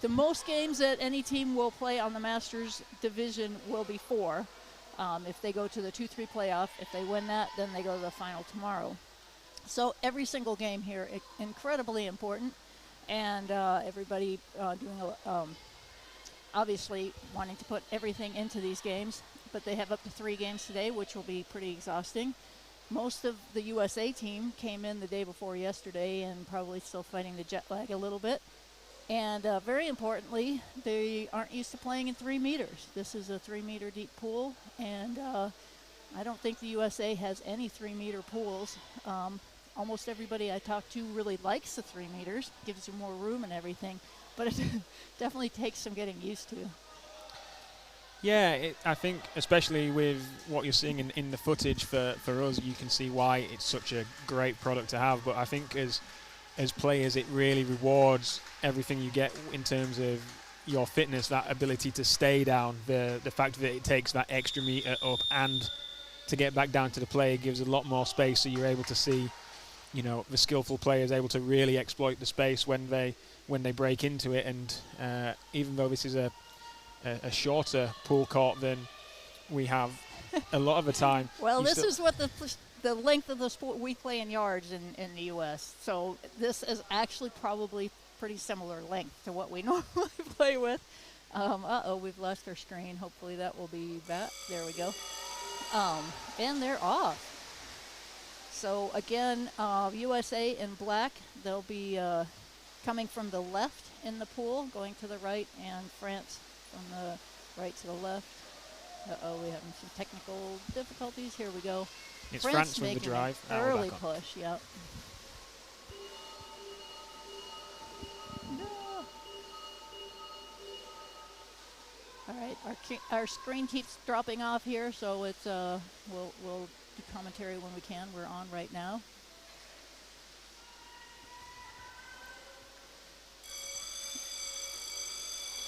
the most games that any team will play on the Masters division will be 4. If they go to the 2-3 playoff, if they win that, then they go to the final tomorrow. So every single game here, incredibly important, and everybody doing obviously wanting to put everything into these games, but they have up to 3 games today, which will be pretty exhausting. Most of the USA team came in the day before yesterday and probably still fighting the jet lag a little bit. And very importantly, they aren't used to playing in 3 meters. This is a 3-meter deep pool, and I don't think the USA has any 3-meter pools. Almost everybody I talk to really likes the 3 meters, gives you more room and everything, but it definitely takes some getting used to. Yeah, I think especially with what you're seeing in the footage for us, you can see why it's such a great product to have. But I think as players, it really rewards everything you get in terms of your fitness, that ability to stay down, the fact that it takes that extra meter up and to get back down to the play gives a lot more space, so you're able to see, you know, the skillful players able to really exploit the space when they break into it. And even though this is a shorter pool court than we have a lot of the time. Well, this is what the length of the sport we play in yards in the U.S. So this is actually probably pretty similar length to what we normally play with. We've lost our screen. Hopefully that will be back. There we go. And they're off. So again, USA in black. They'll be coming from the left in the pool, going to the right, and France from the right to the left. We're having some technical difficulties. Here we go. It's France from the drive. Early push, yep. No. All right, our screen keeps dropping off here, so it's we'll do commentary when we can. We're on right now.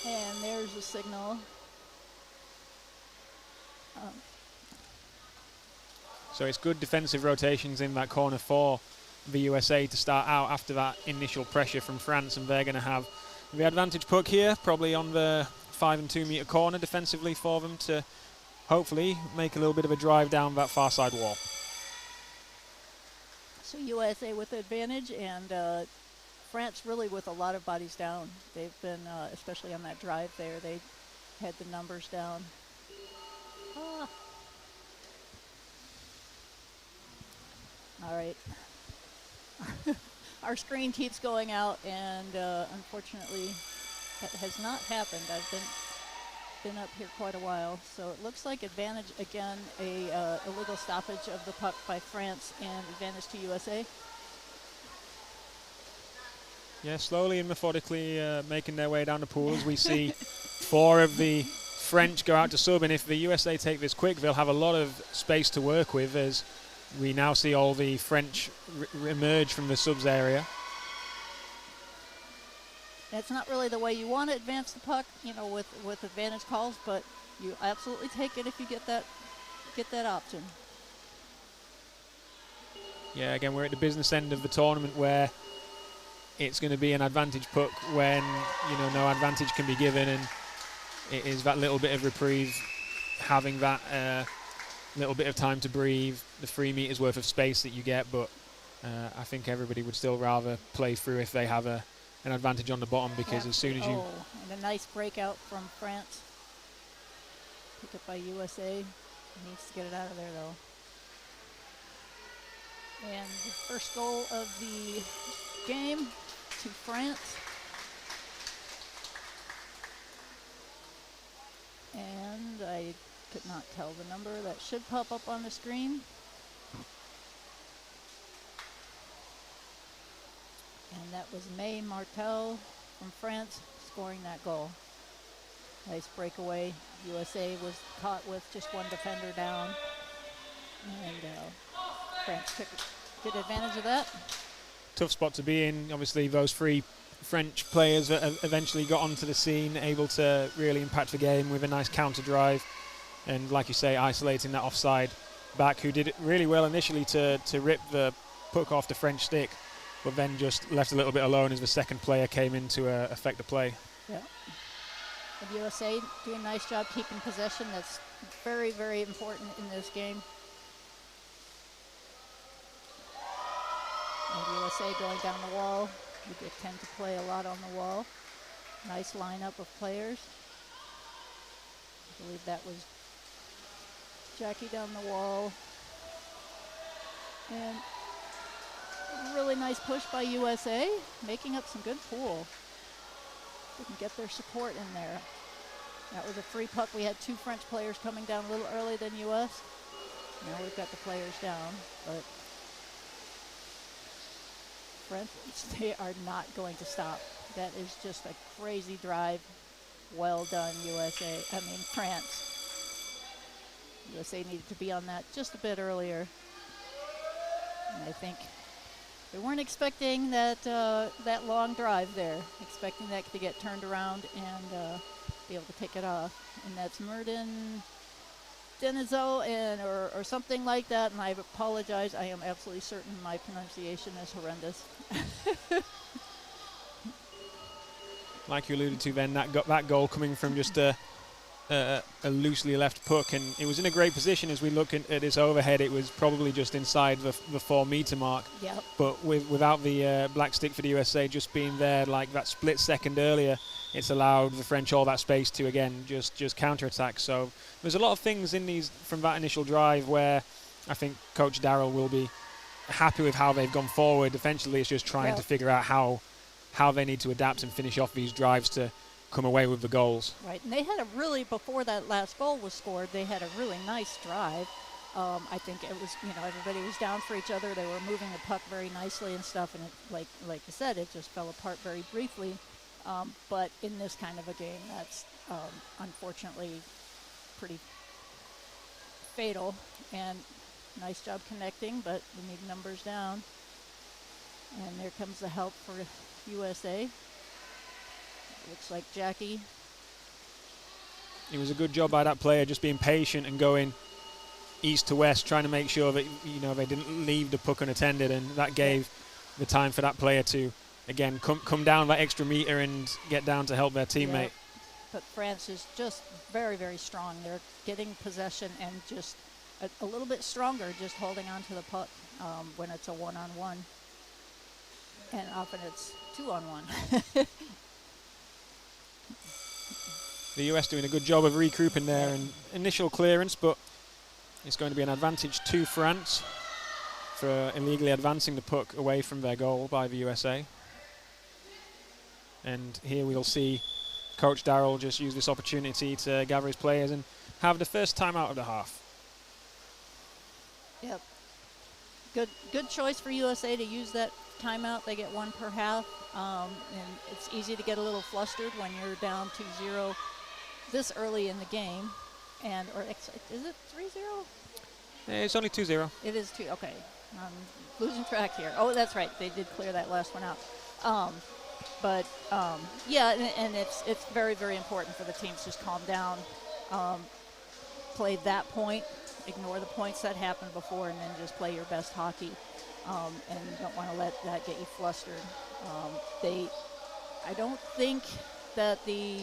And there's the signal. So it's good defensive rotations in that corner for the USA to start out after that initial pressure from France, and they're going to have the advantage puck here, probably on the 5 and 2 meter corner defensively for them to hopefully make a little bit of a drive down that far side wall. So USA with the advantage, and France really with a lot of bodies down. They've been, especially on that drive there, they had the numbers down. All right. Our screen keeps going out, and unfortunately that has not happened. I've been up here quite a while, so it looks like advantage again, a illegal stoppage of the puck by France, and advantage to USA. Yeah, slowly and methodically making their way down the pool as we see 4 of the French go out to sub, and if the USA take this quick, they'll have a lot of space to work with as we now see all the French emerge from the subs area. That's not really the way you want to advance the puck, you know, with advantage calls, but you absolutely take it if you get that option. Yeah, again, we're at the business end of the tournament where it's going to be an advantage puck when, you know, no advantage can be given, and it is that little bit of reprieve, having that little bit of time to breathe, the 3 meters worth of space that you get, but I think everybody would still rather play through if they have an advantage on the bottom, because as soon as you... and a nice breakout from France. Picked up by USA. Needs to get it out of there, though. And the first goal of the game to France. And I could not tell the number. That should pop up on the screen. And that was May Martel from France scoring that goal. Nice breakaway. USA was caught with just one defender down. And France took good advantage of that. Tough spot to be in. Obviously, those 3 French players that eventually got onto the scene, able to really impact the game with a nice counter drive. And like you say, isolating that offside back, who did it really well initially to rip the puck off the French stick, but then just left a little bit alone as the second player came in to affect the play. Yeah. The USA doing a nice job keeping possession. That's very, very important in this game. And the USA going down the wall. We tend to play a lot on the wall. Nice lineup of players. I believe that was Jackie down the wall. And really nice push by USA, making up some good pool. Didn't get their support in there. That was a free puck. We had 2 French players coming down a little early than US. Now we've got the players down, but French, they are not going to stop. That is just a crazy drive. Well done, France. USA needed to be on that just a bit earlier. And I think we weren't expecting that that long drive there, expecting that to get turned around and be able to take it off. And that's Murden Denizo or something like that. And I apologize. I am absolutely certain my pronunciation is horrendous. Like you alluded to, then that goal coming from just a loosely left puck, and it was in a great position. As we look at its overhead, it was probably just inside the 4 meter mark. Yep. But without the black stick for the USA just being there like that split second earlier, it's allowed the French all that space to again just counter-attack. So there's a lot of things in these from that initial drive where I think Coach Darrell will be happy with how they've gone forward. Eventually it's just trying to figure out how they need to adapt and finish off these drives to come away with the goals. Right, and they had before that last goal was scored, they had a really nice drive. I think it was, everybody was down for each other. They were moving the puck very nicely and stuff, and it, like you said, it just fell apart very briefly. But in this kind of a game, that's unfortunately pretty fatal. And nice job connecting, but we need numbers down. And there comes the help for USA. Looks like Jackie. It was a good job by that player, just being patient and going east to west, trying to make sure that they didn't leave the puck unattended, and that gave the time for that player to again come down that extra meter and get down to help their teammate. Yep. But France is just very, very strong. They're getting possession and just a little bit stronger, just holding on to the puck when it's a 1-on-1, and often it's 2-on-1. The US doing a good job of regrouping there and initial clearance, but it's going to be an advantage to France for illegally advancing the puck away from their goal by the USA. And here we'll see Coach Darrell just use this opportunity to gather his players and have the first time out of the half. Yep. Good choice for USA to use that timeout. They get 1 per half, and it's easy to get a little flustered when you're down 2-0 this early in the game. Is it 3-0? It's only 2-0. It is 2. Okay, I'm losing track here. Oh, that's right. They did clear that last one out. Yeah, and it's very, very important for the teams to just calm down, play that point, ignore the points that happened before, and then just play your best hockey. And you don't want to let that get you flustered. I don't think that the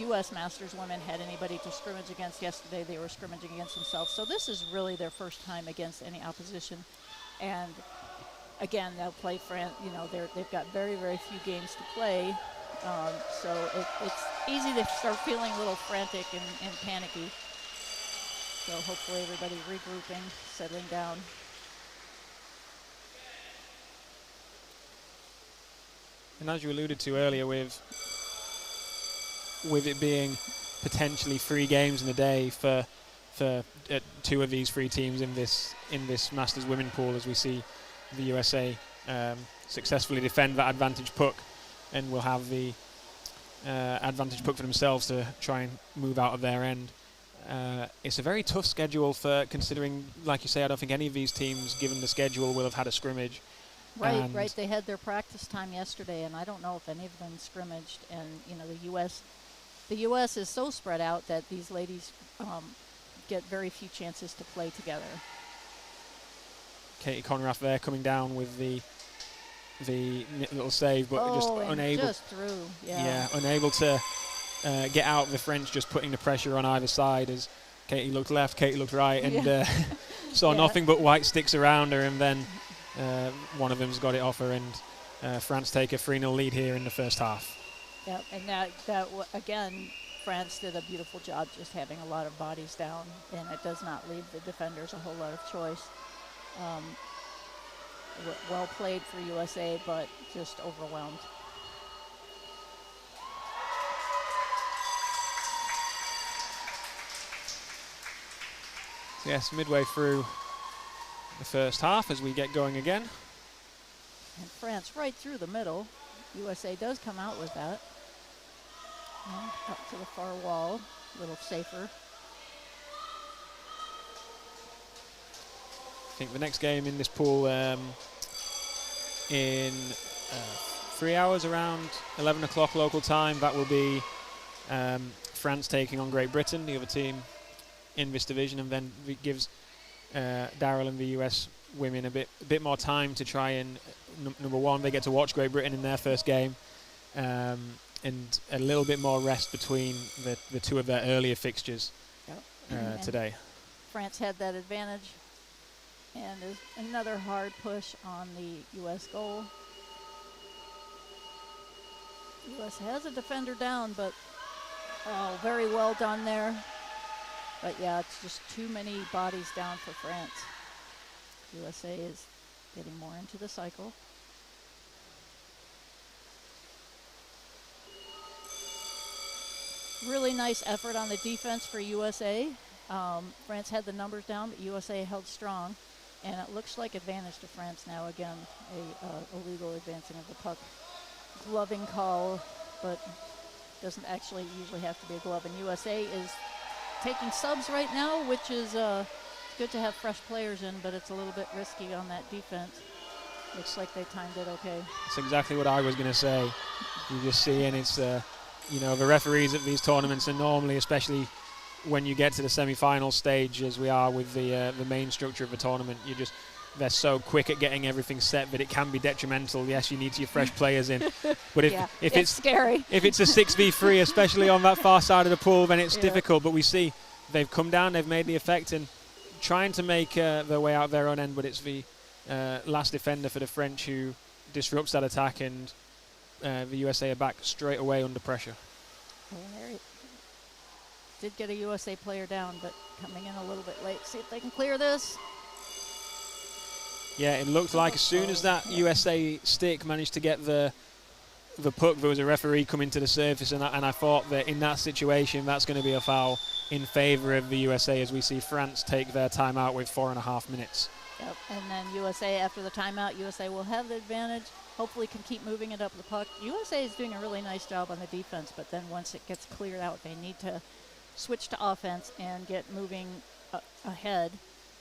U.S. Masters women had anybody to scrimmage against yesterday. They were scrimmaging against themselves. So this is really their first time against any opposition. And again, they'll play France. They've got very, very few games to play. So it's easy to start feeling a little frantic and panicky. So hopefully everybody regrouping, settling down. And as you alluded to earlier, with it being potentially 3 games in a day for 2 of these 3 teams in this Masters women pool, as we see the USA successfully defend that advantage puck, and will have the advantage puck for themselves to try and move out of their end. It's a very tough schedule for considering, like you say, I don't think any of these teams, given the schedule, will have had a scrimmage. Right. They had their practice time yesterday, and I don't know if any of them scrimmaged. And the U.S. is so spread out that these ladies get very few chances to play together. Katie Conrath there coming down with the the little save, but just and unable. just through. Yeah, unable to get out of the French, just putting the pressure on either side as Katie looked left, Katie looked right, and saw nothing but white sticks around her, and then one of them's got it off her, and France take a 3-0 lead here in the first half. Yep, and again, France did a beautiful job just having a lot of bodies down, and it does not leave the defenders a whole lot of choice. Well played for USA, but just overwhelmed. Yes, midway through the first half as we get going again. And France right through the middle. USA does come out with that. And up to the far wall, a little safer. I think the next game in this pool in 3 hours, around 11 o'clock local time, that will be France taking on Great Britain, the other team in this division, and then it gives Daryl and the US women a bit more time to try and number one, they get to watch Great Britain in their first game, and a little bit more rest between the two of their earlier fixtures today. France had that advantage, and there's another hard push on the US goal. US has a defender down, but very well done there. But yeah, it's just too many bodies down for France. USA is getting more into the cycle. Really nice effort on the defense for USA. France had the numbers down, but USA held strong. And it looks like advantage to France now. Again, a illegal advancing of the puck. Gloving call, but doesn't actually usually have to be a glove. And USA is taking subs right now, which is good to have fresh players in, but it's a little bit risky on that defense. Looks like they timed it okay. That's exactly what I was going to say. You just see, and it's the referees at these tournaments are normally, especially when you get to the semi-final stage, as we are with the main structure of the tournament, they're so quick at getting everything set that it can be detrimental. Yes, you need your fresh players in, but if it's scary, if it's a 6v3, especially on that far side of the pool, then it's difficult. But we see they've come down, they've made the effect, and trying to make their way out their own end. But it's the last defender for the French who disrupts that attack, and the USA are back straight away under pressure. Did get a USA player down, but coming in a little bit late. See if they can clear this. Yeah, it looked like as soon as that USA stick managed to get the puck, there was a referee coming to the surface, and I thought that in that situation, that's going to be a foul in favour of the USA, as we see France take their timeout with 4.5 minutes. Yep, and then USA, after the timeout, USA will have the advantage. Hopefully can keep moving it up the puck. USA is doing a really nice job on the defense, but then once it gets cleared out, they need to switch to offense and get moving ahead.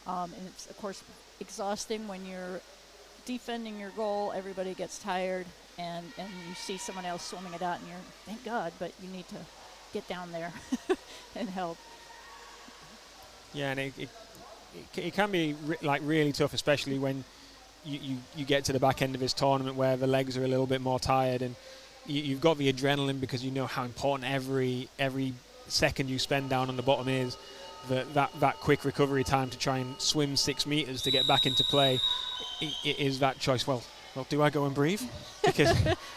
And it's, of course, exhausting when you're defending your goal. Everybody gets tired, and you see someone else swimming it out, and you're, thank God, but you need to get down there and help. Yeah, and it can be really tough, especially when you get to the back end of this tournament where the legs are a little bit more tired, and you've got the adrenaline because you know how important every second you spend down on the bottom is. That quick recovery time to try and swim 6 meters to get back into play, it is that choice. Well, do I go and breathe? Because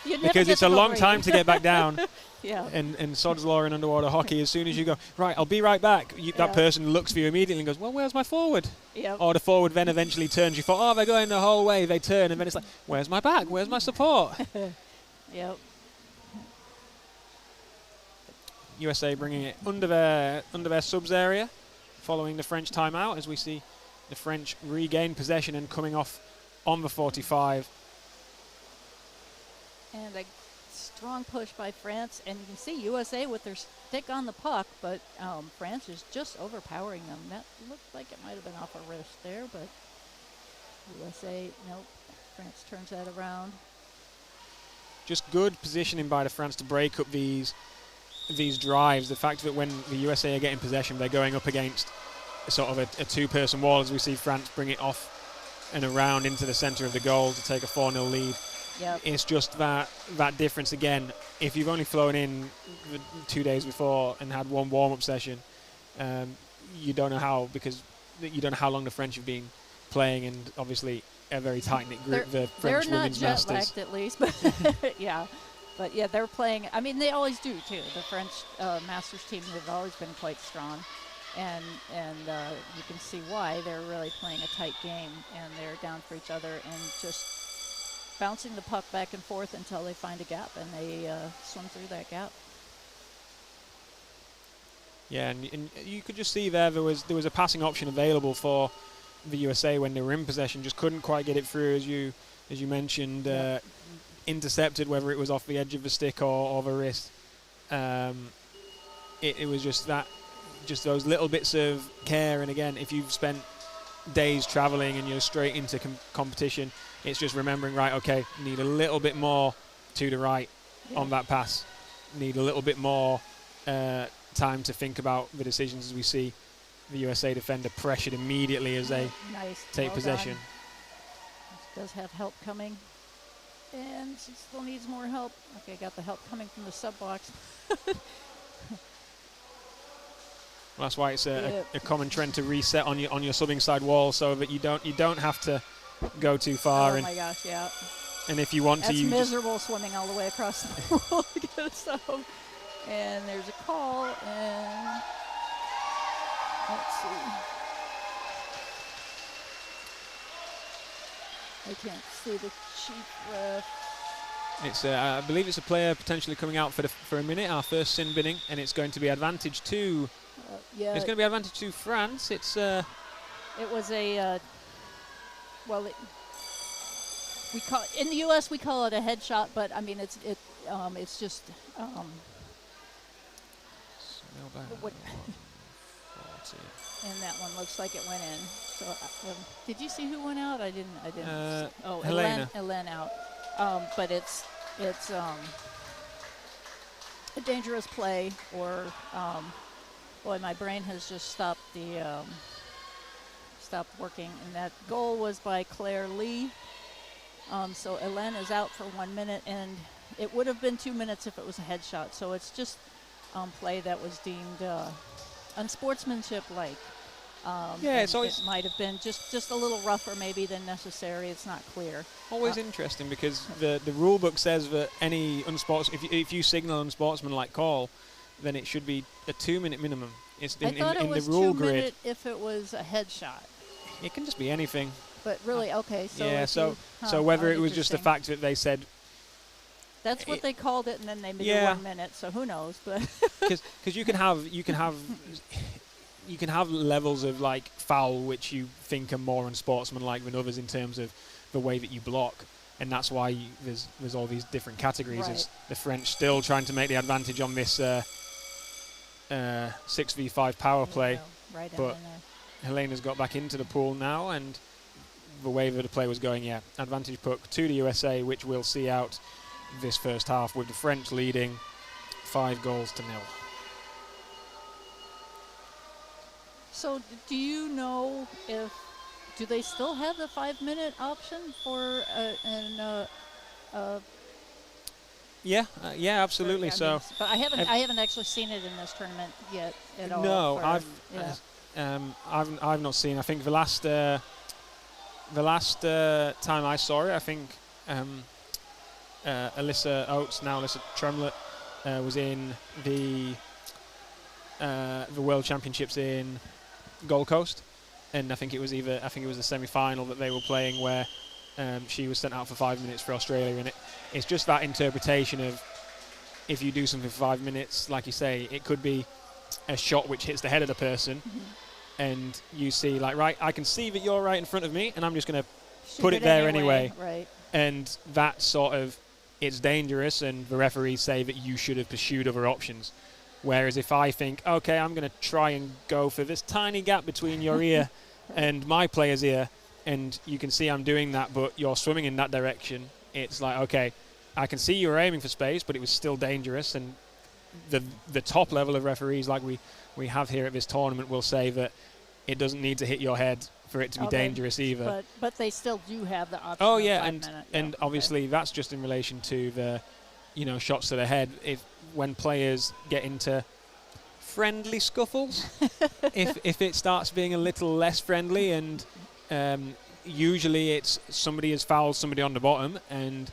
it's a long time to get back down. Yeah. And Sod's law in underwater hockey, as soon as you go, right, I'll be right back, that person looks for you immediately and goes, well, where's my forward? Yep. Or the forward then eventually turns. You thought, they're going the whole way. They turn, and then it's like, where's my back? Where's my support? Yep. USA bringing it under their subs area following the French timeout, as we see the French regain possession and coming off on the 45. And a strong push by France, and you can see USA with their stick on the puck, but France is just overpowering them. That looked like it might have been off a wrist there, but USA, nope. France turns that around. Just good positioning by the France to break up these drives. The fact that when the USA are getting possession, they're going up against sort of a two-person wall, as we see France bring it off and around into the centre of the goal to take a 4-0 lead. Yep. It's just that difference again. If you've only flown in 2 days before and had one warm-up session, you don't know how long the French have been playing, and obviously a very tight-knit group. The French women's masters. They're not jet-lagged at least, but yeah. But yeah, they're playing. I mean, they always do too. The French masters team have always been quite strong, and you can see why. They're really playing a tight game, and they're down for each other and just bouncing the puck back and forth until they find a gap, and they swim through that gap. Yeah, and you could just see there was a passing option available for the USA when they were in possession, just couldn't quite get it through, as you mentioned. Intercepted, whether it was off the edge of the stick or the wrist. It was just those little bits of care. And again, if you've spent days traveling and you're straight into competition, it's just remembering, right, okay, need a little bit more to the right on that pass, need a little bit more time to think about the decisions, as we see the USA defender pressured immediately as they take possession. Does have help coming. And she still needs more help. Okay, got the help coming from the sub box. Well, that's why it's a common trend to reset on your subbing side wall, so that you don't have to go too far. Oh my gosh, yeah. And if you want That's to, miserable swimming all the way across the pool to get a sub. And there's a call, and let's see. I can't see the chief ref. It's I believe it's a player potentially coming out for a minute, our first sin binning, and it's going to be advantage to. It's going to be advantage to France. It's. It was a. We call in the U.S. we call it a headshot, but I mean it's just. And that one looks like it went in. So, did you see who went out? I didn't. Helene out. But it's a dangerous play, or boy, my brain has just stopped working. And that goal was by Claire Lee. So Helene is out for 1 minute, and it would have been 2 minutes if it was a headshot. So it's just play that was deemed unsportsmanship-like. It's always it might have been just a little rougher maybe than necessary. It's not clear. Always interesting, because the rule book says that any if you signal unsportsmanlike call, then it should be a 2 minute minimum. It's I thought it was the rule 2 grid. minute if it was a headshot. It can just be anything. But really, okay. So yeah. So whether it was just the fact that they said. That's what they called it, and then they made it 1 minute. So who knows? But because you can have levels of like foul which you think are more unsportsmanlike than others in terms of the way that you block, and that's why there's all these different categories. Right. As the French still trying to make the advantage on this 6v5 power play, but Helena's got back into the pool now, and the way that the play was going, advantage puck to the USA, which we'll see out this first half, with the French leading 5-0. So do you know do they still have the 5 minute option for absolutely. But I haven't actually seen it in this tournament yet at all. No, I've not seen. I think the last time I saw it, I think Alyssa Oates, now Alyssa Tremlett, was in the World Championships in Gold Coast, and I think it was the semi-final that they were playing where she was sent out for 5 minutes for Australia, and it's just that interpretation of, if you do something for 5 minutes, like you say, it could be a shot which hits the head of the person, and you see, like, right, I can see that you're right in front of me, and I'm just going to put it there anyway. Right. And that sort of, it's dangerous, and the referees say that you should have pursued other options. Whereas if I think, okay, I'm going to try and go for this tiny gap between your ear and my player's ear, and you can see I'm doing that, but you're swimming in that direction, it's like, okay, I can see you were aiming for space, but it was still dangerous. And the top level of referees, like we have here at this tournament, will say that it doesn't need to hit your head for it to be dangerous either. But they still do have the option. Oh of yeah, 5 minute. and obviously that's just in relation to the, shots to the head. When players get into friendly scuffles, if it starts being a little less friendly, and usually it's somebody has fouled somebody on the bottom and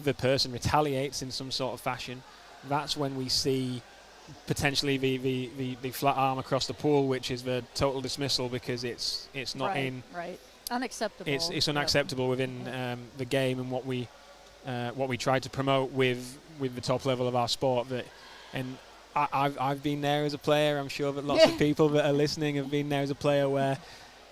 the person retaliates in some sort of fashion, that's when we see potentially the flat arm across the pool, which is the total dismissal because it's not unacceptable. It's unacceptable within the game and what we try to promote with the top level of our sport. And I've been there as a player. I'm sure that lots of people that are listening have been there as a player where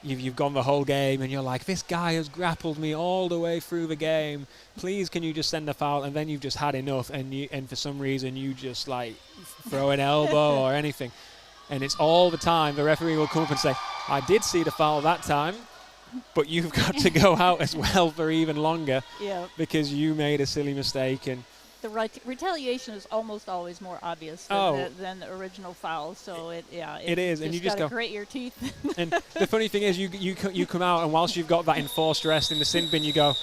you've gone the whole game and you're like, this guy has grappled me all the way through the game. Please, can you just send a foul? And then you've just had enough, and for some reason you just like throw an elbow or anything. And it's all the time the referee will come up and say, I did see the foul that time, but you've got to go out as well for even longer because you made a silly mistake. And the retaliation is almost always more obvious than the original foul. So it is, and you just go grate your teeth. And the funny thing is, you come out, and whilst you've got that enforced rest in the sin bin, you go,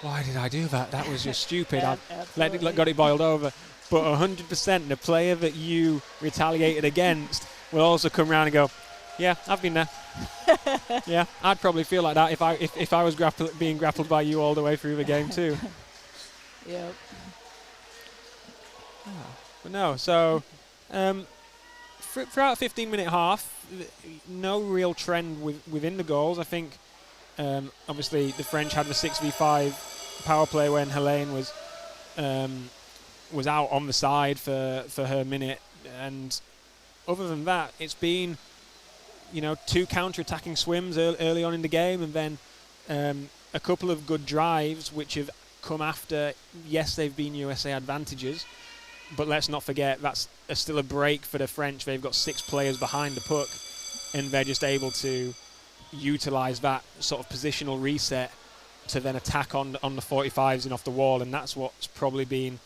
why did I do that? That was just stupid. I got it boiled over. But 100%, the player that you retaliated against will also come around and go, yeah, I've been there. Yeah, I'd probably feel like that if I was being grappled by you all the way through the game too. Yep. But no, so throughout a 15-minute half, no real trend within the goals. I think obviously the French had the 6v5 power play when Helene was out on the side for her minute, and other than that, it's been two counter-attacking swims early on in the game, and then a couple of good drives which have come after. Yes, they've been USA advantages, but let's not forget that's still a break for the French. They've got 6 players behind the puck, and they're just able to utilise that sort of positional reset to then attack on the 45s and off the wall, and that's what's probably been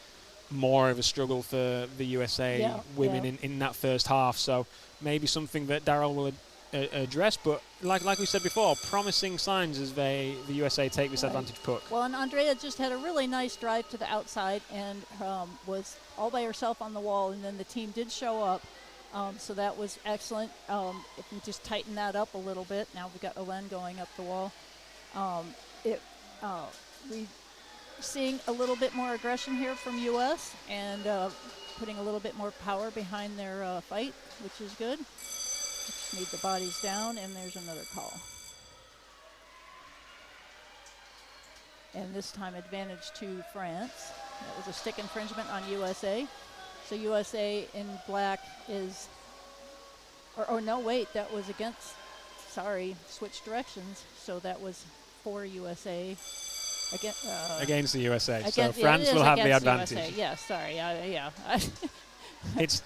more of a struggle for the USA women in that first half. So maybe something that Daryl will address, but like we said before, promising signs as the USA take this advantage puck. Well, and Andrea just had a really nice drive to the outside and was all by herself on the wall, and then the team did show up, so that was excellent. If we just tighten that up a little bit, now we've got Elen going up the wall. We seeing a little bit more aggression here from US and putting a little bit more power behind their fight, which is good. Just need the bodies down, and there's another call. And this time advantage to France. That was a stick infringement on USA. So USA in black is, no, wait, that was against, switched directions. So that was for USA. Against the USA. So France will have the advantage. USA. Yeah, sorry. It's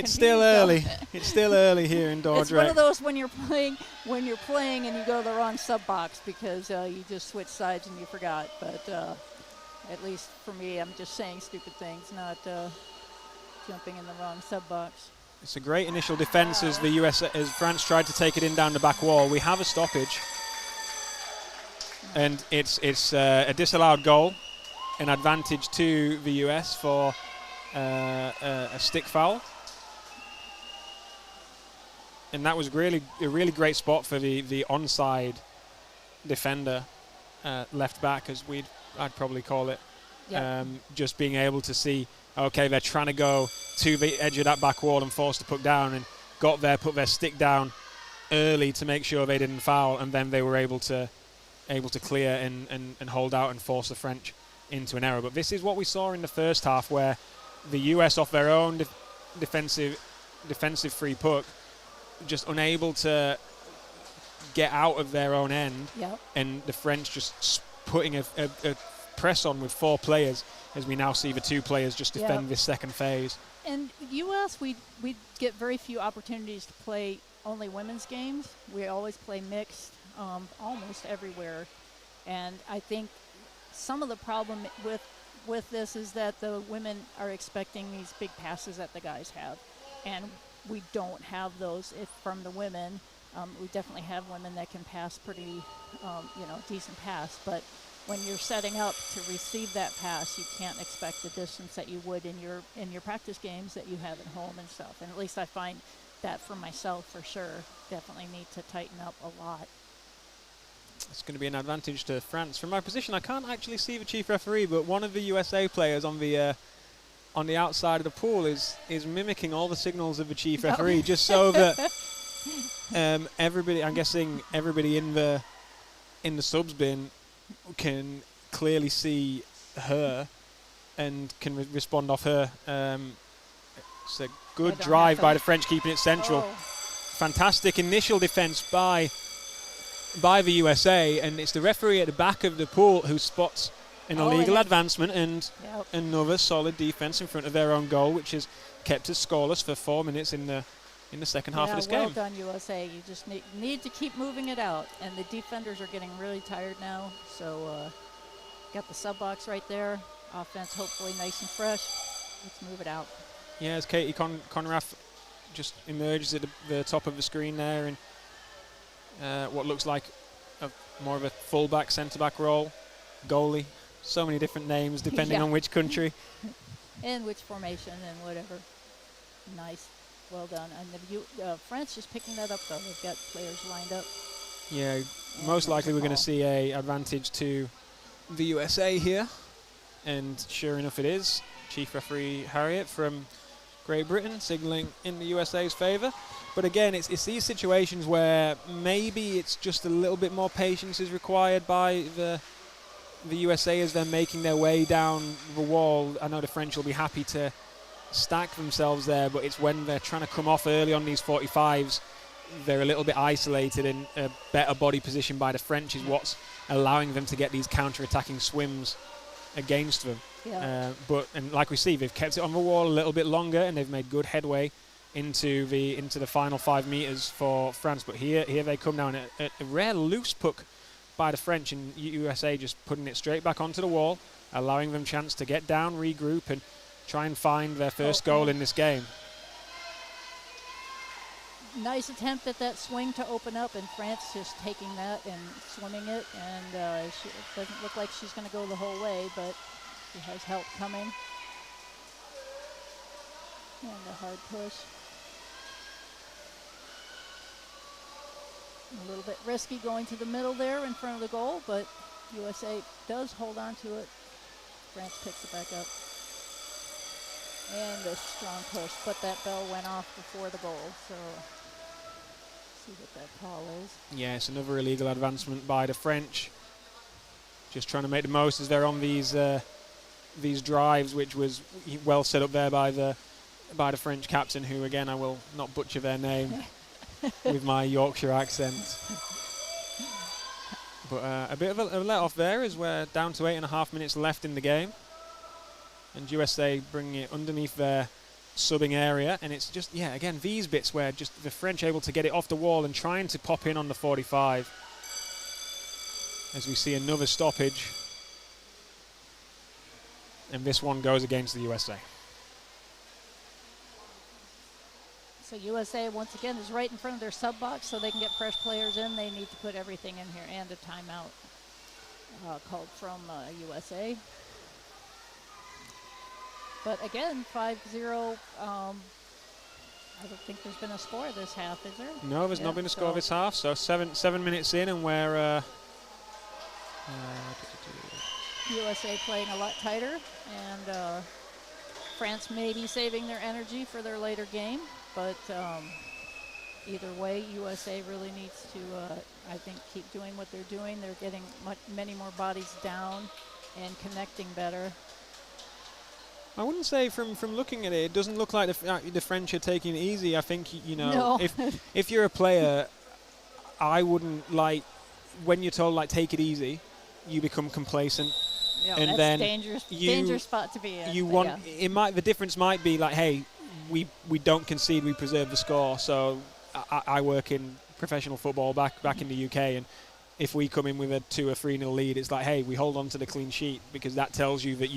still early. It's still early here in Dordrecht. It's one of those when you're playing and you go to the wrong sub box because you just switched sides and you forgot. But at least for me, I'm just saying stupid things, not jumping in the wrong sub box. It's a great initial defense as France tried to take it in down the back wall. We have a stoppage, and it's a disallowed goal, an advantage to the US for a stick foul, and that was really a really great spot for the onside defender, left back as I'd probably call it. Yep. Just being able to see, okay, they're trying to go to the edge of that back wall and force the puck down, and got there, put their stick down early to make sure they didn't foul, and then they were able to clear and hold out and force the French into an error. But this is what we saw in the first half, where the US off their own defensive free puck, just unable to get out of their own end, and the French just putting a press on with 4 players, as we now see the 2 players just defend this second phase. And US, we get very few opportunities to play only women's games. We always play mixed, almost everywhere, and I think some of the problem with this is that the women are expecting these big passes that the guys have, and we don't have those from the women. We definitely have women that can pass pretty, decent pass. But when you're setting up to receive that pass, you can't expect the distance that you would in your practice games that you have at home and stuff. And at least I find that for myself, for sure. Definitely need to tighten up a lot. It's going to be an advantage to France. From my position, I can't actually see the chief referee, but one of the USA players on the outside of the pool is mimicking all the signals of the chief referee, just so that everybody, I'm guessing everybody in the subs bin can clearly see her and can respond off her. It's a good drive by the French, keeping it central. Oh. Fantastic initial defense by the USA, and it's the referee at the back of the pool who spots an illegal advancement, and another solid defense in front of their own goal, which has kept us scoreless for 4 minutes in the second half of this game. Well done, USA. You just need to keep moving it out, and the defenders are getting really tired now. So got the sub box right there. Offense hopefully nice and fresh. Let's move it out. Yeah, as Katie Conrath just emerges at the top of the screen there in what looks like more of a full-back, centre-back role. Goalie. So many different names depending on which country. And which formation and whatever. Nice. Well done. And the France is picking that up, though. They've got players lined up. Yeah, most likely we're going to see a advantage to the USA here. And sure enough it is. Chief referee Harriet from Great Britain signalling in the USA's favour. But again, it's these situations where maybe it's just a little bit more patience is required by the USA as they're making their way down the wall. I know the French will be happy to stack themselves there, but it's when they're trying to come off early on these 45s, they're a little bit isolated, and a better body position by the French is what's allowing them to get these counter-attacking swims against them. Yeah. And like we see, they've kept it on the wall a little bit longer, and they've made good headway into the final 5 meters for France. But here they come now, and a rare loose puck by the French, and USA just putting it straight back onto the wall, allowing them chance to get down, regroup, and try and find their first goal in this game. Nice attempt at that swing to open up, and France just taking that and swimming it, and it doesn't look like she's going to go the whole way, but she has help coming. And a hard push. A little bit risky going to the middle there in front of the goal, but USA does hold on to it. France picks it back up. And a strong push, but that bell went off before the goal, so see what that call is. Yes, another illegal advancement by the French. Just trying to make the most as they're on these drives, which was well set up there by the French captain, who again I will not butcher their name with my Yorkshire accent. But a bit of a let off there as we're down to 8.5 minutes left in the game. And USA bringing it underneath their subbing area. And it's just, again, these bits where just the French able to get it off the wall and trying to pop in on the 45. As we see another stoppage. And this one goes against the USA. So USA, once again, is right in front of their sub box so they can get fresh players in. They need to put everything in here, and a timeout called from USA. But again, 5-0. I don't think there's been a score this half, is there? No, there's not been a score this half. So 7 minutes in, and we're USA playing a lot tighter, and France may be saving their energy for their later game. But either way, USA really needs to, I think, keep doing what they're doing. They're getting many more bodies down and connecting better. I wouldn't say from looking at it, it doesn't look like the French are taking it easy. I think, No. if you're a player, I wouldn't when you're told take it easy, you become complacent. Yeah, and that's then dangerous spot to be in. The difference might be hey, we don't concede, we preserve the score. So I work in professional football back in the UK, and if we come in with a 2 or 3-0 lead, it's hey, we hold on to the clean sheet, because that tells you that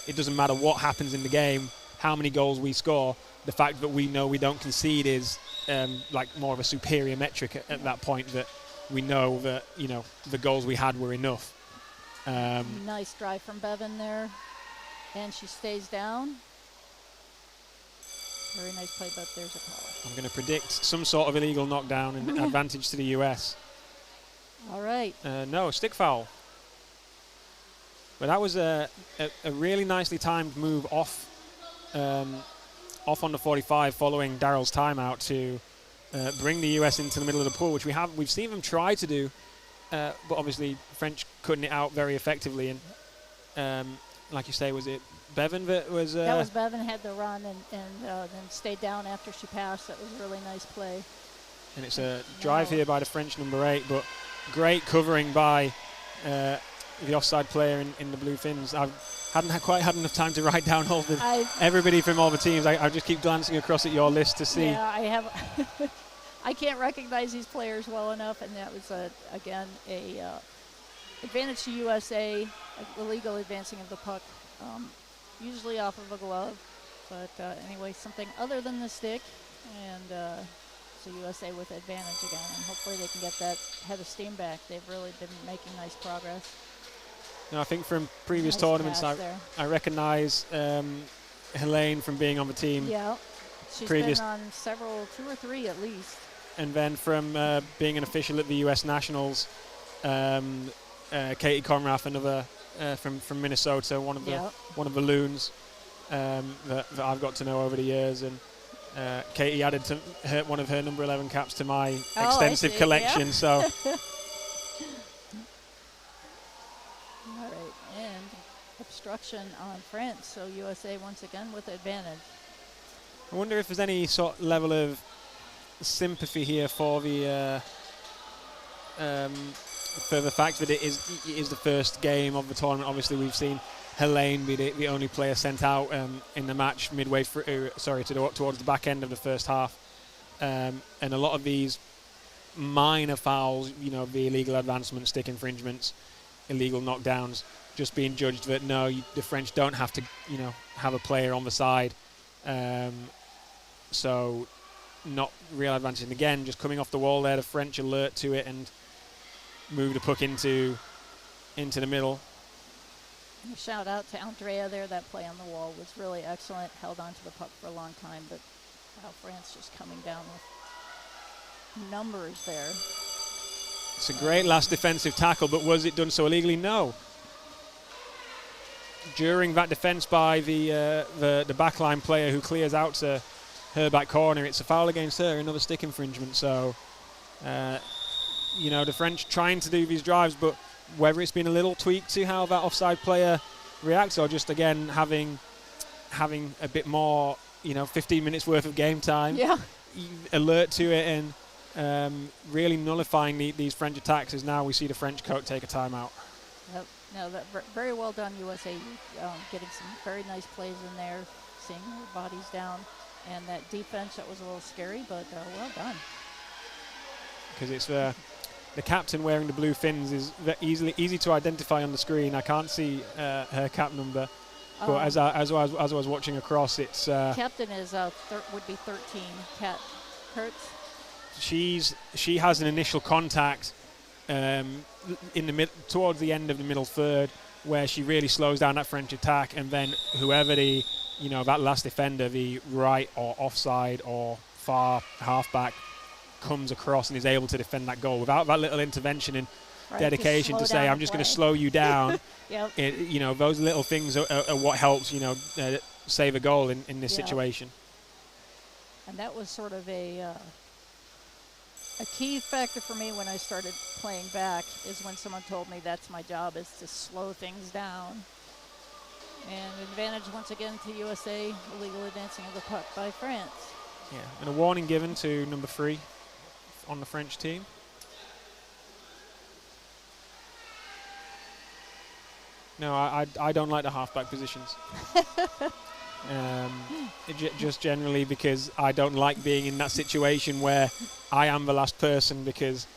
it doesn't matter what happens in the game, how many goals we score, the fact that we know we don't concede is like more of a superior metric at that point, that we know that, you know, the goals we had were enough. Nice drive from Bevan there. And she stays down. Very nice play, but there's a call. I'm going to predict some sort of illegal knockdown and advantage to the US. All right. No, stick foul. But that was a really nicely timed move off on the 45 following Darrell's timeout to bring the US into the middle of the pool, which we've seen them try to do, but obviously French cutting it out very effectively. And like you say, was it Bevan that was? That was Bevan, had the run and then stayed down after she passed. That was a really nice play. And it's a drive here by the French number 8, but great covering by the offside player in the blue fins. I hadn't quite had enough time to write down all everybody from all the teams. I just keep glancing across at your list to see. Yeah, I have. I can't recognize these players well enough, and that was again a advantage to USA, illegal advancing of the puck, usually off of a glove, but anyway, something other than the stick, and so USA with advantage again, and hopefully they can get that head of steam back. They've really been making nice progress. No, I think from previous tournaments, I recognize Helene from being on the team. Yeah, she's been on several, 2 or 3 at least. And then from being an official at the US Nationals, Katie Conrath, another from Minnesota, one of the loons that I've got to know over the years, and Katie added one of her number 11 caps to my extensive collection. So. All right, and obstruction on France, so USA once again with advantage. I wonder if there's any sort of level of sympathy here for the fact that it is the first game of the tournament. Obviously, we've seen Helene be the only player sent out in the match midway through. Towards the back end of the first half, and a lot of these minor fouls, you know, the illegal advancement, stick infringements, illegal knockdowns, just being judged that no, the French don't have to, you know, have a player on the side, so not real advantage. And again, just coming off the wall there, the French alert to it and move the puck into the middle. And a shout out to Andrea there. That play on the wall was really excellent. Held on to the puck for a long time, but wow, France just coming down with numbers there. It's a great last defensive tackle, but was it done so illegally? No. During that defense by the backline player who clears out to her back corner, it's a foul against her, another stick infringement. So, you know, the French trying to do these drives, but whether it's been a little tweak to how that offside player reacts, or just again having a bit more, you know, 15 minutes worth of game time, alert to it, and really nullifying these French attacks, as now we see the French coach take a timeout. Yep. No, that very well done, USA, getting some very nice plays in there, seeing their bodies down, and that defense, that was a little scary, but well done. Because it's the captain wearing the blue fins is easy to identify on the screen. I can't see her cap number, but as I was watching across, it's captain is would be 13. Kat Kurtz. She has an initial contact in the towards the end of the middle third, where she really slows down that French attack, and then whoever that last defender, the right or offside or far halfback, comes across and is able to defend that goal without that little intervention and dedication to say, I'm just going to slow you down. Yep. Those little things are what helps, save a goal in this situation. And that was sort of a key factor for me when I started playing back, is when someone told me that's my job, is to slow things down. And advantage once again to USA, illegal advancing of the puck by France. Yeah, and a warning given to number 3 on the French team. No, I don't like the halfback positions. Just generally because I don't like being in that situation where I am the last person, because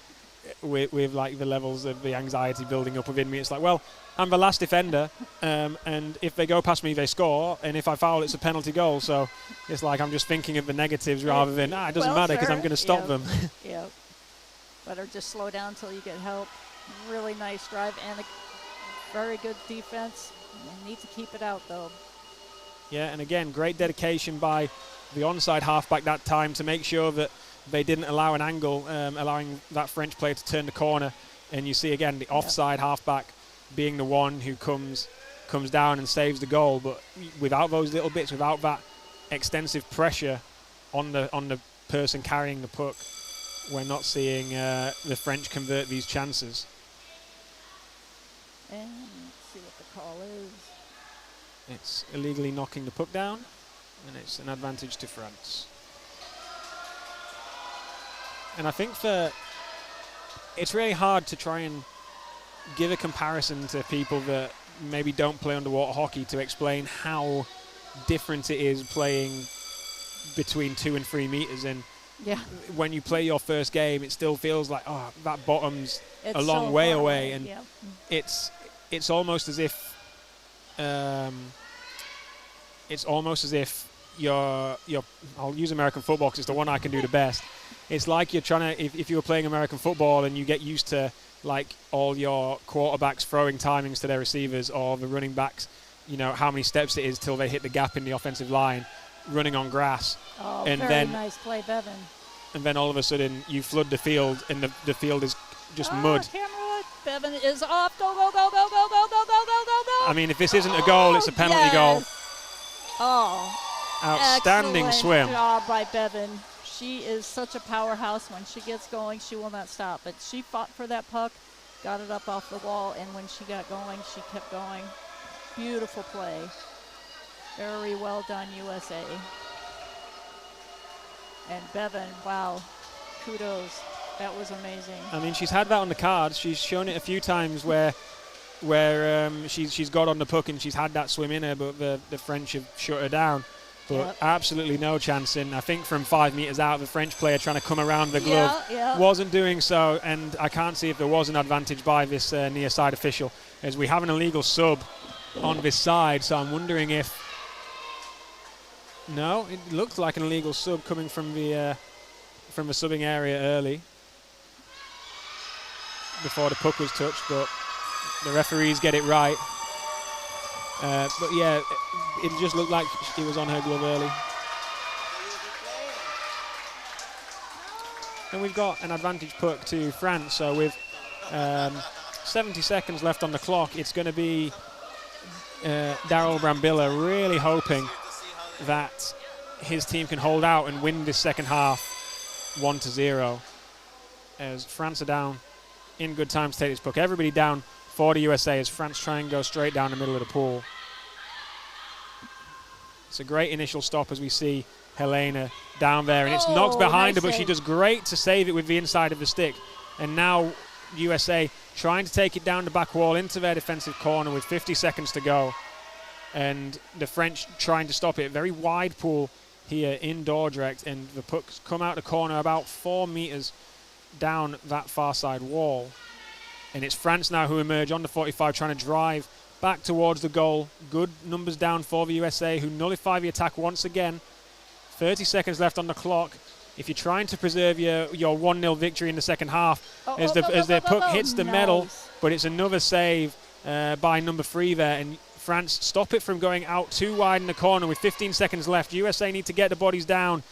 with like the levels of the anxiety building up within me, it's like, well, I'm the last defender, and if they go past me, they score, and if I foul, it's a penalty goal. So it's like I'm just thinking of the negatives rather than, it doesn't matter because I'm going to stop them. Yeah. Better just slow down until you get help. Really nice drive and a very good defense. You need to keep it out, though. Yeah, and again, great dedication by the onside halfback that time to make sure that they didn't allow an angle, allowing that French player to turn the corner. And you see, again, the offside halfback being the one who comes down and saves the goal. But without those little bits, without that extensive pressure on the person carrying the puck, we're not seeing the French convert these chances. And let's see what the call is. It's illegally knocking the puck down, and it's an advantage to France. And I think it's really hard to try and give a comparison to people that maybe don't play underwater hockey to explain how different it is playing between 2 and 3 meters. And when you play your first game, it still feels like, that bottom's a long way away. And it's almost as if you're I'll use American football because it's the one I can do the best. It's like you're trying to, if you were playing American football and you get used to like all your quarterbacks throwing timings to their receivers, or the running backs, how many steps it is till they hit the gap in the offensive line, running on grass. Oh, and very nice play, Bevan. And then all of a sudden you flood the field, and the field is just mud. Cameron, Bevan is off. Go, go, go, go, go, go, go, go, go, go, go. I mean, if this isn't a goal, it's a penalty goal. Oh, outstanding swim. Job by Bevan. She is such a powerhouse. When she gets going, she will not stop. But she fought for that puck, got it up off the wall, and when she got going, she kept going. Beautiful play. Very well done, USA. And Bevan, wow, kudos. That was amazing. I mean, she's had that on the cards. She's shown it a few times where she's got on the puck and she's had that swim in her, but the French have shut her down. But absolutely no chance. And I think from 5 meters out, the French player trying to come around the glove wasn't doing so. And I can't see if there was an advantage by this near side official, as we have an illegal sub on this side. So I'm wondering if... No, it looked like an illegal sub coming from the subbing area early, before the puck was touched, but the referees get it right. But yeah, it just looked like it was on her glove early. And we've got an advantage puck to France. So with 70 seconds left on the clock, it's going to be Daryl Brambilla really hoping that his team can hold out and win this second half 1-0, as France are down in good time to take this puck. Everybody down for the USA as France try and go straight down the middle of the pool. It's a great initial stop as we see Helena down there, and it's knocked behind her, but she does great to save it with the inside of the stick. And now USA trying to take it down the back wall into their defensive corner with 50 seconds to go. And the French trying to stop it. Very wide pool here in Dordrecht, and the puck's come out the corner about 4 meters down that far side wall. And it's France now who emerge on the 45, trying to drive back towards the goal. Good numbers down for the USA, who nullify the attack once again. 30 seconds left on the clock. If you're trying to preserve your 1-0 victory in the second half, as the puck hits the metal, but it's another save by number 3 there, and France stop it from going out too wide in the corner with 15 seconds left. USA need to get the bodies down,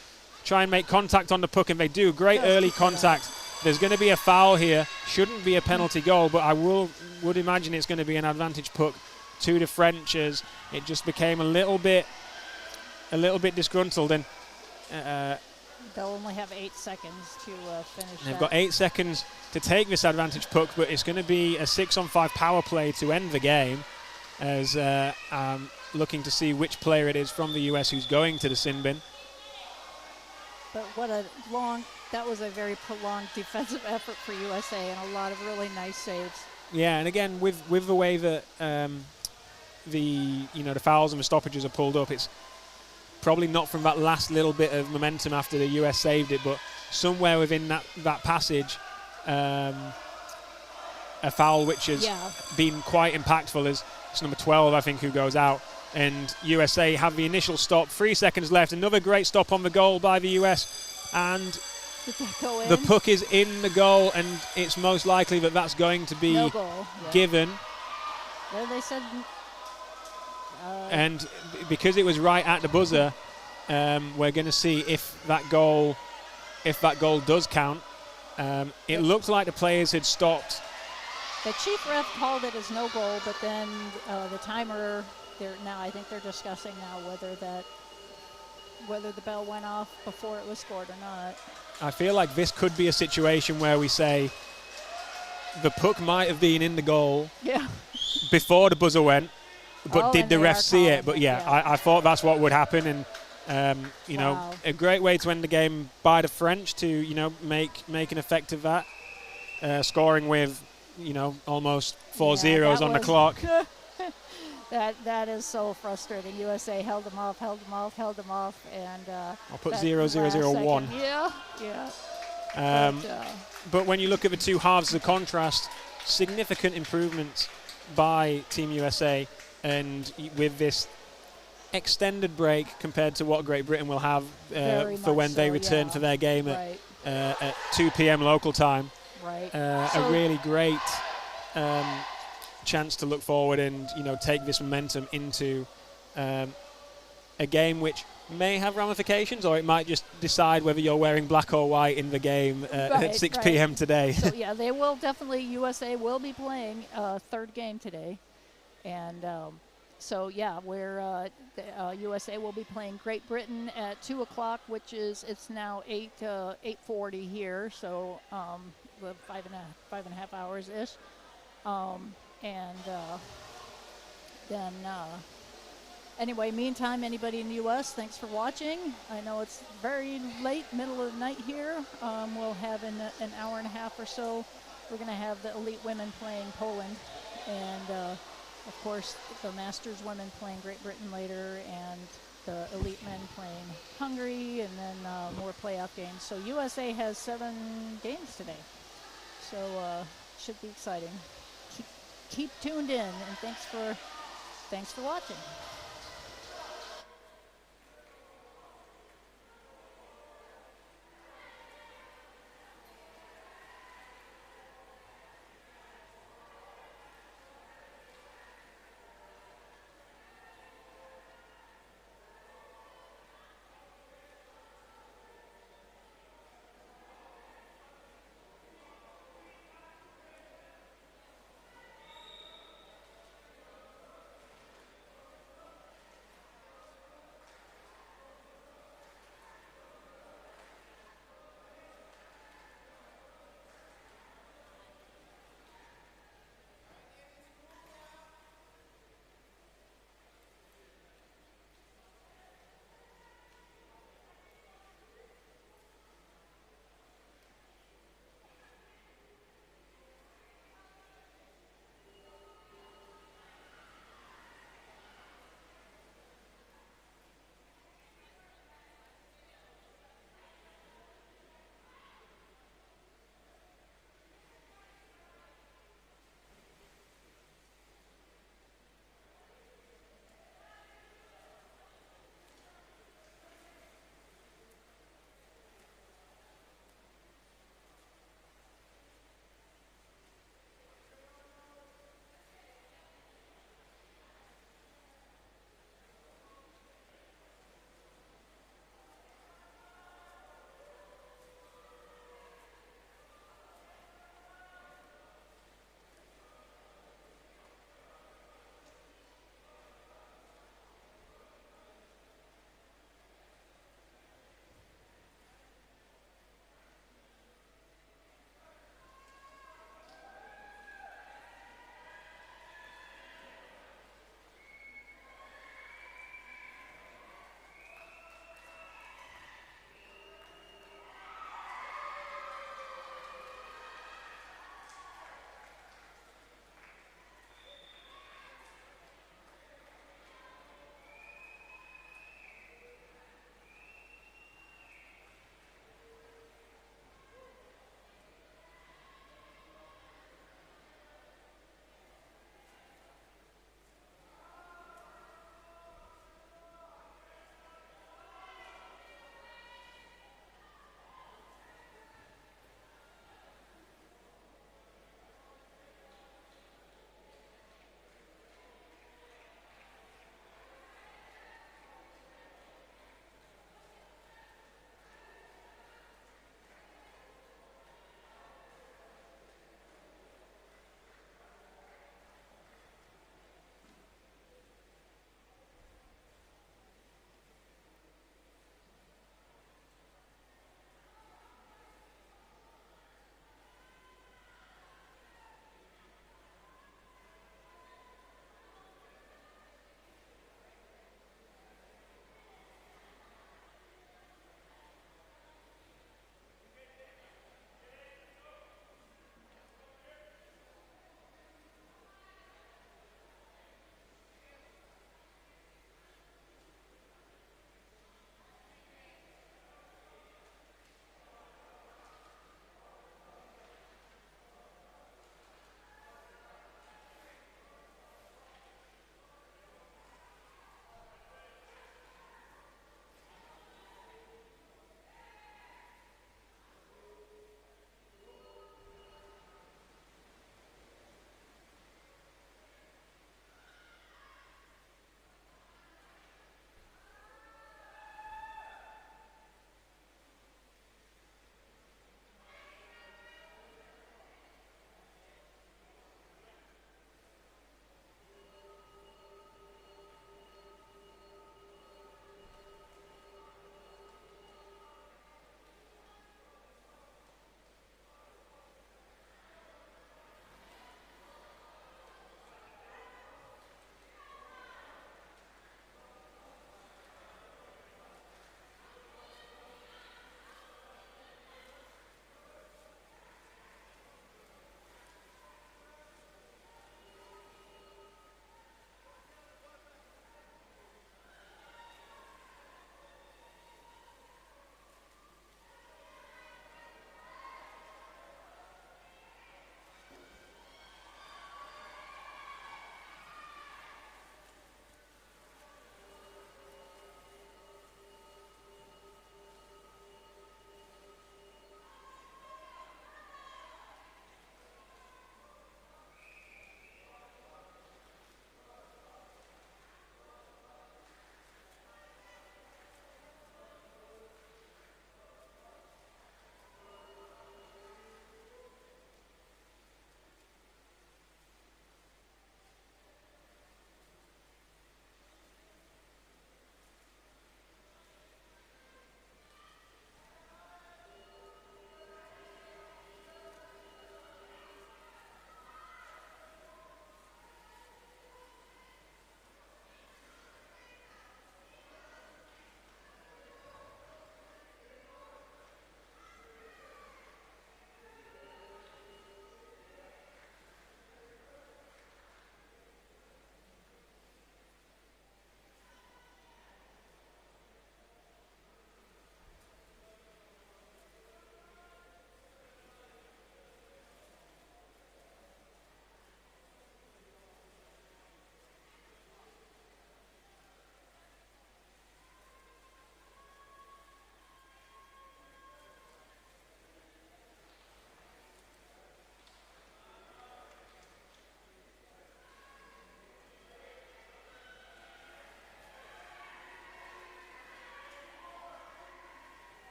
try and make contact on the puck, and they do. Great early contact. There's going to be a foul here. Shouldn't be a penalty goal, but I would imagine it's going to be an advantage puck to the French, as it just became a little bit disgruntled. And they'll only have 8 seconds to finish. They've got 8 seconds to take this advantage puck, but it's going to be a 6-on-5 power play to end the game, as I'm looking to see which player it is from the US who's going to the sin bin. But that was a very prolonged defensive effort for USA, and a lot of really nice saves. Yeah, and again, with the way that the fouls and the stoppages are pulled up, it's probably not from that last little bit of momentum after the US saved it, but somewhere within that passage, a a foul which has been quite impactful. As it's number 12, I think, who goes out. And USA have the initial stop. 3 seconds left. Another great stop on the goal by the US. And the puck is in the goal, and it's most likely that that's going to be no goal. given. Well, they said... and because it was right at the buzzer, we're going to see if that goal does count. It looked like the players had stopped. The chief ref called it as no goal, but then the timer... I think they're discussing now whether the bell went off before it was scored or not. I feel like this could be a situation where we say the puck might have been in the goal before the buzzer went, but did the ref see it? But I thought that's what would happen, and a great way to end the game by the French to make an effect of that, scoring with almost 4 zeros on the clock. That is so frustrating. USA held them off, and I'll put 0-0-0-1. Yeah. But when you look at the two halves of the contrast, significant improvements by Team USA, and with this extended break compared to what Great Britain will have for when they return for their game at 2 p.m. local time. Right. A really great chance to look forward and take this momentum into a game which may have ramifications, or it might just decide whether you're wearing black or white in the game at 6 p.m. today. So they will definitely, USA will be playing a third game today, and USA will be playing Great Britain at 2 o'clock, which is it's now 8:40 here, so 5.5 hours ish. Anyway, meantime, anybody in the U.S., thanks for watching. I know it's very late, middle of the night here. We'll have in an hour and a half or so, we're going to have the elite women playing Poland. And, of course, the Masters women playing Great Britain later, and the elite men playing Hungary, and then more playoff games. So USA has 7 games today. So should be exciting. Keep tuned in, and thanks for watching.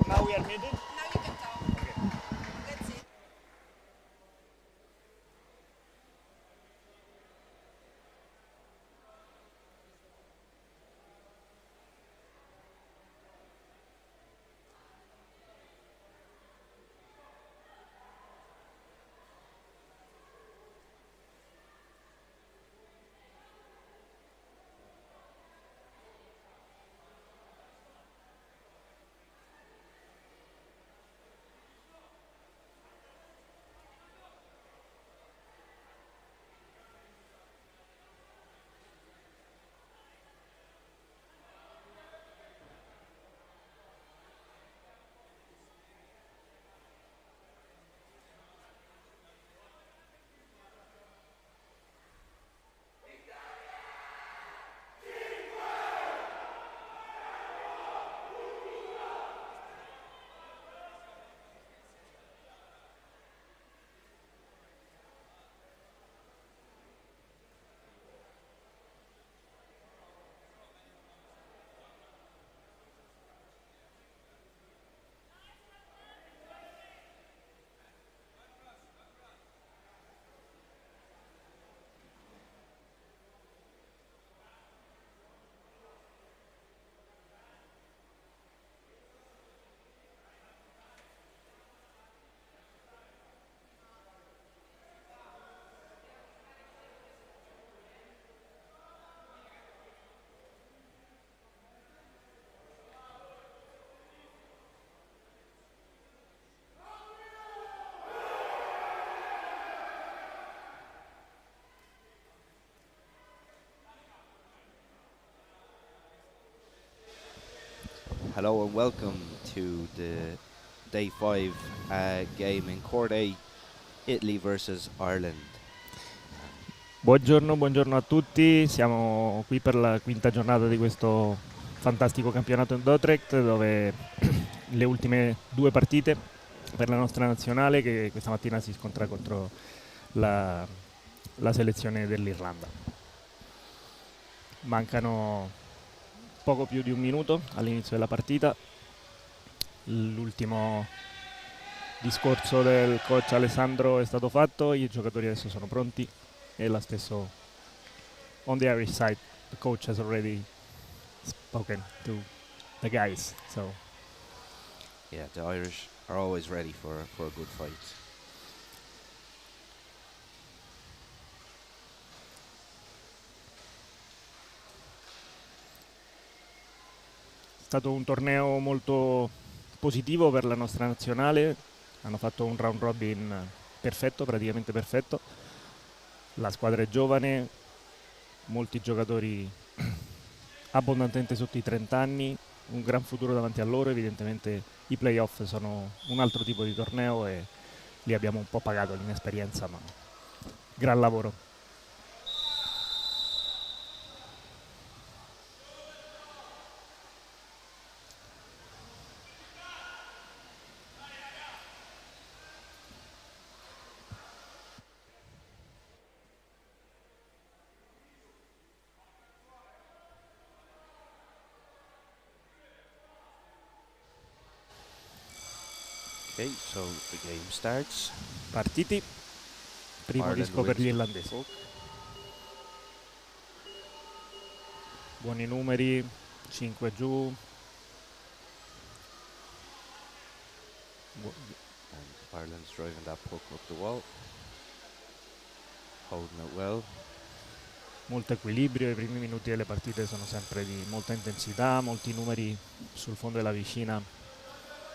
Now we are muted. Now you can talk. Let's see. Hello and welcome to the Day 5 game in Court A, Italy versus Ireland. Buongiorno a tutti, siamo qui per la quinta giornata di questo fantastico campionato in Dordrecht, dove le ultime due partite per la nostra nazionale, che questa mattina si scontra contro la selezione dell'Irlanda. Mancano poco più di un minuto all'inizio della partita. L'ultimo discorso del coach Alessandro è stato fatto, i giocatori adesso sono pronti e la stesso on the Irish side the coach has already spoken to the guys, so Yeah, the Irish are always ready for a good fight. è stato un torneo molto positivo per la nostra nazionale, hanno fatto un round robin perfetto, praticamente perfetto, la squadra è giovane, molti giocatori abbondantemente sotto i 30 anni, un gran futuro davanti a loro. Evidentemente i playoff sono un altro tipo di torneo e li abbiamo un po' pagato l'inesperienza, ma gran lavoro. Okay, so the game starts. Partiti, primo Ireland disco per wins gli the irlandesi. puck. Buoni numeri, 5 giù. And Ireland's driving that puck up the wall. Holding it well. Molto equilibrio, i primi minuti delle partite sono sempre di molta intensità, molti numeri sul fondo della vicina,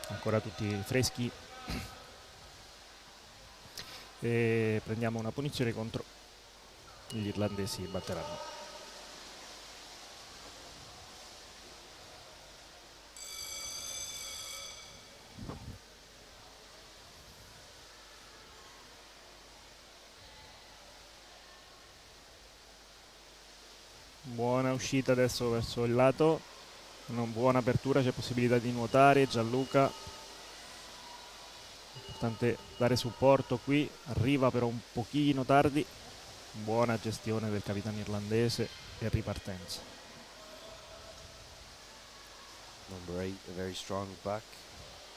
ancora tutti freschi. E prendiamo una punizione contro gli irlandesi, batteranno. Buona uscita adesso verso il lato, una buona apertura, c'è possibilità di nuotare. Gianluca, importante dare supporto qui, arriva però un pochino tardi. Buona gestione del capitano irlandese e ripartenza. Number 8, a very strong back.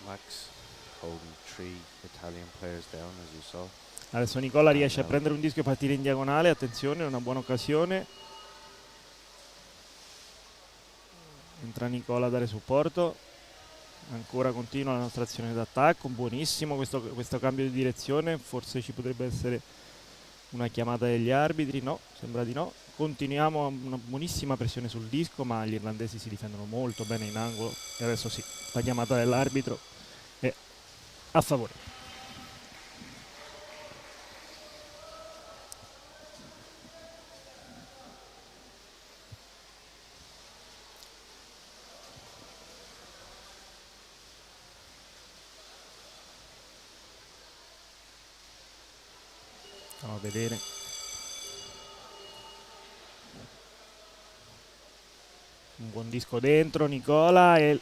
Max holding 3 Italian players down, as you saw. Adesso Nicola riesce a prendere un disco e partire in diagonale, attenzione, è una buona occasione. Entra Nicola a dare supporto, ancora continua la nostra azione d'attacco, buonissimo questo cambio di direzione, forse ci potrebbe essere una chiamata degli arbitri, no, sembra di no. Continuiamo una buonissima pressione sul disco, ma gli irlandesi si difendono molto bene in angolo e adesso sì, la chiamata dell'arbitro è a favore. Andiamo a vedere. Un buon disco dentro Nicola e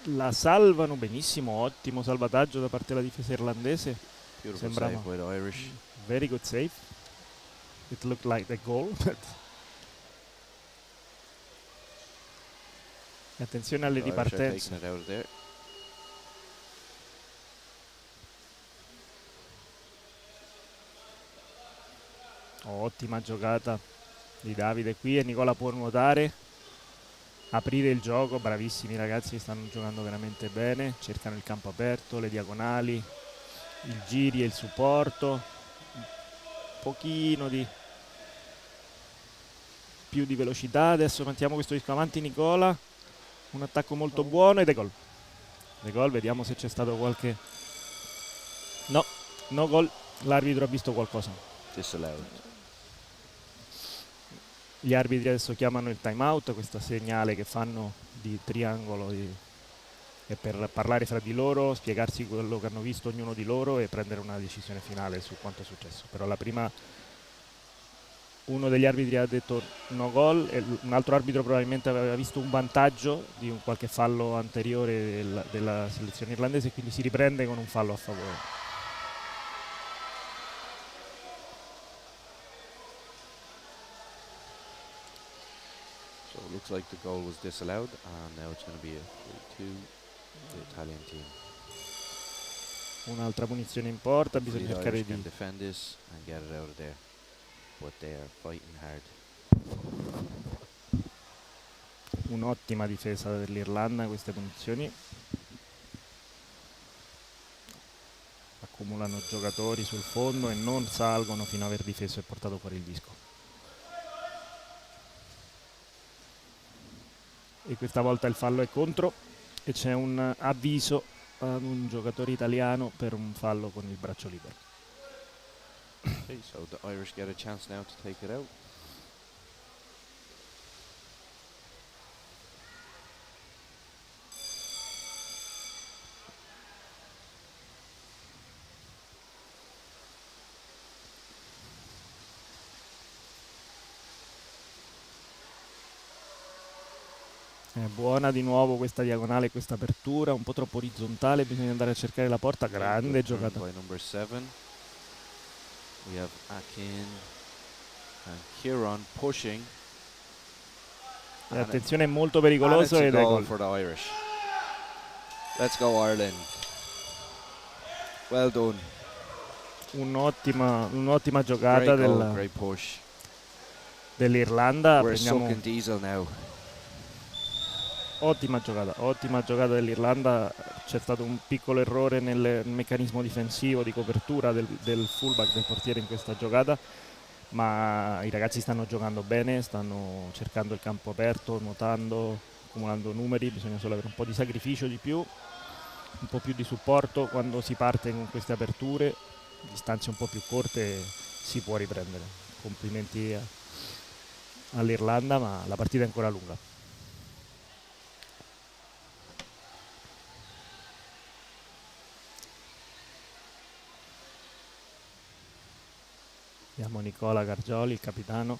la salvano benissimo, ottimo salvataggio da parte della difesa irlandese. Beautiful Sembrava save by the Irish. very good save. It looked like a goal, but attenzione alle The Irish are ripartenze. taking it out of there. Ottima giocata di Davide qui e Nicola può nuotare, aprire il gioco, bravissimi ragazzi, stanno giocando veramente bene, cercano il campo aperto, le diagonali, i giri e il supporto, un pochino di più di velocità. Adesso mettiamo questo disco avanti Nicola, un attacco molto buono ed è gol. De gol, vediamo se c'è stato qualche... No gol, l'arbitro ha visto qualcosa. Disallowed. Gli arbitri adesso chiamano il time out, questo segnale che fanno di triangolo è per parlare fra di loro, spiegarsi quello che hanno visto ognuno di loro e prendere una decisione finale su quanto è successo. Però la prima uno degli arbitri ha detto no gol e un altro arbitro probabilmente aveva visto un vantaggio di un qualche fallo anteriore della selezione irlandese e quindi si riprende con un fallo a favore. So it looks like the goal was disallowed, and now it's going to be a 3-2 the Italian team. Un'altra punizione in porta, bisogna The cercare Irish can di... defend this and get it out of there, but they are fighting hard. Un'ottima difesa dell'Irlanda, queste punizioni. Accumulano giocatori sul fondo e non salgono fino a aver difeso e portato fuori il disco. E questa volta il fallo è contro e c'è un avviso ad un giocatore italiano per un fallo con il braccio libero. Okay, so the Irish get a chance now to take it out. È buona di nuovo questa diagonale, questa apertura, un po' troppo orizzontale, bisogna andare a cercare la porta, grande Good turn giocata. by number 7. We have Akin and Kieran pushing. E attenzione, è molto pericoloso and ed it's a è goal gol. for the Irish. Let's go Ireland. Well done. Un'ottima giocata Great goal, great push. dell'Irlanda. We're Prendiamo sucking diesel now. ottima giocata dell'Irlanda. C'è stato un piccolo errore nel meccanismo difensivo di copertura del fullback, del portiere in questa giocata, ma i ragazzi stanno giocando bene, stanno cercando il campo aperto, nuotando, accumulando numeri. Bisogna solo avere un po' di sacrificio di più, un po' più di supporto quando si parte con queste aperture, distanze un po' più corte si può riprendere. Complimenti all'Irlanda, ma la partita è ancora lunga. Vediamo Nicola Gargioli, il capitano,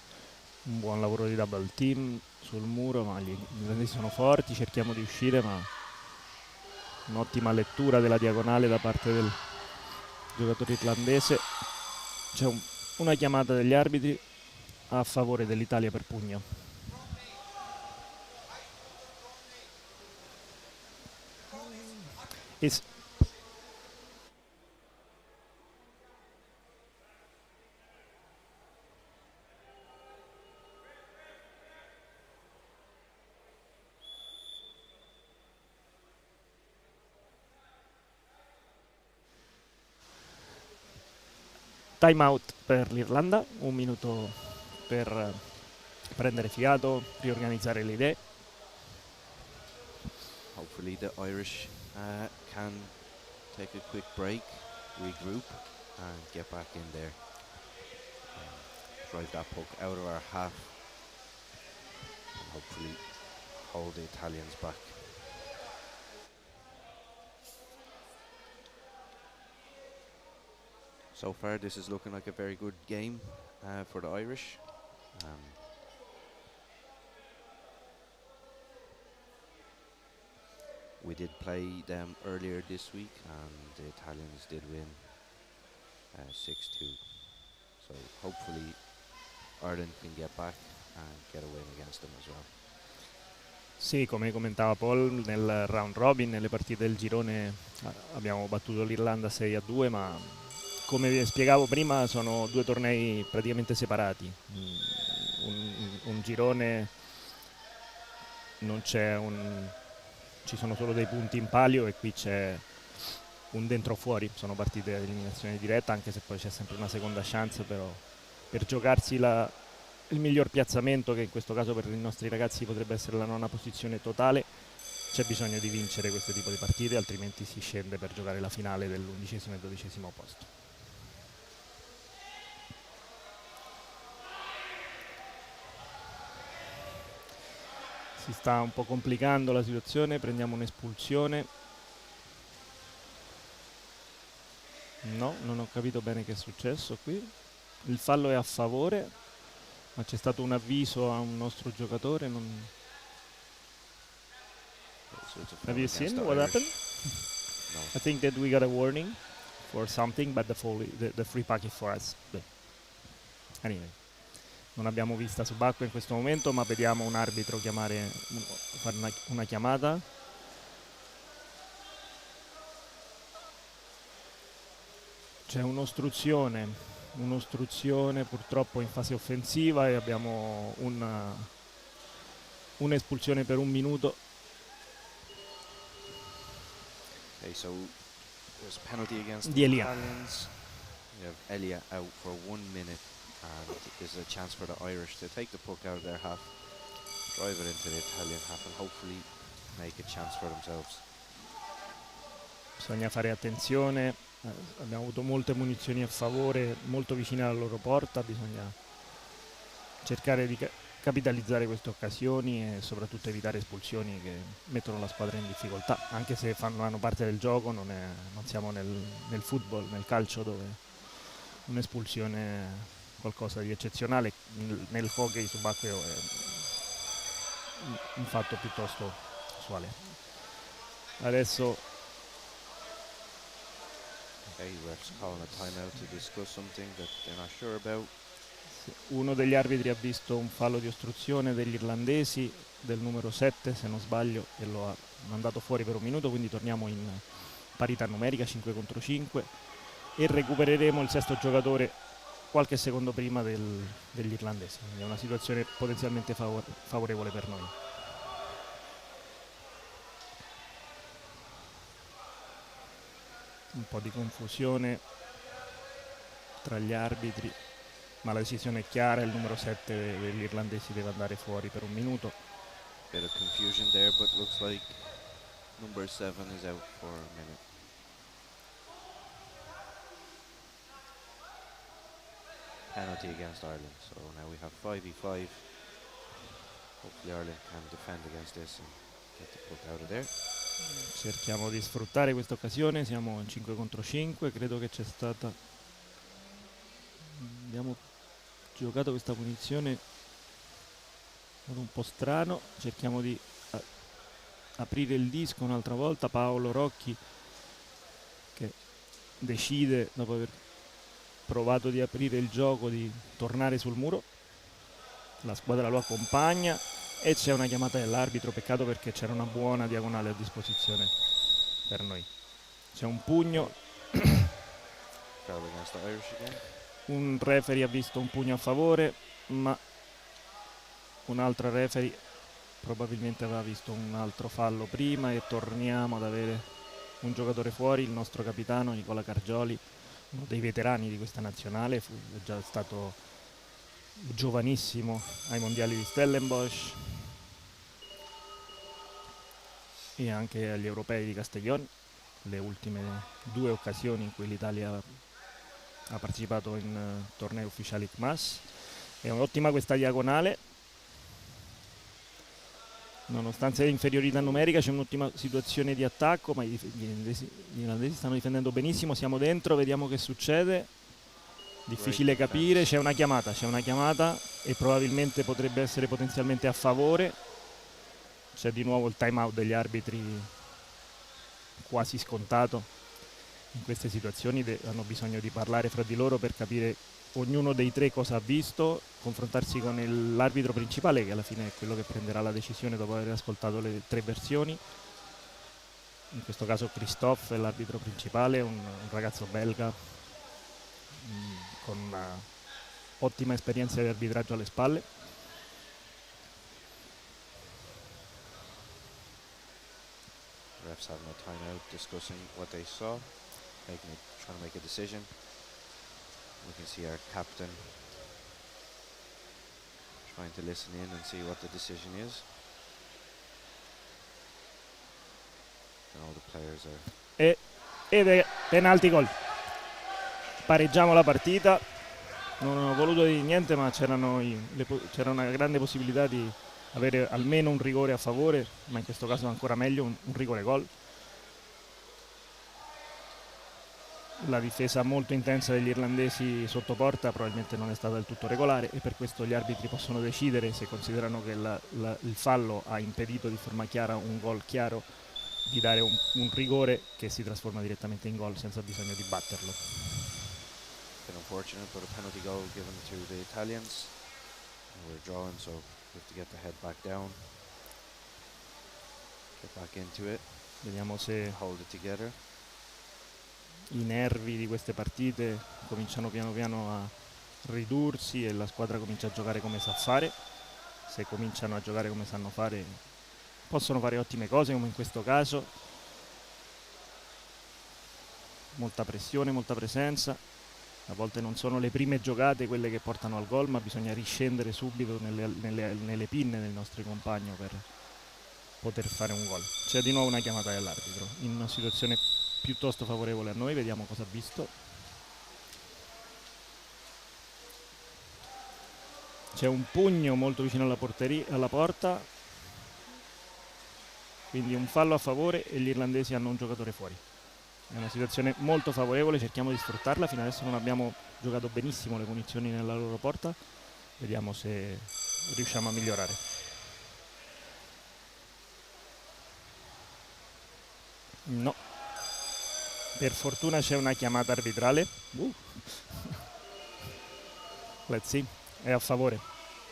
un buon lavoro di double team sul muro, ma gli irlandesi sono forti, cerchiamo di uscire, ma un'ottima lettura della diagonale da parte del giocatore irlandese. C'è una chiamata degli arbitri a favore dell'Italia per pugno. It's time out per l'Irlanda, un minuto per prendere fiato, riorganizzare le idee. Hopefully the Irish can take a quick break, regroup, and get back in there. Drive that puck out of our half, and hopefully hold the Italians back. So far, this is looking like a very good game for the Irish. We did play them earlier this week, and the Italians did win 6-2. So hopefully Ireland can get back and get a win against them as well. Sì, come commentava Paul, nel round robin, nelle partite del girone abbiamo battuto l'Irlanda 6-2, ma come vi spiegavo prima sono due tornei praticamente separati. Un girone non c'è ci sono solo dei punti in palio e qui c'è un dentro fuori, sono partite ad eliminazione diretta, anche se poi c'è sempre una seconda chance, però per giocarsi il miglior piazzamento, che in questo caso per i nostri ragazzi potrebbe essere la nona posizione totale, c'è bisogno di vincere questo tipo di partite, altrimenti si scende per giocare la finale dell'11° e 12° posto. Si sta un po' complicando la situazione, prendiamo un'espulsione. No, non ho capito bene che è successo qui. Il fallo è a favore, ma c'è stato un avviso a un nostro giocatore. Have you seen what happened? No. I think that we got a warning for something, but the free pack is for us. But anyway, non abbiamo vista subacquea in questo momento, ma vediamo un arbitro fare una chiamata. C'è un'ostruzione purtroppo in fase offensiva e abbiamo un'espulsione per un minuto. Okay, so there's a penalty against Di the Elia. Italians. We have Elia out for 1 minute, and this is a chance for the Irish to take the puck out of their half, drive it into the Italian half, and hopefully make a chance for themselves. Bisogna fare attenzione, abbiamo avuto molte munizioni a favore, molto vicine alla loro porta, bisogna cercare di capitalizzare queste occasioni e soprattutto evitare espulsioni che mettono la squadra in difficoltà, anche se fanno parte del gioco, non siamo nel football, nel calcio, dove un'espulsione è qualcosa di eccezionale. Nel hockey subacqueo è un fatto piuttosto usuale. Adesso Okay, refs calling a timeout to discuss something that they're not sure about. uno degli arbitri ha visto un fallo di ostruzione degli irlandesi, del numero 7 se non sbaglio, e lo ha mandato fuori per un minuto, quindi torniamo in parità numerica 5 contro 5 e recupereremo il sesto giocatore qualche secondo prima degli irlandesi, quindi è una situazione potenzialmente favorevole per noi. Un po' di confusione tra gli arbitri, ma la decisione è chiara, il numero 7 degli irlandesi deve andare fuori per un minuto. Bit of confusion there, but looks like number 7 is out for a minute. Penalty against Ireland, so now we have 5v5. Hopefully Ireland can defend against this and get the puck out of there. Cerchiamo di sfruttare questa occasione, siamo in 5 contro 5, credo che c'è stata... Abbiamo giocato questa punizione in modo un po' strano, cerchiamo di aprire il disco un'altra volta. Paolo Rocchi che decide, dopo aver provato di aprire il gioco, di tornare sul muro. La squadra lo accompagna e c'è una chiamata dell'arbitro, peccato perché c'era una buona diagonale a disposizione per noi. c'è un pugno, Foul against the Irish again. un referee ha visto un pugno a favore, ma un altro referee probabilmente aveva visto un altro fallo prima, e torniamo ad avere un giocatore fuori, il nostro capitano Nicola Cargioli, uno dei veterani di questa nazionale, è già stato giovanissimo ai mondiali di Stellenbosch e anche agli europei di Castellón, le ultime 2 occasioni in cui l'Italia ha partecipato in tornei ufficiali CMAS. È un'ottima questa diagonale, nonostante l'inferiorità numerica c'è un'ottima situazione di attacco, ma gli irlandesi stanno difendendo benissimo. Siamo dentro, vediamo che succede, difficile capire, c'è una chiamata e probabilmente potrebbe essere potenzialmente a favore. C'è di nuovo il time out degli arbitri, quasi scontato. In queste situazioni hanno bisogno di parlare fra di loro per capire ognuno dei 3 cosa ha visto, confrontarsi con l'arbitro principale, che alla fine è quello che prenderà la decisione dopo aver ascoltato le 3 versioni. In questo caso Christophe è l'arbitro principale, un ragazzo belga con una ottima esperienza di arbitraggio alle spalle. Refs have no timeout, discussing what they saw, trying to make a decision. We can see our captain trying to listen in and see what the decision is. And all the players are... Ed è penalty gol. Pareggiamo la partita. Non ho voluto dire niente, ma c'era una grande possibilità di avere almeno un rigore a favore, ma in questo caso ancora meglio un rigore gol. La difesa molto intensa degli irlandesi sotto porta probabilmente non è stata del tutto regolare, e per questo gli arbitri possono decidere, se considerano che il fallo ha impedito di forma chiara un gol chiaro, di dare un rigore che si trasforma direttamente in gol senza bisogno di batterlo. Been unfortunate, but a penalty goal given to the Italians. And we're drawing, so we have to get the head back down, get back into it, Vediamo se hold it together. i nervi di queste partite cominciano piano piano a ridursi e la squadra comincia a giocare come sa fare. Se cominciano a giocare come sanno fare, possono fare ottime cose, come in questo caso. Molta pressione, molta presenza. A volte non sono le prime giocate quelle che portano al gol, ma bisogna riscendere subito nelle pinne del nostro compagno per poter fare un gol. C'è di nuovo una chiamata dell'arbitro in una situazione piuttosto favorevole a noi, vediamo cosa ha visto. C'è un pugno molto vicino alla porta, quindi un fallo a favore e gli irlandesi hanno un giocatore fuori. È una situazione molto favorevole, cerchiamo di sfruttarla. Fino adesso non abbiamo giocato benissimo le punizioni nella loro porta, vediamo se riusciamo a migliorare. No, per fortuna c'è una chiamata arbitrale. Let's see, è a favore.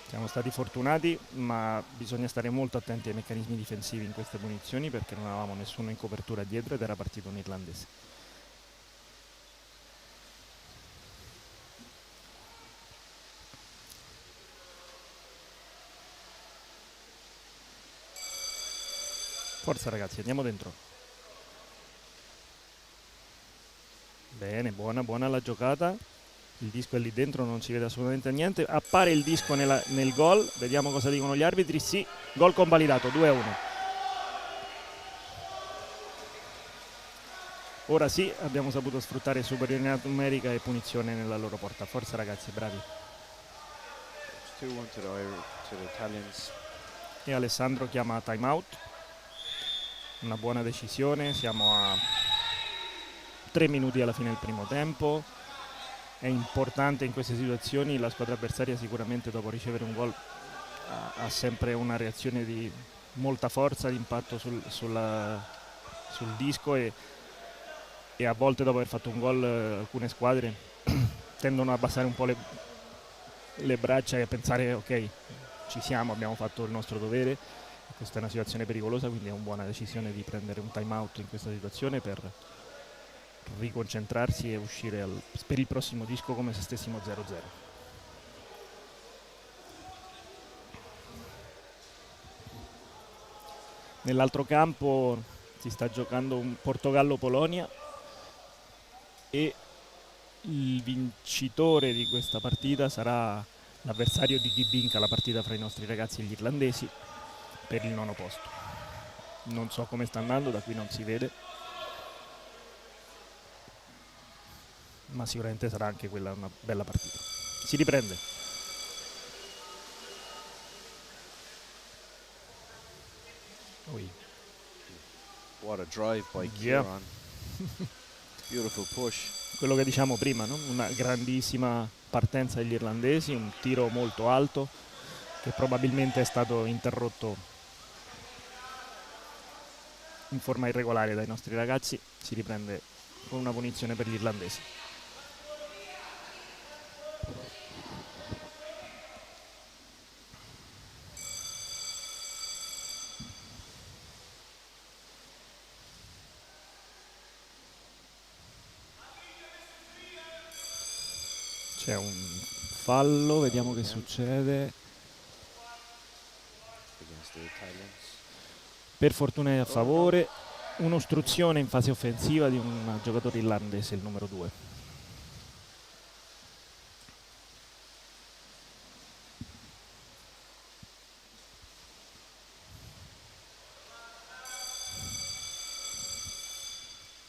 Siamo stati fortunati, ma bisogna stare molto attenti ai meccanismi difensivi in queste punizioni, perché non avevamo nessuno in copertura dietro ed era partito un irlandese. Forza ragazzi, andiamo dentro. Bene, buona la giocata. Il disco è lì dentro, non si vede assolutamente niente. Appare il disco nel gol. Vediamo cosa dicono gli arbitri. Sì, gol convalidato, 2-1. Ora sì, abbiamo saputo sfruttare superiorità numerica e punizione nella loro porta. Forza ragazzi, bravi. 2-1 to the Italians. E Alessandro chiama time out. Una buona decisione, siamo a 3 minuti alla fine del primo tempo. È importante in queste situazioni, la squadra avversaria sicuramente dopo ricevere un gol ha sempre una reazione di molta forza, di impatto sul disco, e a volte dopo aver fatto un gol alcune squadre tendono a abbassare un po' le braccia e a pensare ok, ci siamo, abbiamo fatto il nostro dovere. Questa è una situazione pericolosa, quindi è una buona decisione di prendere un time out in questa situazione per riconcentrarsi e uscire per il prossimo disco come se stessimo 0-0. Nell'altro campo si sta giocando un Portogallo-Polonia e il vincitore di questa partita sarà l'avversario di chi vinca la partita fra i nostri ragazzi e gli irlandesi per il 9° posto. Non so come sta andando, da qui non si vede, ma sicuramente sarà anche quella una bella partita. Si riprende. Ui. What a drive by Yeah. Kieran. Beautiful push. Quello che diciamo prima, no? Una grandissima partenza degli irlandesi, un tiro molto alto che probabilmente è stato interrotto in forma irregolare dai nostri ragazzi. Si riprende con una punizione per gli irlandesi. C'è un fallo, vediamo che succede. Against the Italians. Per fortuna è a favore. Un'ostruzione in fase offensiva di un giocatore irlandese, il numero 2.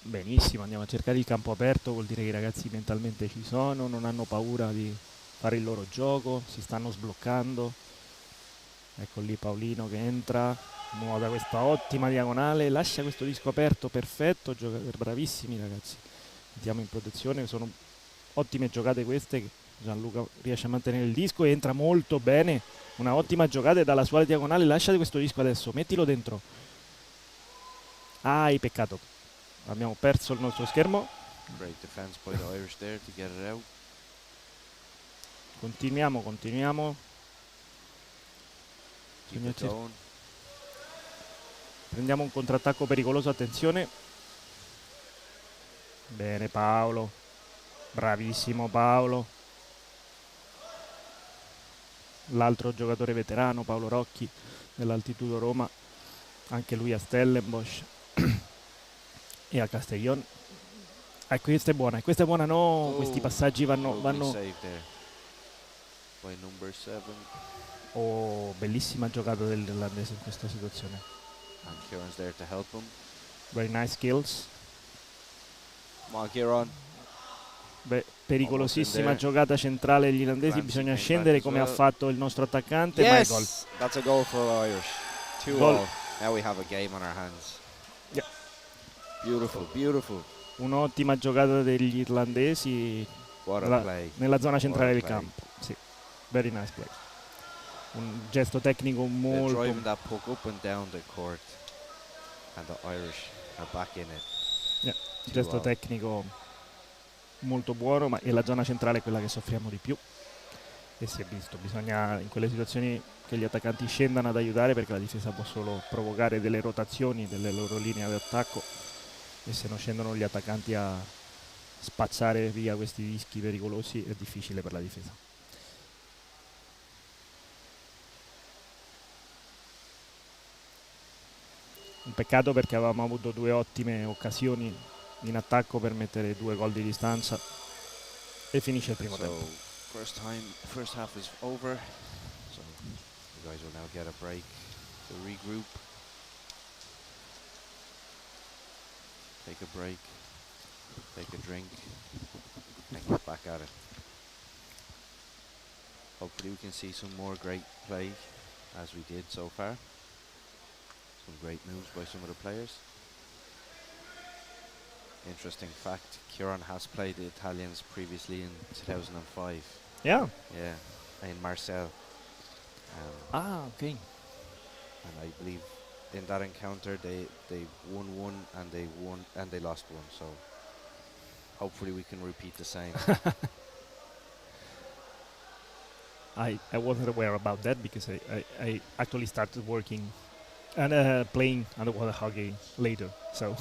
Benissimo, andiamo a cercare il campo aperto, vuol dire che i ragazzi mentalmente ci sono, non hanno paura di fare il loro gioco, si stanno sbloccando. Ecco lì Paolino che entra, nuota questa ottima diagonale, lascia questo disco aperto, perfetto, bravissimi ragazzi. Andiamo in protezione, sono ottime giocate queste, Gianluca riesce a mantenere il disco e entra molto bene, una ottima giocata dalla sua diagonale, lascia questo disco adesso, mettilo dentro. Hai peccato, abbiamo perso il nostro schermo. Great defense by the Irish there to get it out. Continuiamo. Keep it going. Prendiamo un contrattacco pericoloso, attenzione. Bene Paolo, bravissimo Paolo. L'altro giocatore veterano, Paolo Rocchi, dell'Altitudo Roma, anche lui a Stellenbosch e a Castellón. Questa è buona, no, questi passaggi vanno... Save there by number 7. Oh, bellissima giocata dell'irlandese in questa situazione. And Kieran's there to help him. Very nice skills. Come on, Kieran. Beh, pericolosissima Almost in giocata centrale degli irlandesi, Clancy bisogna came scendere back as come ha well. fatto il nostro attaccante, ma è gol. Yes, that's a goal for Irish. 2-all. Goal. Now we have a game on our hands. Yeah. Beautiful, beautiful. Un'ottima giocata degli irlandesi What a play. nella zona centrale del play. campo. Sì, very nice play. Un gesto tecnico They're molto... driving that puck up and down the court, and the Irish are back in it. Yeah, gesto 2-all. tecnico molto buono, ma è la zona centrale è quella che soffriamo di più. E si è visto, bisogna in quelle situazioni che gli attaccanti scendano ad aiutare, perché la difesa può solo provocare delle rotazioni delle loro linee d'attacco, e se non scendono gli attaccanti a spazzare via questi dischi pericolosi è difficile per la difesa. Un peccato, perché avevamo avuto 2 ottime occasioni in attacco per mettere 2 gol di distanza, e finisce il primo tempo. First half is over. So you guys will now get a break to regroup. Take a break, take a drink, and get back at it. Hopefully we can see some more great play as we did so far. Some great moves by some of the players. Interesting fact, Kieran has played the Italians previously in 2005. Yeah. Yeah, in Marseille. Okay. And I believe in that encounter they won one and they lost one. So hopefully we can repeat the same. I wasn't aware about that, because I actually started working and playing underwater hockey later. So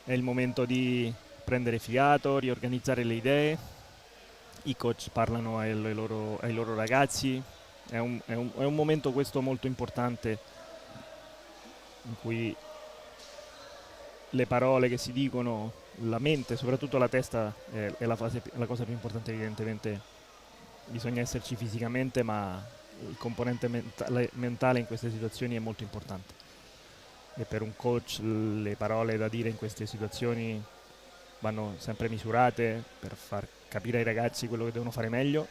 è il momento di prendere fiato, riorganizzare le idee, i coach parlano ai loro ragazzi, è un momento questo molto importante in cui le parole che si dicono, la mente, soprattutto la testa, è la cosa più importante. Evidentemente bisogna esserci fisicamente, ma il componente mentale in queste situazioni è molto importante. E per un coach le parole da dire in queste situazioni vanno sempre misurate per far capire ai ragazzi quello che devono fare meglio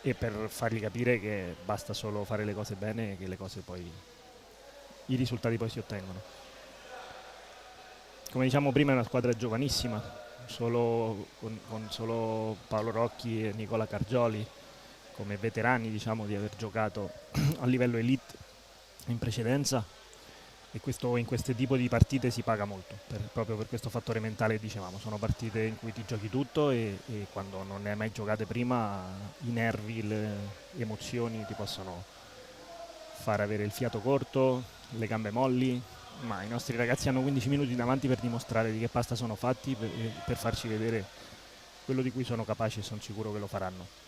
e per fargli capire che basta solo fare le cose bene e che le cose poi, i risultati poi si ottengono. Come diciamo prima è una squadra giovanissima, con solo Paolo Rocchi e Nicola Cargioli come veterani, diciamo, di aver giocato a livello elite in precedenza, e questo in questo tipo di partite si paga molto proprio per questo fattore mentale. Dicevamo, sono partite in cui ti giochi tutto e quando non ne hai mai giocate prima i nervi, le emozioni ti possono far avere il fiato corto, le gambe molli, ma i nostri ragazzi hanno 15 minuti davanti per dimostrare di che pasta sono fatti, per farci vedere quello di cui sono capaci, e sono sicuro che lo faranno.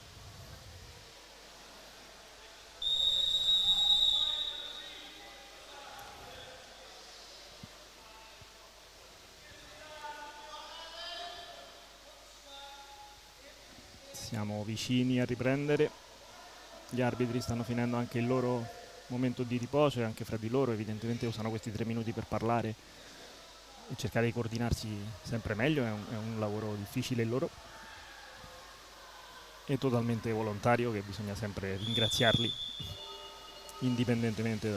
Siamo vicini a riprendere, gli arbitri stanno finendo anche il loro momento di riposo e anche fra di loro evidentemente usano questi 3 minuti per parlare e cercare di coordinarsi sempre meglio. È un lavoro difficile il loro e totalmente volontario, che bisogna sempre ringraziarli indipendentemente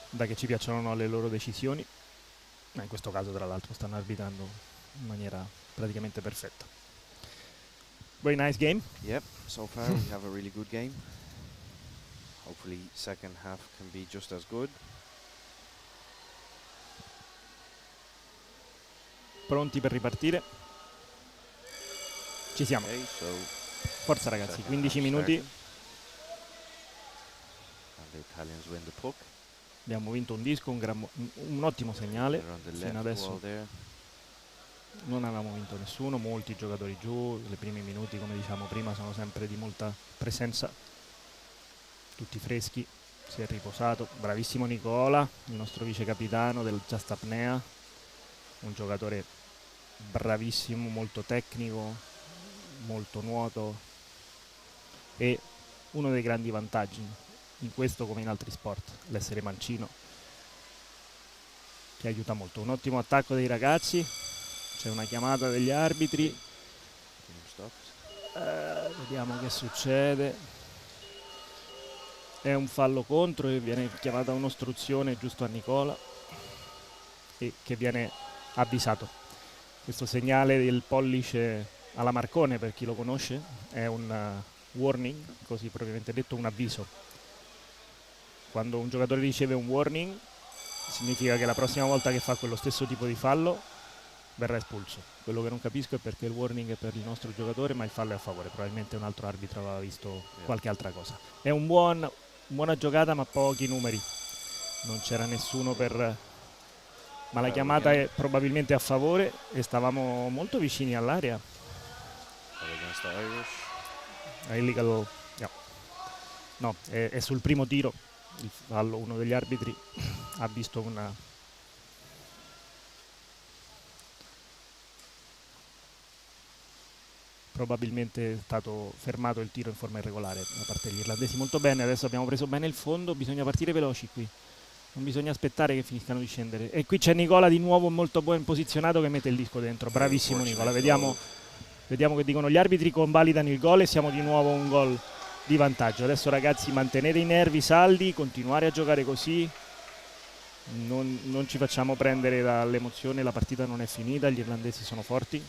da che ci piacciono o no le loro decisioni, ma in questo caso tra l'altro stanno arbitrando in maniera praticamente perfetta. Very nice game. Yep, so far we have a really good game. Hopefully second half can be just as good. Pronti per ripartire? Ci siamo. Okay, so Forza ragazzi, second 15 half minuti. starting. And the Italians win the puck. Abbiamo vinto un disco, un ottimo segnale. They're on the Fino left adesso wall there. non avevamo vinto nessuno, molti giocatori giù, i primi minuti come diciamo prima sono sempre di molta presenza, tutti freschi, si è riposato, bravissimo Nicola, il nostro vice capitano del Just Apnea, un giocatore bravissimo, molto tecnico, molto nuoto, e uno dei grandi vantaggi in questo come in altri sport, l'essere mancino, che aiuta molto. Un ottimo attacco dei ragazzi. C'è una chiamata degli arbitri. Vediamo che succede. È un fallo contro e viene chiamata un'ostruzione giusto a Nicola, e che viene avvisato. Questo segnale del pollice alla Marcone, per chi lo conosce, è un warning, così propriamente detto, un avviso. Quando un giocatore riceve un warning significa che la prossima volta che fa quello stesso tipo di fallo verrà espulso. Quello che non capisco è perché il warning è per il nostro giocatore ma il fallo è a favore. Probabilmente un altro arbitro aveva visto qualche altra cosa. È buona giocata ma pochi numeri, non c'era nessuno ma la chiamata è probabilmente a favore e stavamo molto vicini all'area. Illegal, no, è sul primo tiro il fallo. Uno degli arbitri ha visto probabilmente è stato fermato il tiro in forma irregolare da parte degli irlandesi. Molto bene, adesso abbiamo preso bene il fondo, bisogna partire veloci qui, non bisogna aspettare che finiscano di scendere. E qui c'è Nicola di nuovo molto ben posizionato che mette il disco dentro, bravissimo Nicola. Vediamo che dicono gli arbitri, convalidano il gol e siamo di nuovo un gol di vantaggio. Adesso ragazzi, mantenere i nervi saldi, continuare a giocare così, non ci facciamo prendere dall'emozione, la partita non è finita, gli irlandesi sono forti.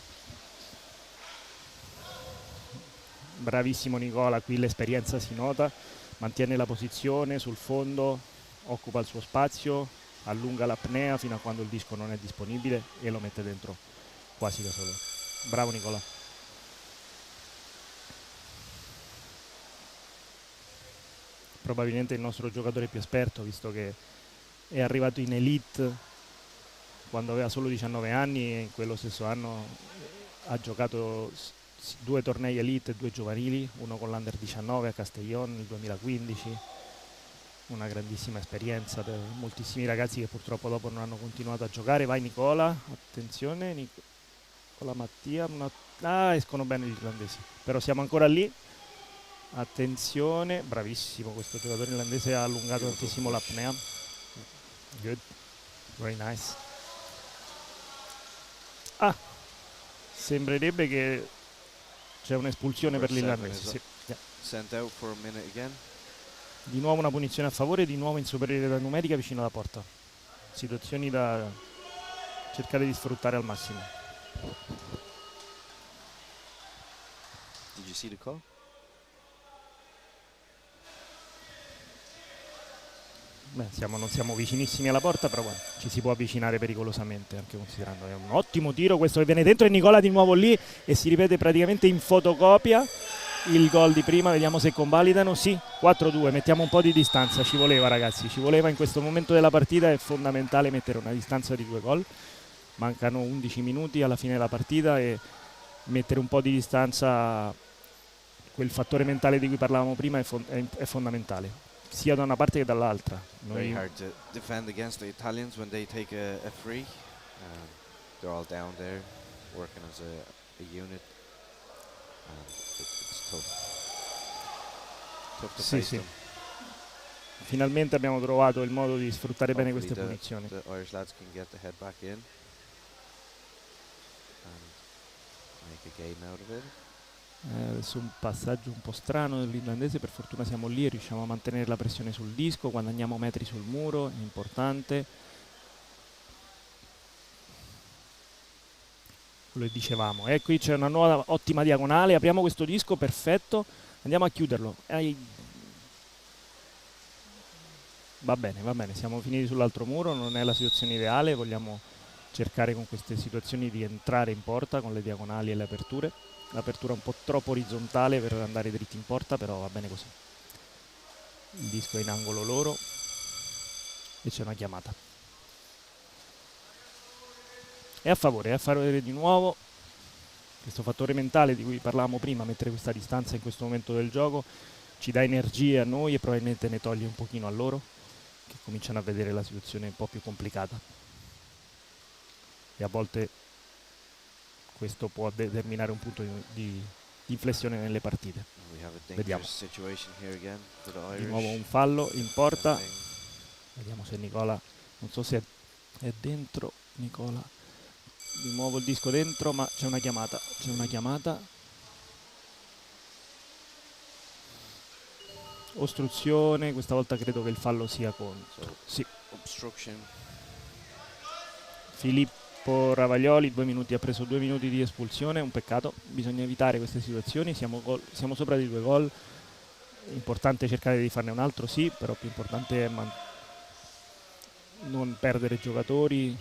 Bravissimo Nicola, qui l'esperienza si nota, mantiene la posizione sul fondo, occupa il suo spazio, allunga l'apnea fino a quando il disco non è disponibile e lo mette dentro quasi da solo. Bravo Nicola. Probabilmente il nostro giocatore più esperto, visto che è arrivato in elite quando aveva solo 19 anni, e in quello stesso anno ha giocato 2 tornei elite e 2 giovanili, uno con l'Under 19 a Castellón nel 2015, una grandissima esperienza per moltissimi ragazzi che purtroppo dopo non hanno continuato a giocare. Vai Nicola, attenzione, Nicola Mattia, escono bene gli irlandesi, però siamo ancora lì. Attenzione, bravissimo questo giocatore irlandese, ha allungato tantissimo l'apnea. Good, very nice. Sembrerebbe che c'è un'espulsione per l'irlandese. Sì. Yeah. Sent out for a minute again. Di nuovo una punizione a favore, di nuovo in superiorità numerica vicino alla porta. Situazioni da cercare di sfruttare al massimo. Did you see the call? Beh, non siamo vicinissimi alla porta, però bueno, ci si può avvicinare pericolosamente, anche considerando è un ottimo tiro questo che viene dentro, e Nicola di nuovo lì, e si ripete praticamente in fotocopia il gol di prima. Vediamo se convalidano. Sì, 4-2, mettiamo un po' di distanza, ci voleva ragazzi, ci voleva in questo momento della partita, è fondamentale mettere una distanza di 2 gol. Mancano 11 minuti alla fine della partita e mettere un po' di distanza, quel fattore mentale di cui parlavamo prima è fondamentale, sia da una parte che dall'altra. Very hard to defend against the Italians when they take a free. They're all down there, working as a unit, and it's tough. Tough to face them. Finalmente abbiamo trovato il modo di sfruttare bene Hopefully queste punizioni. The Irish lads can get the head back in and make a game out of it. Adesso un passaggio un po' strano dell'irlandese, per fortuna siamo lì e riusciamo a mantenere la pressione sul disco, guadagniamo metri sul muro, è importante. Quello che dicevamo, qui c'è una nuova ottima diagonale, apriamo questo disco, perfetto, andiamo a chiuderlo. Va bene, siamo finiti sull'altro muro, non è la situazione ideale, vogliamo cercare con queste situazioni di entrare in porta con le diagonali e le aperture. L'apertura un po' troppo orizzontale per andare dritti in porta, però va bene così. Il disco è in angolo loro e c'è una chiamata. È a favore di nuovo. Questo fattore mentale di cui parlavamo prima, mettere questa distanza in questo momento del gioco, ci dà energie a noi e probabilmente ne toglie un pochino a loro, che cominciano a vedere la situazione un po' più complicata. E a volte questo può determinare un punto di inflessione nelle partite. Vediamo. Di nuovo un fallo in porta. Vediamo se Nicola, non so se è dentro Nicola. Di nuovo il disco dentro, ma c'è una chiamata. Ostruzione, questa volta credo che il fallo sia contro. Sì. Filippo Ravaglioli, 2 minuti, ha preso 2 minuti di espulsione, un peccato, bisogna evitare queste situazioni, siamo sopra di 2 gol, è importante cercare di farne un altro, sì, però più importante è non perdere giocatori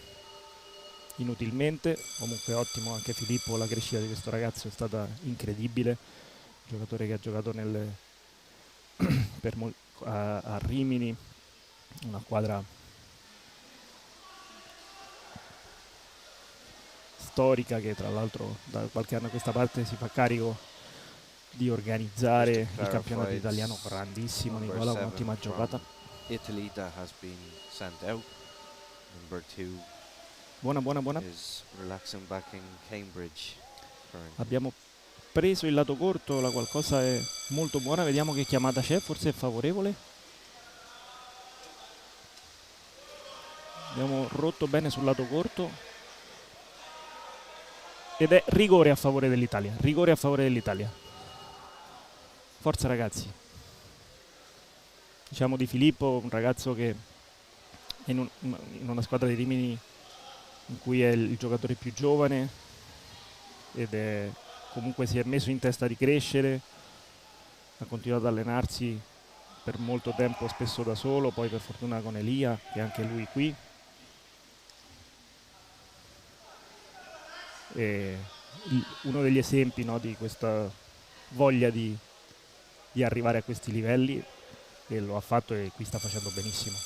inutilmente. Comunque ottimo anche Filippo, la crescita di questo ragazzo è stata incredibile, giocatore che ha giocato a Rimini, una squadra storica che tra l'altro da qualche anno a questa parte si fa carico di organizzare il campionato italiano. Grandissimo Nicola, un'ottima giocata. Italy that has been sent out. Number 2 buona. is relaxing back in Cambridge currently. Abbiamo preso il lato corto, la qualcosa è molto buona, vediamo che chiamata c'è, forse è favorevole. Abbiamo rotto bene sul lato corto ed è rigore a favore dell'Italia. Forza ragazzi. Diciamo di Filippo, un ragazzo che è in una squadra di Rimini in cui è il giocatore più giovane ed comunque si è messo in testa di crescere, ha continuato ad allenarsi per molto tempo, spesso da solo, poi per fortuna con Elia, che è anche lui qui. E uno degli esempi, no, di questa voglia di arrivare a questi livelli, e lo ha fatto e qui sta facendo benissimo.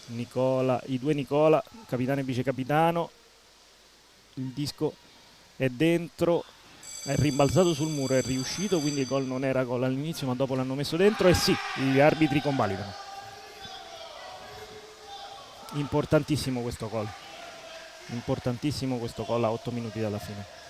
Nicola, i due Nicola, capitano e vice capitano. Il disco è dentro, è rimbalzato sul muro, è riuscito, quindi il gol non era gol all'inizio, ma dopo l'hanno messo dentro e sì, gli arbitri convalidano. Importantissimo questo gol. Importantissimo questo gol a 8 minuti dalla fine.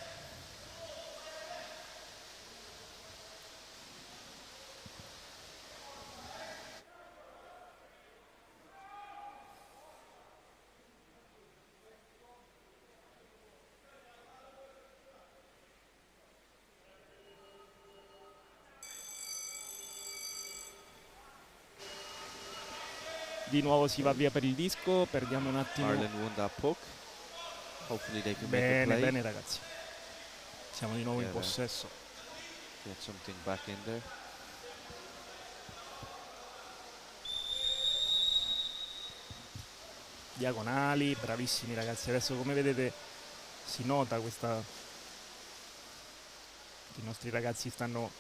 Di nuovo si va via per il disco, perdiamo un attimo. Ireland won that puck. Hopefully they can make a Bene, play. bene ragazzi. Siamo di nuovo in Yeah, possesso. Get something back in there. Diagonali, bravissimi ragazzi. Adesso come vedete si nota questa... I nostri ragazzi stanno...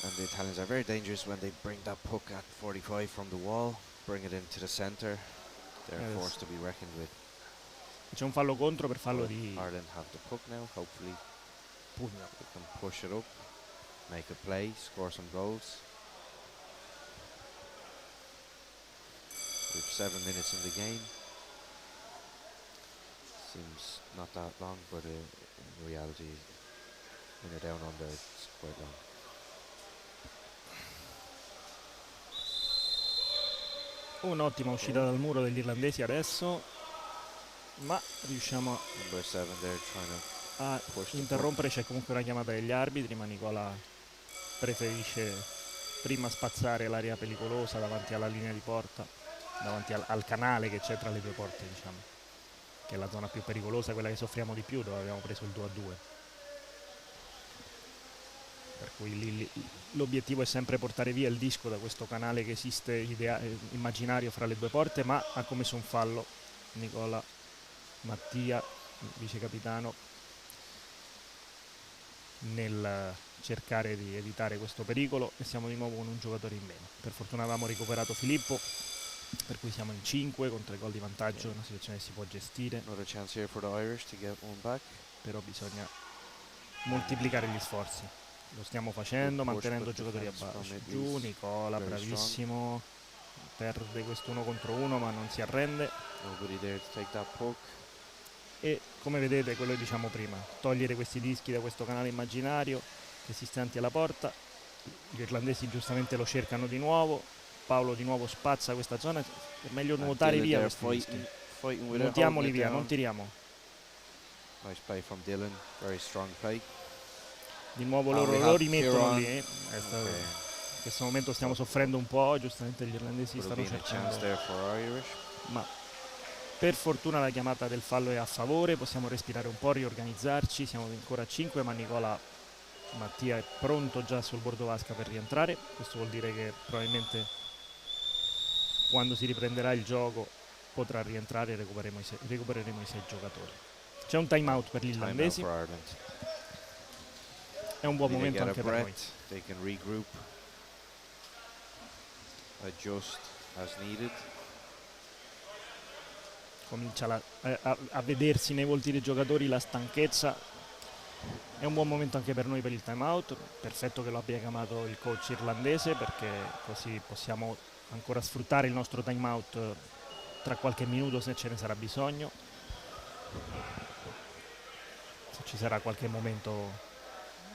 And the Italians are very dangerous when they bring that puck at 45 from the wall, bring it into the center. They're Yes. forced to be reckoned with. C'è un fallo contro per fallo But di Ireland have the puck now. Hopefully pugno. they can push it up, make a play, score some goals. With 7 minutes in the game. Seems not that long, but in reality, in a down under, it's quite long. Un'ottima uscita dal muro degli irlandesi adesso, ma riusciamo Number 7 there trying to a push the interrompere. C'è comunque una chiamata degli arbitri, ma Nicola preferisce prima spazzare l'area pericolosa davanti alla linea di porta, davanti al canale che c'è tra le due porte, diciamo, che è la zona più pericolosa, quella che soffriamo di più, dove abbiamo preso il 2-2. Per cui lì l'obiettivo è sempre portare via il disco da questo canale che esiste immaginario fra le due porte, ma ha commesso un fallo Nicola Mattia, vice capitano, nel cercare di evitare questo pericolo, e siamo di nuovo con un giocatore in meno. Per fortuna avevamo recuperato Filippo, per cui siamo in 5 con 3 gol di vantaggio, una situazione che si può gestire, Another chance here for the Irish to get one back. però bisogna moltiplicare gli sforzi. Lo stiamo facendo, Good push, mantenendo good giocatori a defense from base. Italy. Giù, Nicola, Very bravissimo. Perde questo 1 contro 1, ma non si arrende. Nobody there to take that puck. E come vedete, quello che diciamo prima, togliere questi dischi da questo canale immaginario esistenti alla porta. Gli irlandesi giustamente lo cercano di nuovo. Paolo di nuovo spazza questa zona. È meglio And nuotare Dylan via there questi dischi. fighting with it, Nuotiamoli holding it via, down. non tiriamo. Nice play from Dylan. Very strong play. Di nuovo Ah, loro we lo have rimettono Kieran. lì. Okay. In questo momento stiamo soffrendo un po', giustamente gli irlandesi Would stanno have been a chance cercando, there for Irish. ma per fortuna la chiamata del fallo è a favore, possiamo respirare un po', riorganizzarci, siamo ancora a 5, ma Nicola Mattia è pronto già sul bordo vasca per rientrare. Questo vuol dire che probabilmente quando si riprenderà il gioco potrà rientrare e recupereremo i 6 giocatori. C'è un time out per gli Time out irlandesi, for Ireland. è un buon They momento get a anche per noi. breath. They can regroup. Adjust as needed. Comincia a vedersi nei volti dei giocatori la stanchezza. È un buon momento anche per noi per il time out. Perfetto che lo abbia chiamato il coach irlandese, perché così possiamo ancora sfruttare il nostro time out tra qualche minuto se ce ne sarà bisogno, se ci sarà qualche momento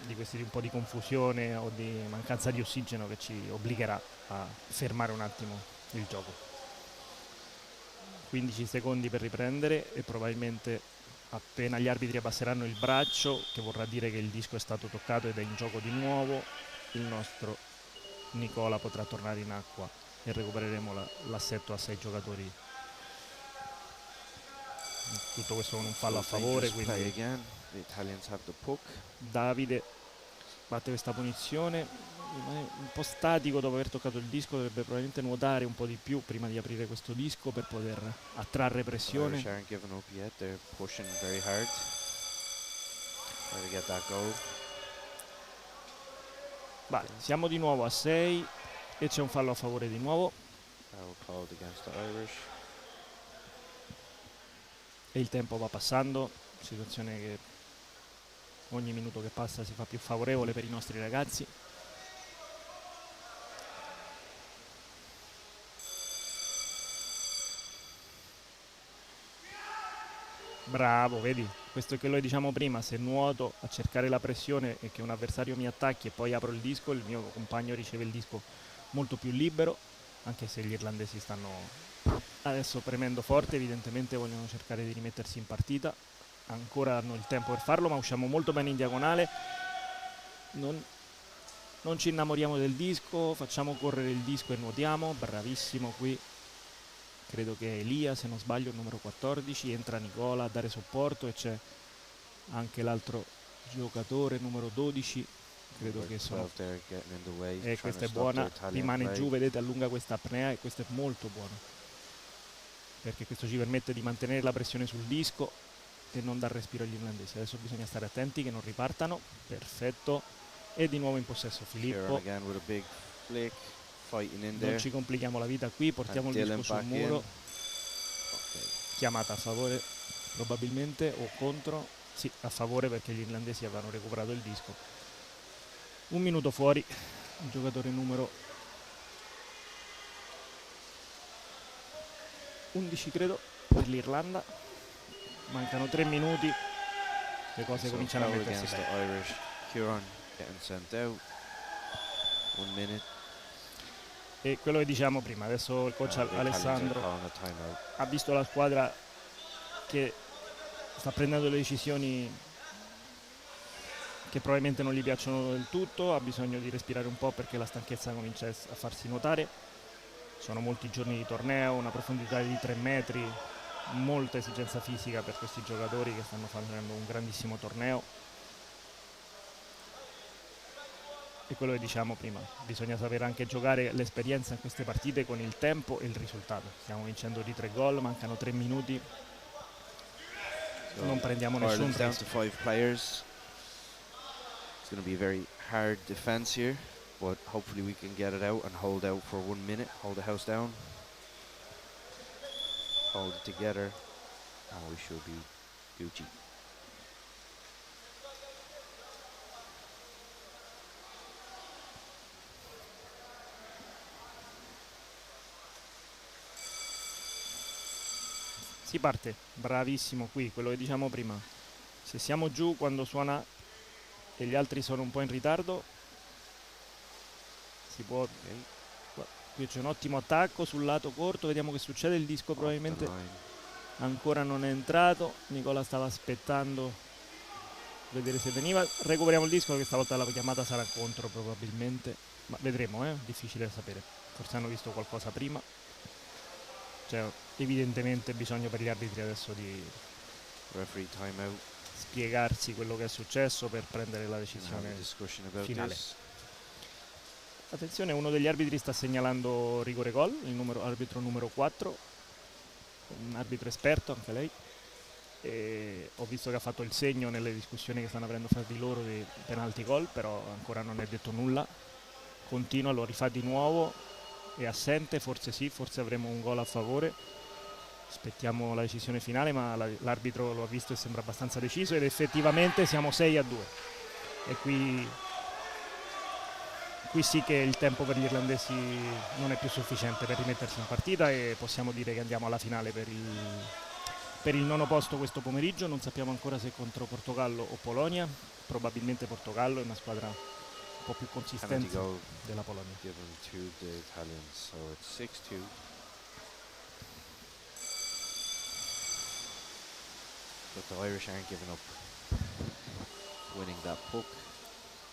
di questi di un po' di confusione o di mancanza di ossigeno che ci obbligherà a fermare un attimo il gioco. 15 secondi per riprendere e probabilmente appena gli arbitri abbasseranno il braccio, che vorrà dire che il disco è stato toccato ed è in gioco di nuovo, il nostro Nicola potrà tornare in acqua e recupereremo l'assetto a 6 giocatori. Tutto questo con un fallo a favore, Dangerous play quindi again. The Italians have the puck. Davide batte questa punizione, rimane un po' statico dopo aver toccato il disco, dovrebbe probabilmente nuotare un po' di più prima di aprire questo disco per poter attrarre The pressione. Irish aren't giving up yet. They're pushing very hard. Try to get that goal. Vale, siamo di nuovo a 6 e c'è un fallo a favore di nuovo. Foul called against the Irish. E il tempo va passando, situazione che ogni minuto che passa si fa più favorevole per i nostri ragazzi. Bravo, vedi, questo che lo diciamo prima, se nuoto a cercare la pressione e che un avversario mi attacchi e poi apro il disco, il mio compagno riceve il disco molto più libero, anche se gli irlandesi stanno adesso premendo forte, evidentemente vogliono cercare di rimettersi in partita, ancora hanno il tempo per farlo, ma usciamo molto bene in diagonale, non ci innamoriamo del disco, facciamo correre il disco e nuotiamo, bravissimo qui. Credo che Elia, se non sbaglio, il numero 14, entra Nicola a dare supporto e c'è anche l'altro giocatore, numero 12, credo che sono... E questa è buona, rimane giù, vedete, allunga questa apnea e questo è molto buono, perché questo ci permette di mantenere la pressione sul disco e non dar respiro agli irlandesi. Adesso bisogna stare attenti che non ripartano, perfetto, e di nuovo in possesso Filippo. Non ci complichiamo la vita qui, portiamo il disco sul muro. Chiamata a favore probabilmente o contro? Sì, a favore perché gli irlandesi avevano recuperato il disco. Un minuto fuori, il giocatore numero 11 credo per l'Irlanda. Mancano 3 minuti, le cose cominciano a mettersi bene. E quello che diciamo prima, adesso il coach Alessandro ha visto la squadra che sta prendendo le decisioni che probabilmente non gli piacciono del tutto, ha bisogno di respirare un po' perché la stanchezza comincia a farsi notare. Sono molti giorni di torneo, una profondità di 3 metri, molta esigenza fisica per questi giocatori che stanno facendo un grandissimo torneo. E quello che diciamo prima, bisogna sapere anche giocare l'esperienza in queste partite con il tempo e il risultato. Stiamo vincendo di 3 gol, mancano 3 minuti, non prendiamo nessun rischio. Down to 5 players. It's going to be a very hard defense here, but hopefully we can get it out and hold out for 1 minute, hold the house down, hold it together, and we should be Gucci. Si parte, bravissimo qui, quello che diciamo prima. Se siamo giù quando suona e gli altri sono un po' in ritardo, si può... Qui c'è un ottimo attacco sul lato corto, vediamo che succede, il disco probabilmente ancora non è entrato, Nicola stava aspettando vedere se veniva, recuperiamo il disco che stavolta la chiamata sarà contro probabilmente, ma vedremo, difficile da sapere, forse hanno visto qualcosa prima. C'è evidentemente bisogno per gli arbitri adesso di spiegarsi quello che è successo per prendere la decisione finale. Attenzione, uno degli arbitri sta segnalando rigore gol, arbitro numero 4, un arbitro esperto anche lei, e ho visto che ha fatto il segno nelle discussioni che stanno avendo fra di loro di penalty gol, però ancora non è detto nulla. Continua, lo rifà di nuovo, è assente, forse sì, forse avremo un gol a favore, aspettiamo la decisione finale, ma l'arbitro lo ha visto e sembra abbastanza deciso ed effettivamente siamo 6-2 e qui sì che il tempo per gli irlandesi non è più sufficiente per rimettersi in partita e possiamo dire che andiamo alla finale per il nono posto questo pomeriggio. Non sappiamo ancora se contro Portogallo o Polonia, probabilmente Portogallo, è una squadra un po' più consistente della Polonia. But the Irish aren't giving up, winning that puck,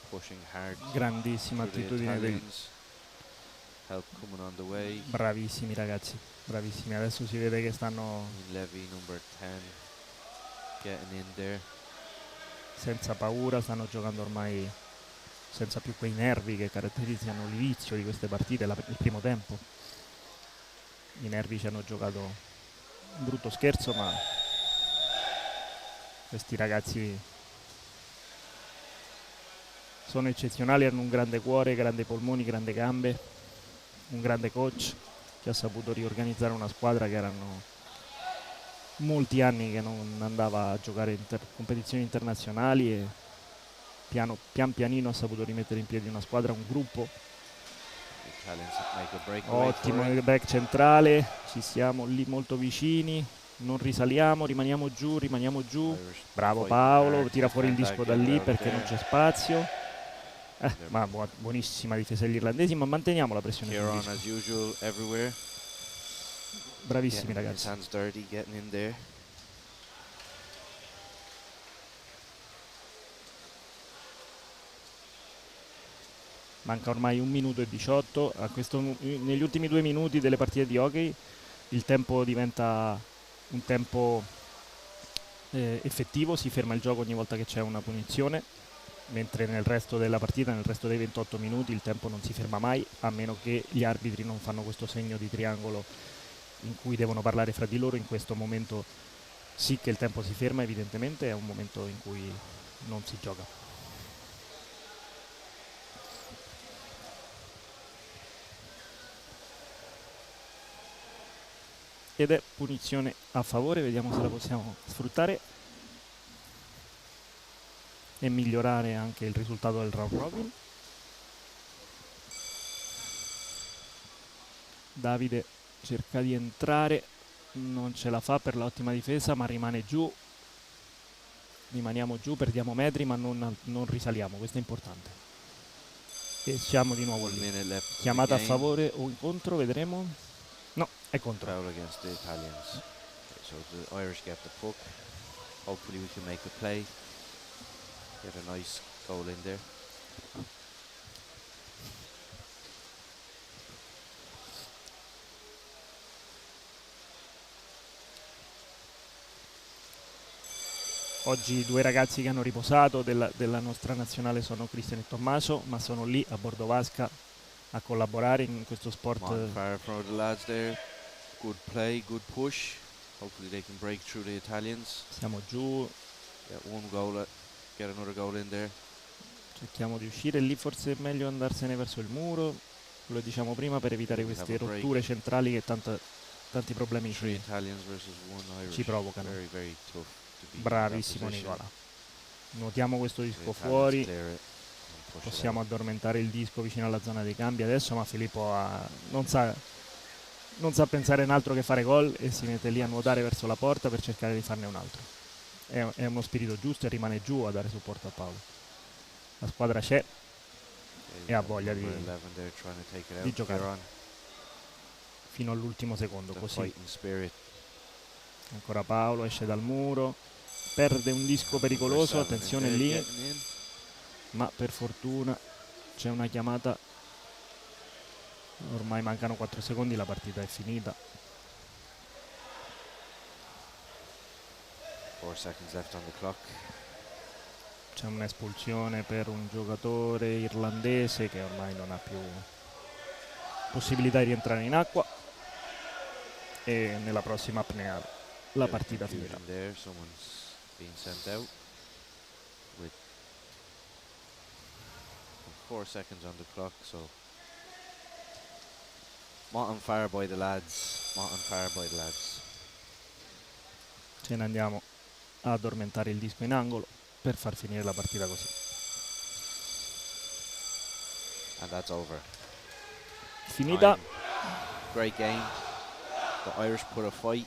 pushing hard. Grandissima attitudine dei help coming on the way. Bravissimi ragazzi, bravissimi, adesso si vede che stanno Levy, number 10, getting in there. Senza paura, stanno giocando ormai senza più quei nervi che caratterizzano l'inizio di queste partite, il primo tempo. I nervi ci hanno giocato un brutto scherzo, ma questi ragazzi sono eccezionali, hanno un grande cuore, grandi polmoni, grandi gambe, un grande coach che ha saputo riorganizzare una squadra che erano molti anni che non andava a giocare in competizioni internazionali, e pian pianino ha saputo rimettere in piedi una squadra, un gruppo. Italians make a breakaway Ottimo for il it. back centrale, ci siamo lì molto vicini, non risaliamo, rimaniamo giù. Irish Bravo fighting Paolo, hard, tira fuori il defend disco that, da get it lì out of perché non there. c'è spazio. Ma buonissima difesa degli irlandesi, ma manteniamo la pressione sul Kieran disco. as usual everywhere. Bravissimi Getting his ragazzi. hands dirty, getting in there. Manca ormai 1 minuto e 18. Negli ultimi 2 minuti delle partite di hockey il tempo diventa un tempo effettivo, si ferma il gioco ogni volta che c'è una punizione, mentre nel resto della partita, nel resto dei 28 minuti, il tempo non si ferma mai, a meno che gli arbitri non fanno questo segno di triangolo in cui devono parlare fra di loro. In questo momento sì che il tempo si ferma, evidentemente è un momento in cui non si gioca. Ed è punizione a favore, vediamo se la possiamo sfruttare e migliorare anche il risultato del round robin. Davide cerca di entrare, non ce la fa per l'ottima difesa, ma rimane giù. Rimaniamo giù, perdiamo metri, ma non risaliamo, questo è importante. E siamo di nuovo 1 lì. minute left in the Chiamata a game. favore o contro, vedremo. No, è contro. Foul against the Italians. Okay, so the Irish get the puck. Hopefully we can make a play. Get a nice goal in there. Oggi i 2 ragazzi che hanno riposato della nostra nazionale sono Cristian e Tommaso, ma sono lì a bordo vasca a collaborare in questo sport. Martin Farr from the lads there. Good play, good push. Hopefully they can break through the Italians. Siamo giù, Get one goal, get another goal in there. cerchiamo di uscire. Lì forse è meglio andarsene verso il muro, lo diciamo prima, per evitare We queste have a break. rotture centrali che tanti problemi 3 Italians versus 1 Irish. ci provocano. Very, very tough to beat in that Bravissimo position. Nicola. Nuotiamo questo The disco Italians fuori, clear it and push it possiamo out. addormentare il disco vicino alla zona dei cambi adesso, ma Filippo non sa pensare in altro che fare gol e si mette lì a nuotare verso la porta per cercare di farne un altro. È uno spirito giusto e rimane giù a dare supporto a Paolo. La squadra c'è e ha voglia di Number 11 there trying to take it out. giocare. Kieran, fino all'ultimo secondo, the così. fighting spirit. Ancora Paolo esce dal muro, perde un disco pericoloso, Number 7 attenzione in there, lì, getting in. ma per fortuna c'è una chiamata. Ormai mancano 4 secondi, la partita è finita. 4 seconds left on the clock. C'è un'espulsione per un giocatore irlandese che ormai non ha più possibilità di rientrare in acqua, e nella prossima apnea la Bit of partita confusion finirà. there. Someone's being sent out with 4 seconds on the clock. So Martin Farr by the lads. Martin Farr by the lads. Ce ne andiamo a addormentare il disco in angolo per far finire la partita così. And that's over. Finita. Time. Great game. The Irish put a fight.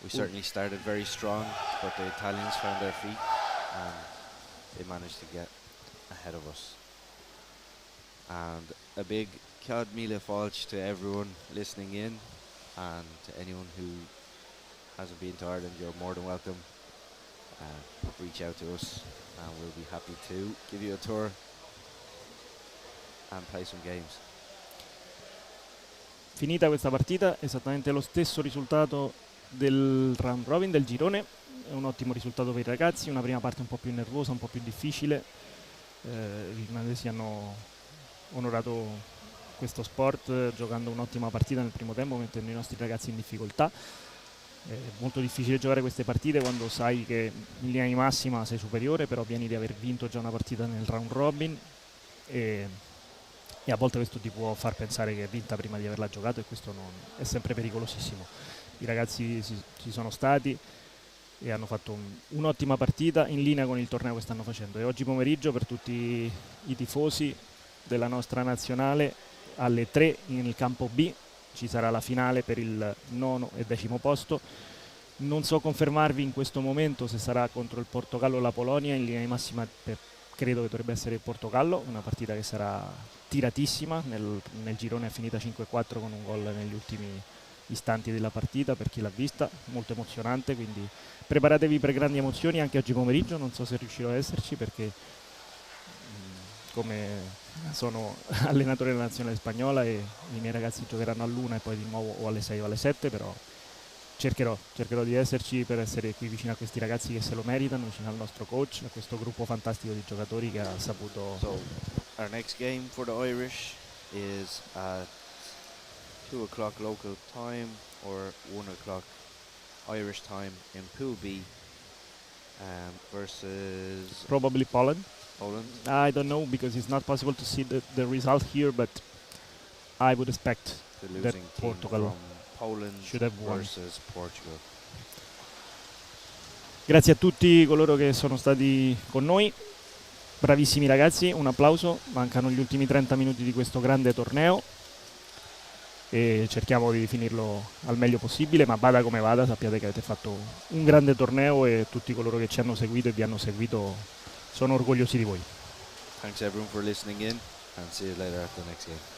We certainly started very strong, but the Italians found their feet and they managed to get ahead of us. And a big Ciad Míle Fáilte to everyone listening in, and to anyone who hasn't been to Ireland, you're more than welcome. Reach out to us and we'll be happy to give you a tour and play some games. Finita questa partita, esattamente lo stesso risultato del round robin, del girone. È un ottimo risultato per i ragazzi, una prima parte un po' più nervosa, un po' più difficile. Gli irlandesi hanno onorato questo sport giocando un'ottima partita nel primo tempo, mettendo i nostri ragazzi in difficoltà. È molto difficile giocare queste partite quando sai che in linea di massima sei superiore, però vieni di aver vinto già una partita nel round robin, e e a volte questo ti può far pensare che è vinta prima di averla giocato, e questo è sempre pericolosissimo. I ragazzi ci sono stati e hanno fatto un'ottima partita in linea con il torneo che stanno facendo, e oggi pomeriggio per tutti i tifosi della nostra nazionale alle 3 nel campo B ci sarà la finale per il 9° e 10° posto. Non so confermarvi in questo momento se sarà contro il Portogallo o la Polonia. In linea di massima credo che dovrebbe essere il Portogallo, una partita che sarà tiratissima. Nel girone è finita 5-4 con un gol negli ultimi istanti della partita, per chi l'ha vista, molto emozionante, quindi preparatevi per grandi emozioni anche oggi pomeriggio. Non so se riuscirò a esserci perché come sono allenatore della nazionale spagnola e i miei ragazzi giocheranno all'1 e poi di nuovo o alle 6 o alle 7, però cercherò di esserci per essere qui vicino a questi ragazzi che se lo meritano, vicino al nostro coach, a questo gruppo fantastico di giocatori che ha saputo... So, our next game for the Irish is at 2 o'clock local time or 1 o'clock Irish time in Pool B versus Probably Poland. Poland. I don't know because it's not possible to see the result here, but I would expect The that losing team Portugal from Poland should have won. versus Portugal. Grazie a tutti coloro che sono stati con noi, bravissimi ragazzi, un applauso. Mancano gli ultimi 30 minuti di questo grande torneo e cerchiamo di finirlo al meglio possibile, ma vada come vada sappiate che avete fatto un grande torneo e tutti coloro che ci hanno seguito e vi hanno seguito sono orgogliosi di voi. Thanks everyone for listening in, and see you later at the next game.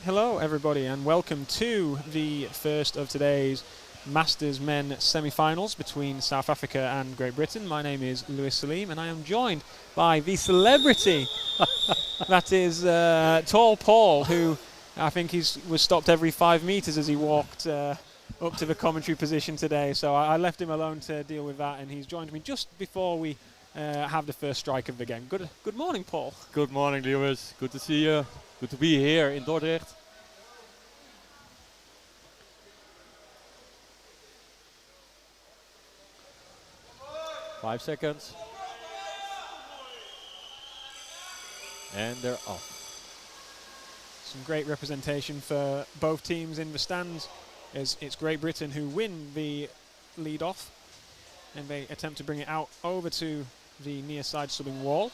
Hello, everybody, and welcome to the first of today's Masters Men semi-finals between South Africa and Great Britain. My name is Louis Salim, and I am joined by the celebrity that is Tall Paul, who I think was stopped every 5 meters as he walked up to the commentary position today. So I left him alone to deal with that, and he's joined me just before we have the first strike of the game. Good morning, Paul. Good morning, Lewis. Good to see you. Good to be here in Dordrecht. Five seconds. And they're off. Some great representation for both teams in the stands, as it's Great Britain who win the lead off, and they attempt to bring it out over to the near side subbing wall.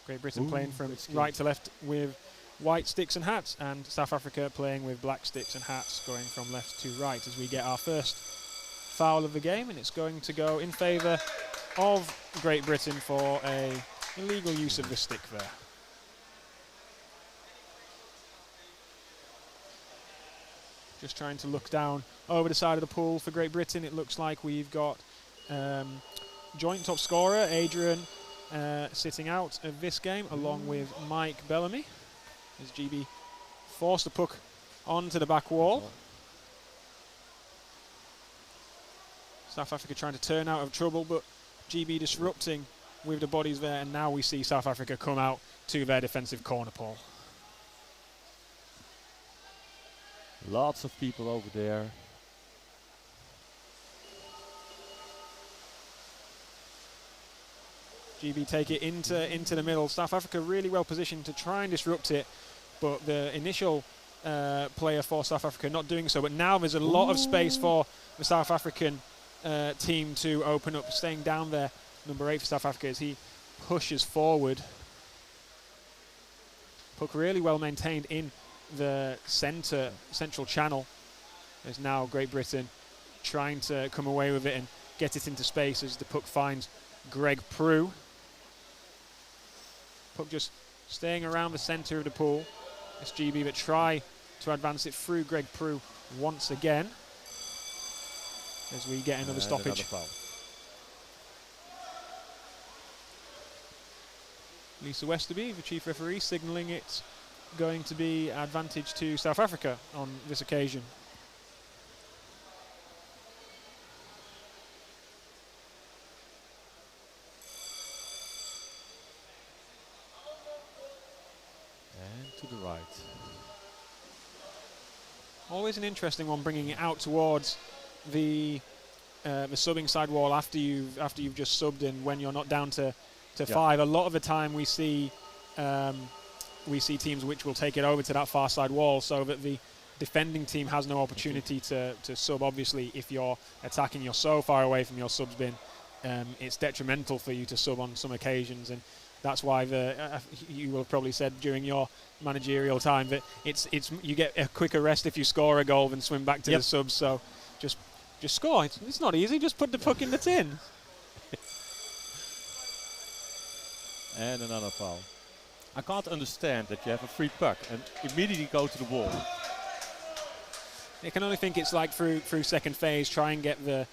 Great Britain playing from right to left with white sticks and hats, and South Africa playing with black sticks and hats, going from left to right as we get our first foul of the game, and it's going to go in favour of Great Britain for a illegal use of the stick there. Just trying to look down over the side of the pool for Great Britain. It looks like we've got joint top scorer Adrian sitting out of this game, along with Mike Bellamy, as GB forced the puck onto the back wall. South Africa trying to turn out of trouble, but GB disrupting with the bodies there, and now we see South Africa come out to their defensive corner, Paul. Lots of people over there. GB take it into the middle. South Africa really well positioned to try and disrupt it, but the initial player for South Africa not doing so. But now there's a lot of space for the South African team to open up, staying down there. Number 8 for South Africa as he pushes forward. Puck really well maintained in the central channel. There's now Great Britain trying to come away with it and get it into space as the puck finds Greg Prue. Puck just staying around the centre of the pool. It's GB that try to advance it through Greg Prue once again, as we get another stoppage. Another foul. Lisa Westerby, the chief referee, signalling it's going to be advantage to South Africa on this occasion. And to the right. Always an interesting one, bringing it out towards the subbing side wall after you've just subbed in, when you're not down to 5. A lot of the time we see teams which will take it over to that far side wall, so that the defending team has no opportunity to sub. Obviously, if you're attacking, you're so far away from your subs bin, it's detrimental for you to sub on some occasions, and that's why you will have probably said during your managerial time that it's you get a quicker rest if you score a goal than swim back to the subs. So just score. It's not easy. Just put the puck in the tin. And another foul. I can't understand that you have a free puck and immediately go to the wall. I can only think it's like through second phase, try and get the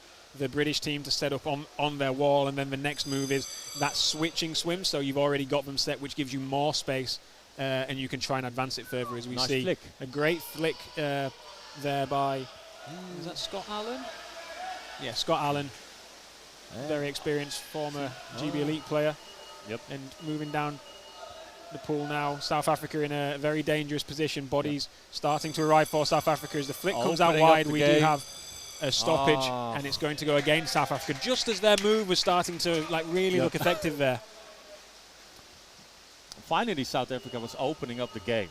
British team to set up on their wall, and then the next move is that switching swim, so you've already got them set, which gives you more space, and you can try and advance it further, as we Nice see. flick. A great flick there by, is that Scott Allen? Yeah, Scott Allen, very experienced former GB Elite player. Yep. And moving down the pool now, South Africa in a very dangerous position. Bodies starting to arrive for South Africa as the flick comes out wide. We do have a stoppage, and it's going to go against South Africa, just as their move was starting to really look effective there. Finally, South Africa was opening up the game.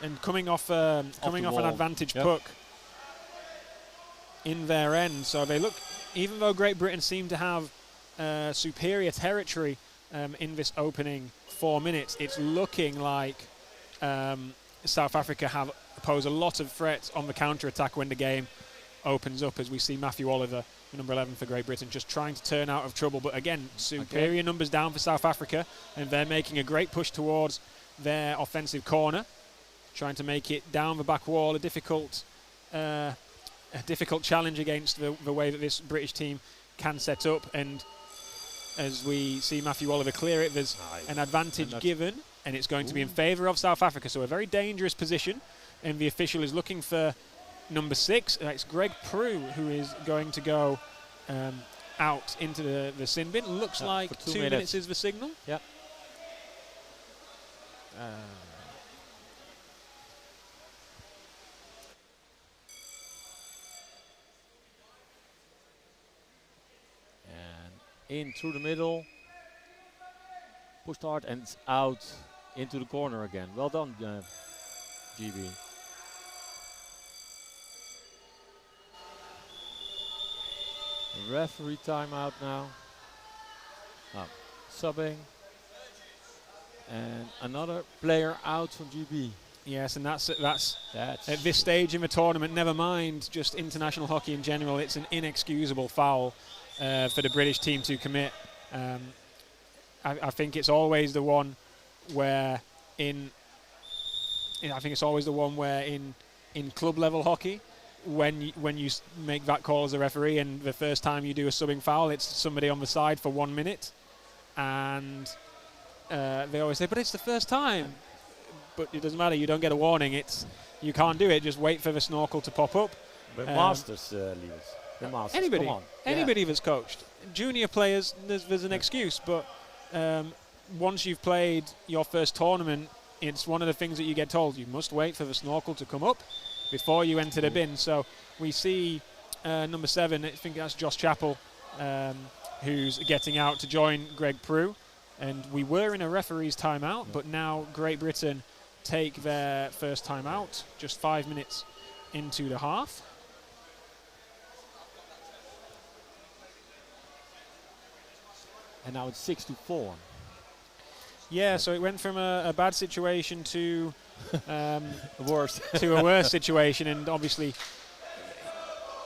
And coming off an advantage puck in their end. So they look, even though Great Britain seem to have superior territory in this opening 4 minutes, it's looking like South Africa pose a lot of threats on the counter-attack when the game opens up as we see Matthew Oliver, the number 11 for Great Britain, just trying to turn out of trouble. But again, superior numbers down for South Africa, and they're making a great push towards their offensive corner, trying to make it down the back wall, a difficult challenge against the way that this British team can set up. And as we see Matthew Oliver clear it, there's an advantage given, and it's going to be in favour of South Africa. So a very dangerous position, and the official is looking for number 6. It's Greg Prue who is going to go out into the sin bin. Looks like 2 minutes is the signal. Yep. In through the middle, pushed hard and it's out into the corner again. Well done, GB. Referee timeout now. Subbing. And another player out from GB. Yes, and that's at this stage in the tournament, never mind just international hockey in general, it's an inexcusable foul for the British team to commit. I think it's always the one where in club level hockey, when you make that call as a referee, and the first time you do a subbing foul, it's somebody on the side for 1 minute, and they always say, but it's the first time. But it doesn't matter, you don't get a warning, you can't do it, just wait for the snorkel to pop up. The Masters leave us. The Masters, anybody that's coached. Junior players, there's an excuse, but once you've played your first tournament, it's one of the things that you get told, you must wait for the snorkel to come up before you enter the bin. So we see number 7, I think that's Josh Chappell, who's getting out to join Greg Prue. And we were in a referee's timeout, but now Great Britain take their first timeout just 5 minutes into the half. And now it's 6-4. Yeah, so it went from a bad situation to worse to a worse situation, and obviously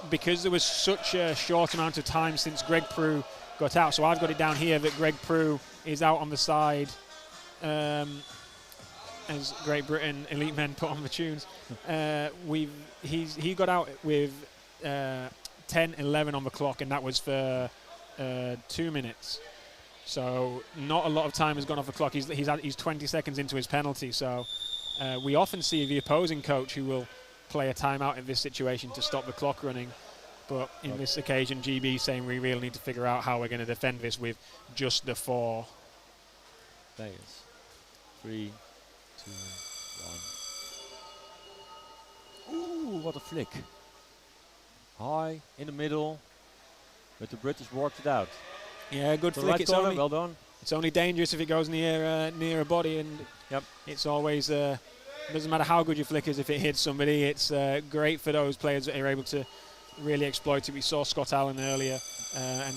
because there was such a short amount of time since Greg Prue got out. So I've got it down here that Greg Prue is out on the side as Great Britain elite men put on the tunes. He got out with 10:11 on the clock, and that was for 2 minutes. So not a lot of time has gone off the clock. He's 20 seconds into his penalty. So we often see the opposing coach who will play a timeout in this situation to stop the clock running. But in this occasion, GB saying we really need to figure out how we're going to defend this with just the 4. Players. 3, 2, 1. Ooh, what a flick. High, in the middle. But the British worked it out. Yeah, good the flick. Right It's corner, only, well done. It's only dangerous if it goes near a body, and it's always doesn't matter how good your flick is if it hits somebody. It's great for those players that are able to really exploit it. We saw Scott Allen earlier, and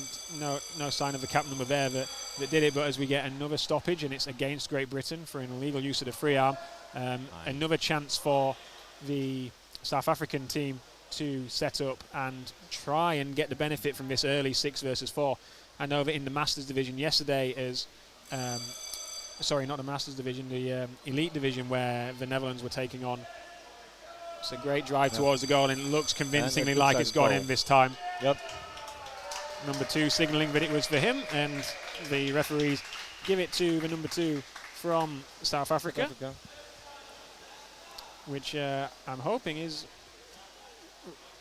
no sign of the cap number there that did it. But as we get another stoppage, and it's against Great Britain for an illegal use of the free arm, another chance for the South African team to set up and try and get the benefit from this early 6 versus 4. I know that in the Masters division yesterday, sorry, not the Masters division, the Elite division, where the Netherlands were taking on. It's a great drive towards the goal, and it looks convincingly like it's gone in this time. Yep. Number 2 signalling that it was for him, and the referees give it to the number 2 from South Africa. Which I'm hoping is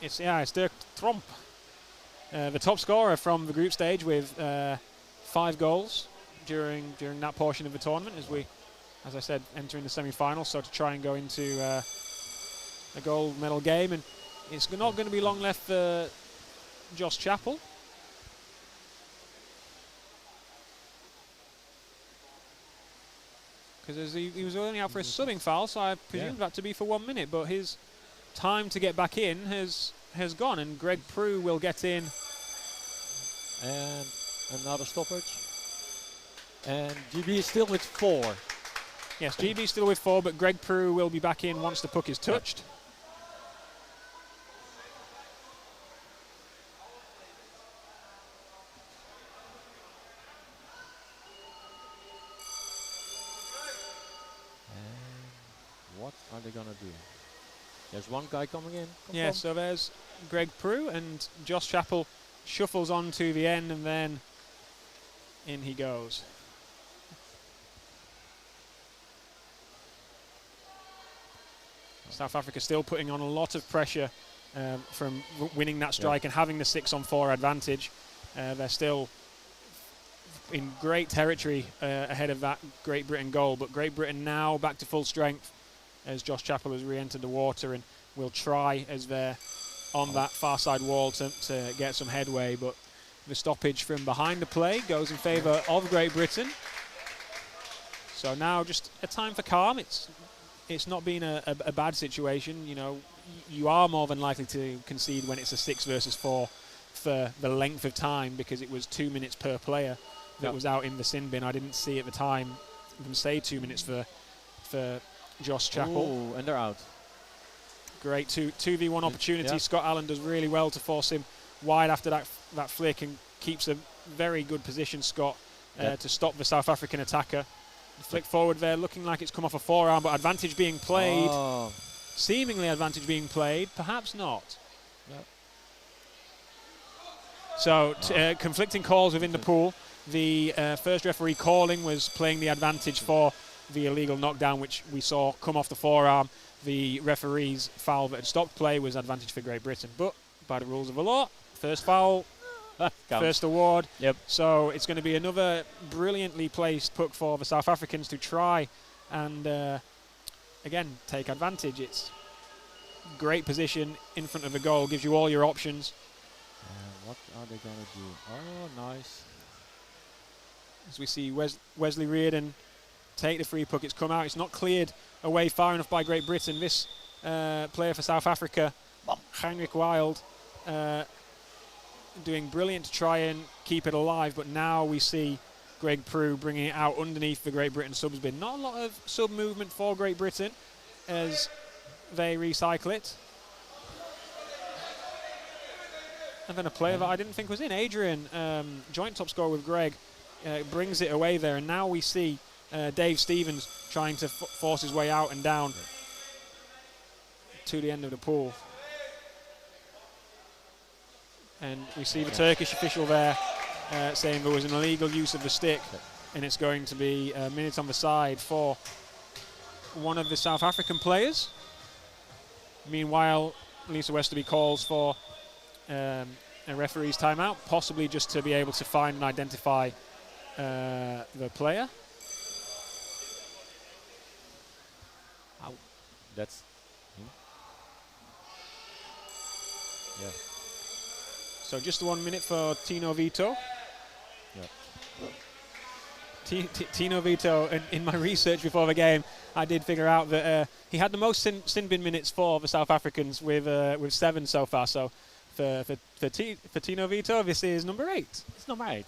it's Dirk Tromp, the top scorer from the group stage with 5 goals during that portion of the tournament, as we, as I said, entering the semi-final. So to try and go into a gold medal game, and it's not going to be long left for Josh Chappell. Because he was only out for a subbing foul, so I presumed that to be for 1 minute, but his time to get back in has gone, and Greg Prue will get in. And another stoppage. And GB is still with 4. Yes, GB still with 4, but Greg Prue will be back in once the puck is touched. are they gonna do? There's one guy coming in. Yeah, so there's Greg Prue, and Josh Chappell shuffles on to the end, and then in he goes. South Africa still putting on a lot of pressure from winning that strike and having the 6-on-4 advantage. They're still in great territory ahead of that Great Britain goal, but Great Britain now back to full strength as Josh Chappell has re-entered the water and will try as they're on that far side wall to get some headway, but the stoppage from behind the play goes in favour of Great Britain. So now just a time for calm. It's not been a bad situation. You know, you are more than likely to concede when it's a 6 versus 4 for the length of time, because it was 2 minutes per player that was out in the sin bin. I didn't see at the time them say 2 minutes for Josh Chappell. Oh, and they're out. Great 2v1 opportunity. Scott Allen does really well to force him wide after that flick and keeps a very good position, Scott, to stop the South African attacker. The flick forward there looking like it's come off a forearm, but advantage being played. Seemingly advantage being played, perhaps not. Yep. So conflicting calls within the pool. The first referee calling was playing the advantage for the illegal knockdown, which we saw come off the forearm. The referee's foul that had stopped play was advantage for Great Britain. But by the rules of the law, first foul, first award. Yep. So it's going to be another brilliantly placed puck for the South Africans to try and, again, take advantage. It's great position in front of the goal, gives you all your options. What are they going to do? Oh, nice. As we see Wesley Reardon take the free puck. It's come out. It's not cleared away far enough by Great Britain. This player for South Africa, Heinrich Wild, doing brilliant to try and keep it alive, but now we see Greg Prue bringing it out underneath the Great Britain subs bin. Not a lot of sub movement for Great Britain as they recycle it. And then a player that I didn't think was in, Adrian, joint top scorer with Greg, brings it away there, and now we see Dave Stevens trying to force his way out and down to the end of the pool. And we see the Turkish official there saying there was an illegal use of the stick, and it's going to be a minute on the side for one of the South African players. Meanwhile, Lisa Westerby calls for a referee's timeout, possibly just to be able to find and identify the player. Ow. That's him. Yeah. So just 1 minute for Tino Vito. Yeah. Tino Vito, in my research before the game, I did figure out that he had the most sin bin minutes for the South Africans with 7 so far. So for Tino Vito, this is number 8. It's number 8.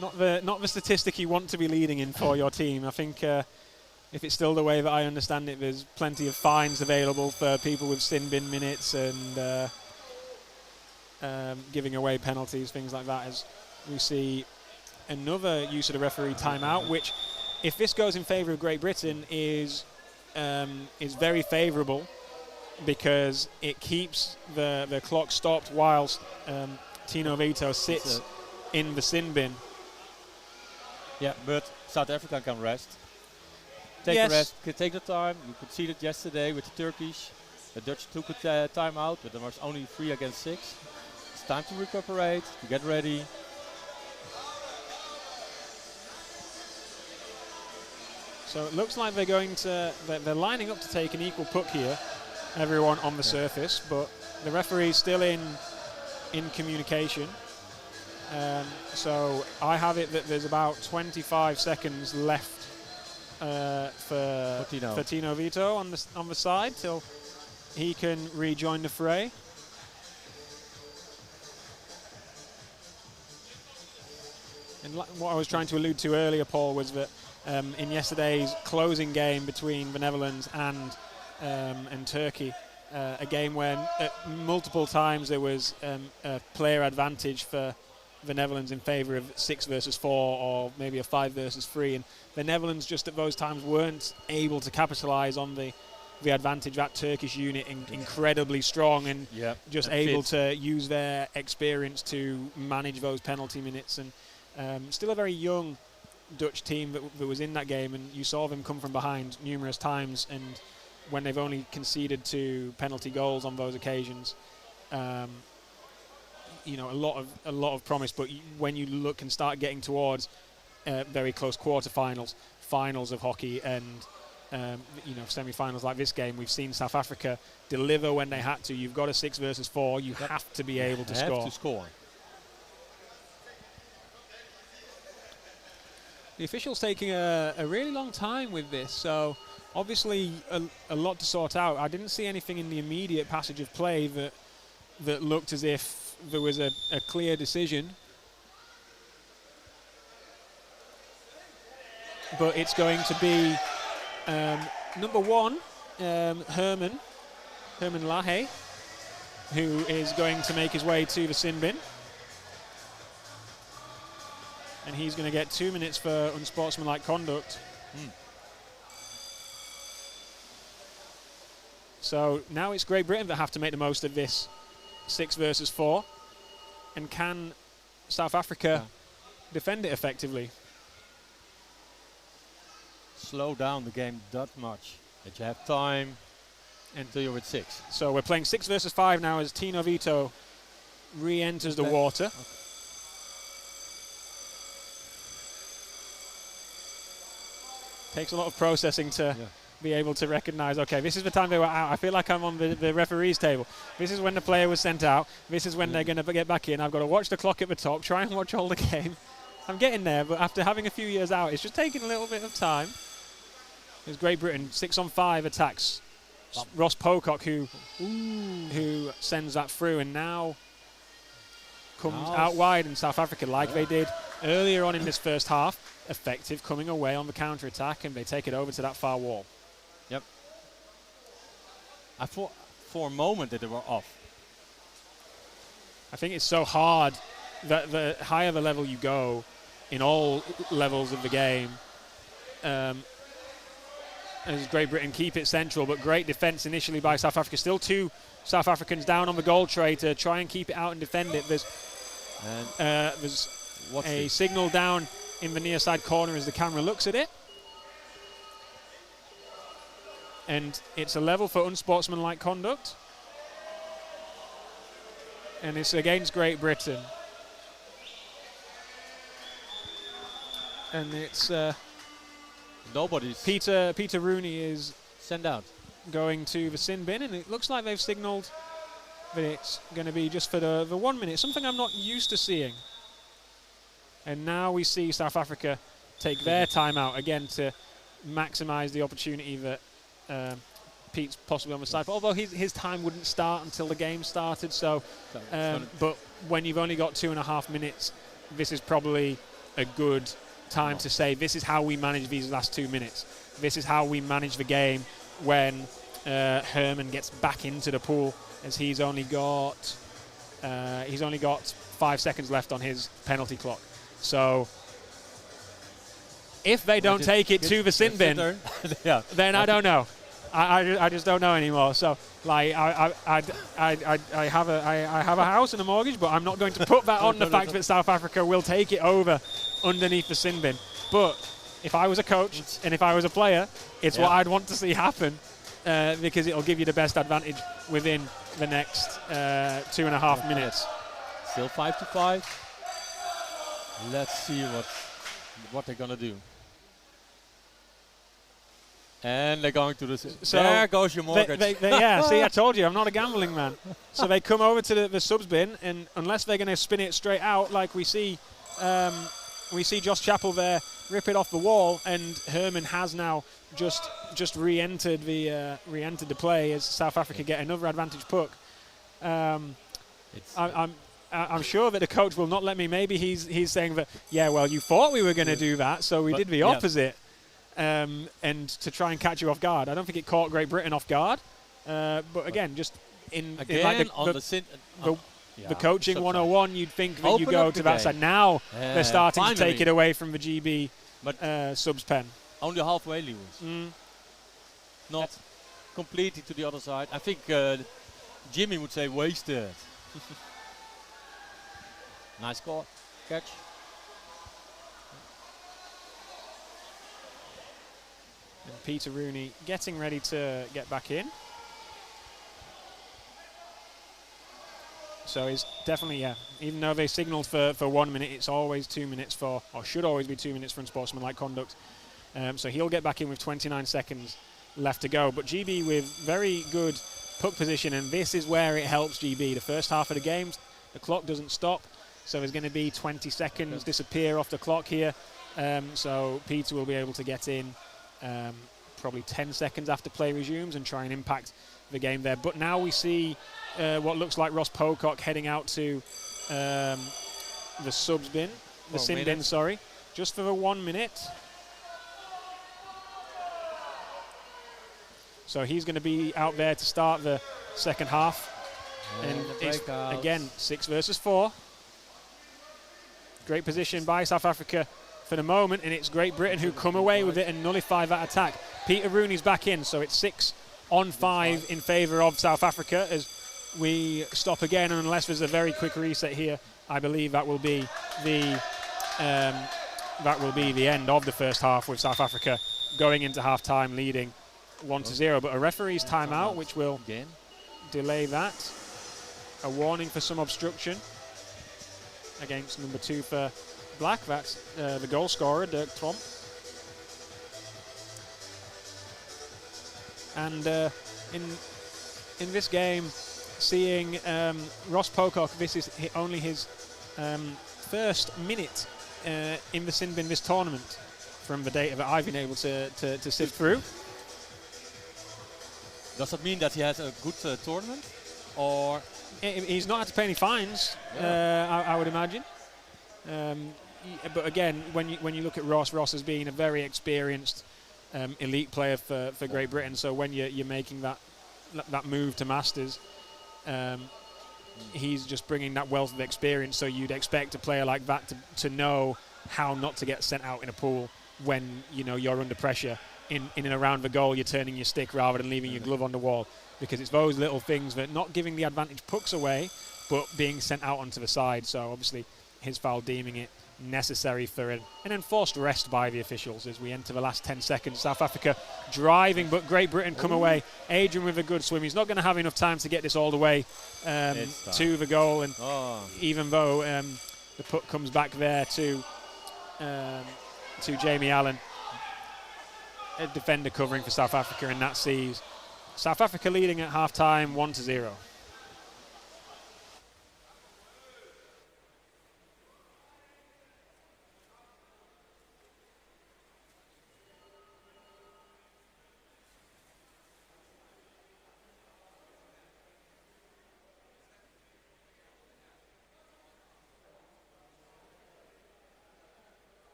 Not the statistic you want to be leading in for your team. I think if it's still the way that I understand it, there's plenty of fines available for people with sin bin minutes and giving away penalties, things like that. As we see another use of the referee timeout, which, if this goes in favour of Great Britain, is very favourable because it keeps the clock stopped whilst Tino Vito sits in the sin bin. Yeah, but South Africa can rest. Take a rest, can take the time. You could see it yesterday with the Turkish. The Dutch took a time out, but there was only 3 against 6. It's time to recuperate, to get ready. So it looks like they're lining up to take an equal puck here, everyone on the surface, but the referee's still in communication. So I have it that there's about 25 seconds left for Tino Vito on the side till he can rejoin the fray. And what I was trying to allude to earlier, Paul, was that in yesterday's closing game between the Netherlands and Turkey, a game when multiple times there was a player advantage for the Netherlands in favour of 6 versus 4 or maybe a 5 versus 3, and the Netherlands just at those times weren't able to capitalise on the advantage. That Turkish unit incredibly strong and just able to use their experience to manage those penalty minutes, and still a very young Dutch team that was in that game, and you saw them come from behind numerous times, and when they've only conceded 2 penalty goals on those occasions, you know, a lot of promise. But when you look and start getting towards very close quarterfinals, finals of hockey, and you know, semi-finals like this game, we've seen South Africa deliver when they had to. You've got a 6 versus 4. You have to be able to score. The official's taking a really long time with this, so obviously a lot to sort out. I didn't see anything in the immediate passage of play that looked as if there was a clear decision. But it's going to be number 1, Herman Lahe, who is going to make his way to the sin bin. And he's going to get 2 minutes for unsportsmanlike conduct. So now it's Great Britain that have to make the most of this 6 versus 4. And can South Africa defend it effectively? Slow down the game that much, that you have time until you're with 6. So we're playing 6 versus 5 now as Tino Vito re-enters the water. Okay. Takes a lot of processing to be able to recognise, okay, this is the time they were out. I feel like I'm on the referee's table. This is when the player was sent out. This is when they're going to get back in. I've got to watch the clock at the top, try and watch all the game. I'm getting there, but after having a few years out, it's just taking a little bit of time. There's Great Britain, 6-on-5 attacks. Ross Pocock who sends that through, and now comes out wide, and South Africa, like they did earlier on in this first half, effective coming away on the counter-attack, and they take it over to that far wall. Yep. I thought for a moment that they were off. I think it's so hard that the higher the level you go in all levels of the game, as Great Britain keep it central, but great defence initially by South Africa. Still 2 South Africans down on the goal tray to try and keep it out and defend it. There's a signal down in the near side corner as the camera looks at it. And it's a level for unsportsmanlike conduct. And it's against Great Britain. And it's Peter Rooney is sent out, going to the sin bin, and it looks like they've signalled that it's going to be just for the 1 minute, something I'm not used to seeing. And now we see South Africa take their time out again to maximise the opportunity that Pete's possibly on the side. But although his time wouldn't start until the game started, so but when you've only got 2.5 minutes, this is probably a good time to say this is how we manage these last 2 minutes. This is how we manage the game when Herman gets back into the pool, as he's only got 5 seconds left on his penalty clock. So if they don't take it to the sin bin, then I don't know. I just don't know anymore. So like I have a house and a mortgage, but I'm not going to put that on the fact that South Africa will take it over underneath the sin bin. But if I was a coach and if I was a player, it's what I'd want to see happen, because it'll give you the best advantage within the next 2.5 minutes. Still 5-5. Let's see what they're gonna do. And they're going to the... So there goes your mortgage. See, I told you, I'm not a gambling man. So they come over to the subs bin, and unless they're going to spin it straight out, like we see Josh Chappell there rip it off the wall, and Herman has now just re-entered the play as South Africa get another advantage puck. I'm sure that the coach will not let me. Maybe he's saying that, well, you thought we were going to do that, so we did the opposite. And to try and catch you off guard. I don't think it caught Great Britain off guard. But again, just the the coaching subside. 101, you'd think that you Open go up to the that game. side. Now they're starting to take Finally. it away from the GB But subs pen. only halfway, Lewis. Not completely to the other side. I think Jimmy would say wasted. Nice score. Catch. And Peter Rooney getting ready to get back in. So he's definitely, even though they signalled for 1 minute, it's always 2 minutes for, or should always be 2 minutes for unsportsmanlike conduct. So he'll get back in with 29 seconds left to go. But GB with very good puck position, and this is where it helps GB. The first half of the game, the clock doesn't stop, so there's going to be 20 seconds disappear off the clock here. So Peter will be able to get in probably 10 seconds after play resumes and try and impact the game there. But now we see what looks like Ross Pocock heading out to the subs bin, the sin bin, sorry, just for the 1 minute. So he's going to be out there to start the second half. And it's, again, 6 versus 4. Great position by South Africa for the moment, and it's Great Britain who come away with it and nullify that attack. Peter Rooney's back in, so it's 6-on-5 in favour of South Africa as we stop again, and unless there's a very quick reset here, I believe that will be the end of the first half, with South Africa going into half-time leading 1-0. But a referee's timeout, which will delay that. A warning for some obstruction against number 2 for Black. That's the goal scorer, Dirk Tromp. And in this game, seeing Ross Pocock, this is only his first minute in the sin bin this tournament from the data that I've been able to sift through. Does that mean that he has a good tournament, or he's not had to pay any fines? I would imagine. But again, when you look at Ross has been a very experienced elite player for Great Britain. So when you're making that move to Masters, he's just bringing that wealth of experience. So you'd expect a player like that to know how not to get sent out in a pool when you're under pressure. In and around the goal, you're turning your stick rather than leaving your glove on the wall, because it's those little things that not giving the advantage pucks away, but being sent out onto the side. So obviously his foul deeming it necessary for an enforced rest by the officials as we enter the last 10 seconds. South Africa driving, but Great Britain come away. Adrian with a good swim. He's not going to have enough time to get this all the way to the goal, and even though the puck comes back there to Jamie Allen, a defender covering for South Africa, and that sees South Africa leading at half-time 1-0.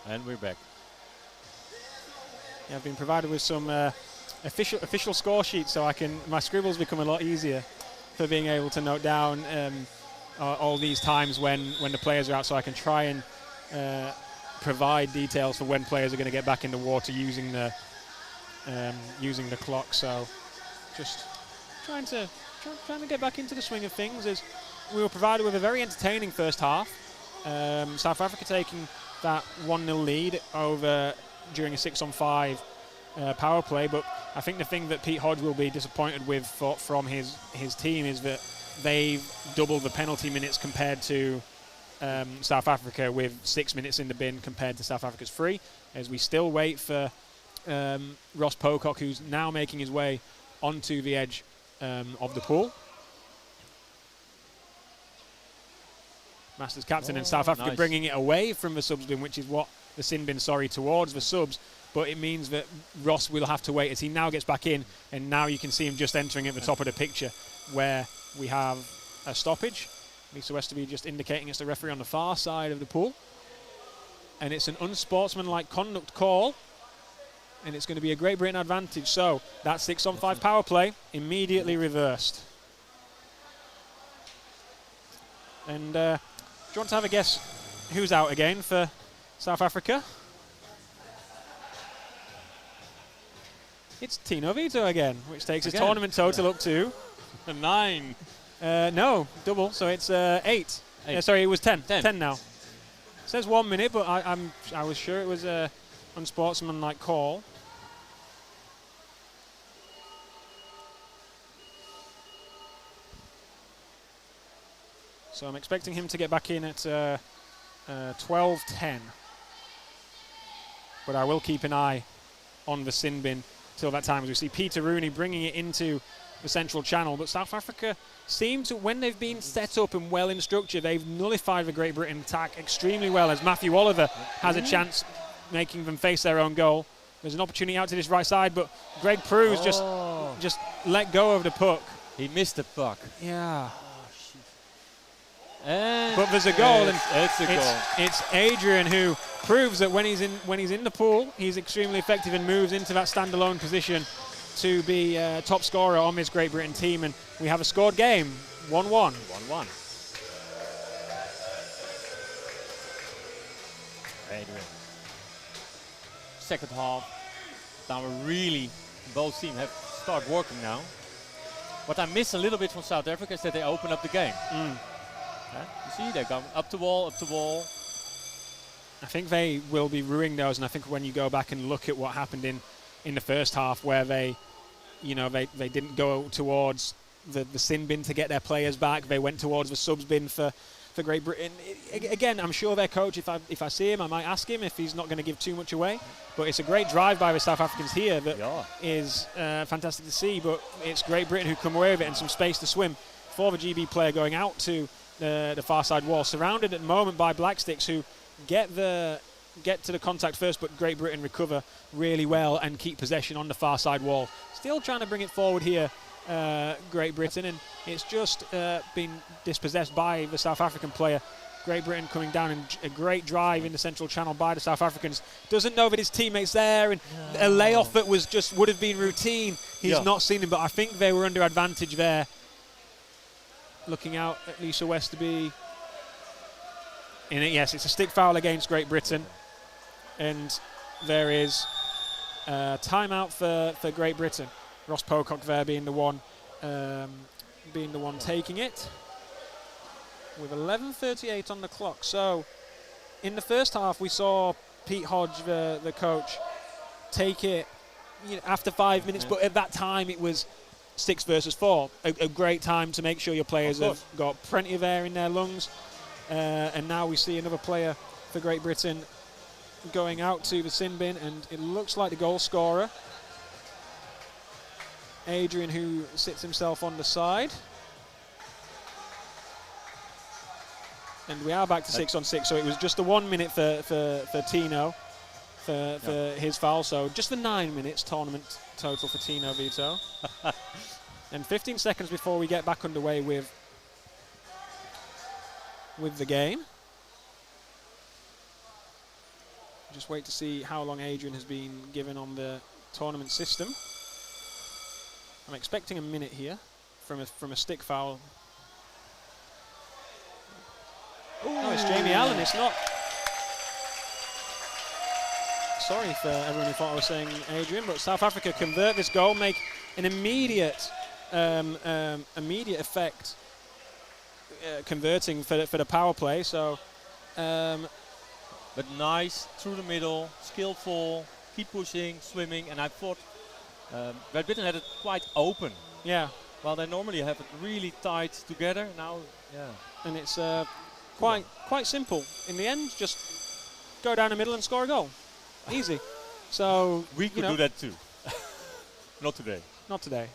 And we're back. Yeah, I've been provided with some official score sheets, so my scribbles become a lot easier for being able to note down all these times when the players are out, so I can try and provide details for when players are going to get back in the water using the clock. So just trying to get back into the swing of things, as we were provided with a very entertaining first half. South Africa taking that 1-0 lead over during a 6-on-5 power play, but I think the thing that Pete Hodge will be disappointed with from his team is that they've doubled the penalty minutes compared to South Africa, with 6 minutes in the bin compared to South Africa's 3, as we still wait for Ross Pocock, who's now making his way onto the edge of the pool. Masters captain and South Africa bringing it away from the subs bin, which is what the sin bin, towards the subs, but it means that Ross will have to wait as he now gets back in, and now you can see him just entering at the top of the picture where we have a stoppage. Lisa Westerby just indicating it's the referee on the far side of the pool, and it's an unsportsmanlike conduct call, and it's going to be a Great Britain advantage. So that 6-on-5 power play immediately reversed. And do you want to have a guess who's out again for South Africa? It's Tino Vito again, which takes his tournament total up to 9. No, double. So it's 8. Sorry, it was 10. 10 now. It says 1 minute, but I was sure it was a unsportsmanlike call. So I'm expecting him to get back in at 12:10. But I will keep an eye on the sin bin till that time, as we see Peter Rooney bringing it into the central channel. But South Africa seem to, when they've been set up and well in structure, they've nullified the Great Britain attack extremely well, as Matthew Oliver has a chance making them face their own goal. There's an opportunity out to this right side, but Greg Prew's just let go of the puck. He missed the puck. Yeah. But there's a goal, and it's a goal. It's Adrian who proves that when he's in the pool, he's extremely effective and moves into that standalone position to be top scorer on this Great Britain team. And we have a scored game, 1-1. 1-1. Adrian. Second half. Now we're really, both teams have started working now. What I miss a little bit from South Africa is that they open up the game. You see, they're going up the wall. I think they will be ruining those, and I think when you go back and look at what happened in the first half, where they didn't go towards the sin bin to get their players back, they went towards the subs bin for Great Britain. Again, I'm sure their coach, if I see him, I might ask him if he's not going to give too much away. But it's a great drive by the South Africans here that is fantastic to see. But it's Great Britain who come away with it, and some space to swim for the GB player going out to the far side wall, surrounded at the moment by Black Sticks, who get to the contact first, but Great Britain recover really well and keep possession on the far side wall. Still trying to bring it forward here, Great Britain, and it's just been dispossessed by the South African player. Great Britain coming down, and a great drive in the central channel by the South Africans. Doesn't know that his teammate's there, and a layoff that would have been routine. He's not seen him, but I think they were under advantage there. Looking out at Lisa Westerby. Yes, it's a stick foul against Great Britain. And there is a timeout for Great Britain. Ross Pocock there being the one taking it. With 11:38 on the clock. So in the first half we saw Pete Hodge, the coach, take it after 5 minutes, but at that time it was 6 versus 4, a great time to make sure your players have got plenty of air in their lungs. And now we see another player for Great Britain going out to the sin bin, and it looks like the goal scorer, Adrian, who sits himself on the side. And we are back to 6-on-6, so it was just the 1 minute for Tino for his foul, so just the 9 minutes tournament total for Tino Vito. And 15 seconds before we get back underway with the game. Just wait to see how long Adrian has been given on the tournament system. I'm expecting a minute here from a stick foul. No, it's Jamie Allen. It's not. Sorry for everyone who thought I was saying Adrian, but South Africa convert this goal, make an immediate effect, converting for the power play. So, but nice through the middle, skillful, keep pushing, swimming, and I thought Great Britain had it quite open. Yeah. Well, they normally have it really tight together. Now, yeah. And it's quite simple. In the end, just go down the middle and score a goal. Easy. So we could do that too. Not today. Not today.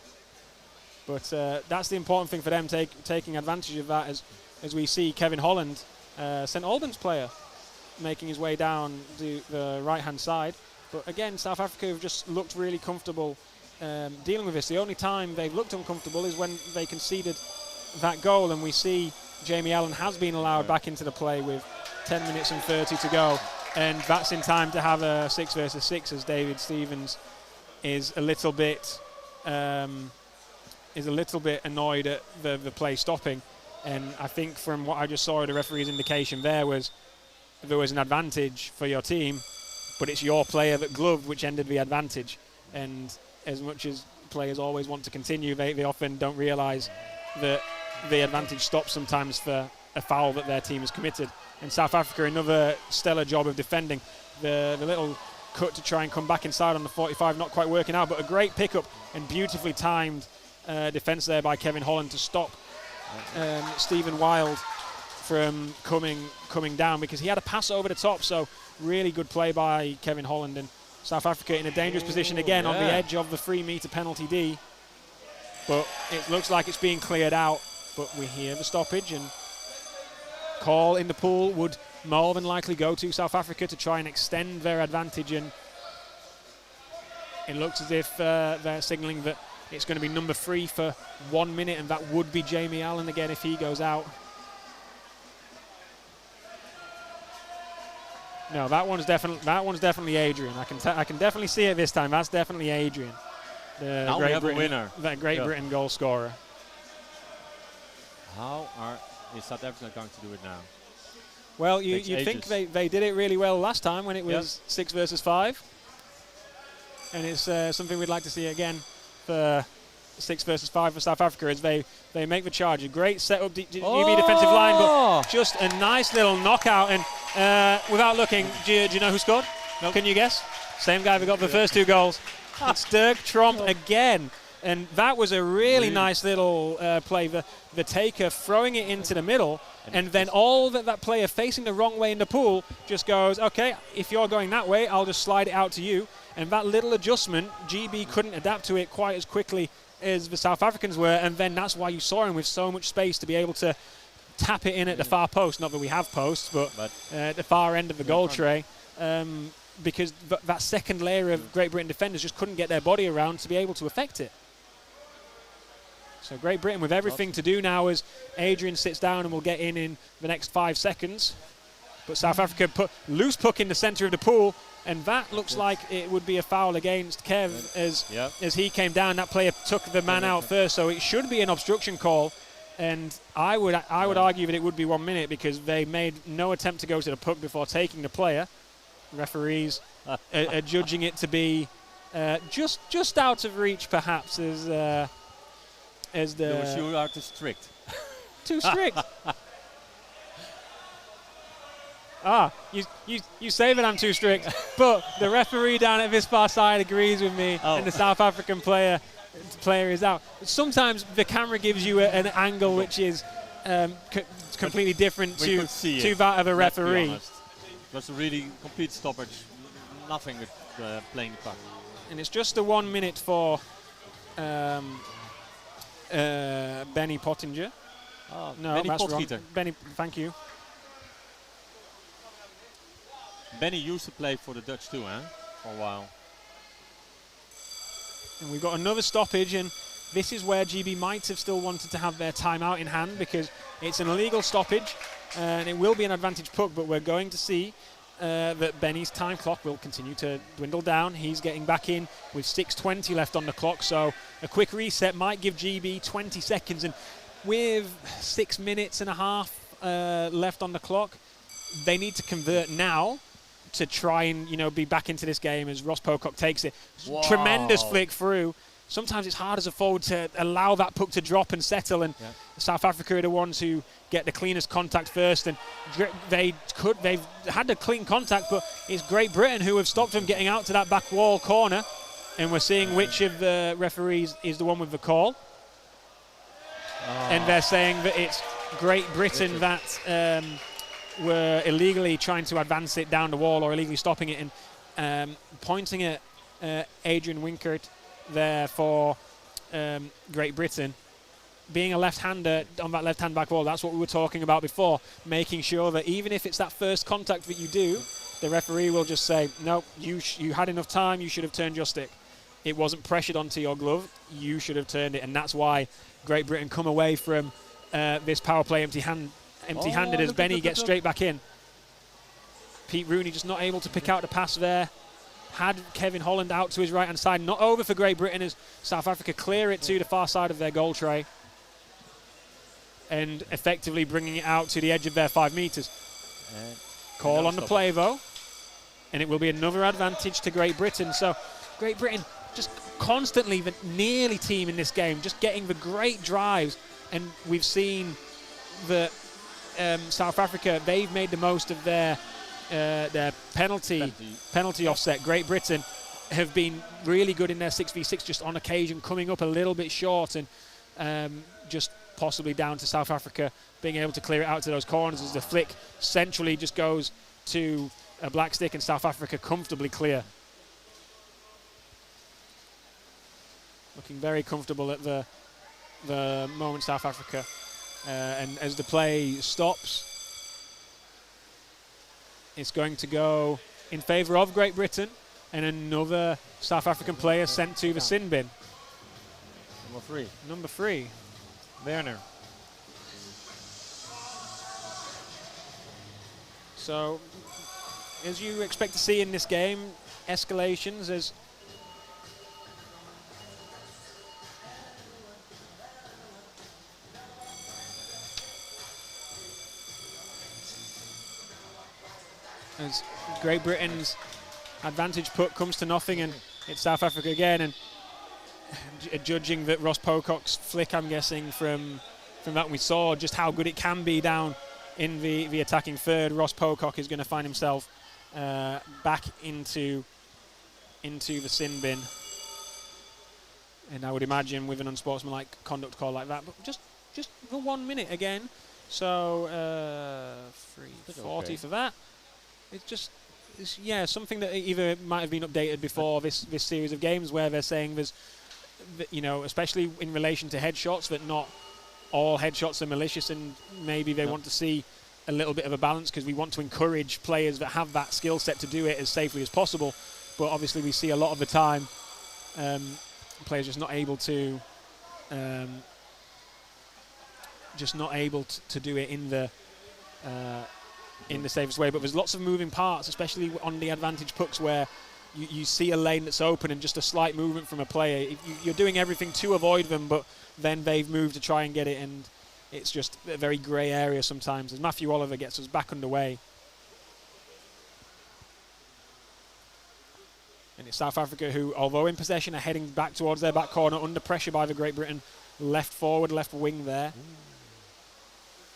But that's the important thing for them, taking advantage of that, as we see Kevin Holland, St Albans player, making his way down the right-hand side. But again, South Africa have just looked really comfortable dealing with this. The only time they've looked uncomfortable is when they conceded that goal, and we see Jamie Allen has been allowed back into the play with 10 minutes and 30 to go, and that's in time to have a 6 versus 6, as David Stevens is a little bit annoyed at the play stopping. And I think from what I just saw, the referee's indication there was an advantage for your team, but it's your player that gloved, which ended the advantage. And as much as players always want to continue, they often don't realise that the advantage stops sometimes for a foul that their team has committed. And South Africa, another stellar job of defending. The little cut to try and come back inside on the 45, not quite working out, but a great pickup and beautifully timed defence there by Kevin Holland to stop Stephen Wild from coming down, because he had a pass over the top. So really good play by Kevin Holland, and South Africa in a dangerous position again on the edge of the 3-metre penalty D. But it looks like it's being cleared out, but we hear the stoppage, and call in the pool would more than likely go to South Africa to try and extend their advantage, and it looks as if they're signalling that it's going to be number 3 for 1 minute, and that would be Jamie Allen again if he goes out. No, that one's definitely Adrian. I can definitely see it this time. That's definitely Adrian. Now we have a winner. That Great Britain goal scorer. How is South Africa going to do it now? Well, you'd think they did it really well last time when it was 6 versus 5. And it's something we'd like to see again for 6 versus 5 for South Africa, as they make the charge. A great set-up UB defensive line, but just a nice little knockout. And without looking, do you know who scored? Nope. Can you guess? Same guy who got the first 2 goals. It's Dirk Tromp again. And that was a really nice little play. The taker throwing it into the middle, and then all that player facing the wrong way in the pool just goes, okay, if you're going that way, I'll just slide it out to you. And that little adjustment, GB couldn't adapt to it quite as quickly as the South Africans were, and then that's why you saw him with so much space to be able to tap it in at the far post. Not that we have posts, but at the far end of the goal tray, because that second layer of Great Britain defenders just couldn't get their body around to be able to affect it. So Great Britain with everything to do now as Adrian sits down and will get in the next 5 seconds. But South Africa put loose puck in the centre of the pool, and that looks like it would be a foul against Kev as he came down. That player took the man out first, so it should be an obstruction call. And I would argue that it would be 1 minute, because they made no attempt to go to the puck before taking the player. Referees are judging it to be just out of reach, perhaps, as the. You are too strict. Too strict. You say that I'm too strict, but the referee down at this far side agrees with me, and the South African player is out. Sometimes the camera gives you an angle which is completely different to that of a referee. It was a really complete stoppage. Nothing with playing the puck. And it's just a 1 minute for Benny Pottinger. No, Benny that's wrong. Potgieter. Benny, thank you. Benny used to play for the Dutch too, for a while. And we've got another stoppage, and this is where GB might have still wanted to have their timeout in hand, because it's an illegal stoppage, and it will be an advantage puck, but we're going to see that Benny's time clock will continue to dwindle down. He's getting back in with 6:20 left on the clock, so a quick reset might give GB 20 seconds. And with 6 minutes and a half left on the clock, they need to convert now to try and be back into this game as Ross Pocock takes it. Wow. Tremendous flick through. Sometimes it's hard as a forward to allow that puck to drop and settle, and South Africa are the ones who get the cleanest contact first, and they've had the clean contact, but it's Great Britain who have stopped them getting out to that back wall corner, and we're seeing which of the referees is the one with the call. And they're saying that it's Great Britain that were illegally trying to advance it down the wall or illegally stopping it, and pointing at Adrian Winkert there for Great Britain. Being a left-hander on that left-hand back wall, that's what we were talking about before, making sure that even if it's that first contact that you do, the referee will just say, no, you had enough time, you should have turned your stick. It wasn't pressured onto your glove, you should have turned it, and that's why Great Britain come away from this power play empty-handed as Benny gets straight back in. Pete Rooney just not able to pick out the pass there. Had Kevin Holland out to his right-hand side. Not over for Great Britain as South Africa clear it to the far side of their goal tray. And effectively bringing it out to the edge of their 5 metres. Call on the play, though. And it will be another advantage to Great Britain. So Great Britain just constantly the nearly team in this game, just getting the great drives. And we've seen that South Africa, they've made the most of their penalty offset. Great Britain have been really good in their 6v6, just on occasion coming up a little bit short, and just possibly down to South Africa being able to clear it out to those corners as the flick centrally just goes to a black stick and South Africa comfortably clear. Looking very comfortable at the moment, South Africa. And as the play stops, it's going to go in favour of Great Britain, and another South African player sent to the sin bin. Number three, Werner. So, as you expect to see in this game, escalations as Great Britain's advantage puck comes to nothing, and it's South Africa again. And judging that Ross Pocock's flick, I'm guessing from that we saw just how good it can be down in the attacking third. Ross Pocock is going to find himself back into the sin bin, and I would imagine with an unsportsmanlike conduct call like that, but just for 1 minute again. So 3:40 for that. It's just, something that either might have been updated before this series of games, where they're saying there's, especially in relation to headshots, that not all headshots are malicious, and maybe they want to see a little bit of a balance, because we want to encourage players that have that skill set to do it as safely as possible. But obviously we see a lot of the time players just not able to do it in the safest way. But there's lots of moving parts, especially on the advantage pucks, where you see a lane that's open and just a slight movement from a player. You're doing everything to avoid them, but then they've moved to try and get it, and it's just a very grey area sometimes as Matthew Oliver gets us back underway. And it's South Africa who, although in possession, are heading back towards their back corner under pressure by the Great Britain left forward, left wing there.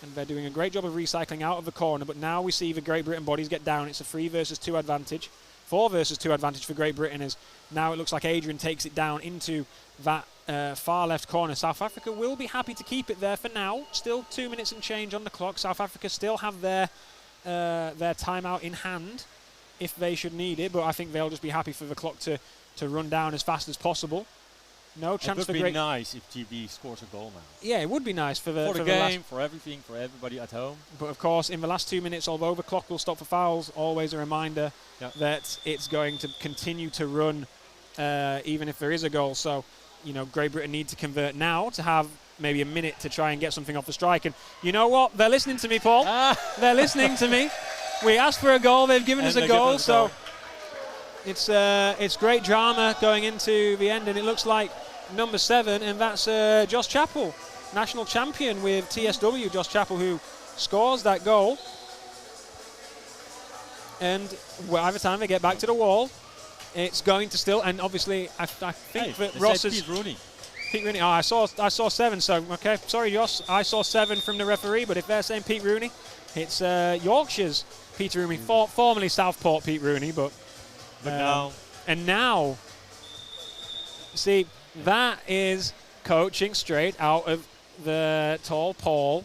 And they're doing a great job of recycling out of the corner, but now we see the Great Britain bodies get down. It's a 3 versus 2 advantage. 4 versus 2 advantage for Great Britain, as now it looks like Adrian takes it down into that far left corner. South Africa will be happy to keep it there for now. Still 2 minutes and change on the clock. South Africa still have their timeout in hand if they should need it, but I think they'll just be happy for the clock to run down as fast as possible. No chance for Great. It would be nice if GB scores a goal now. Yeah, it would be nice for the game, for everything, for everybody at home. But of course, in the last 2 minutes, although the clock will stop for fouls, always a reminder that it's going to continue to run even if there is a goal. So, Great Britain need to convert now to have maybe a minute to try and get something off the strike. And you know what? They're listening to me, Paul. They're listening to me. We asked for a goal. They've given us And a they give goal. us a So goal. it's great drama going into the end, and it looks like number 7, and that's Josh Chappell, national champion with TSW. Josh Chappell, who scores that goal. And by the time they get back to the wall, it's going to still, and obviously I think that Ross is Pete Rooney. Pete Rooney. Oh, I saw 7. So okay, sorry, Josh. I saw 7 from the referee. But if they're saying Pete Rooney, it's Yorkshire's Peter Rooney, formerly Southport Pete Rooney. But now, and now, see, that is coaching straight out of the Tall Paul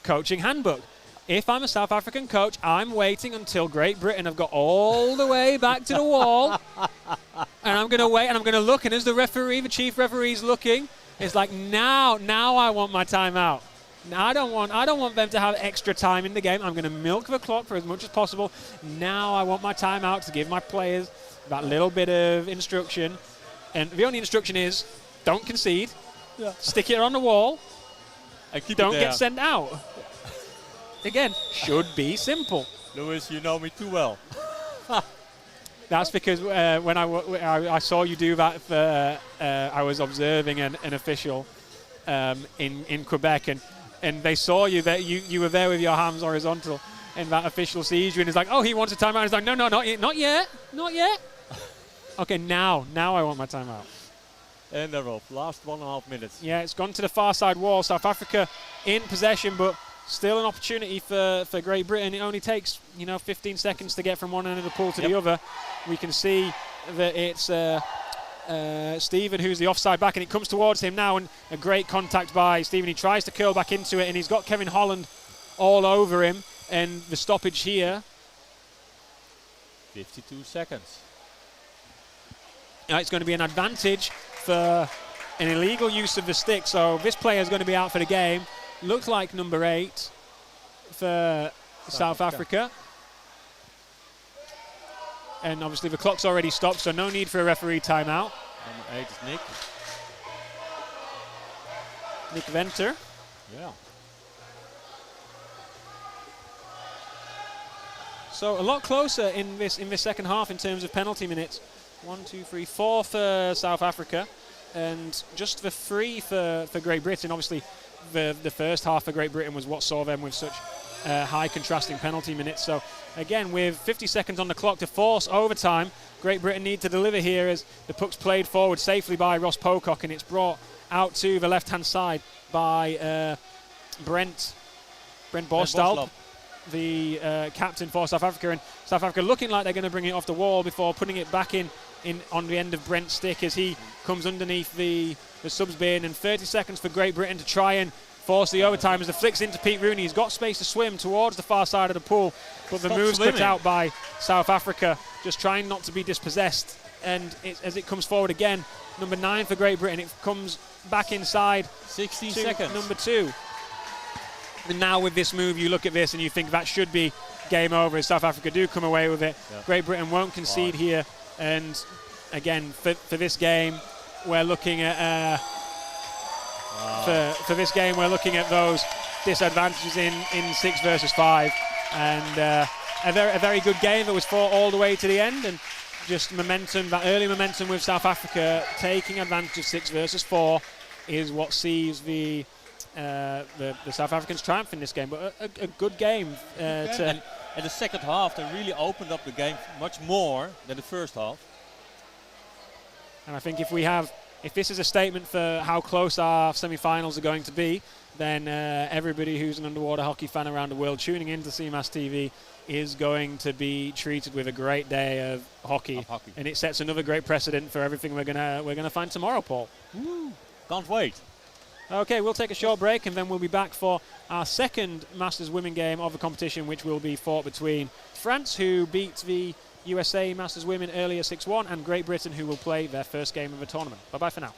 coaching handbook. If I'm a South African coach, I'm waiting until Great Britain have got all the way back to the wall, and I'm going to wait, and I'm going to look, and as the referee, the chief referee's looking, it's like, now I want my timeout. Now I don't want them to have extra time in the game. I'm going to milk the clock for as much as possible. Now I want my timeout to give my players that little bit of instruction, and the only instruction is, don't concede, stick it on the wall, and keep don't it there. get sent out. Again, should be simple. Lewis, you know me too well. That's because when I saw you do that, I was observing an official in Quebec, and they saw you that you were there with your hands horizontal, and that official sees you and is like, oh, he wants a timeout. He's like, no, not yet. Okay, now I want my timeout. And they're off. Last 1.5 minutes. Yeah, it's gone to the far side wall. South Africa in possession, but still an opportunity for Great Britain. It only takes 15 seconds to get from one end of the pool to the other. We can see that it's Stephen who's the offside back, and it comes towards him now, and a great contact by Stephen. He tries to curl back into it, and he's got Kevin Holland all over him, and the stoppage here. 52 seconds. It's going to be an advantage for an illegal use of the stick, so this player is going to be out for the game. Looks like number 8 for South Africa. And obviously the clock's already stopped, so no need for a referee timeout. Number 8 is Nick. Nick Venter. Yeah. So a lot closer in this second half in terms of penalty minutes. 1, 2, 3, 4 for South Africa, and just the 3 for Great Britain. Obviously, the first half for Great Britain was what saw them with such high contrasting penalty minutes. So again, with 50 seconds on the clock to force overtime, Great Britain need to deliver here as the puck's played forward safely by Ross Pocock, and it's brought out to the left-hand side by Brent Borstal, the captain for South Africa. And South Africa looking like they're going to bring it off the wall before putting it back in on the end of Brent's stick as he comes underneath the subs bin. And 30 seconds for Great Britain to try and force the overtime as the flicks into Pete Rooney. He's got space to swim towards the far side of the pool, but the move's cut out by South Africa, just trying not to be dispossessed. And as it comes forward again, number 9 for Great Britain, it comes back inside 16 to seconds. number 2. And now with this move, you look at this and you think that should be game over as South Africa do come away with it. Yeah. Great Britain won't concede here. And again, for this game, we're looking at for this game, we're looking at those disadvantages in 6 versus 5. And a very good game that was fought all the way to the end. And just momentum, that early momentum with South Africa taking advantage of 6 versus 4 is what sees the South Africans triumph in this game. But a good game. And the second half, they really opened up the game much more than the first half. And I think if this is a statement for how close our semi-finals are going to be, then everybody who's an underwater hockey fan around the world tuning into CMAS TV is going to be treated with a great day of hockey. And it sets another great precedent for everything we're gonna find tomorrow, Paul. Woo. Can't wait. Okay, we'll take a short break and then we'll be back for our second Masters women game of the competition, which will be fought between France, who beat the USA Masters women earlier 6-1, and Great Britain, who will play their first game of the tournament. Bye-bye for now.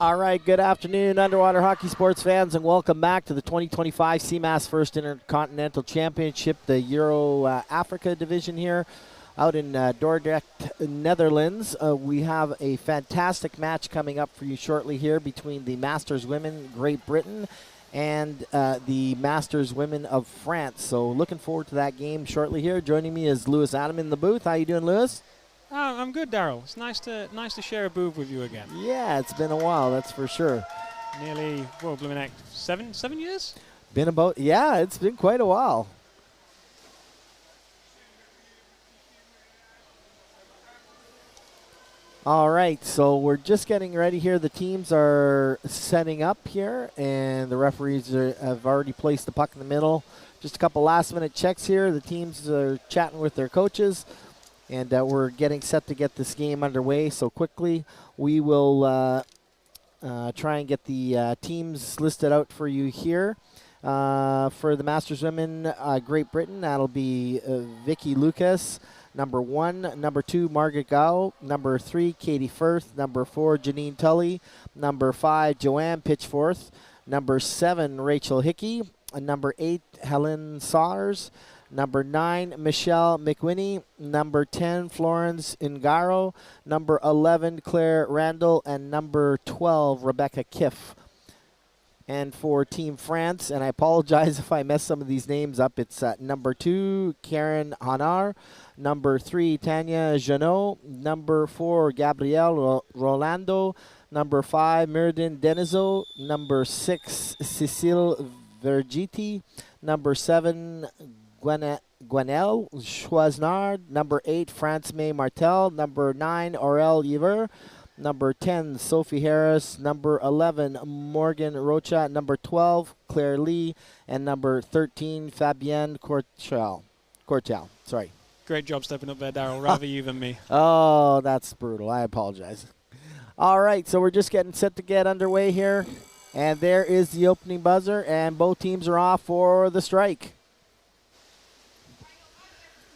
All right, good afternoon, underwater hockey sports fans, and welcome back to the 2025 CMAS First Intercontinental Championship, the Euro Africa division here out in Dordrecht, Netherlands. We have a fantastic match coming up for you shortly here between the Masters women, Great Britain, and the Masters women of France. So looking forward to that game shortly here. Joining me is Lewis Adam in the booth. How you doing, Lewis? I'm good, Daryl. It's nice to share a booth with you again. Yeah, it's been a while, that's for sure. Nearly, blooming heck, 7 years? It's been quite a while. All right, so we're just getting ready here. The teams are setting up here, and the referees have already placed the puck in the middle. Just a couple last-minute checks here. The teams are chatting with their coaches. And we're getting set to get this game underway. So quickly, we will try and get the teams listed out for you here. For the Masters women, Great Britain, that'll be Vicky Lucas, number 1. Number 2, Margaret Gow. Number 3, Katie Firth. Number 4, Janine Tully. Number 5, Joanne Pitchforth. Number 7, Rachel Hickey. Number 8, Helen Saunders. Number 9, Michelle McWhinney. Number 10, Florence Ingaro. Number 11, Claire Randall. And number 12, Rebecca Kiff. And for Team France, and I apologize if I mess some of these names up, it's number 2, Karen Hanar. Number 3, Tanya Janot. Number 4, Gabrielle Rolando. Number 5, Mirdin Denizo. Number 6, Cecile Vergiti. Number 7, Gwenelle Choisnard. Number 8, France May Martel. Number 9, Aurel Yver. Number 10, Sophie Harris. Number 11, Morgan Rocha. Number 12, Claire Lee. And number 13, Fabienne Corchel. Sorry. Great job stepping up there, Daryl. Rather you than me. Oh, that's brutal. I apologize. All right, so we're just getting set to get underway here. And there is the opening buzzer, and both teams are off for the strike.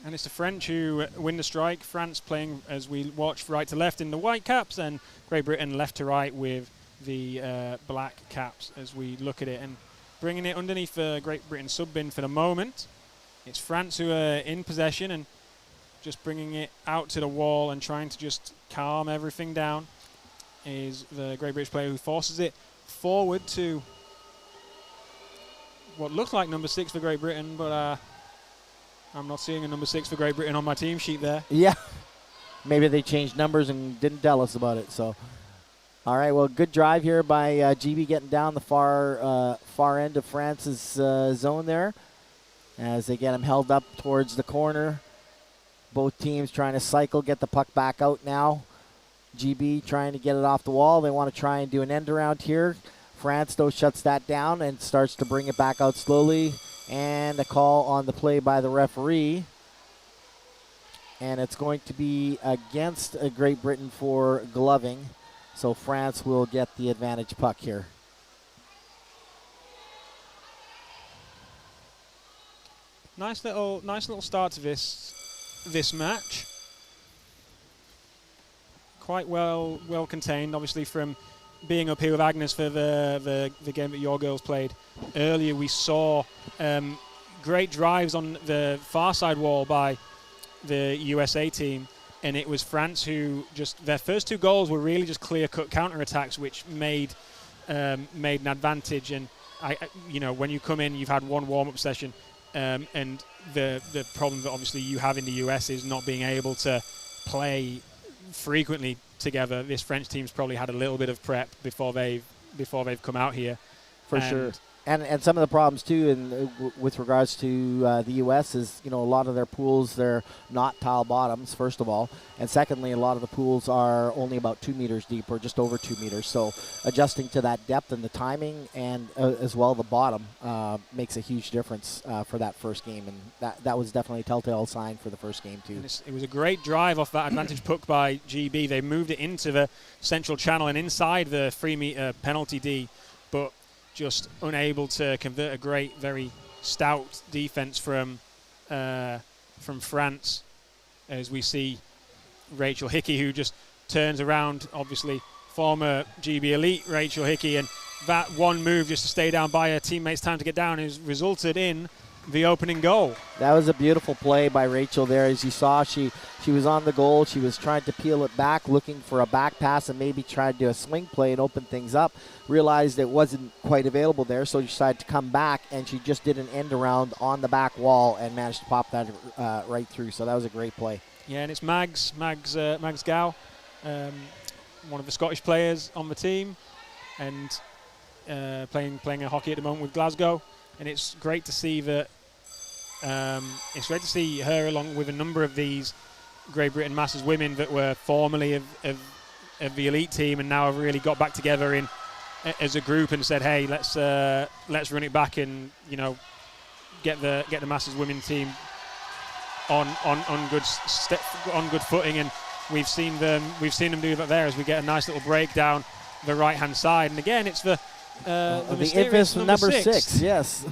And it's the French who win the strike. France playing, as we watch, right to left in the white caps, and Great Britain left to right with the black caps as we look at it. And bringing it underneath Great Britain sub-bin for the moment. It's France who are in possession and just bringing it out to the wall and trying to just calm everything down is the Great British player who forces it forward to what looks like number 6 for Great Britain, but I'm not seeing a number 6 for Great Britain on my team sheet there. Yeah. Maybe they changed numbers and didn't tell us about it. So, all right, well, good drive here by GB getting down the far end of France's zone there as they get him held up towards the corner. Both teams trying to cycle, get the puck back out now. GB trying to get it off the wall. They want to try and do an end around here. France, though, shuts that down and starts to bring it back out slowly. And a call on the play by the referee. And it's going to be against Great Britain for gloving. So France will get the advantage puck here. Nice little start to this match. Quite well contained, obviously, from being up here with Agnes for the game that your girls played earlier. We saw great drives on the far side wall by the USA team, and it was France who their first 2 goals were really just clear-cut counter-attacks, which made an advantage. And when you come in, you've had one warm-up session, and the problem that obviously you have in the US is not being able to play frequently together. This French team's probably had a little bit of prep before they've come out here. For sure. And some of the problems too, with regards to the U.S. is a lot of their pools, they're not tile bottoms, first of all, and secondly, a lot of the pools are only about 2 meters deep or just over 2 meters. So adjusting to that depth and the timing, and as well the bottom, makes a huge difference for that first game, and that was definitely a telltale sign for the first game too. It was a great drive off that advantage puck by GB. They moved it into the central channel and inside the 3-meter penalty D, but just unable to convert. A great, very stout defense from France, as we see Rachel Hickey, who just turns around, obviously former GB Elite Rachel Hickey, and that one move just to stay down by her teammates' time to get down has resulted in the opening goal. That was a beautiful play by Rachel there. As you saw, she was on the goal. She was trying to peel it back, looking for a back pass, and maybe tried to do a swing play and open things up. Realized it wasn't quite available there, so she decided to come back, and she just did an end around on the back wall and managed to pop that right through. So that was a great play. Yeah, and it's Mags Gow, one of the Scottish players on the team, and playing a hockey at the moment with Glasgow. And it's great to see that. It's great to see her along with a number of these Great Britain Masters women that were formerly of the elite team and now have really got back together as a group and said, "Hey, let's run it back and get the Masters women team on good footing." And we've seen them do that there as we get a nice little break down the right hand side. And again, it's the infamous number 6, yes.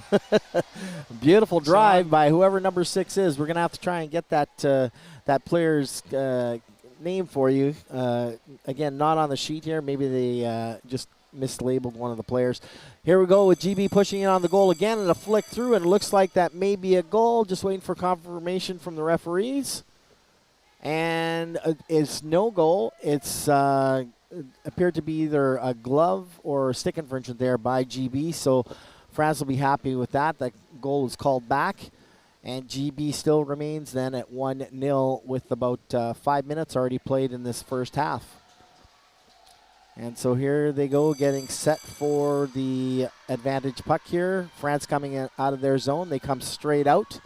Beautiful drive by whoever number 6 is. We're going to have to try and get that player's name for you. Again, not on the sheet here. Maybe they just mislabeled one of the players. Here we go with GB pushing in on the goal again, and a flick through, and it looks like that may be a goal. Just waiting for confirmation from the referees. And it's no goal. It's appeared to be either a glove or a stick infringement there by GB, so France will be happy with that. That goal was called back, and GB still remains then at 1-0 with about 5 minutes already played in this first half. And so here they go, getting set for the advantage puck here. France coming in out of their zone. They come straight out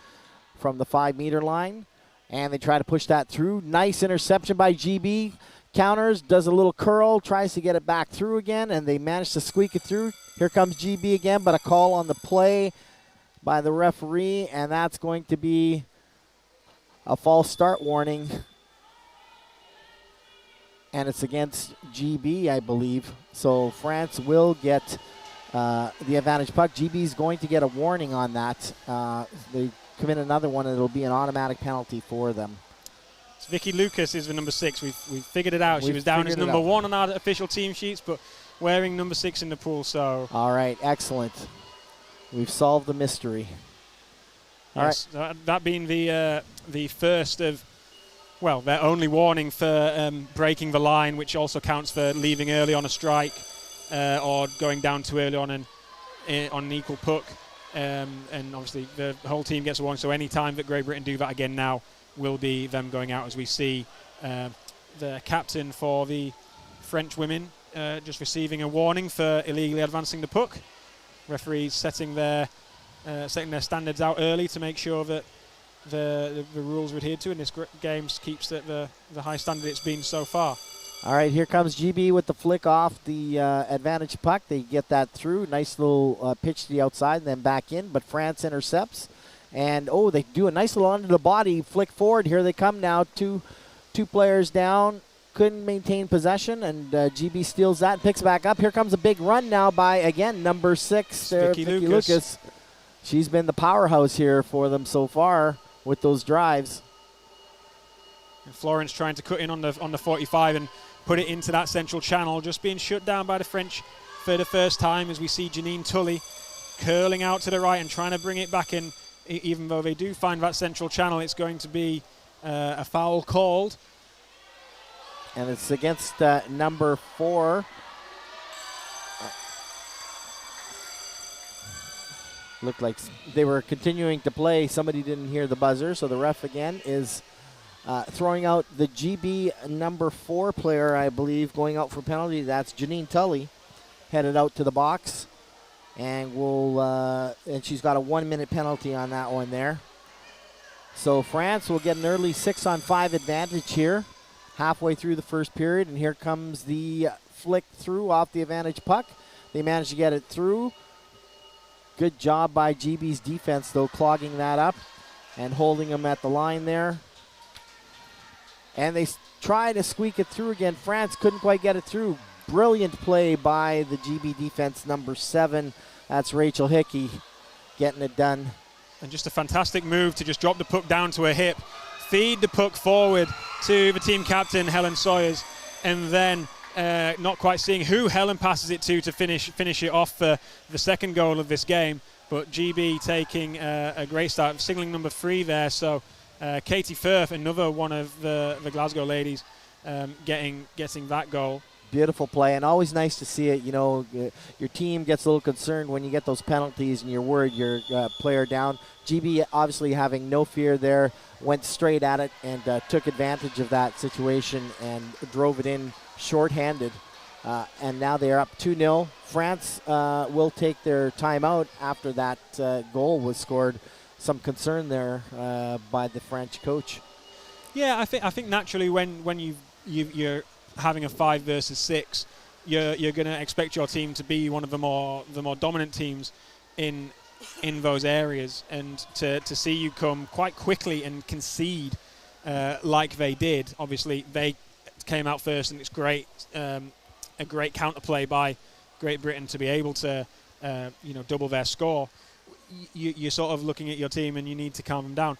from the 5-meter line, and they try to push that through. Nice interception by GB. Counters, does a little curl, tries to get it back through again, and they manage to squeak it through. Here comes GB again, but a call on the play by the referee, and that's going to be a false start warning. And it's against GB, I believe. So France will get the advantage puck. GB is going to get a warning on that. They commit another one, and it'll be an automatic penalty for them. Vicky Lucas is the number 6. We've figured it out. She was down as number 1 on our official team sheets, but wearing number 6 in the pool. So all right, excellent. We've solved the mystery. Yes, all right. That being the first of, well, their only warning for breaking the line, which also counts for leaving early on a strike or going down too early on an equal puck. And obviously the whole team gets a warning. So any time that Great Britain do that again now will be them going out, as we see the captain for the French women just receiving a warning for illegally advancing the puck. Referees setting their standards out early to make sure that the rules are adhered to, and this game keeps the high standard it's been so far. All right, here comes GB with the flick off the advantage puck. They get that through. Nice little pitch to the outside and then back in, but France intercepts. And, they do a nice little under-the-body flick forward. Here they come now, two players down. Couldn't maintain possession, and GB steals that and picks back up. Here comes a big run now by, again, number 6, Vicky Lucas. She's been the powerhouse here for them so far with those drives. And Florence trying to cut in on the 45 and put it into that central channel, just being shut down by the French for the first time, as we see Janine Tully curling out to the right and trying to bring it back in. Even though they do find that central channel, it's going to be a foul called. And it's against number 4. Looked like they were continuing to play. Somebody didn't hear the buzzer, so the ref again is throwing out the GB number 4 player, I believe, going out for penalty. That's Janine Tully, headed out to the box. And and she's got a 1-minute penalty on that one there. So France will get an early 6-on-5 advantage here, halfway through the first period. And here comes the flick through off the advantage puck. They managed to get it through. Good job by GB's defense, though, clogging that up and holding them at the line there. And they try to squeak it through again. France couldn't quite get it through. Brilliant play by the GB defense, number 7. That's Rachel Hickey getting it done. And just a fantastic move to just drop the puck down to her hip, feed the puck forward to the team captain, Helen Sawyers, and then not quite seeing who Helen passes it to finish it off for the second goal of this game. But GB taking a great start, signaling number 3 there. So Katie Firth, another one of the Glasgow ladies, getting that goal. Beautiful play, and always nice to see it. You know, your team gets a little concerned when you get those penalties and you're worried your player down. GB obviously having no fear there, went straight at it and took advantage of that situation and drove it in shorthanded. And now they are up 2-0. France will take their timeout after that goal was scored. Some concern there by the French coach. Yeah, I think naturally when you're having a 5 versus 6, you're going to expect your team to be one of the more dominant teams in those areas, and to see you come quite quickly and concede like they did. Obviously, they came out first, and it's great. A great counterplay by Great Britain to be able to, double their score. You're sort of looking at your team and you need to calm them down.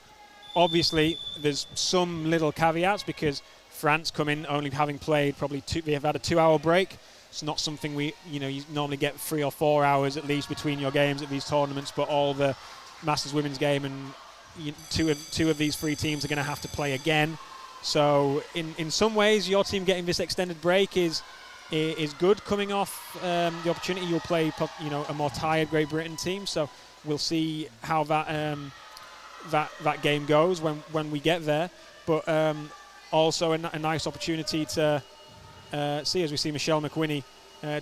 Obviously, there's some little caveats because France come in only having played probably they have had a 2-hour break. It's not something you normally get 3 or 4 hours at least between your games at these tournaments, but all the Masters Women's game and two of these 3 teams are going to have to play again. So in some ways, your team getting this extended break is good coming off the opportunity. You'll play a more tired Great Britain team, so we'll see how that game goes when we get there. But also a nice opportunity to see, as we see Michelle McWhinney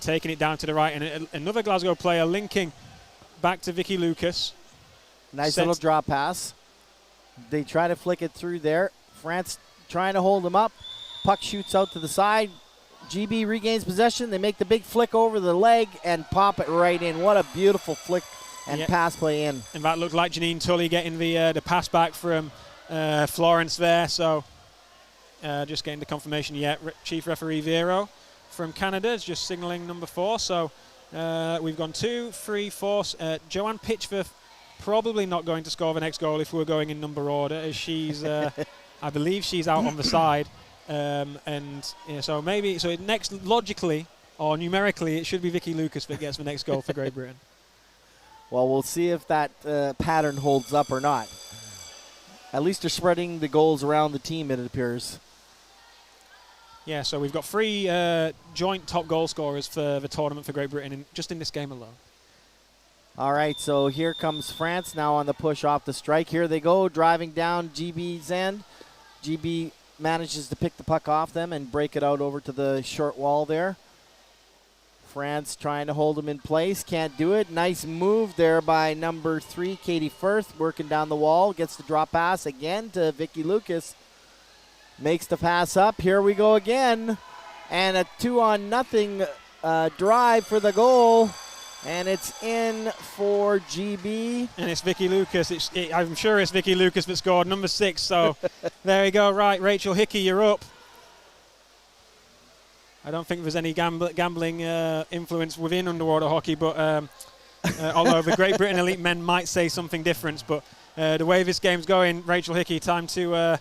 taking it down to the right, and another Glasgow player linking back to Vicky Lucas. Nice little drop pass. They try to flick it through there. France trying to hold them up. Puck shoots out to the side. GB regains possession. They make the big flick over the leg and pop it right in. What a beautiful flick and pass play in. And that looked like Janine Tully getting the pass back from Florence there. So just getting the confirmation yet. Chief Referee Vero from Canada is just signaling number 4. So we've gone 2, 3, 4. Joanne Pitchforth probably not going to score the next goal if we're going in number order, as she's, I believe she's out on the side. So next logically or numerically it should be Vicky Lucas that gets the next goal for Great Britain. Well, we'll see if that pattern holds up or not. At least they're spreading the goals around the team, it appears. Yeah, so we've got 3 joint top goal scorers for the tournament for Great Britain just in this game alone. All right, so here comes France now on the push off the strike. Here they go, driving down GB's end. GB manages to pick the puck off them and break it out over to the short wall there. France trying to hold them in place, can't do it. Nice move there by number 3, Katie Firth, working down the wall. Gets the drop pass again to Vicky Lucas. Makes the pass up. Here we go again. And a 2-on-0 drive for the goal. And it's in for GB. And it's Vicky Lucas. I'm sure it's Vicky Lucas that scored, number 6. So there we go. Right, Rachel Hickey, you're up. I don't think there's any gambling influence within underwater hockey, but although the Great Britain elite men might say something different. But the way this game's going, Rachel Hickey, time to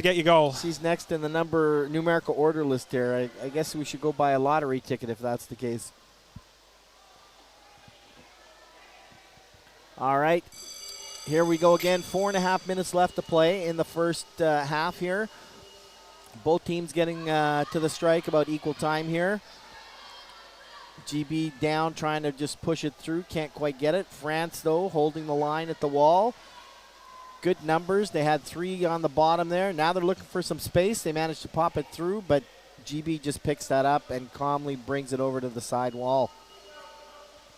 get your goal. She's next in the numerical order list here. I guess we should go buy a lottery ticket if that's the case. All right, here we go again. 4.5 minutes left to play in the first half here. Both teams getting to the strike about equal time here. GB down, trying to just push it through. Can't quite get it. France, though, holding the line at the wall. Good numbers. They had 3 on the bottom there. Now they're looking for some space. They managed to pop it through, but GB just picks that up and calmly brings it over to the side wall.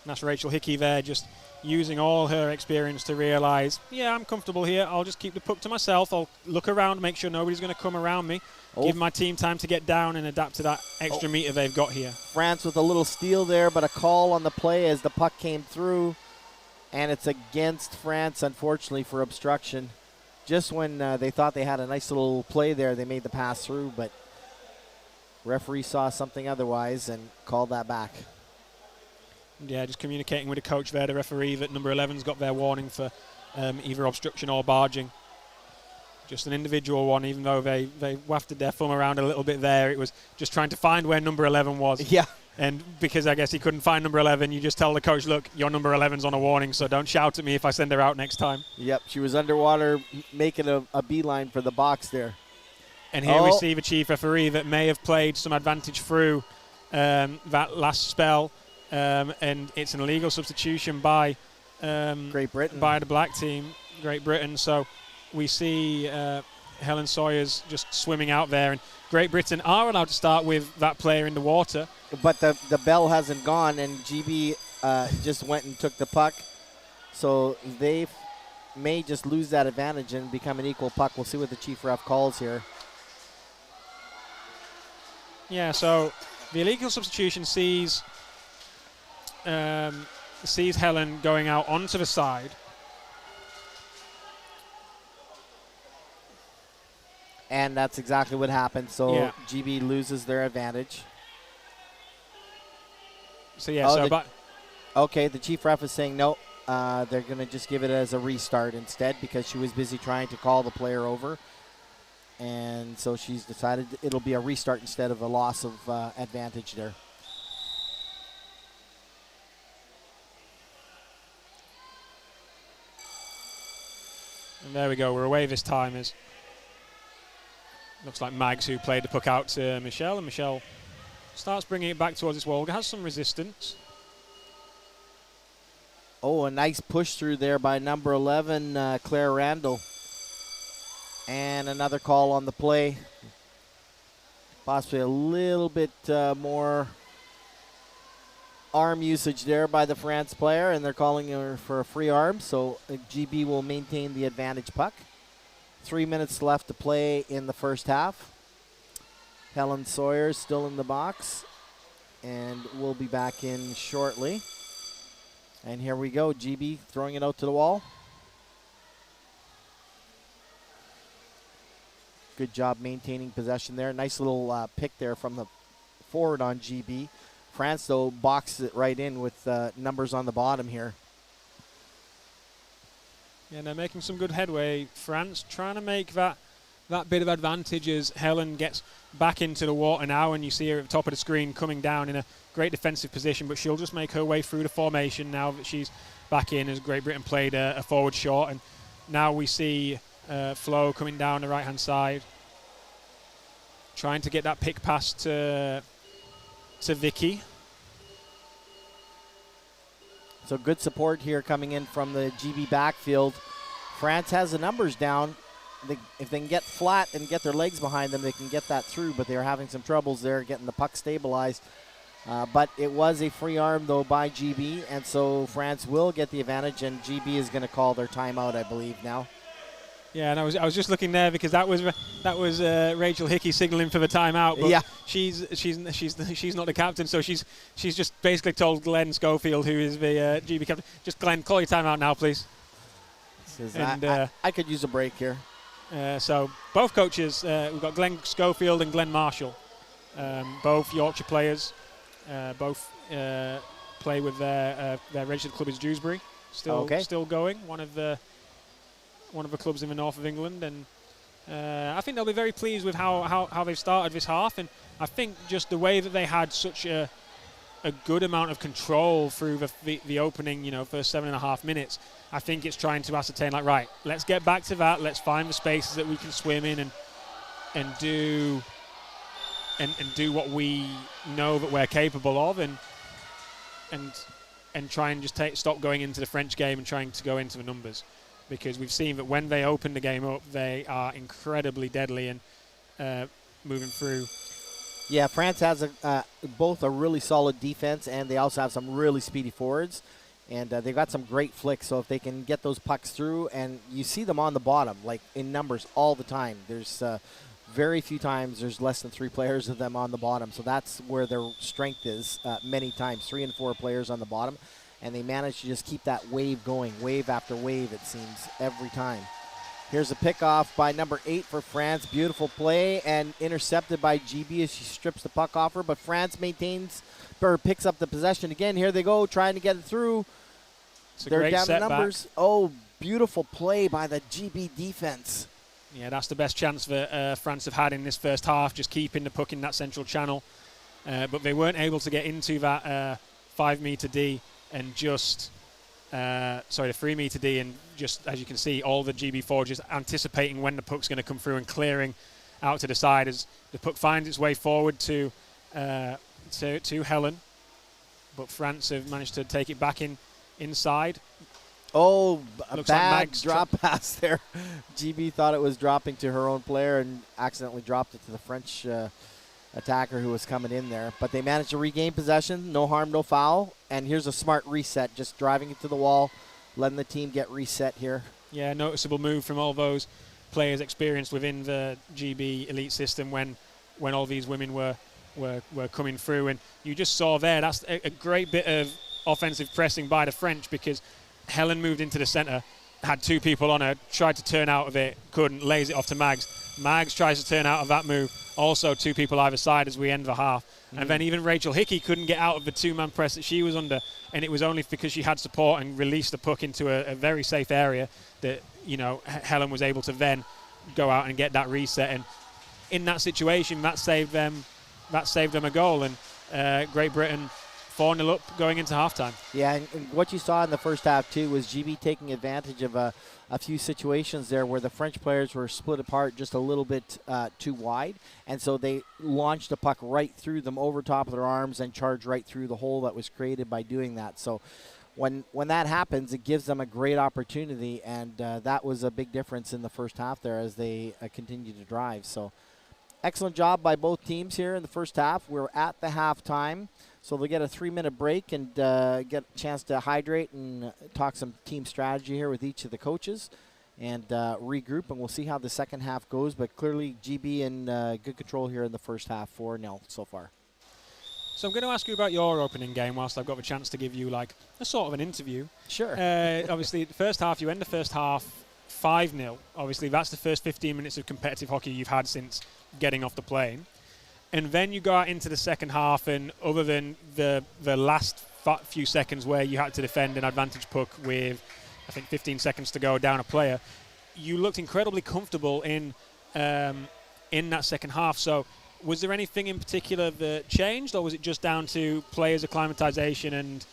That's Rachel Hickey there, just using all her experience to realize, I'm comfortable here. I'll just keep the puck to myself. I'll look around, make sure nobody's going to come around me. Give my team time to get down and adapt to that extra meter they've got here. France with a little steal there, but a call on the play as the puck came through. And it's against France, unfortunately, for obstruction. Just when they thought they had a nice little play there, they made the pass through, but referee saw something otherwise and called that back. Yeah, just communicating with the coach there, the referee, that number 11's got their warning for either obstruction or barging. just an individual one, even though they wafted their thumb around a little bit there. It was just trying to find where number 11 was. Yeah. And because I guess he couldn't find number 11, you just tell the coach, look, your number 11's on a warning, so don't shout at me if I send her out next time. Yep, she was underwater making a beeline for the box there. And here we see the chief referee that may have played some advantage through that last spell, and it's an illegal substitution by Great Britain. By the black team, Great Britain. So we see Helen Sawyers just swimming out there, and Great Britain are allowed to start with that player in the water. But the bell hasn't gone, and GB just went and took the puck. So they may just lose that advantage and become an equal puck. We'll see what the chief ref calls here. Yeah, so the illegal substitution sees Helen going out onto the side. And that's exactly what happened. So Yeah. GB loses their advantage. So yeah, Okay, the chief ref is saying no. They're going to just give it as a restart instead because she was busy trying to call the player over. And so she's decided it'll be a restart instead of a loss of advantage there. And there we go. We're away this time. Looks like Mags, who played the puck out to Michelle, and Michelle starts bringing it back towards this wall. Has some resistance. Oh, a nice push through there by number 11, Claire Randall. And another call on the play. Possibly a little bit more arm usage there by the France player, and they're calling her for a free arm, so GB will maintain the advantage puck. 3 minutes left to play in the first half. Helen Sawyers still in the box, and we'll be back in shortly. And here we go, GB throwing it out to the wall. Good job maintaining possession there. Nice little pick there from the forward on GB. France, though, boxed it right in with numbers on the bottom here. Yeah, they're making some good headway. France trying to make that bit of advantage as Helen gets back into the water now, and you see her at the top of the screen coming down in a great defensive position, but she'll just make her way through the formation now that she's back in as Great Britain played a forward short. And now we see Flo coming down the right-hand side, trying to get that pick pass to Vicky. So good support here coming in from the GB backfield. France has the numbers down. If they can get flat and get their legs behind them, they can get that through, but they're having some troubles there getting the puck stabilized. But it was a free arm, though, by GB, and so France will get the advantage, and GB is going to call their timeout, I believe, now. Yeah, and I was just looking there because that was Rachel Hickey signaling for the timeout. But yeah, she's not the captain, so she's just basically told Glenn Schofield, who is the GB captain, just Glenn, call your timeout now, please. And I could use a break here. So both coaches, we've got Glenn Schofield and Glenn Marshall, both Yorkshire players, both play with their registered club is Dewsbury, still going. One of the clubs in the north of England, and I think they'll be very pleased with how they've started this half. And I think just the way that they had such a good amount of control through the opening, first 7.5 minutes. I think it's trying to ascertain, right, let's get back to that. Let's find the spaces that we can swim in and do what we know that we're capable of, and try and just stop going into the French game and trying to go into the numbers. Because we've seen that when they open the game up, they are incredibly deadly and moving through. Yeah, France has both a really solid defense, and they also have some really speedy forwards. And they've got some great flicks, so if they can get those pucks through, and you see them on the bottom, like in numbers all the time. There's very few times there's less than 3 players of them on the bottom, so that's where their strength is many times, 3 and 4 players on the bottom. And they manage to just keep that wave going, wave after wave, it seems, every time. Here's a pickoff by number 8 for France. Beautiful play, and intercepted by GB as she strips the puck off her. But France picks up the possession again. Here they go, trying to get it through. It's a They're great down the setback. numbers. Oh, beautiful play by the GB defense. Yeah, that's the best chance that France have had in this first half, just keeping the puck in that central channel. But they weren't able to get into that 5 metre D and just, the 3 metre D, and just, as you can see, all the GB forwards anticipating when the puck's going to come through and clearing out to the side as the puck finds its way forward to Helen. But France have managed to take it back inside. Oh, a Looks like bad Mag's drop pass there. GB thought it was dropping to her own player and accidentally dropped it to the French attacker who was coming in there. But they managed to regain possession. No harm, no foul. And here's a smart reset, just driving it to the wall, letting the team get reset here. Yeah, noticeable move from all those players experienced within the GB elite system when all these women were coming through. And you just saw there, that's a great bit of offensive pressing by the French, because Helen moved into the centre, had 2 people on her, tried to turn out of it, couldn't, lays it off to Mags. Mags tries to turn out of that move, also 2 people either side as we end the half. And then even Rachel Hickey couldn't get out of the 2-man press that she was under, and it was only because she had support and released the puck into a very safe area that, Helen was able to then go out and get that reset. And in that situation, that saved them a goal. And Great Britain 4-0 up going into halftime. Yeah, and what you saw in the first half, too, was GB taking advantage of a few situations there where the French players were split apart just a little bit too wide. And so they launched the puck right through them over top of their arms and charged right through the hole that was created by doing that. So when that happens, it gives them a great opportunity. And that was a big difference in the first half there as they continued to drive. So excellent job by both teams here in the first half. We're at the halftime. So they'll get a 3-minute break and get a chance to hydrate and talk some team strategy here with each of the coaches and regroup, and we'll see how the second half goes. But clearly GB in good control here in the first half, 4-0 so far. So I'm going to ask you about your opening game whilst I've got the chance to give you like a sort of an interview. Sure. Obviously, the first half, you end the first half 5-0. Obviously, that's the first 15 minutes of competitive hockey you've had since getting off the plane. And then you go out into the second half, and other than the last few seconds where you had to defend an advantage puck with, I think, 15 seconds to go down a player, you looked incredibly comfortable in that second half. So was there anything in particular that changed, or was it just down to players' acclimatization and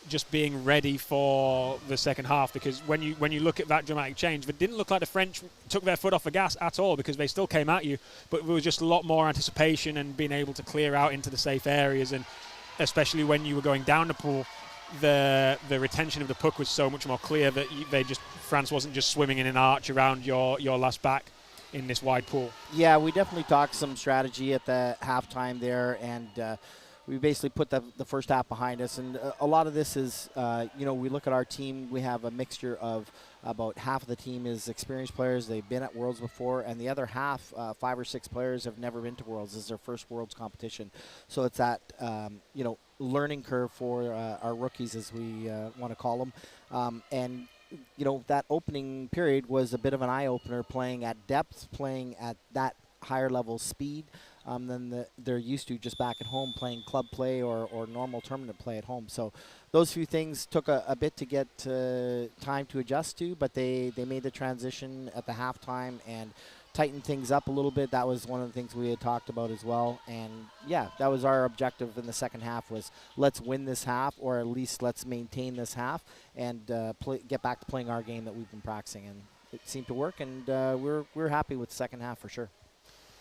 just being ready for the second half? Because when you look at that dramatic change, it didn't look like the French took their foot off the gas at all, because they still came at you, but there was just a lot more anticipation and being able to clear out into the safe areas. And especially when you were going down the pool, the retention of the puck was so much more clear that France wasn't just swimming in an arch around your last back in this wide pool. Yeah, we definitely talked some strategy at the halftime there, and we basically put the first half behind us. And a lot of this is, we look at our team, we have a mixture of about half of the team is experienced players. They've been at Worlds before, and the other half, 5 or 6 players, have never been to Worlds. This is their first Worlds competition. So it's that, learning curve for our rookies, as we want to call them. And that opening period was a bit of an eye-opener, playing at depth, playing at that higher level speed than they're used to just back at home, playing club play or normal tournament play at home. So those few things took a bit to get time to adjust to, but they made the transition at the halftime and tightened things up a little bit. That was one of the things we had talked about as well. And yeah, that was our objective in the second half, was let's win this half, or at least let's maintain this half and get back to playing our game that we've been practicing. And it seemed to work, and we're happy with the second half for sure.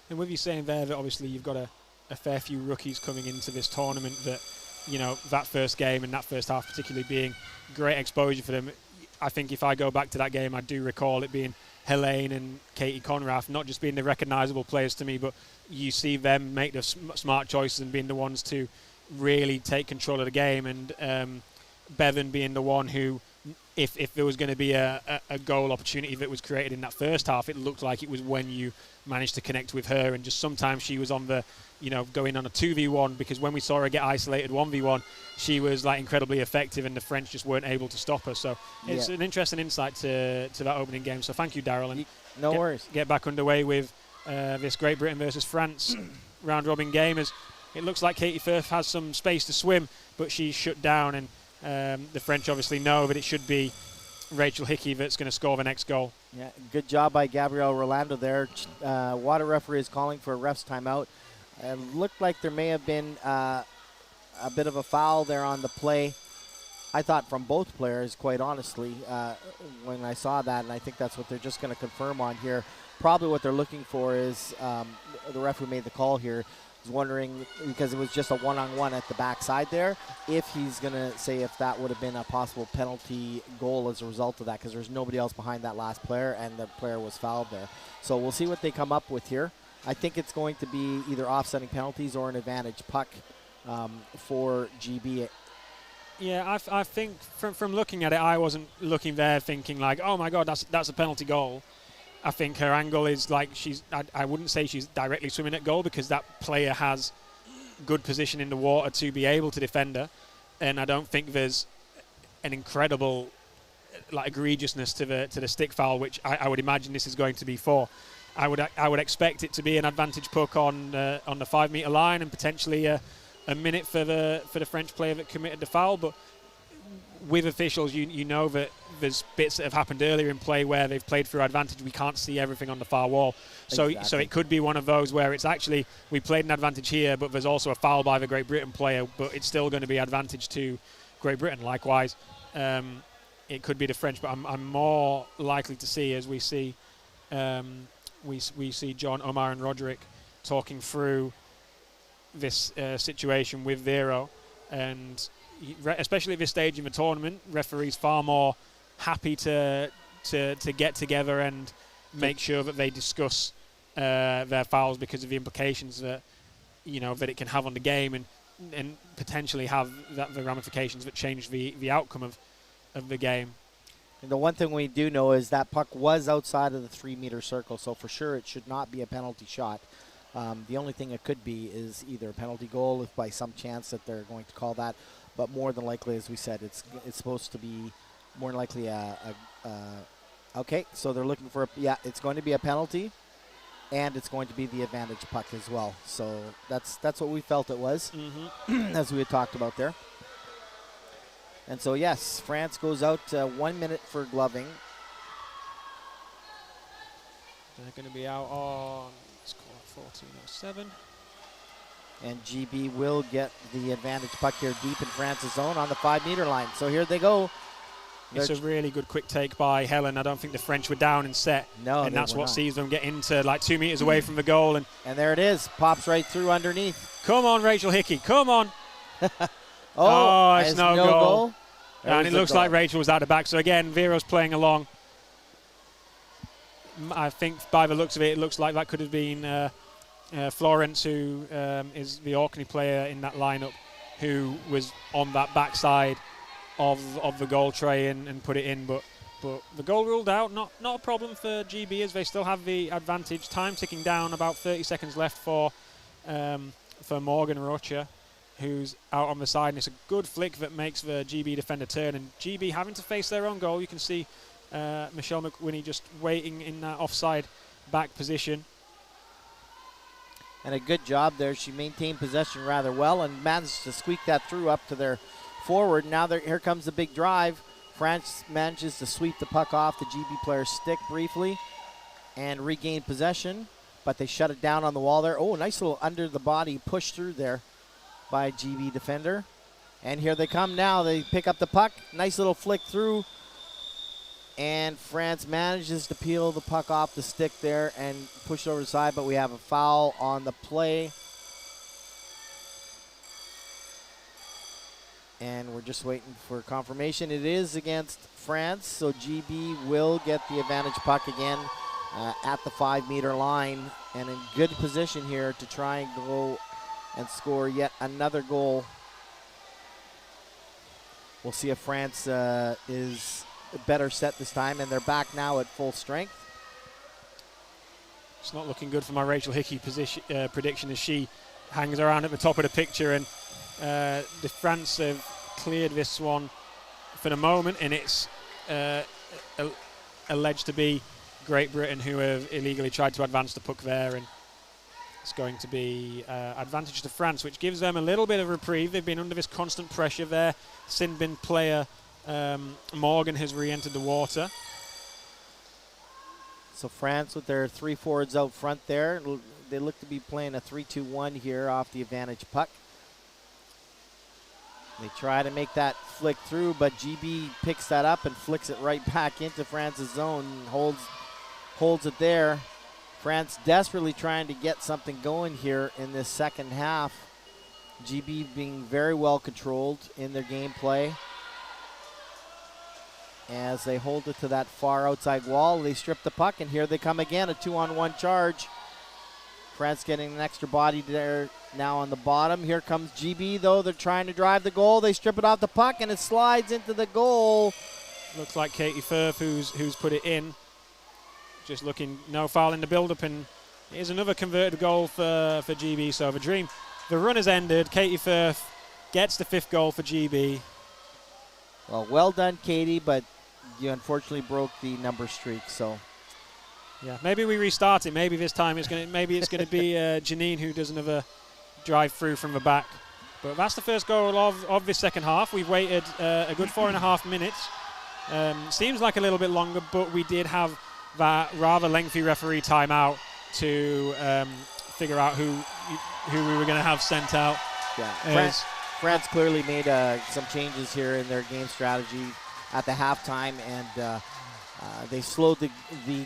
And with you saying there that obviously you've got a fair few rookies coming into this tournament, that, that first game and that first half particularly being great exposure for them. I think if I go back to that game, I do recall it being Helene and Katie Conrath not just being the recognisable players to me, but you see them make the smart choices and being the ones to really take control of the game. And Bevan being the one who, if there was going to be a goal opportunity that was created in that first half, it looked like it was when you managed to connect with her. And just sometimes she was on the, going on a 2v1, because when we saw her get isolated 1v1, she was like incredibly effective, and the French just weren't able to stop her. So it's an interesting insight to that opening game. So thank you, Daryl. And no worries. Get back underway with this Great Britain versus France round-robin game, as it looks like Katie Firth has some space to swim, but she's shut down, and the French obviously know that it should be Rachel Hickey that's going to score the next goal. Yeah, good job by Gabrielle Rolando there. Water referee is calling for a ref's timeout. It looked like there may have been a bit of a foul there on the play. I thought from both players, quite honestly, when I saw that, and I think that's what they're just going to confirm on here. Probably what they're looking for is the ref who made the call here is wondering, because it was just a one-on-one at the backside there, if he's going to say if that would have been a possible penalty goal as a result of that, because there's nobody else behind that last player, and the player was fouled there. So we'll see what they come up with here. I think it's going to be either offsetting penalties or an advantage puck for GB. Yeah, I think from looking at it, I wasn't looking there thinking like, oh my God, that's a penalty goal. I think her angle is like I wouldn't say she's directly swimming at goal, because that player has good position in the water to be able to defend her, and I don't think there's an incredible like egregiousness to the stick foul, which I would imagine this is going to be for. I would expect it to be an advantage puck on the 5 meter line, and potentially a minute for the French player that committed the foul. But with officials, you know that there's bits that have happened earlier in play where they've played through advantage. We can't see everything on the far wall. So it could be one of those where it's actually, we played an advantage here, but there's also a foul by the Great Britain player, but it's still going to be advantage to Great Britain. Likewise, it could be the French, but I'm more likely to see, as we see we see John, Omar and Roderick talking through this situation with Vero, and especially at this stage in the tournament, referees far more happy to get together and make sure that they discuss their fouls, because of the implications that that it can have on the game, and potentially have the ramifications that change the outcome of the game. And the one thing we do know is that puck was outside of the 3 meter circle, so for sure it should not be a penalty shot. The only thing it could be is either a penalty goal, if by some chance that they're going to call that. But more than likely, as we said, it's supposed to be more than likely okay, so they're looking for it's going to be a penalty, and it's going to be the advantage puck as well. So that's what we felt it was, as we had talked about there. And so yes, France goes out 1 minute for gloving. They're going to be out on, let's call it 14:07. And GB will get the advantage puck here deep in France's zone on the 5 meter line. So here they go. It's a really good quick take by Helen. I don't think the French were down and set. No, and that's what sees them get into like 2 meters away from the goal. And there it is. Pops right through underneath. Come on, Rachel Hickey. Come on. It's no goal. And it looks like Rachel was out the back. So again, Vero's playing along. I think by the looks of it, it looks like that could have been Florence, who is the Orkney player in that lineup, who was on that backside of the goal tray and put it in. But the goal ruled out. Not a problem for GB, as they still have the advantage. Time ticking down. About 30 seconds left for Morgan Rocha, who's out on the side, and it's a good flick that makes the GB defender turn, and GB having to face their own goal. You can see Michelle McWhinney just waiting in that offside back position. And a good job there. She maintained possession rather well and managed to squeak that through up to their forward. Now here comes the big drive. France manages to sweep the puck off the GB player's stick briefly and regain possession, but they shut it down on the wall there. Oh, nice little under the body push through there by GB defender. And here they come now. They pick up the puck. Nice little flick through. And France manages to peel the puck off the stick there and push it over the side, but we have a foul on the play. And we're just waiting for confirmation. It is against France, so GB will get the advantage puck again at the 5 meter line, and in good position here to try and go and score yet another goal. We'll see if France is better set this time, and they're back now at full strength. It's not looking good for my Rachel Hickey prediction, as she hangs around at the top of the picture, and the France have cleared this one for the moment, and it's alleged to be Great Britain who have illegally tried to advance the puck there, and it's going to be advantage to France, which gives them a little bit of reprieve. They've been under this constant pressure there. Sin Bin player Morgan has re-entered the water. So France with their 3 forwards out front there. They look to be playing a 3-2-1 here off the advantage puck. They try to make that flick through, but GB picks that up and flicks it right back into France's zone and holds it there. France desperately trying to get something going here in this second half. GB being very well controlled in their gameplay. As they hold it to that far outside wall, they strip the puck, and here they come again, a 2-on-1 charge. France getting an extra body there now on the bottom. Here comes GB, though. They're trying to drive the goal. They strip it off the puck, and it slides into the goal. Looks like Katie Firth who's put it in. Just looking, no foul in the build-up, and here's another converted goal for GB. So the run has ended. Katie Firth gets the 5th goal for GB. Well done, Katie, but you unfortunately broke the number streak. So, yeah, maybe we restart it. Maybe this time it's gonna be Janine who does another drive through from the back. But that's the first goal of this second half. We've waited a good 4.5 minutes. Seems like a little bit longer, but we did have that rather lengthy referee timeout to figure out who we were going to have sent out. Yeah, France clearly made some changes here in their game strategy at the halftime, and they slowed the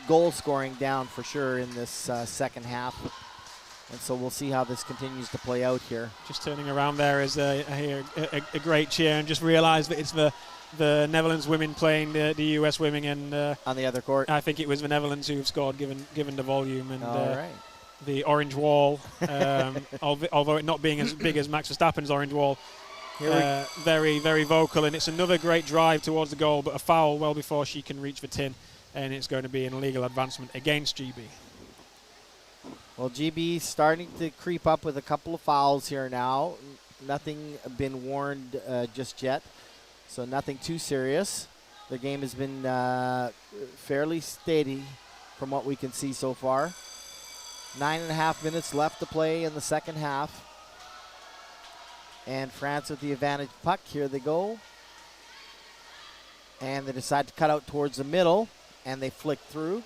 goal scoring down for sure in this second half. And so we'll see how this continues to play out here. Just turning around there as I hear a great cheer and just realised that it's the Netherlands women playing the US women, and on the other court. I think it was the Netherlands who've scored given the volume and all right. The orange wall, although it not being as big as Max Verstappen's orange wall. Very, very vocal, and it's another great drive towards the goal, but a foul well before she can reach the tin, and it's going to be an illegal advancement against GB. Well, GB starting to creep up with a couple of fouls here now. Nothing been warned just yet, so nothing too serious. The game has been fairly steady from what we can see so far. 9.5 minutes left to play in the second half. And France with the advantage puck. Here they go. And they decide to cut out towards the middle, and they flick through.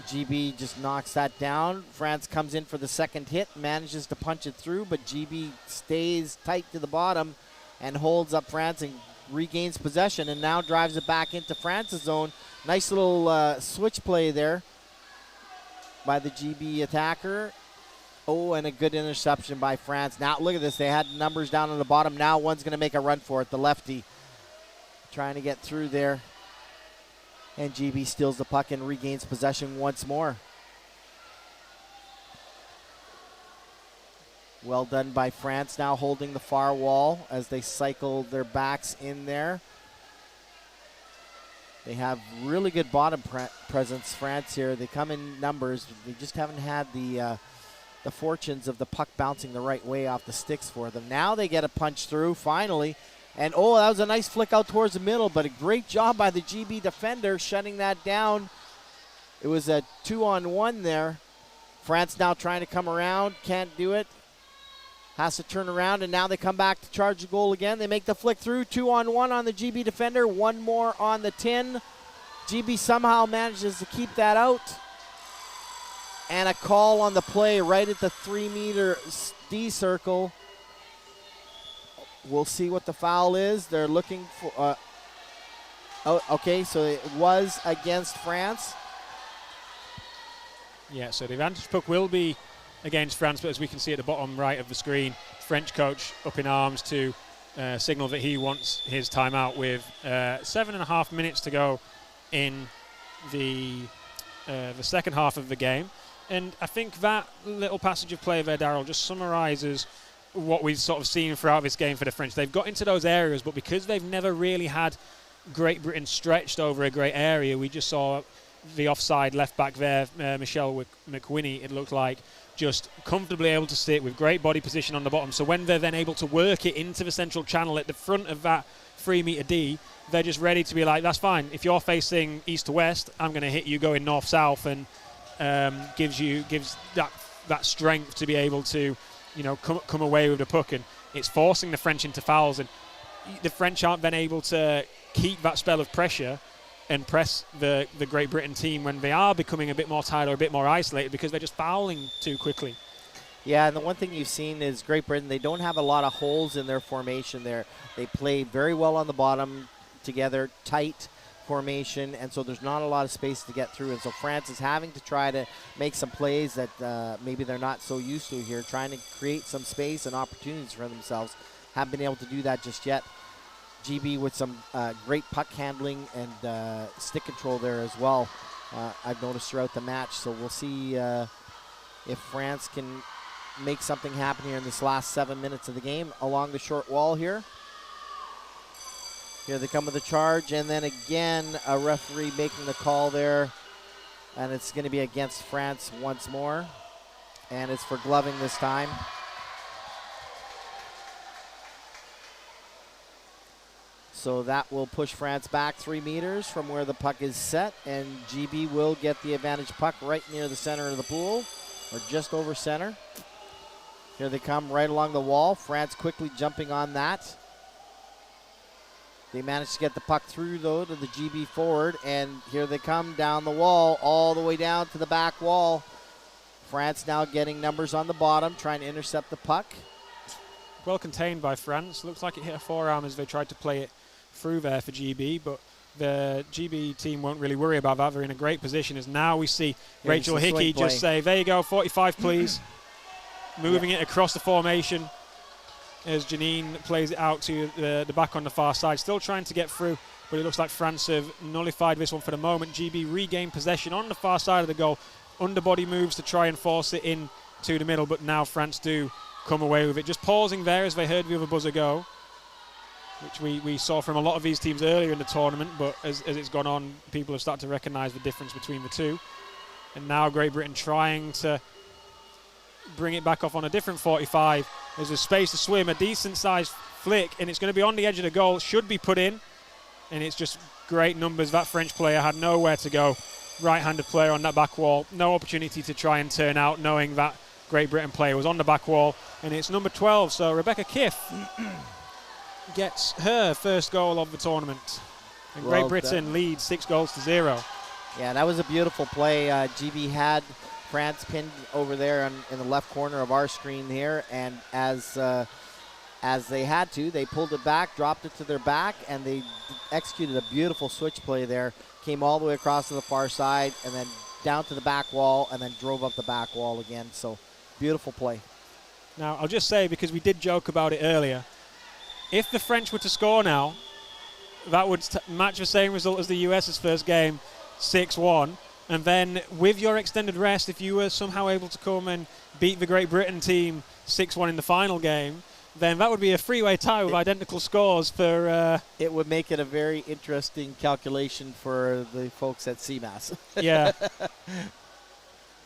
GB just knocks that down. France comes in for the second hit, manages to punch it through, but GB stays tight to the bottom and holds up France and regains possession, and now drives it back into France's zone. Nice little switch play there by the GB attacker. Oh, and a good interception by France. Now, look at this. They had numbers down on the bottom. Now one's going to make a run for it. The lefty trying to get through there. And GB steals the puck and regains possession once more. Well done by France, now holding the far wall as they cycle their backs in there. They have really good bottom presence, France here. They come in numbers. They just haven't had the fortunes of the puck bouncing the right way off the sticks for them. Now they get a punch through, finally. And, oh, that was a nice flick out towards the middle, but a great job by the GB defender shutting that down. It was a 2-on-1 there. France now trying to come around, can't do it. Has to turn around, and now they come back to charge the goal again. They make the flick through, 2-on-1 on the GB defender, one more on the tin. GB somehow manages to keep that out. And a call on the play right at the 3-meter D circle. We'll see what the foul is. They're looking for... okay, so it was against France. Yeah, so the advantage puck will be against France, but as we can see at the bottom right of the screen, French coach up in arms to signal that he wants his timeout with 7.5 minutes to go in the second half of the game. And I think that little passage of play there, Darryl, just summarises what we've sort of seen throughout this game for the French. They've got into those areas, but because they've never really had Great Britain stretched over a great area, we just saw the offside left back there, Michelle McWhinney, it looked like, just comfortably able to sit with great body position on the bottom. So when they're then able to work it into the central channel at the front of that 3-meter D, they're just ready to be like, that's fine. If you're facing east to west, I'm going to hit you going north-south, and gives that strength to be able to, come away with the puck. And it's forcing the French into fouls. And the French aren't then able to keep that spell of pressure and press the Great Britain team when they are becoming a bit more tired or a bit more isolated because they're just fouling too quickly. Yeah, and the one thing you've seen is Great Britain, they don't have a lot of holes in their formation there. They play very well on the bottom together, tight formation, and so there's not a lot of space to get through. And so France is having to try to make some plays that maybe they're not so used to here, trying to create some space and opportunities for themselves. Haven't been able to do that just yet. GB with some great puck handling and stick control there as well, I've noticed throughout the match. So we'll see if France can make something happen here in this last 7 minutes of the game along the short wall here. Here they come with a charge, and then again a referee making the call there, and it's going to be against France once more, and it's for gloving this time. So that will push France back 3 meters from where the puck is set, and GB will get the advantage puck right near the center of the pool, or just over center. Here they come right along the wall. France quickly jumping on that. They managed to get the puck through, though, to the GB forward, and here they come down the wall, all the way down to the back wall. France now getting numbers on the bottom, trying to intercept the puck. Well contained by France. Looks like it hit a forearm as they tried to play it through there for GB, but the GB team won't really worry about that. They're in a great position as now we see Rachel Hickey just say, there you go, 45 please. Moving it across the formation as Janine plays it out to the back on the far side. Still trying to get through, but it looks like France have nullified this one for the moment. GB regain possession on the far side of the goal. Underbody moves to try and force it in to the middle, but now France do come away with it. Just pausing there as they heard the other buzzer go, which we saw from a lot of these teams earlier in the tournament, but as it's gone on, people have started to recognise the difference between the two. And now Great Britain trying to bring it back off on a different 45. There's a space to swim, a decent sized flick, and it's going to be on the edge of the goal, should be put in, and it's just great numbers. That French player had nowhere to go. Right-handed player on that back wall, no opportunity to try and turn out, knowing that Great Britain player was on the back wall, and it's number 12, so Rebecca Kiff gets her first goal of the tournament. And Great Britain leads 6-0. Yeah, that was a beautiful play. GB had France pinned over there in the left corner of our screen here, and as they had to, they pulled it back, dropped it to their back, and they executed a beautiful switch play there. Came all the way across to the far side, and then down to the back wall, and then drove up the back wall again. So, beautiful play. Now, I'll just say, because we did joke about it earlier, if the French were to score now, that would match the same result as the US's first game, 6-1. And then with your extended rest, if you were somehow able to come and beat the Great Britain team 6-1 in the final game, then that would be a three-way tie with identical scores for... it would make it a very interesting calculation for the folks at CMAS. Yeah.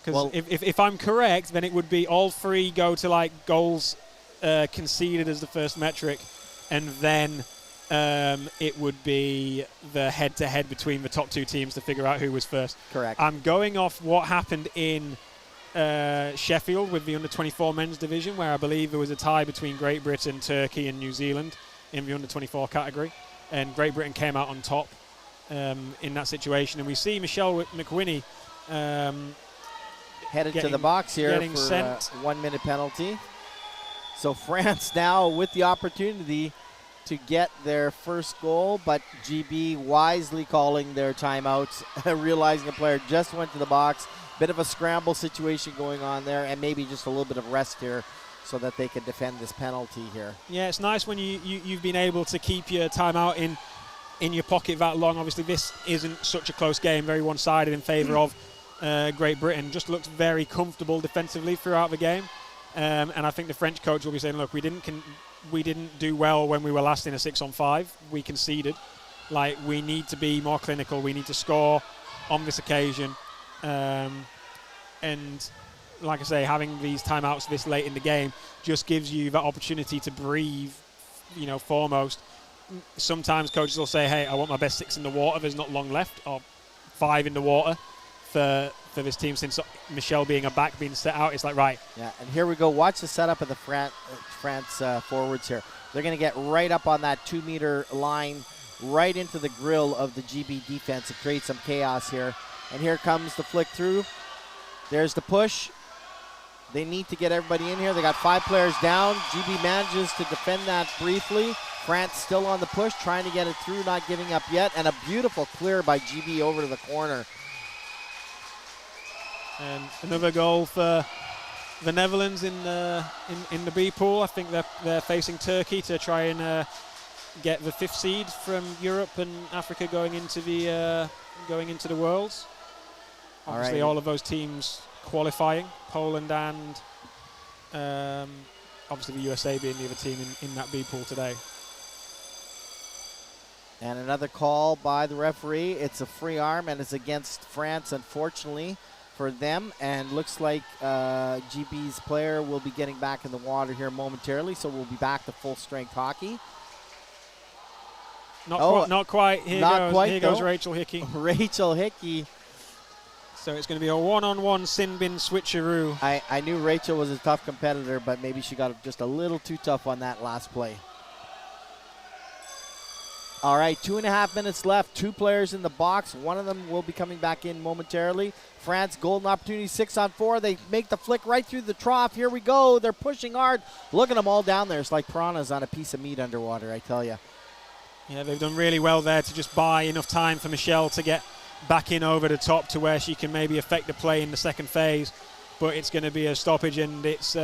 Because if I'm correct, then it would be all three go to like goals conceded as the first metric, and then it would be the head-to-head between the top two teams to figure out who was first. Correct. I'm going off what happened in Sheffield with the under-24 men's division, where I believe there was a tie between Great Britain, Turkey and New Zealand in the under-24 category, and Great Britain came out on top in that situation. And we see Michelle McWhinney headed to the box here for a 1 minute penalty. So France now with the opportunity to get their first goal, but GB wisely calling their timeouts, realizing the player just went to the box. Bit of a scramble situation going on there, and maybe just a little bit of rest here so that they can defend this penalty here. Yeah, it's nice when you've been able to keep your timeout in your pocket that long. Obviously, this isn't such a close game, very one-sided in favour of Great Britain. Just looked very comfortable defensively throughout the game. And I think the French coach will be saying, look, we didn't do well when we were last in a 6-on-5. We conceded. Like, we need to be more clinical. We need to score on this occasion. And like I say, having these timeouts this late in the game just gives you that opportunity to breathe, foremost. Sometimes coaches will say, hey, I want my best 6 in the water. There's not long left, or 5 in the water for this team since Michelle being a back being set out. It's like, right. Yeah, and here we go. Watch the setup of the France forwards here. They're going to get right up on that 2-meter line, right into the grill of the GB defense to create some chaos here. And here comes the flick through. There's the push. They need to get everybody in here. They got 5 players down. GB manages to defend that briefly. France still on the push, trying to get it through, not giving up yet. And a beautiful clear by GB over to the corner. And another goal for the Netherlands in the B pool. I think they're facing Turkey to try and get the 5th seed from Europe and Africa going into the Worlds. Obviously, all of those teams qualifying. Poland and obviously the USA being the other team in that B pool today. And another call by the referee. It's a free arm, and it's against France, unfortunately, for them. And looks like GB's player will be getting back in the water here momentarily, so we'll be back to full-strength hockey. Not quite. Here goes Rachel Hickey. Rachel Hickey. So it's going to be a one-on-one sin bin switcheroo. I knew Rachel was a tough competitor, but maybe she got just a little too tough on that last play. All right, 2.5 minutes left. 2 players in the box. One of them will be coming back in momentarily. France, golden opportunity, 6-on-4. They make the flick right through the trough. Here we go. They're pushing hard. Look at them all down there. It's like piranhas on a piece of meat underwater, I tell you. Yeah, they've done really well there to just buy enough time for Michelle to get back in over the top to where she can maybe affect the play in the second phase. But it's going to be a stoppage, and it's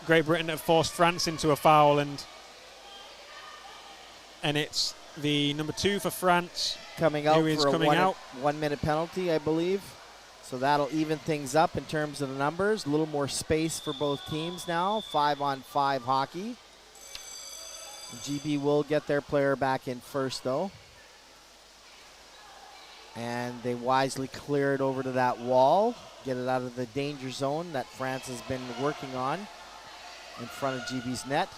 Great Britain that have forced France into a foul, and it's the number 2 for France coming out who is for coming out. 1 minute penalty, I believe. So that'll even things up in terms of the numbers. A little more space for both teams now. 5-on-5 hockey. GB will get their player back in first, though. And they wisely clear it over to that wall. Get it out of the danger zone that France has been working on in front of GB's net.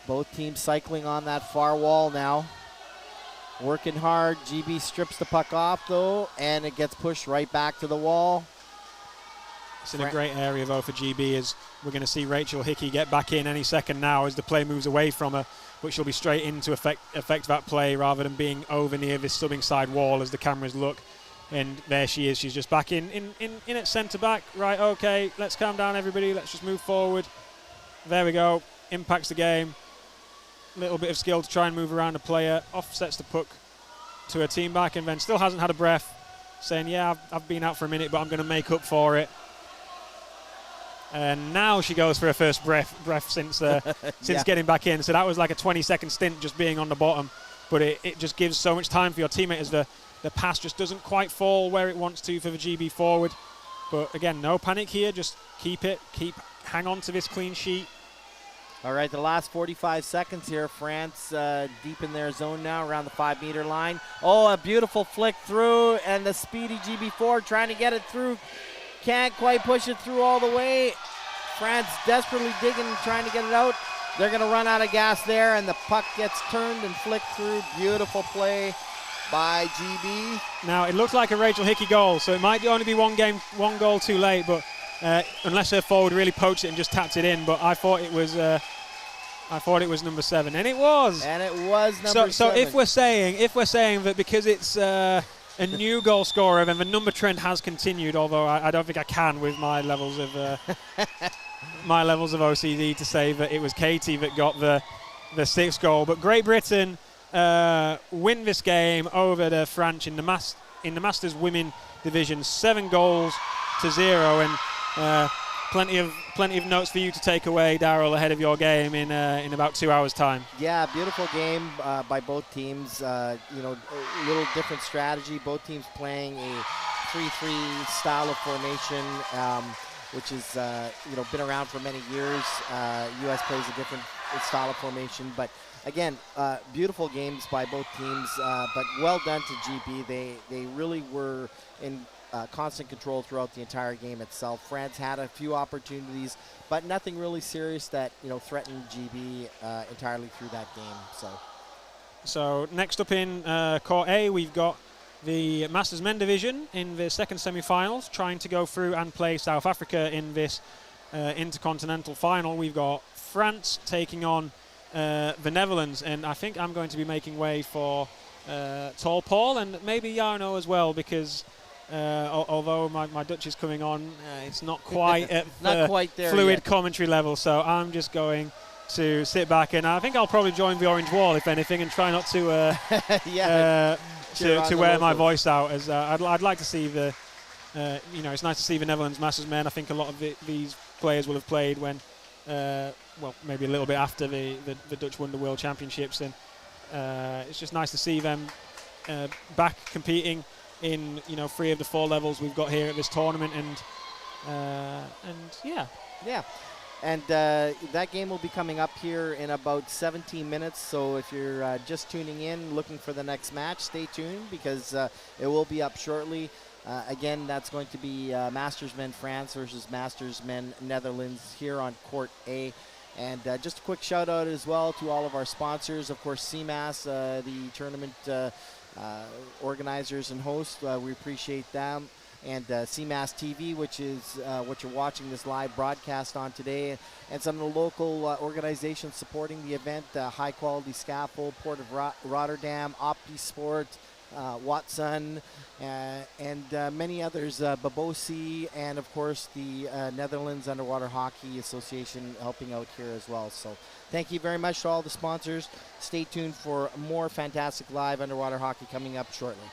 Both teams cycling on that far wall now. Working hard. GB strips the puck off, though, and it gets pushed right back to the wall. It's in a great area, though, for GB, as we're going to see Rachel Hickey get back in any second now as the play moves away from her, but she'll be straight in to affect that play rather than being over near this subbing side wall as the cameras look. And there she is. She's just back in at centre back. Right, okay, let's calm down, everybody. Let's just move forward. There we go. Impacts the game. Little bit of skill to try and move around a player. Offsets the puck to her team back, and then still hasn't had a breath. Saying, yeah, I've been out for a minute, but I'm going to make up for it. And now she goes for her first breath since getting back in. So that was like a 20-second stint just being on the bottom. But it just gives so much time for your teammate as the pass just doesn't quite fall where it wants to for the GB forward. But again, no panic here. Just hang on to this clean sheet. All right, the last 45 seconds here. France deep in their zone now around the 5-meter line. Oh, a beautiful flick through, and the speedy GB forward trying to get it through. Can't quite push it through all the way. France desperately digging and trying to get it out. They're going to run out of gas there, and the puck gets turned and flicked through. Beautiful play by GB. Now, it looks like a Rachel Hickey goal, so it might only be one goal too late, but unless her forward really poached it and just tapped it in. But I thought it was number 7, and it was. And it was number 7. So if we're saying that because it's a new goal scorer, then the number trend has continued. Although I don't think I can with my levels of OCD to say that it was Katie that got the 6th goal. But Great Britain win this game over the French in the Masters Women Division, 7-0, and plenty of notes for you to take away, Daryl, ahead of your game in about 2 hours' time. Yeah, beautiful game by both teams. A little different strategy. Both teams playing a 3-3 style of formation, which is been around for many years. U.S. plays a different style of formation, but again, beautiful games by both teams. But well done to GB. They really were in constant control throughout the entire game itself. France had a few opportunities, but nothing really serious that threatened GB entirely through that game. So next up in Court A, we've got the Masters Men division in the second semi-finals, trying to go through and play South Africa in this Intercontinental final. We've got France taking on the Netherlands, and I think I'm going to be making way for Tall Paul and maybe Jarno as well, because although my Dutch is coming on, it's not quite at Not quite there fluid yet. commentary level, so I'm just going to sit back, and I think I'll probably join the orange wall if anything, and try not to Cheer on to the wear my locals. voice out. As I'd like to see the it's nice to see the Netherlands Masters Men. I think a lot of these players will have played when maybe a little bit after the Dutch won the World Championships, and it's just nice to see them back competing in 3 of the 4 levels we've got here at this tournament, and yeah. Yeah. And that game will be coming up here in about 17 minutes. So if you're just tuning in, looking for the next match, stay tuned, because it will be up shortly. Again, that's going to be Masters Men France versus Masters Men Netherlands here on Court A. And just a quick shout out as well to all of our sponsors. Of course, CMAS, the tournament organizers and hosts. We appreciate them. And CMAS TV, which is what you're watching this live broadcast on today, and some of the local organizations supporting the event, High Quality Scaffold, Port of Rotterdam, OptiSport, Watson, and many others, Babosi, and of course the Netherlands Underwater Hockey Association helping out here as well. So thank you very much to all the sponsors. Stay tuned for more fantastic live underwater hockey coming up shortly.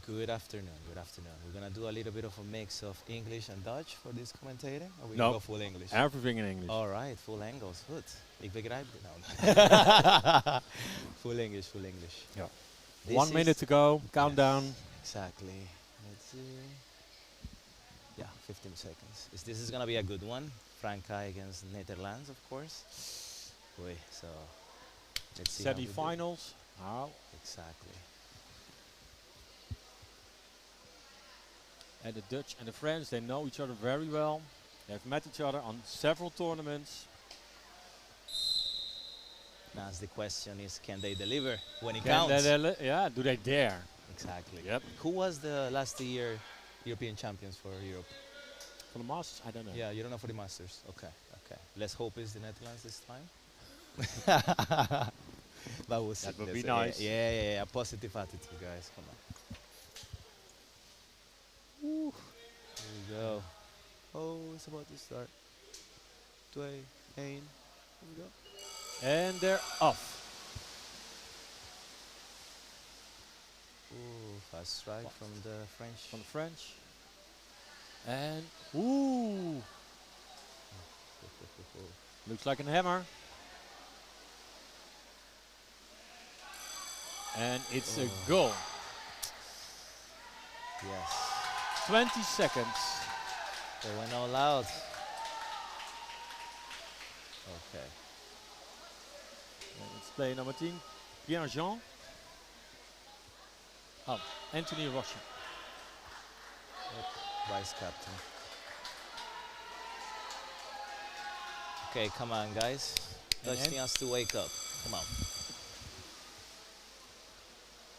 Good afternoon. Good afternoon. We're gonna do a little bit of a mix of English and Dutch for this commentating, or we No. go full English. Everything in English. All right, full Engels. Goed. Ik begrijp dit nou. Full English, full English. Yeah. This 1 is- minute to go. Countdown. Yes, exactly. Let's see. Yeah, 15 seconds. This is gonna be a good one. Frankrijk against Netherlands, of course. Boy, so let's see. how we do. Semi-finals. Oh. Exactly. And the Dutch and the French, they know each other very well. They've met each other on several tournaments. Now the question is, can they deliver when it Can counts? yeah, do they dare? Exactly. Yep. Who was the last year European champions for Europe? For the Masters, I don't know. Yeah, you don't know for the Masters. Okay, okay. Let's hope it's the Netherlands this time. But we'll see. That would Let's be see. nice. Yeah. Positive attitude, guys. Come on. Here we go. Oh, it's about to start. 2, 1. Here we go. And they're off. Ooh, fast strike from the French. From the French. And ooh, looks like a hammer. And it's a goal. Yes. 20 seconds. They went all out. Okay. And it's player number 10, Pierre Jean. Oh, Anthony Rossi. Vice captain. Okay, come on, guys. Dutch And- team has to wake up. Come on.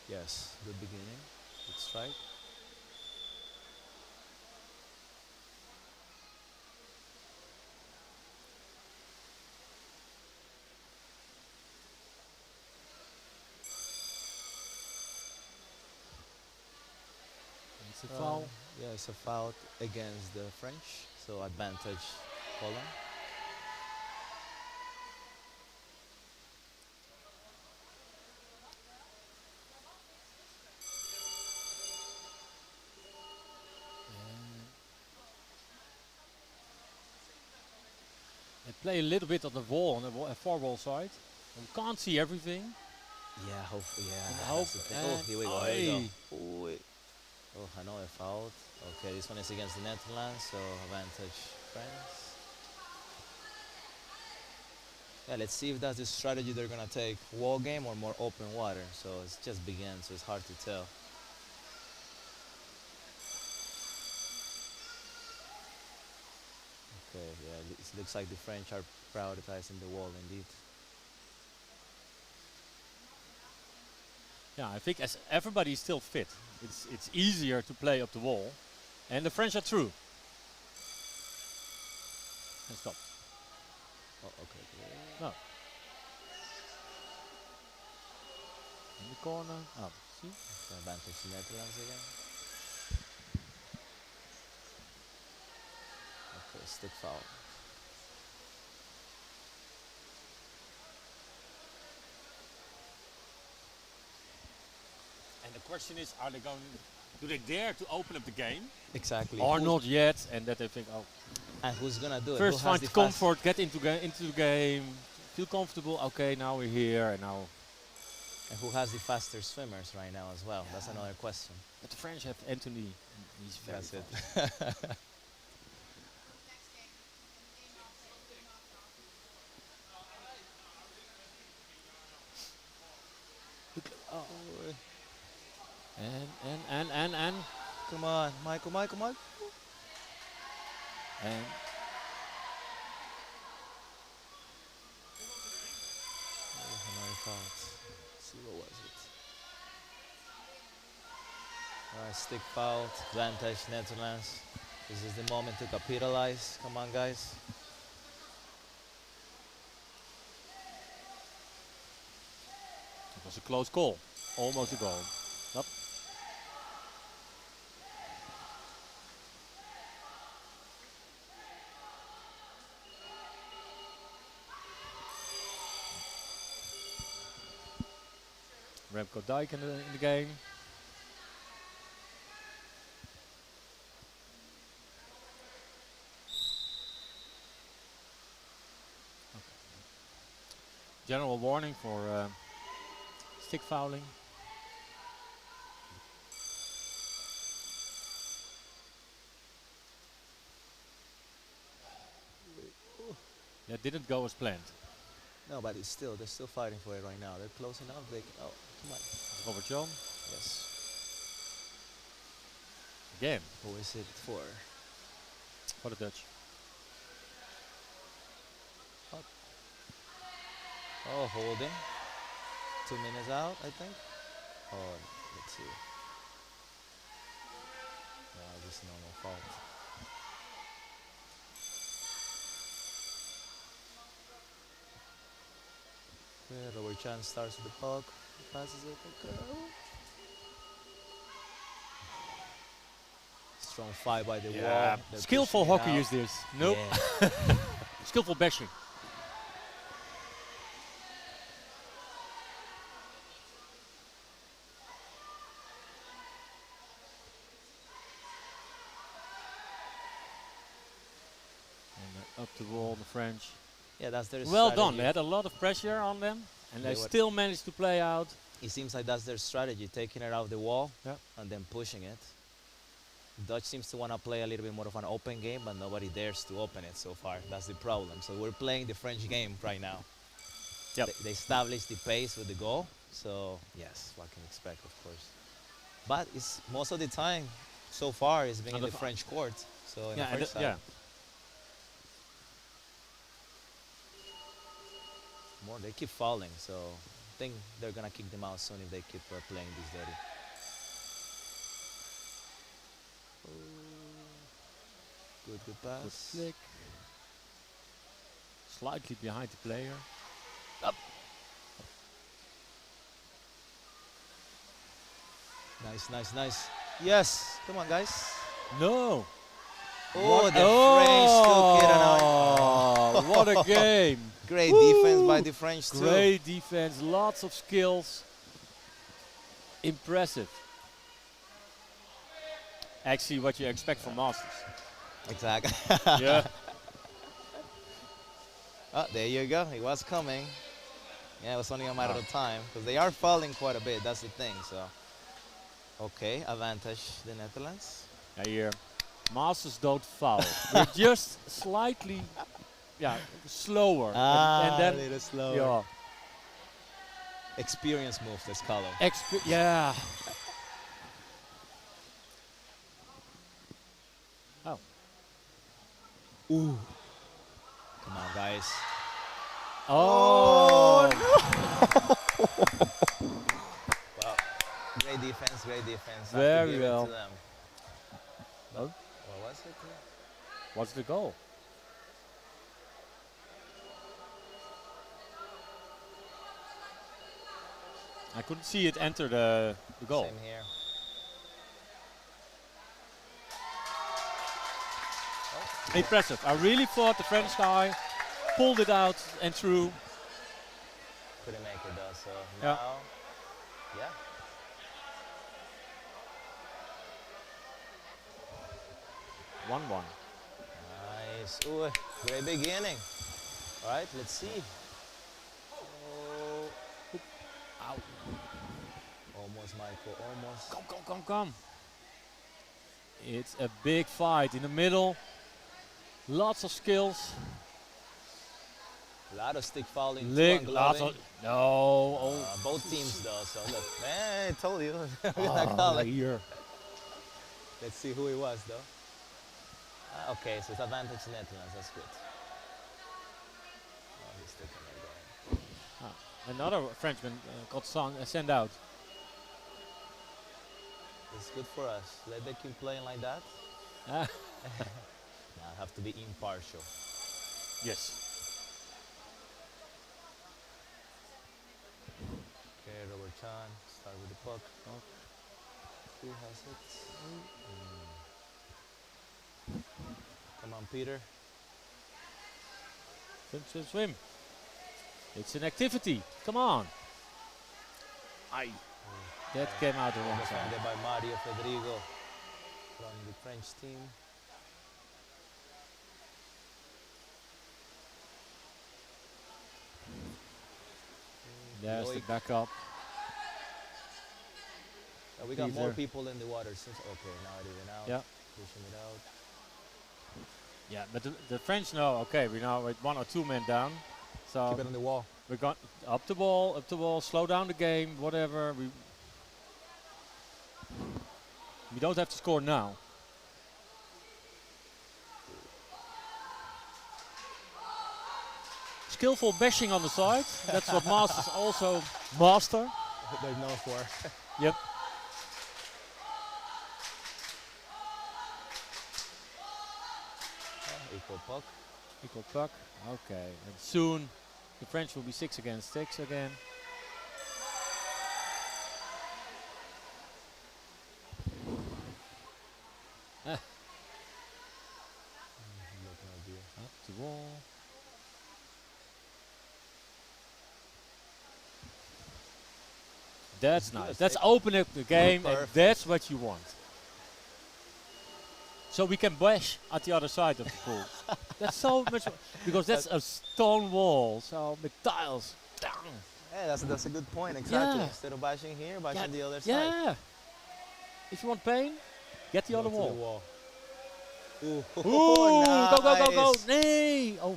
Yes, good beginning. Good strike. It's a foul. Yeah, it's a foul against the French, so advantage Holland. They play a little bit on the wall, on the far wall side. We can't see everything. Yeah, hopefully, yeah. And that's hope the thing. and Oh, here we go. Here we aye. go. Oh, wait. Oh, I know I fouled. Okay, this one is against the Netherlands, so advantage France. Yeah, let's see if that's the strategy they're gonna take. Wall game or more open water. So it's just began, so it's hard to tell. Okay, yeah, it looks like the French are prioritizing the wall indeed. Yeah, I think as everybody's still fit, it's easier to play up the wall. And the French are through. And stop. Oh, okay. No. In the corner. Oh, see? So advantage the Netherlands again. Okay, stick foul. And the question is, are they going? Do they dare to open up the game, Exactly. or Who- not yet? And that they think, oh, And who's gonna do it? first Who has find the fast- comfort, get into the game, feel comfortable. Okay, now we're here, and now. And who has the faster swimmers right now as well? That's another question. But the French have Anthony. He's very That's it. fast. And Come on, Michael. and Another fault. Let's see, what was it? Alright, stick foul, advantage Netherlands. This is the moment to capitalize. Come on, guys. it was a close call, almost a goal. Yep. Remco Dijk in the game. General warning for stick fouling. That didn't go as planned. No, but it's still, they're still fighting for it right now. They're close enough. They can, oh, come on. Robert John. Yes. Again, Who is it for? for the Dutch. Oh, holding. 2 minutes out, I think. Oh, let's see. No, just normal fault. Okay, Robert Chan starts with the puck. Passes it. Okay. Strong fight by the wall. They're Skillful pushing it hockey out. is this. Nope. Yeah. Skillful bashing. And up the wall, the French. Yeah, that's their Well strategy. done. They had a lot of pressure on them, and They they were- still managed to play out. It seems like that's their strategy, taking it out of the wall Yeah. and then pushing it. Dutch seems to want to play a little bit more of an open game, but nobody dares to open it so far. That's the problem. So we're playing the French game right now. Yep. They established the pace with the goal. So yes, what can you expect, of course. But it's most of the time so far it's been And in the the French court. So in Yeah, the and first side, yeah. more they keep falling. So I think they're gonna kick them out soon if they keep playing this dirty. Good Good pass. flick. Slightly behind the player. Nice, nice, nice. Yes, come on, guys. No. Oh, the French took it out. Oh, what a game. Great defense by the French too. Great defense, lots of skills. Impressive. Actually, what you expect from Masters. Exactly. Yeah. Oh, there you go. It was coming. Yeah, it was only a matter of time because they are falling quite a bit. That's the thing. So, okay, advantage the Netherlands. Here, Masters don't foul. They're just slightly, slower. And a then, little slower. yeah, Experience move, let's call them. yeah. Oh, Ooh. Come on, guys. oh, Well, great defense, great defense. Have to Very give it to well. them. But Oh. what was it? What's the goal? I couldn't see it enter the goal. Same here. Impressive. I really thought the French guy pulled it out and threw. Couldn't make it though, so Yeah. now, yeah. One. Nice. Ooh, great beginning. All right, let's see. Oh. Ow. Almost, Michael, almost. Come. It's a big fight in the middle. Lots of skills. A lot of stick fouling. Lots of. No. Oh. Both teams though, so look. Man, I told you. Oh, here. Let's see who it was though. Okay, so it's advantage Netherlands, that's good. Oh, he's taking it down. Another Frenchman got sent out. It's good for us. Let them keep playing like that. Ah. Now I have to be impartial. Yes. Okay, Robert Chan, start with the puck. Who has it? Come on, Peter. Swim. It's an activity. Come on. Aye. That came out the wrong side. Defended by Mario Federigo from the French team. Yes, the Yoik. backup. We got more Peter. people in the water since. Okay, now it even out. Yeah. Pushing it out. Yeah, but the French know, okay, we're now with 1 or 2 men down. So Keep it on the wall. we got up the ball, slow down the game, whatever. We don't have to score now. Skillful bashing on the side. That's what masters also master. They're known for. Yep. Equal puck. Equal puck. Okay. And soon the French will be 6 against 6 again. Up the wall. That's nice. That's open up the game, and that's what you want. So we can bash at the other side of the pool. That's so much, because that's a stone wall, so with tiles. Down. Yeah, that's a good point. Exactly. Yeah. Instead of bashing here, bashing the other side. Yeah. If you want pain, get the other to wall. the wall. Ooh, Ooh, go. nice. Nee. Oh,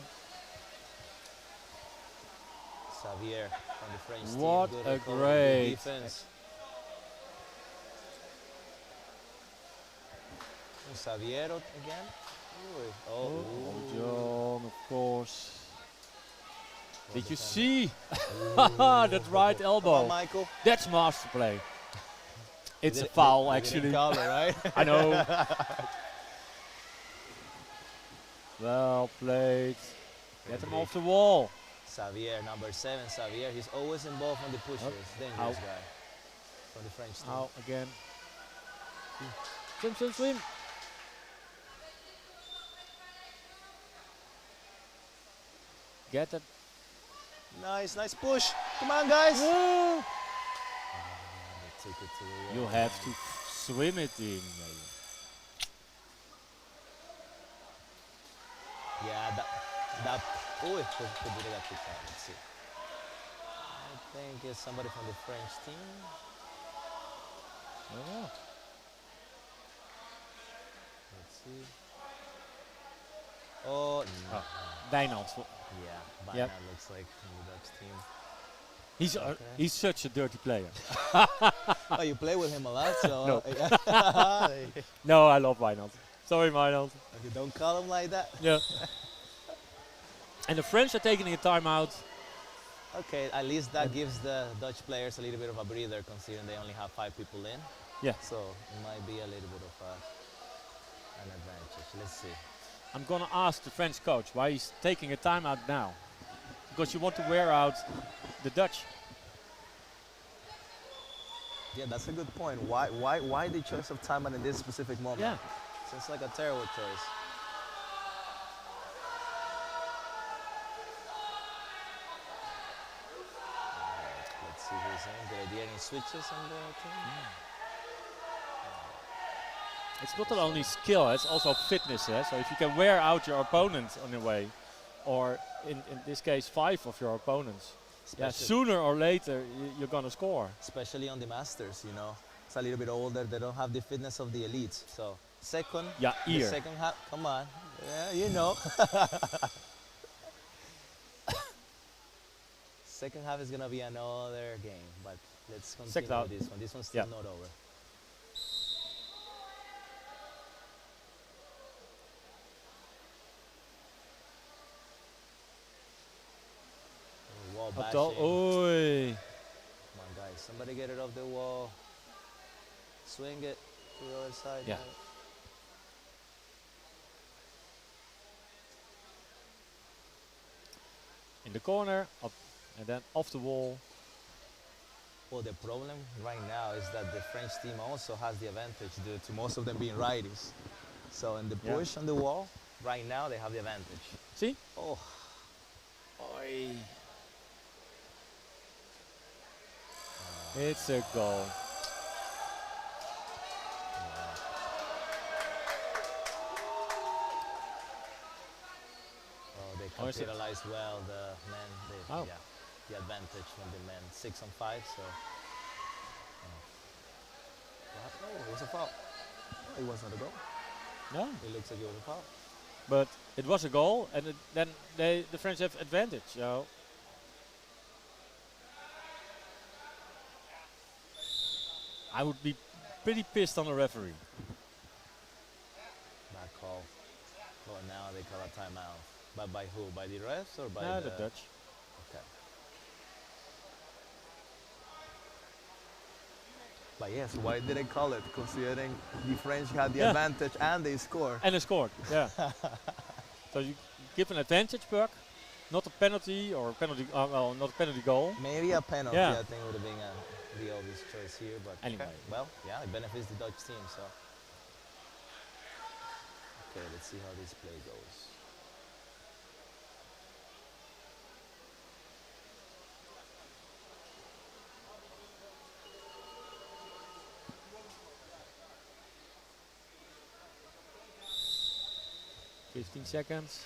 Xavier from the French team. what Good a recovery, good great. defense. Xavier again. Ooh. Oh, Oh, John, of course. Well Did you defended. see? That right Come elbow. on, Michael. That's master play. It's a They- foul, they actually. didn't call it, right? I know. Well played. Get him off the wall. Xavier, number 7, Xavier. He's always involved on the pushes. Dangerous Ow. guy from the French team. Out again. Swim. Get it. Nice push. Come on, guys. Woo! They took it to the wall. You have to swim it in. Yeah, that. Oh, it could be that kick out. Let's see. I think it's somebody from the French team. Oh. Let's see. Oh, no. Oh. Wijnald. Yeah, but Yep. that looks like from the Dutch team. He's such a dirty player. Oh, you play with him a lot, so. No. Yeah. No, I love Wijnald. Sorry, Wijnald. You don't call him like that. Yeah. And the French are taking a timeout. Okay, at least that gives the Dutch players a little bit of a breather, considering they only have 5 people in. Yeah. So it might be a little bit of an advantage. Let's see. I'm gonna ask the French coach why he's taking a timeout now. Because you want to wear out the Dutch. Yeah, that's a good point. Why the choice of time in this specific moment? Yeah. Seems like a terrible choice. Let's see who's in. Did I do any switches on the team? It's not only skill, it's also fitness. So if you can wear out your opponent on the way, or in this case 5 of your opponents, sooner or later you're gonna score. Especially on the Masters, you know. It's a little bit older. They don't have the fitness of the elites. So second, Yeah, the ear. second half. Come on, yeah, you know. Second half is gonna be another game, but let's continue half. with this one. This one's still not over. Wall Up top. bashing. Oi. Come on, guys. Somebody get it off the wall. Swing it to the other side. Yeah. Right? In the corner, up, and then off the wall. Well, the problem right now is that the French team also has the advantage due to most of them being righties. So in the Yeah. push on the wall, right now they have the advantage. See? Oh, Oi. It's a goal. oh they Oh, is it? capitalized well, the men. Oh. Yeah. the advantage from the men 6-on-5. So, oh, it was a foul. Oh, it was not a goal. No, It looks like it was a foul. but it was a goal, and then the French have advantage. So I would be pretty pissed on the referee. Bad call. Well, now they call a timeout. But by who? By the refs or by The Dutch. Okay. But yes, why did they call it? Considering the French had the Yeah. advantage and they scored. And they scored, yeah. So you give an advantage puck, not a penalty or penalty, well, not a penalty goal. Maybe a penalty, Yeah. I think, would have been the obvious choice here. But Anyway. okay. Well, yeah, it benefits the Dutch team. So, okay, let's see how this play goes. Fifteen seconds.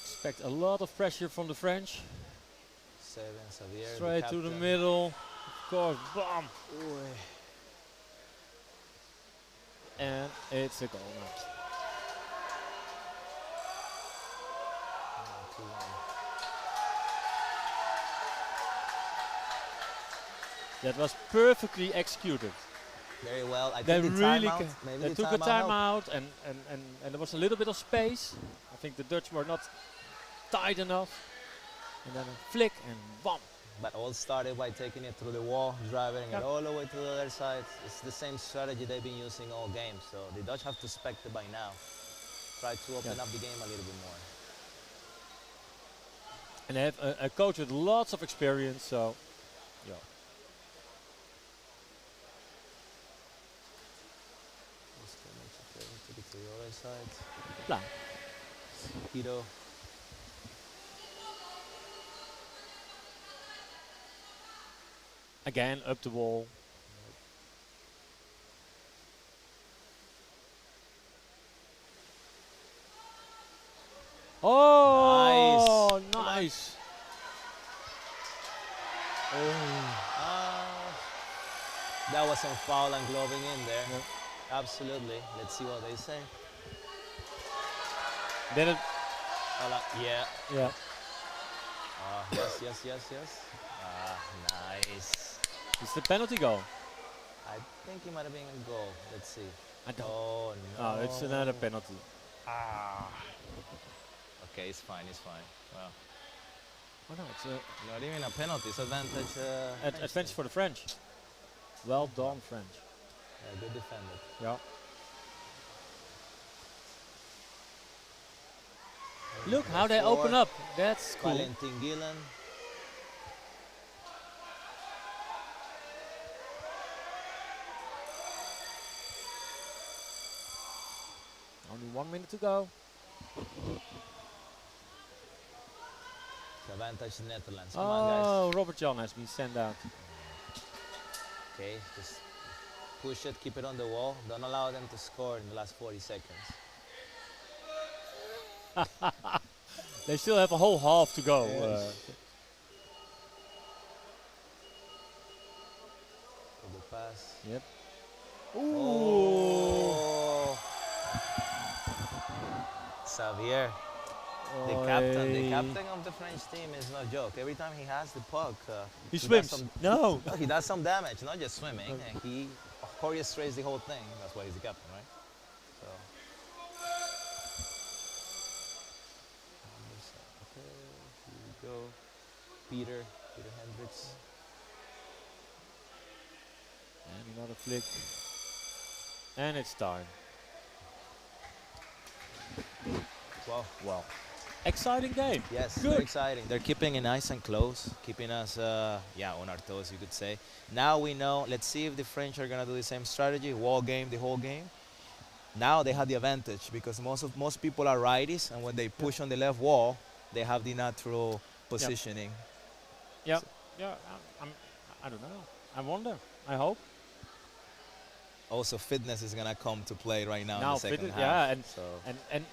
Expect a lot of pressure from the French. 7, Xavier. Straight to the captain. middle. Of course, bam! Oy. And it's a goal now. 2-1. That was perfectly executed. Very well. I They think the really timeout, maybe they the took a timeout helped. timeout and there was a little bit of space. I think the Dutch were not tight enough. And then a flick and bam! But all started by taking it through the wall, driving Yep. it all the way to the other side. It's the same strategy they've been using all game. So the Dutch have to expect it by now. Try to open Yeah. up the game a little bit more. And they have a coach with lots of experience, so yeah. Just gonna make sure they take it to the other side. Plan. Hito. Again, up the wall. Oh, nice. That was some foul and gloving in there. Absolutely. Let's see what they say. Then it, Yeah. yeah. Yes, yes, yes, yes. Nice. It's the penalty goal. I think it might have been a goal. Let's see. I don't. Oh, no. Oh, it's another penalty. Okay, it's fine, it's fine. Well, Oh no, it's not even a penalty. It's advantage. French advantage team. for the French. Well done, French. Yeah, good defended. Yeah. Look how they open up. That's cool. Valentin Gillen. Only 1 minute to go. The advantage Netherlands. Come on, guys. Oh, Robert John has been sent out. Okay, just push it, keep it on the wall. Don't allow them to score in the last 40 seconds. They still have a whole half to go. Yes. Good pass. Yep. Oh. Xavier, the captain of the French team is no joke. Every time he has the puck, He does swims. some- No. no, he does some damage, not just swimming. And he orchestrates the whole thing. That's why he's the captain, right? So. Okay, here we go. Peter Hendricks. And another flick. And it's time. Wow. Exciting game. Yes, Good. very exciting. They're keeping it nice and close, keeping us, on our toes, you could say. Now we know. Let's see if the French are gonna do the same strategy, wall game, the whole game. Now they have the advantage because most people are righties, and when they push on the left wall, they have the natural positioning. Yeah. Yeah. I don't know. I wonder. I hope. Also, fitness is gonna come to play right now in Now the second fitted, half. yeah, so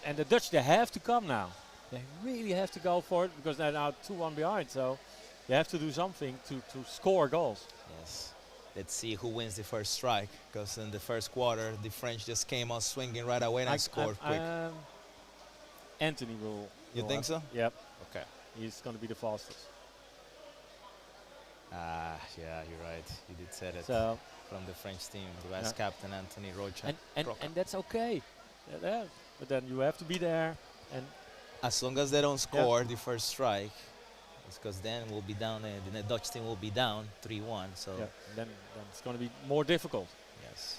and the Dutch, they have to come now. They really have to go for it because they're now 2-1 behind. So they have to do something to score goals. yes, let's see who wins the first strike. Because in the first quarter, the French just came out swinging right away and scored quick. Anthony will. You think so? Yep, Okay. he's going to be the fastest. Yeah, you're right. You did say that. So From the French team, the vice captain Anthony Rocha. and that's okay. Yeah, but then you have to be there. And As long as they don't score the first strike, it's because then we'll be down. The Dutch team will be down 3-1. So then it's going to be more difficult. yes,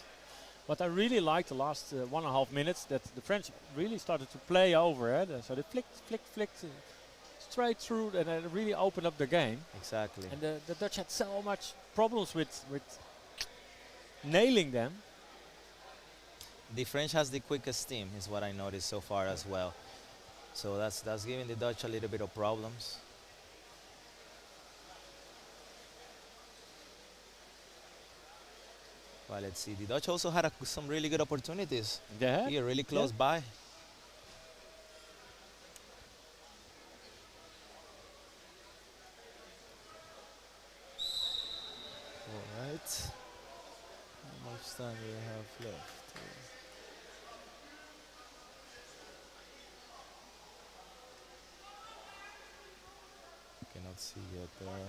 But I really liked the last 1.5 minutes that the French really started to play over it. So they flicked straight through and it really opened up the game. exactly. And the Dutch had so much problems with nailing them. The French has the quickest team, is what I noticed so far as well. So that's giving the Dutch a little bit of problems. Well, let's see. The Dutch also had some really good opportunities. They had. Here, really close by. All right. How much time do we have left? Cannot see yet there.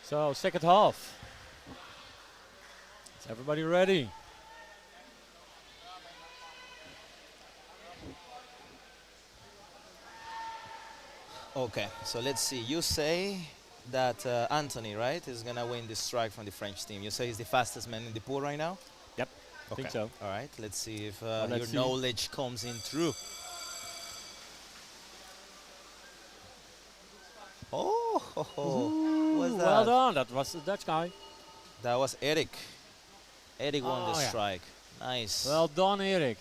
So second half. Is everybody ready? Okay, so let's see. You say that Anthony, right, is gonna win this strike from the French team. You say he's the fastest man in the pool right now? Yep, I Okay. think so. All right, let's see if let's your see. knowledge comes in through. Oh, what's that? Well done. That was the Dutch guy. That was Eric. Eric won the Oh, yeah. strike. Nice. Well done, Erik.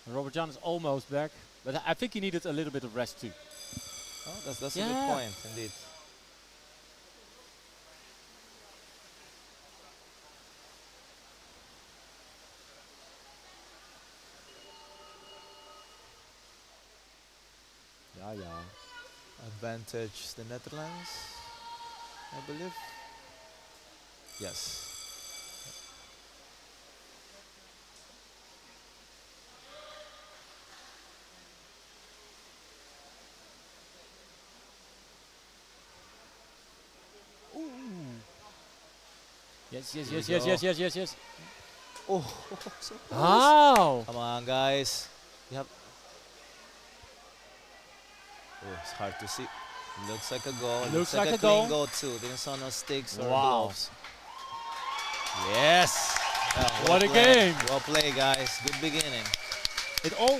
Robert Jan is almost back, but I think he needed a little bit of rest too. oh, that's a Yeah. good point, indeed. Yeah. Advantage the Netherlands, I believe. Yes. Yes. Here we go. Yes. Oh, so close. How? Come on, guys. You have. Oh, it's hard to see. Looks like a goal. Looks like a clean goal. goal too. Didn't saw no sticks or Wow. gloves. Yes. What a played. game. Well played, guys. Good beginning. It all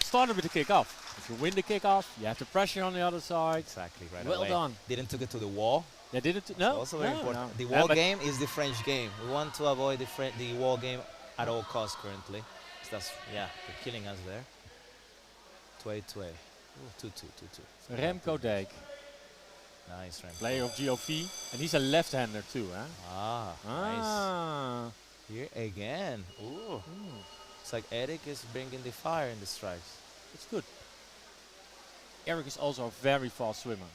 started with the kick-off. If you win the kick-off, you have the pressure on the other side. Exactly right Well away. done. Didn't took it to the wall. They did it. No, Also very no, important. no. The Yeah, wall but game is the French game. We want to avoid the wall game at all costs currently. So that's they're killing us there. 2-2. 2-2. Remco Dijk, Nice, Remco. player of GOV, and he's a left-hander too, huh? Nice. Here again. Ooh. It's like Eric is bringing the fire in the strikes. It's good. Eric is also a very fast swimmer.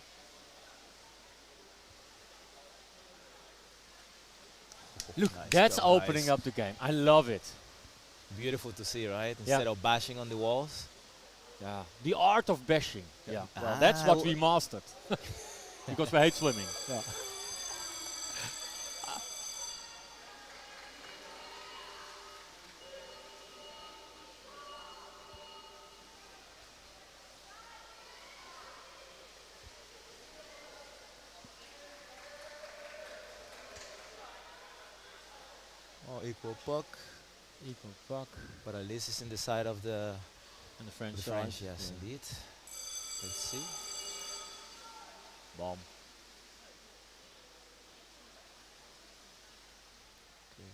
Look, Nice that's job, opening guys. up the game. I love it. Beautiful to see, right? Instead of bashing on the walls. Yeah, the art of bashing. Yeah, well, that's what we mastered. Because we hate swimming. Yeah. Oh, equal puck. Equal puck. But at least it's in the side of the And the French the side. French. Yes, indeed. Let's see. Bomb. Okay.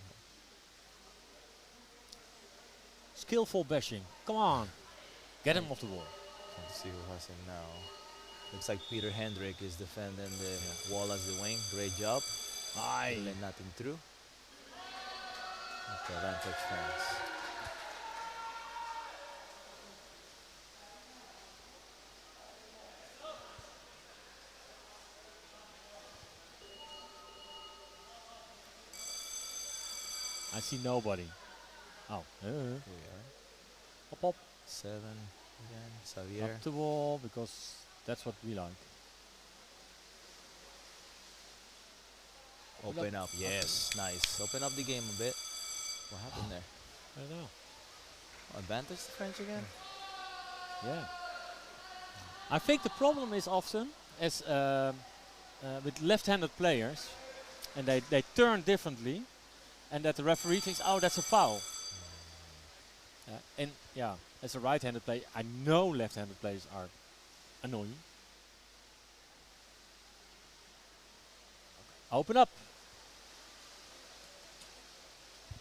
Skillful bashing. Come on. Get him off the wall. Let's see who has him now. Looks like Peter Hendrick is defending the wall as the wing. Great job. Aye. Let nothing through. Okay, advantage France. I see nobody. Oh. Here we are. Hop, hop. 7 again. Xavier. Up the wall, because that's what we like. Open up. Yes, nice. Open up the game a bit. What happened there? I don't know. Advantage the French again? Yeah. I think the problem is often as with left-handed players, and they turn differently, and that the referee thinks, oh, that's a foul. And yeah, as a right-handed player, I know left-handed players are annoying. Open up.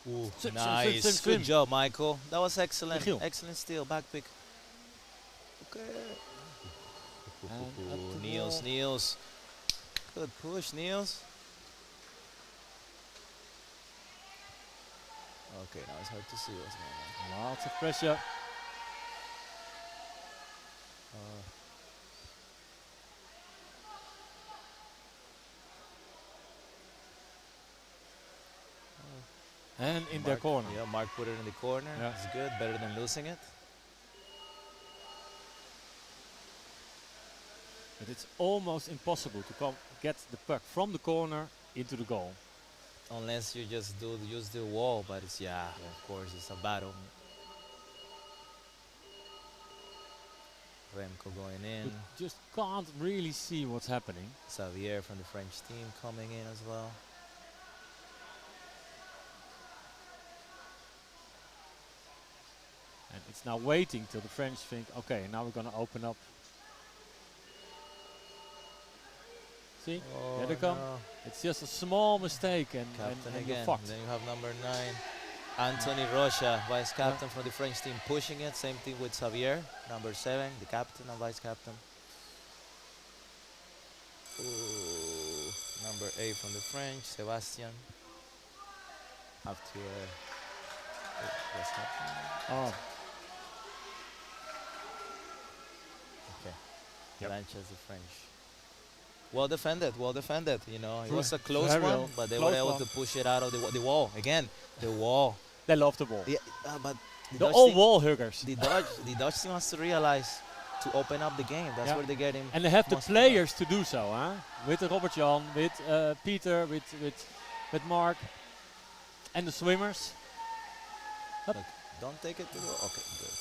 Ooh, Swim, swim, nice. swim, swim, swim. Good job, Michael. That was excellent. Michiel. Excellent steal. Back pick. Okay. And up the Niels, wall. Niels. Good push, Niels. Okay, now it's hard to see what's going on. Lots of pressure. And in their Mark- corner. Yeah, Mark put it in the corner. Yeah. It's good. Better than losing it. But it's almost impossible to get the puck from the corner into the goal. Unless you just use the wall, but it's of course it's a battle. Remco going in. You just can't really see what's happening. Xavier from the French team coming in as well. And it's now waiting till the French think, okay, now we're going to open up. See, there they come. No. It's just a small mistake and Captain and you're again. fucked. Then you have number 9, Anthony Rocha, vice captain for the French team, pushing it. Same thing with Xavier, number 7, the captain and vice captain. Ooh, number 8 from the French, Sebastian. Have to. What's happening? Oh, Okay. Yep. Lanchas the French. Well defended, well defended. You know, it True. was a close Very one, well. but they Close were able one. to push it out of the wall. Again, the wall. they love the ball. Yeah, but the They're Dutch all team- wall huggers. the Dutch team has to realize to open up the game. That's Yeah. where they get him. And they have the most players to do so, huh? With Robert Jan, with Peter, with Mark, and the swimmers. Look, don't take it to the. Okay, good.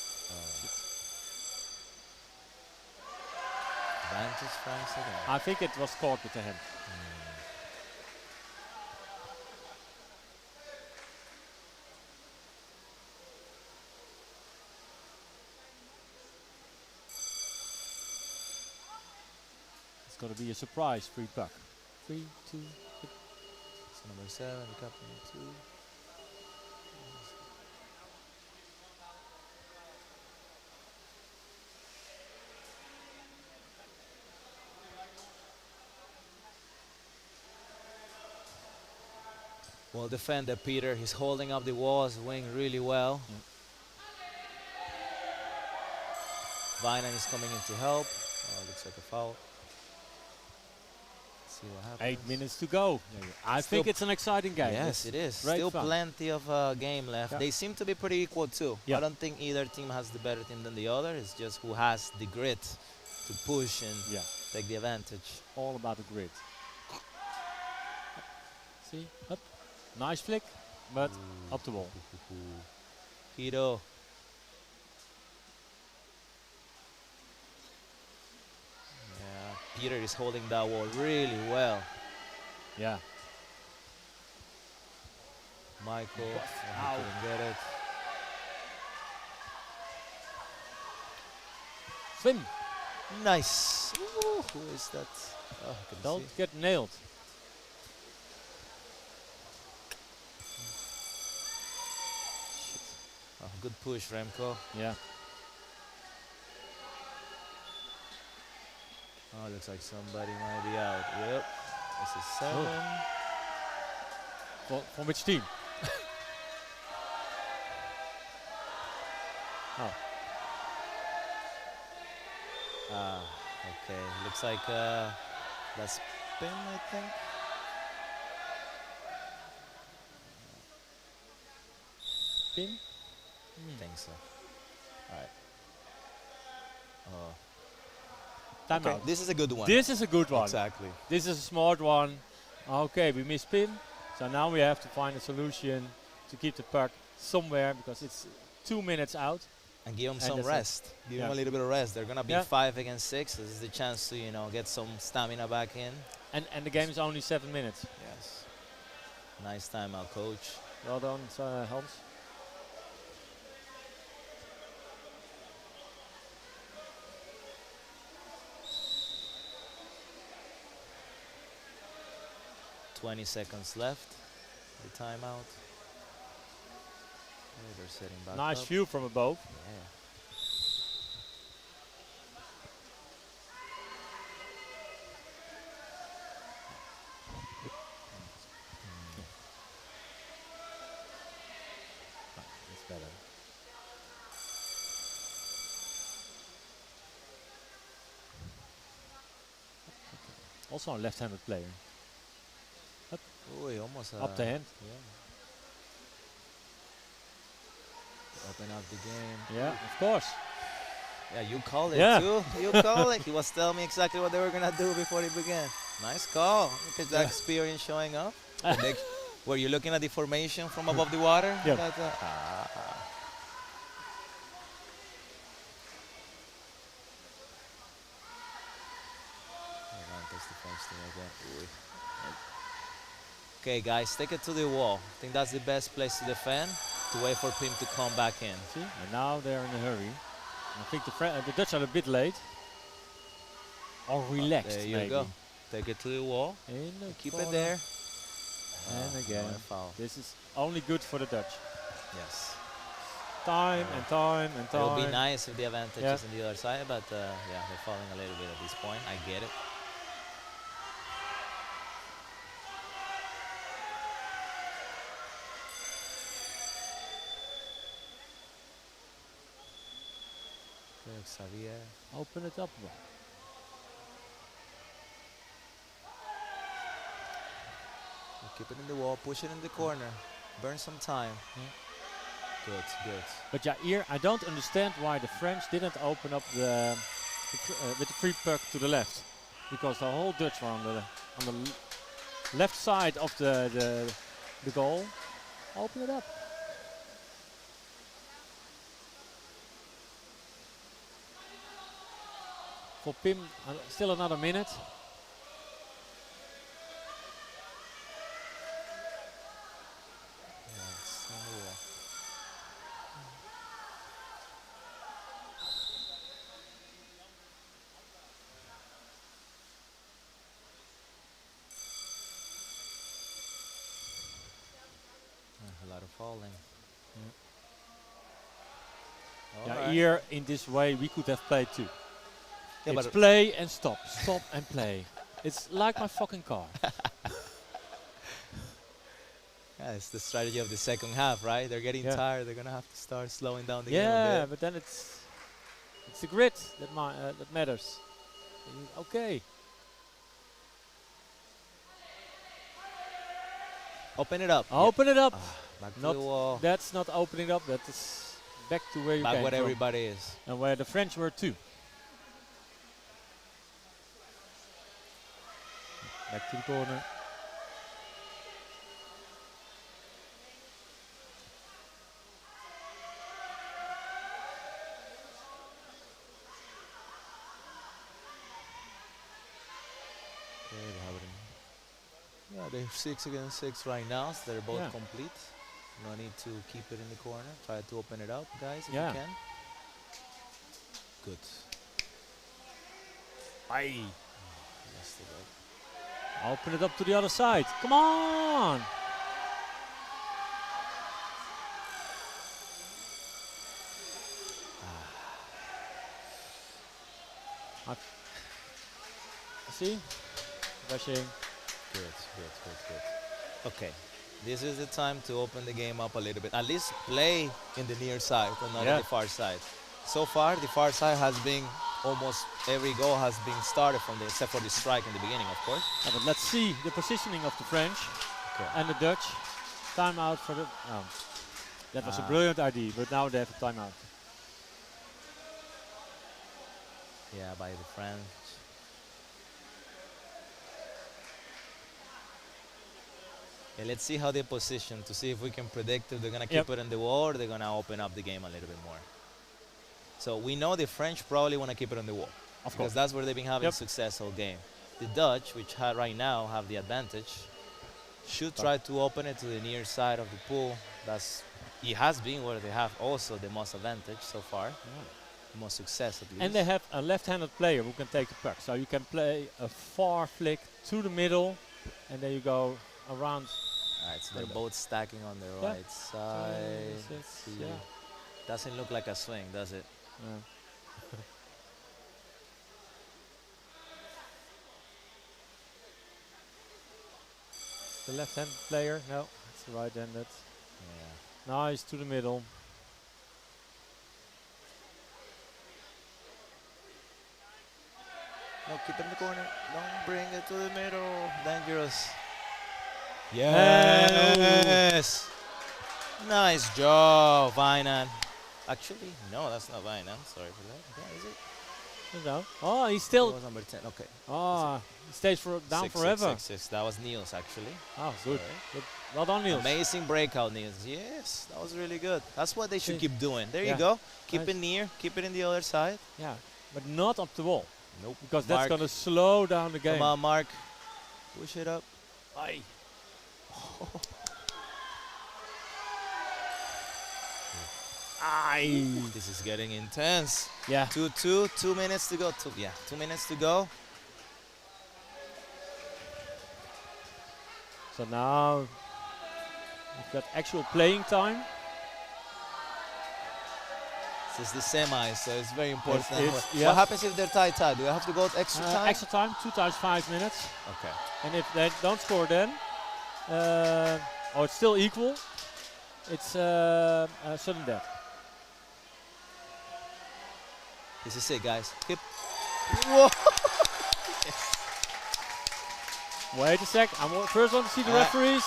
Advantage France again. I think it was caught with the hand. It's going to be a surprise free puck. 3, 2. So number 7, the captain 2. Well defended, Peter. He's holding up the walls, wing really well. Vinan is coming in to help. Oh, looks like a foul. Let's see what happens. 8 minutes to go. I think Still it's an exciting game. Yes, it is. great Still fun. plenty of game left. Yeah. They seem to be pretty equal too. Yeah. I don't think either team has the better team than the other. It's just who has the grit to push and Yeah, take the advantage. all about the grid. See, up. Nice flick, but up the wall. Hito. Yeah, Peter is holding that wall really well. Yeah. Michael, he Ow. couldn't get it. Swim. Nice. Ooh, who is that? Oh, I couldn't Don't see. get nailed. Oh, good push, Remco. Yeah. Oh, looks like somebody might be out. Yep. This is 7. From which team? Oh. Ah, okay. Looks like that's Pim, I think. Pin? I think so. Alright. Oh. Time Okay, out. this is a good one. This is a good one. Exactly. This is a smart one. Okay, we missed Pim. So now we have to find a solution to keep the puck somewhere because it's 2 minutes out. And give them And some that's it. rest. Give them Yeah. a little bit of rest. They're gonna be Yeah. 5 against 6. This is the chance to, get some stamina back in. And the game is only 7 minutes. Yes. Nice timeout, coach. Well done, Hans. .20 seconds left. The timeout. Okay, they're setting back Nice up. view from above. Yeah. That's better. Also a left-handed player. Oh, he almost Up the hand. Yeah. Open up the game. Yeah, of course. Yeah, you called it Yeah. too. You called it. He was telling me exactly what they were gonna do before it began. Nice call. Look at that experience showing up. Were you looking at the formation from above the water? Yeah. Okay, guys, take it to the wall. I think that's the best place to defend. To wait for Pim to come back in. See? And now they're in a hurry. I think the Dutch are a bit late. Or relaxed, There you maybe. go. Take it to the wall. In the Keep corner. it there. And again. No foul. This is only good for the Dutch. Yes. Time and time and It time. would be nice if the advantage Yeah. is on the other side, but yeah, they're falling a little bit at this point. I get it. Good, Xavier. Open it up. Keep it in the wall, push it in the corner, burn some time. Good, good. But yeah, here I don't understand why the French didn't open up with the free puck to the left, because the whole Dutch were on the left side of the goal. Open it up. For Pim, still another minute. Yeah, it's on the wall. A lot of falling. Yeah, Alright. here in this way we could have played too. Yeah, It's but play and stop, stop and play. It's like my fucking car. yeah, it's the strategy of the second half, right? They're getting Yeah. tired. They're gonna have to start slowing down the game a Yeah, bit. but then it's the grit that matters. Okay. Open it up. Open it up. Back to Not the wall. That's not opening up. That is back to where you Back came where from. everybody is. And where the French were too. Back to the corner. Okay, they have it in. Yeah, they're 6 against 6 right now, so they're both Yeah. complete. No need to keep it in the corner. Try to open it up, guys, if Yeah. you can. Good. Aye. Messed it up. Open it up to the other side. Come on. See? Rushing. Good, good, good, good. Okay. This is the time to open the game up a little bit. At least play in the near side and not Yeah. in the far side. So far, the far side has been almost every goal has been started from the, except for the strike in the beginning, of course. Yeah, but let's see the positioning of the French Okay. and the Dutch. Timeout for the. Oh. That was a brilliant idea, but now they have a timeout. Yeah, by the French. Yeah, let's see how they position to see if we can predict if they're gonna keep it in the wall or they're gonna open up the game a little bit more. So we know the French probably want to keep it on the wall. Of Because course. that's where they've been having success all game. The Dutch, which right now have the advantage, should try to open it to the near side of the pool. It has been where they have also the most advantage so far. Most success at least. And they have a left-handed player who can take the puck. So you can play a far flick to the middle, and then you go around. Alright, so they're Like both stacking on the Yeah. right side. Six, See. yeah. Doesn't look like a swing, does it? Yeah. The left-handed player? No, it's the right-handed. Yeah. Nice to the middle. No, keep it in the corner. Don't bring it to the middle. Dangerous. Yes! Nice job, Vinan. Actually, no, that's not Vinan. Sorry for that. Yeah, is it? No. Oh, he's It still. was number 10. Okay. Oh, he stays down Six, forever. 6. That was Niels, actually. Oh, good. Sorry. Good. Well done, Niels. Amazing breakout, Niels. Yes, that was really good. That's what they should See. keep doing. There Yeah. you go. Keep Nice. it near. Keep it in the other side. Yeah, but not up the wall. Nope. Because Mark. that's going to slow down the game. Come on, Mark. Push it up. Aye. Aye. This is getting intense. Yeah. 2-2, 2 minutes to go. 2 minutes to go. So now we've got actual playing time. This is the semi, so it's very important. yeah. What happens if they're tie-tie? Do you have to go extra time? Extra time, 2 times 5 minutes. Okay. And if they don't score then, or it's still equal, it's sudden death. This is it, guys. Keep. Wait a sec, I'm first one to see the Uh, referees.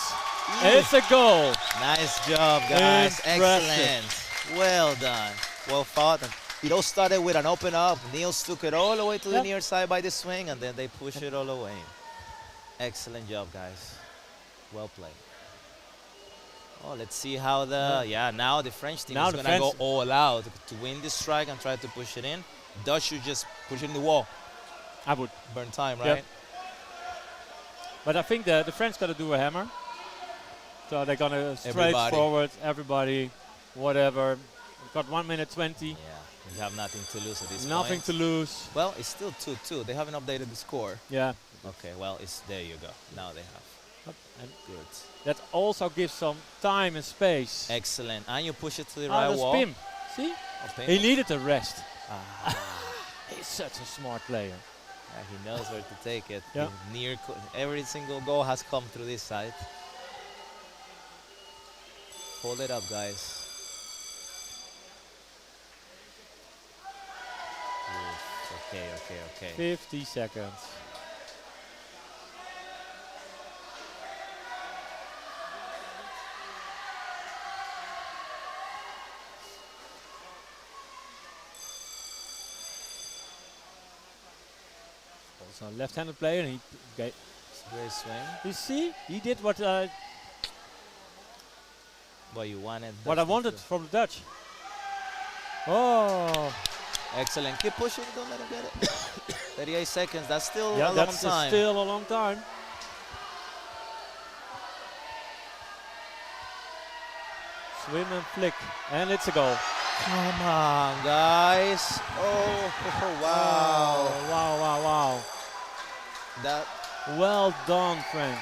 yeah. It's a goal. Nice job, guys. Impressive. Excellent. Well done. Well fought. And it all started with an open up. Niels took it all the way to the Yep. near side by the swing, and then they push it all away. Excellent job, guys. Well played. Oh, let's see how now the French team Now is the going to go French- all out to win this strike and try to push it in. Dutch should just push it in the wall. I would. Burn time, Yeah. right? But I think the French got to do a hammer. So they're going to straight Everybody. forward, everybody, whatever. We've got 1 minute 20. Yeah, we have nothing to lose at this Nothing point. to lose. Well, it's still 2-2. They haven't updated the score. Yeah. Okay, well, it's there you go. Now they have. And Good. that also gives some time and space. Excellent. And you push it to the Ah, right that's wall. Pim. See? Oh, Pim. He needed a rest. Ah, He's such a smart player. yeah, he knows where to take it. Yeah. The every single goal has come through this side. Hold it up, guys. Oof, okay. 50 seconds. Also a left-handed player. And It's a great swing. you see, he did what What you wanted. I wanted from the Dutch. Oh, Excellent. Keep pushing. Don't let him get it. 38 seconds. That's still yeah, a long that's time. still a long time. Swim and flick. And it's a goal. Come on, guys. Oh, wow. Wow, wow, wow. That, Well done, French.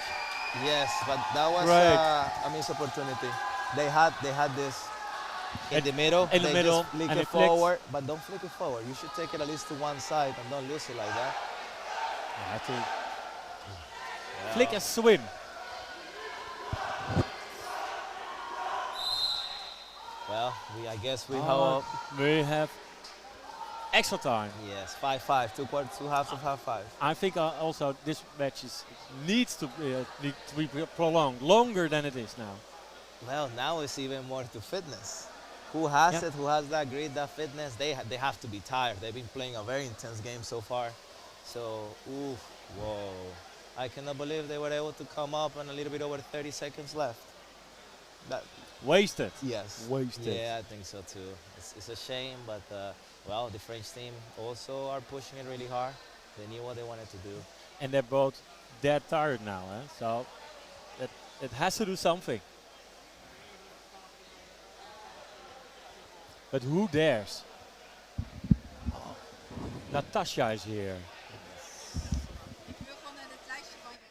yes, but that was Great. a missed opportunity. They had this in the middle. In the They middle, just flick and it it flicks. forward, but don't flick it forward. You should take it at least to one side and don't lose it like that. I have to flick and swim. Well, I guess we Oh, have, we have extra time. yes, 5-5, two halves of half-5. I think also this match needs to be prolonged longer than it is now. Well, now it's even more to fitness. Who has Yep. it? Who has that grit, that fitness? They have to be tired. They've been playing a very intense game so far. So, ooh, whoa. I cannot believe they were able to come up and a little bit over 30 seconds left. That, Wasted. yes. Wasted. Yeah, I think so too. It's a shame, but well, the French team also are pushing it really hard. They knew what they wanted to do. And they're both dead tired now, so it has to do something. But who dares? Natasha is here. Ik wil gewoon naar het lijstje van je.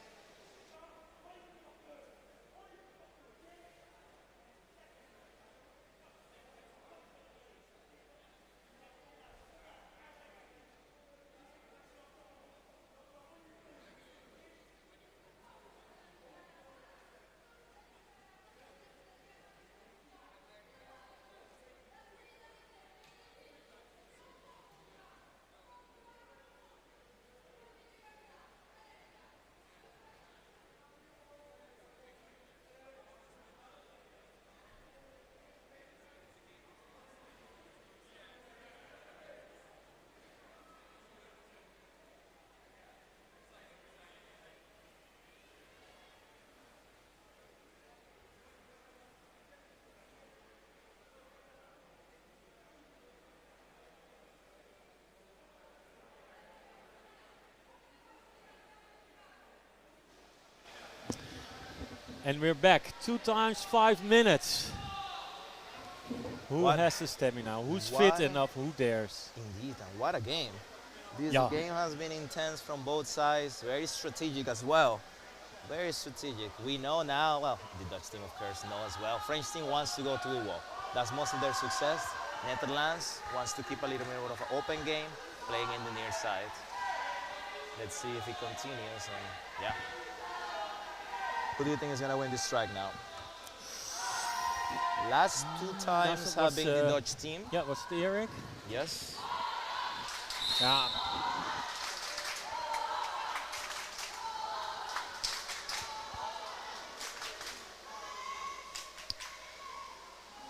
And we're back. 2 times 5 minutes. Who What? has the stamina? Who's What? fit enough? Who dares? Indeed, and what a game. This Yeah. game has been intense from both sides, very strategic as well. Very strategic. We know now, well, the Dutch team of course know as well. French team wants to go to the wall. That's most of their success. Netherlands wants to keep a little bit of an open game, playing in the near side. Let's see if it continues, and yeah. Who do you think is going to win this strike now? Last 2 times have was, been the Dutch team. Yeah, was it Erik? Yes. Yeah.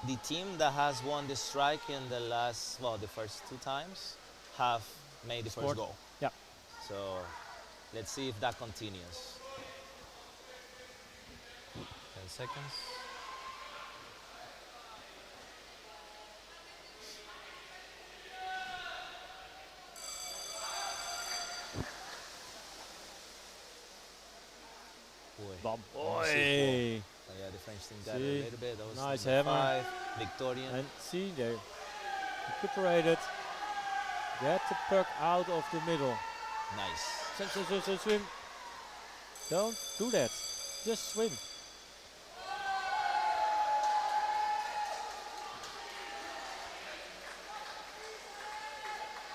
The team that has won the strike in the last, well, the first 2 times have made the first Scored. goal. Yeah. So let's see if that continues. 10 seconds. Boy. Boy. Oh, yeah, the French team got it See, a little bit. That was nice number hammer. 5, Victorian. And see, they recuperated. Get the puck out of the middle. Nice. Swim. Don't do that. Just swim.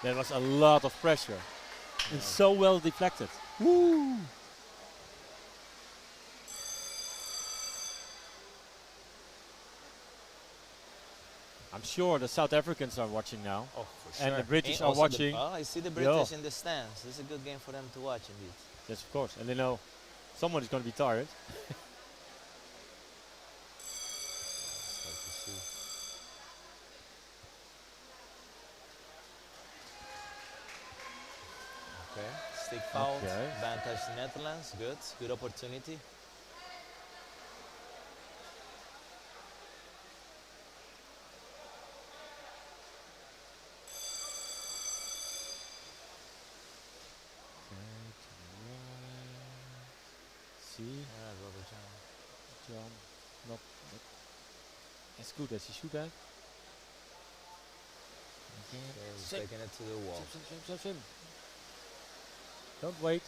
There was a lot of pressure. And so well deflected. Woo! I'm sure the South Africans are watching now. Oh, for sure. And the British are Also watching. oh, I see the British in the stands. This is a good game for them to watch, indeed. Yes, of course. And they know someone is going to be tired. Start to see. Okay, stick foul. Okay. Vantage Netherlands. Good opportunity. See? Yeah, Robert John. John. Not as good as he should have. So taking it to the wall. Swim. Don't wait.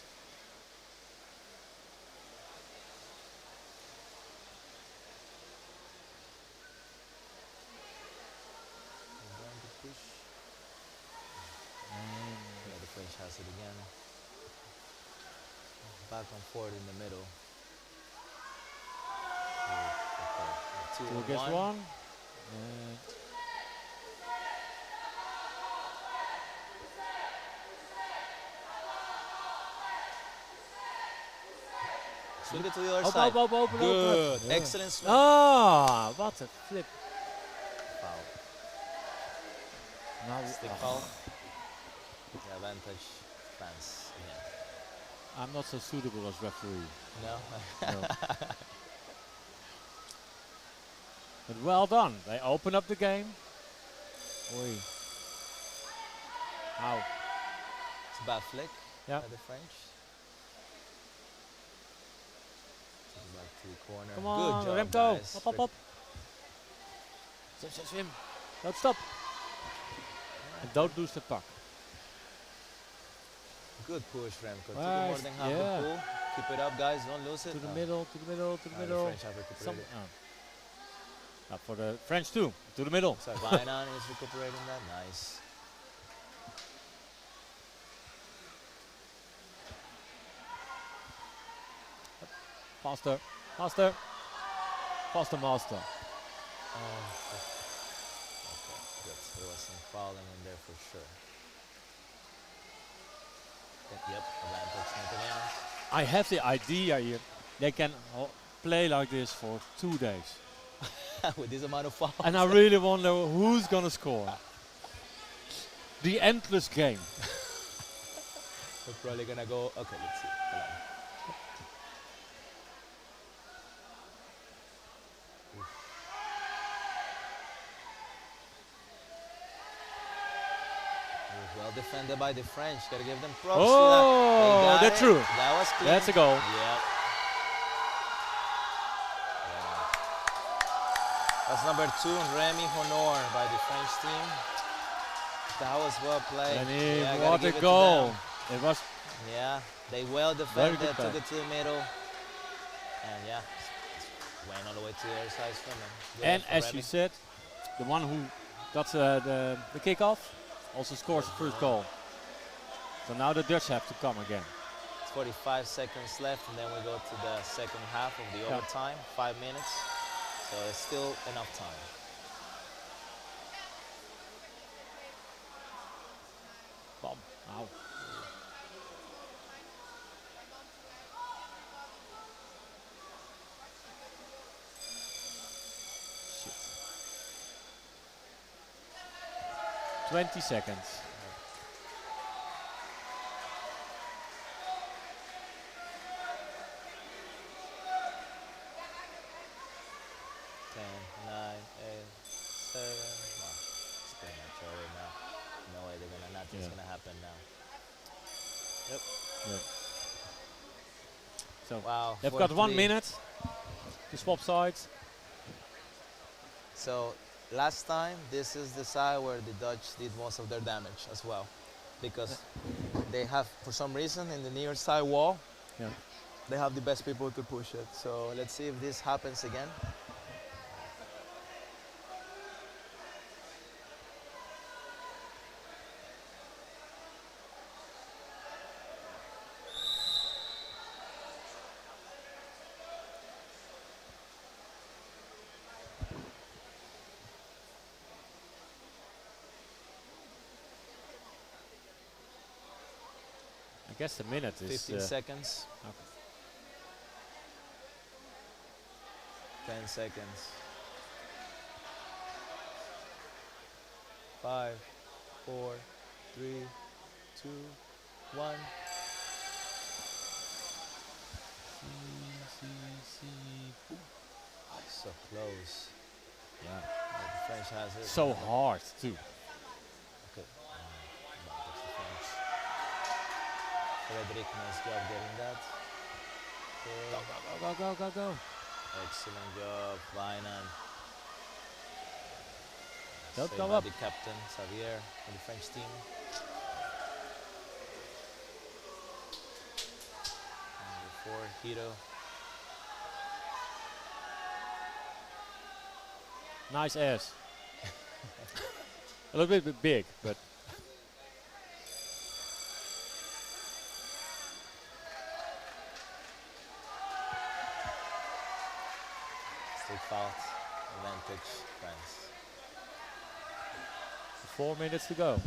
We're going to push. Yeah, the French has it again. Back and forth in the middle. Okay. 2 Two and against 1. one. Swing it to the other Open, side. open. Good. Yeah. Excellent swing. Ah, what a flip. Foul. Now, Stick foul. The advantage France again. I'm not so suitable as referee. No? No. But well done. They open up the game. Oi. Ow. It's a bad flick Yeah. by the French. Take it back to the corner. Come Good on, job, Remco. guys. Up. Swim. Don't stop. And don't lose the puck. Good push, Remco. Took Well, more than half yeah. the pool. Keep it up, guys. Don't lose it. To the middle. The French have recuperated. For the French too. To the middle. So Vainan is recuperating that. Nice. Faster. Faster, master. Okay, good. There was some fouling in there for sure. Yep, advantage Netherlands. I have the idea here. They can play like this for 2 days. With this amount of fouls. And I really wonder who's going to score. The endless game. We're probably gonna go. Okay, let's see. Hold on. Well defended by the French. Gotta give them props. Oh, to that. that's true. That was clean. That's a goal. Yep. That's number 2, Remy Honor by the French team. That was well played. And Yeah, what gotta a give it to goal. them. It was Yeah, they well Very defended, good took play. it to the middle. And yeah, went all the way to the other side swimming. Good and for as Remy. you said, the one who got the kickoff also scores the first goal. So now the Dutch have to come again. It's 45 seconds left, and then we go to the second half of the Yeah. overtime, 5 minutes. So it's still enough time. Bam. Ow. Shit. 20 seconds. 10, 9, 8, 7. Wow, it's pretty much over now. No way nothing's Yeah. gonna happen now. Yeah. So Wow. they've got 1 4-3. minute to swap sides. So last time, this is the side where the Dutch did most of their damage as well, because they have, for some reason, in the near side wall, Yeah. they have the best people to push it. So let's see if this happens again. I guess the minute is 15 seconds. okay. 10 seconds. 5, 4, 3, 2, 1. So close. Yeah. The French has it. So hard too. Okay. That's the French. Frederick, nice job getting that. Okay. Go. Excellent job, Vainan. Don't Saved go by up. the captain, Xavier, for the French team. Number 4, Hito. Nice ass. A little bit big, but Stick foul. Advantage, France. 4 minutes to go.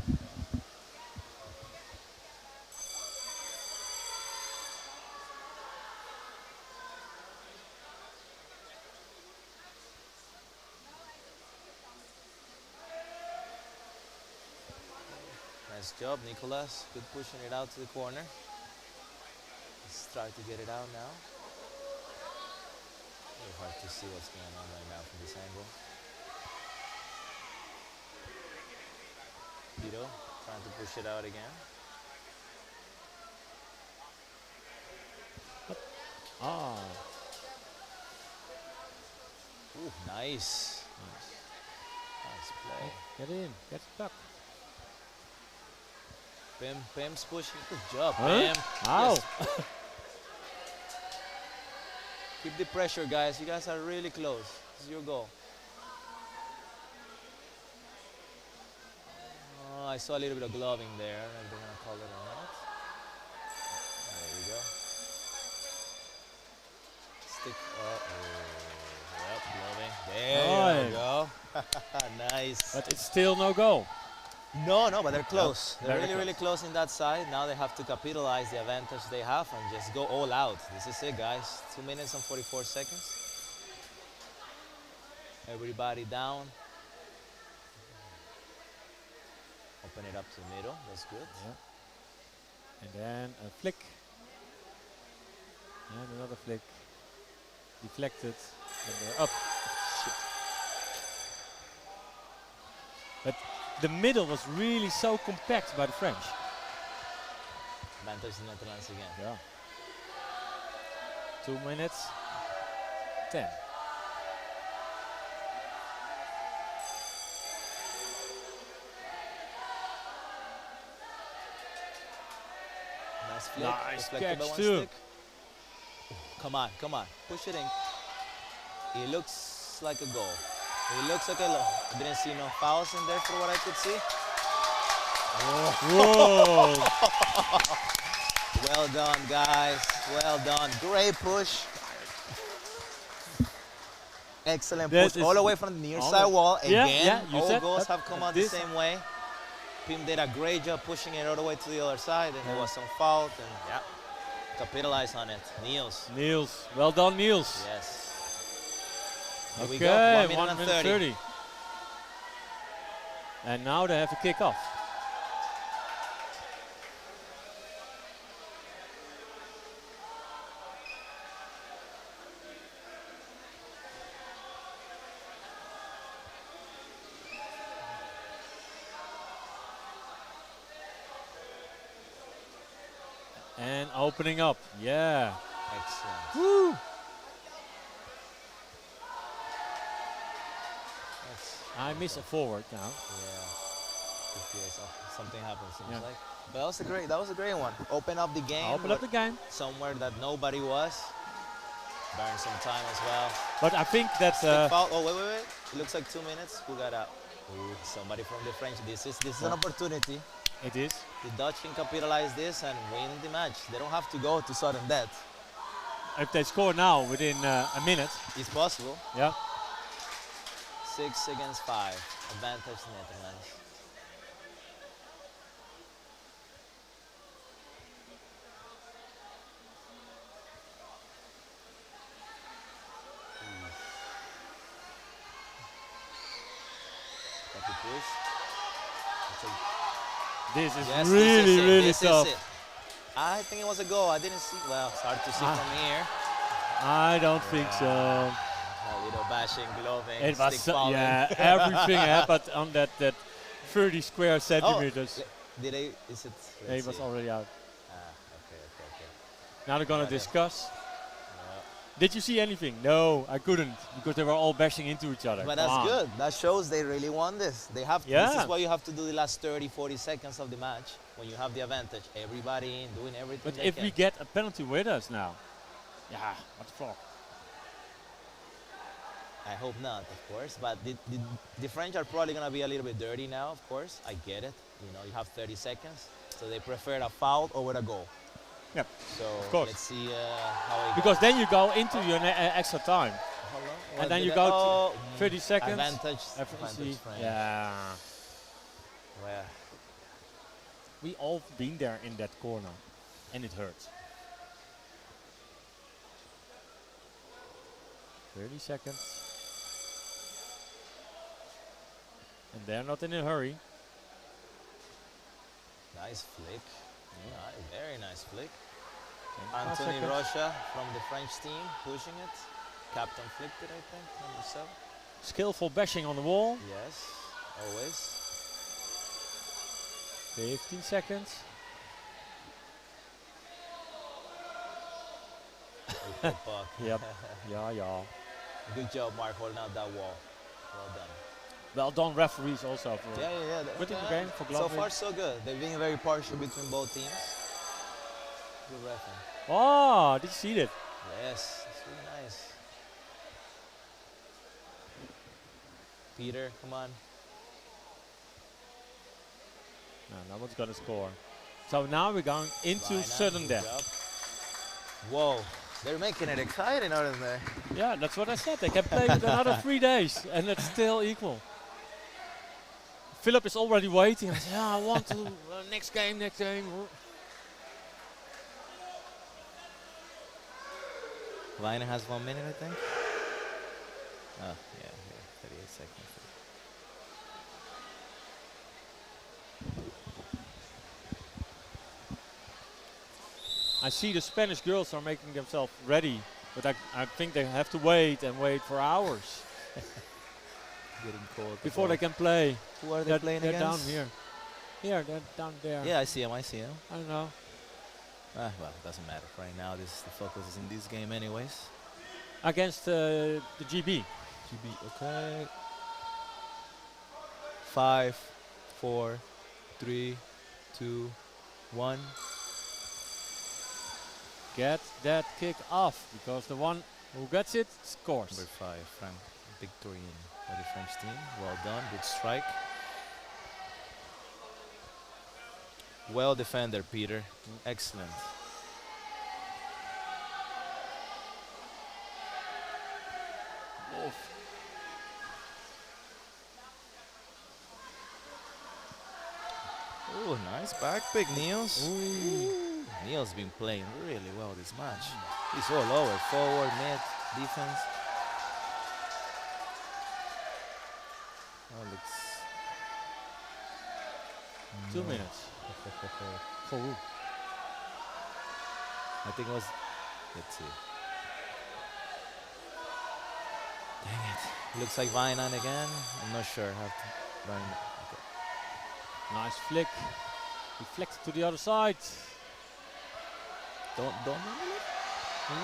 Nice job, Nicolas. Good pushing it out to the corner. Let's try to get it out now. Very hard to see what's going on right now from this angle. Hito trying to push it out again. Ah, Ooh, nice. Nice play. get in, get stuck. Pim's pushing. Good job, Huh? Pim. Ow. Yes. Keep the pressure, guys. You guys are really close. This is your goal. Oh, I saw a little bit of gloving there. I don't know if they're going to call it or not. There you go. Stick. Yep, gloving. There you go. Nice. But it's still no goal. No, but they're close. They're very really, really close in that side. Now they have to capitalize the advantage they have and just go all out. This is it, guys. 2 minutes and 44 seconds. Everybody down. Open it up to the middle. That's good. Yeah. And then a flick. And another flick. Deflected. And they're up. Shit. But the middle was really so compact by the French. Advantage the Netherlands again. Yeah. 2 minutes. 10. Nice flick. Nice Deflected by catch one too. stick. Come on. Push it in. It looks like a goal. It looks like a didn't see no fouls in there for what I could see. Whoa! Well done, guys. Well done. Great push. Excellent That push all the way from the near side wall. Yeah, Again, yeah, you all said goals that- have come that out the this- same way. Pim did a great job pushing it all the way to the other side, and there was some fault, and yeah, capitalize on it. Niels. Niels. Well done, Niels. Yes. Here we Okay, go. 1 minute 30. And now they have to kick off. And opening up. Yeah. Excellent. Woo! That's I miss a forward now. something happened, seems Yeah. like. But that was a great one. Open up the game. Open up the game. somewhere that nobody was. Burn some time as well. But I think that Foul. Oh, wait. It looks like 2 minutes. Who got out? Ooh, somebody from the French. This is an opportunity. it is. The Dutch can capitalize this and win the match. They don't have to go to sudden death. If they score now within a minute, It's possible. yeah. 6 against 5. Advantage Netherlands. Got the push. This is Yes, really, really this tough. Is it. I think it was a goal. I didn't see. Well, it's hard to see from here. I don't think so. A little bashing, gloving, It was stick fouling. everything happened on that 30 square centimeters. Did they? Is it? He let's was see. already out. Okay. Now they're gonna Got it. discuss. Yeah. Did you see anything? No, I couldn't because they were all bashing into each other. But Come that's on. good. That shows they really want this. They have to. This Yeah. is what you have to do the last 30, 40 seconds of the match when you have the advantage. Everybody in, doing everything But they if can. we get a penalty with us now, yeah, what the fuck? I hope not, of course. But the French are probably going to be a little bit dirty now, of course. I get it. You know, you have 30 seconds. So they prefer a foul over a goal. Yep. So course. let's see how it Because goes. then you go into your extra time. Hold on. And What then did you I- go to oh, 30 seconds. Advantage. Efficiency. France. Yeah. Well, We all been there in that corner, and it hurts. 30 seconds. And they're not in a hurry. nice flick. Very nice flick. 5 Anthony seconds. Rocha from the French team pushing it. Captain flicked it, I think, number 7. Skillful bashing on the wall. Yes, always. 15 seconds. Good puck. Yep. Yeah. Good job, Mark, holding out that wall. Well done. Well done, referees also. For Yeah. Good in the yeah. game for So Gladwin. far, so good. They've been very partial between both teams. Good referee. Oh, did you see that? Yes, it's really nice. Peter, come on. No one's gonna score. So now we're going into Line up, sudden good death. job. Whoa, they're making it exciting, aren't they? Yeah, that's what I said. They can play with another 3 days, and it's still equal. Philip is already waiting. I said, I want to next game. Viner has 1 minute, I think. Oh, yeah, 38 seconds. I see the Spanish girls are making themselves ready, but I think they have to wait for hours Getting cold. before they can play. Who are they playing They're down against? here. Here, they're down there. Yeah, I see him. I don't know. Well, it doesn't matter. Right now, the focus is in this game anyways. Against the GB. GB, okay. 5, 4, 3, 2, 1. Get that kick off, because the one who gets it scores. Number 5, Frank Victorien by the French team. Well done, good strike. Well defender, Peter. Excellent. Oh, nice back pick, Niels. Niels been playing really well this match. He's all over, forward, mid, defense. Oh, looks 2 minutes. For who? I think it was. Let's see. Dang it. Looks like Vinan again. I'm not sure how to. Vinan. Okay. Nice flick. Deflected to the other side. Don't.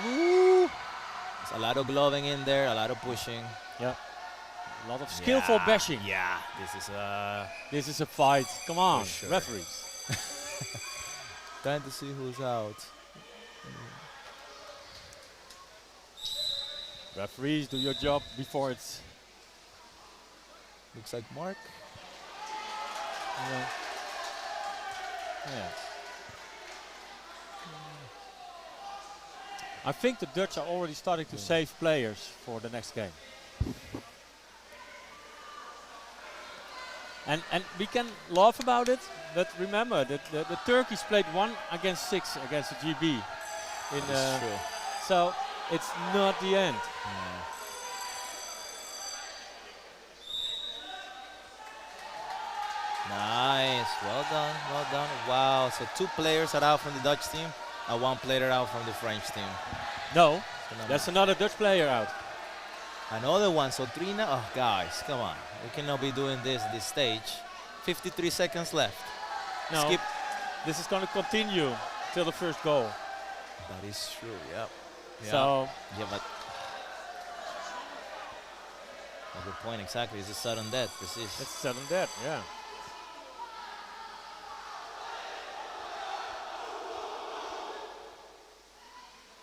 Ooh. There's a lot of gloving in there, a lot of pushing. Yeah. A lot of skillful bashing. Yeah. This is a fight. Come on, sure. referees. Trying to see who's out. Referees, do your job before it's. Looks like Mark. Yeah. I think the Dutch are already starting to save players for the next game. And we can laugh about it, but remember that the Turkeys played 1 against 6 against the GB. That's true. So it's not the end. Nice, well done. Wow, so 2 players are out from the Dutch team and 1 player out from the French team. No, that's another Dutch player out. Another one, so 3 now. Oh, guys, come on. We cannot be doing this at this stage. 53 seconds left. No, Skip. this is going to continue till the first goal. That is true, yeah. Yeah. So Yeah, but a good point exactly. It's a sudden death. Precies. it's sudden death. Yeah.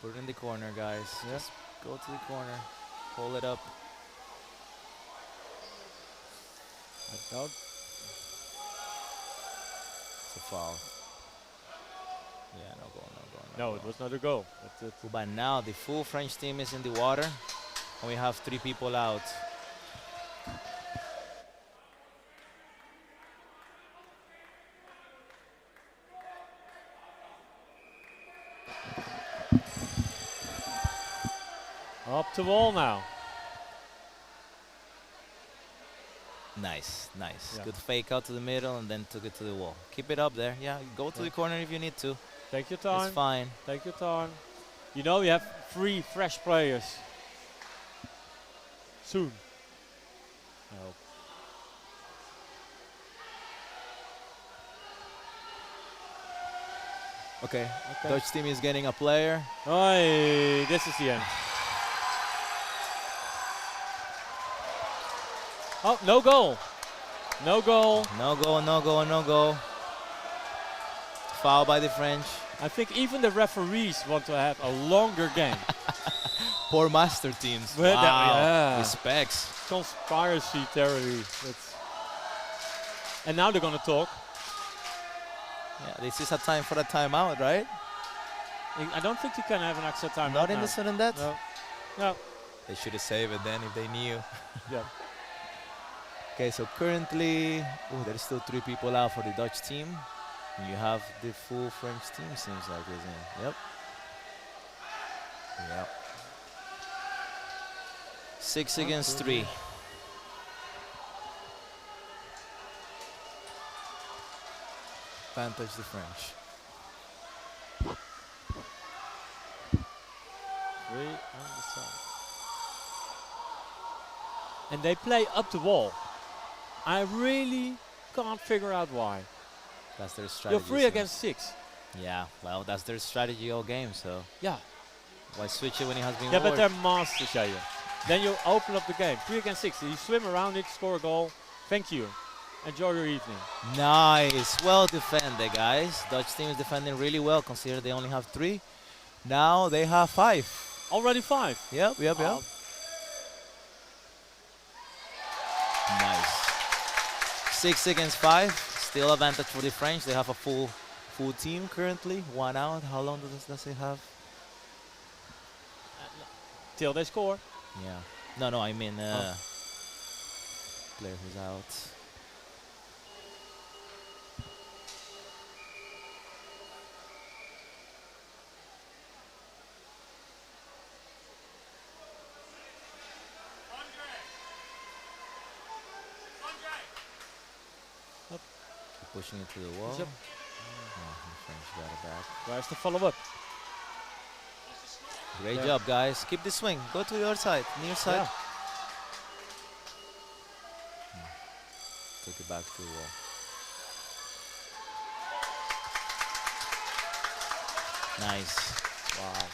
Put it in the corner, guys. Yeah. Just go to the corner. Pull it up. Out. It's a foul. Yeah, no goal, no goal, No, goal. it was not a goal. That's it. But by now, the full French team is in the water, and we have 3 people out. Up to wall now. Nice, nice. Yeah. Good fake out to the middle, and then took it to the wall. Keep it up there. Yeah, go to the corner if you need to. Take your time. It's fine. Take your time. You know you have 3 fresh players. Soon. I hope. Okay. Okay. Dutch team is getting a player. Oi, this is the end. Oh, no goal. No goal. No goal, no goal, no goal. Foul by the French. I think even the referees want to have a longer game. Poor master teams. But Wow. yeah. Respects. Conspiracy theory. And now they're going to talk. Yeah, this is a time for a timeout, right? I don't think you can have an extra time. Not in the sudden death? No. No. They should have saved it then if they knew. Yeah. Okay, so currently, there's still 3 people out for the Dutch team. You have the full French team, seems like, isn't it? Yep. Yep. 6 against 3. Advantage the French. 3 on the side. And they play up the wall. I really can't figure out why. That's their strategy. You're 3 against 6. Yeah, well, that's their strategy all game, so Yeah. why switch it when it has been Yeah, but worked? they're masters, yeah. Then you open up the game. 3 against 6. You swim around it, score a goal. Thank you. Enjoy your evening. Nice. Well defended, guys. Dutch team is defending really well, considering they only have 3. Now they have 5. Already 5. Yep. Oh. Nice. 6 against 5. Still advantage for the French. They have a full team currently. 1 out. How long does it have? Till they score. Yeah. No, I mean player who's out. Pushing it to the wall. Yep. The French got it back. Where's the follow-up? Great job, guys. Keep the swing. Go to the other side, near side. Yeah. Took it back to the wall. Nice. Wow.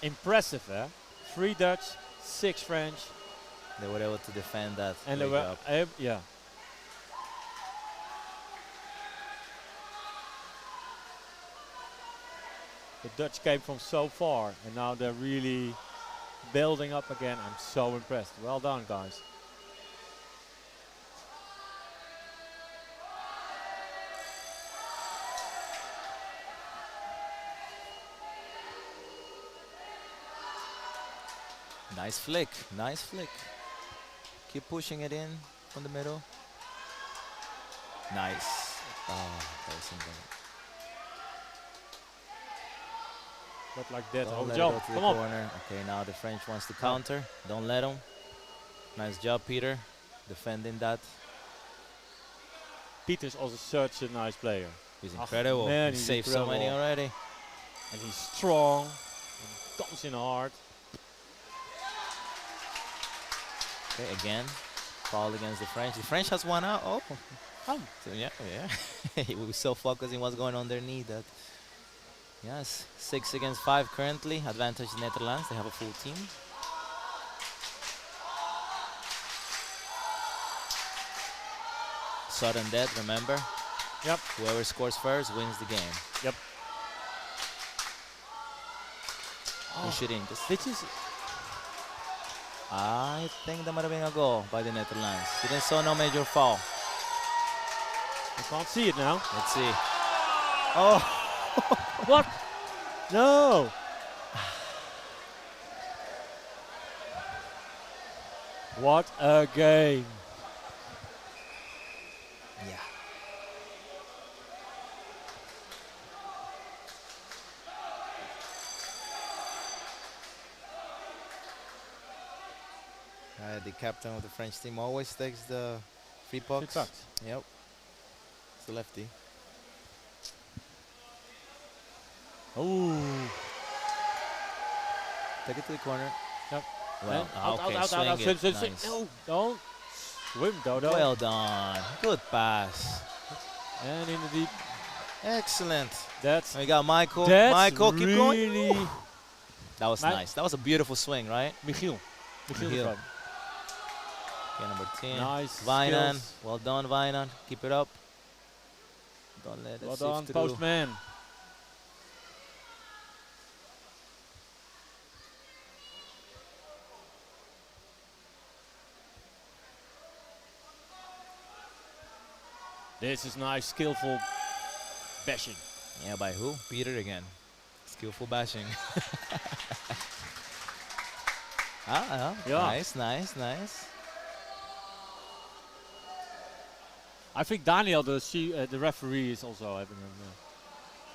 Impressive, eh? 3 Dutch, 6 French. They were able to defend that. And they Great were, job. yeah. The Dutch came from so far, and now they're really building up again. I'm so impressed. Well done, guys. Nice flick. Nice flick. Keep pushing it in from the middle. Nice. Oh, that was something. Not like that. Don't Oh, let it jump. go to the Come on. corner. Okay, now the French wants to counter. Don't let them. Nice job, Peter, defending that. Peter's also such a nice player. He's Ah, incredible. man, He he's saved so many incredible. already. And he's strong. And comes in hard. Okay, again, foul against the French. The French has 1 out. Oh, Oh. so yeah. He was so focused in what's going on underneath that Yes, 6 against 5 currently. Advantage the Netherlands. They have a full team. Sudden death, remember? Yep. Whoever scores first wins the game. Yep. We should in just. Dit is... I think that might have been a goal by the Netherlands. Didn't saw no major foul. I can't see it now. Let's see. Oh, What? No! What a game. yeah. The captain of the French team always takes the free pucks. pucks. Yep. It's the lefty. Ooh. Take it to the corner. Yep. Well, Out, okay, out, swing out, it. swim. Nice. No, don't. Swim, Dodo. Well done. Good pass. And in the deep. Excellent. That's We got Michael. That's Michael, keep going. really That was nice. That was a beautiful swing, right? Michiel. Michiel. Michiel. Okay, number 10. Nice Vainan. skills. Well done, Vainan. Keep it up. Don't let it Well sift done, through. postman. This is nice, skillful bashing. Yeah, by who? Peter again. Skillful bashing. Yeah. Nice, nice, nice. I think Daniel, the referee, is also having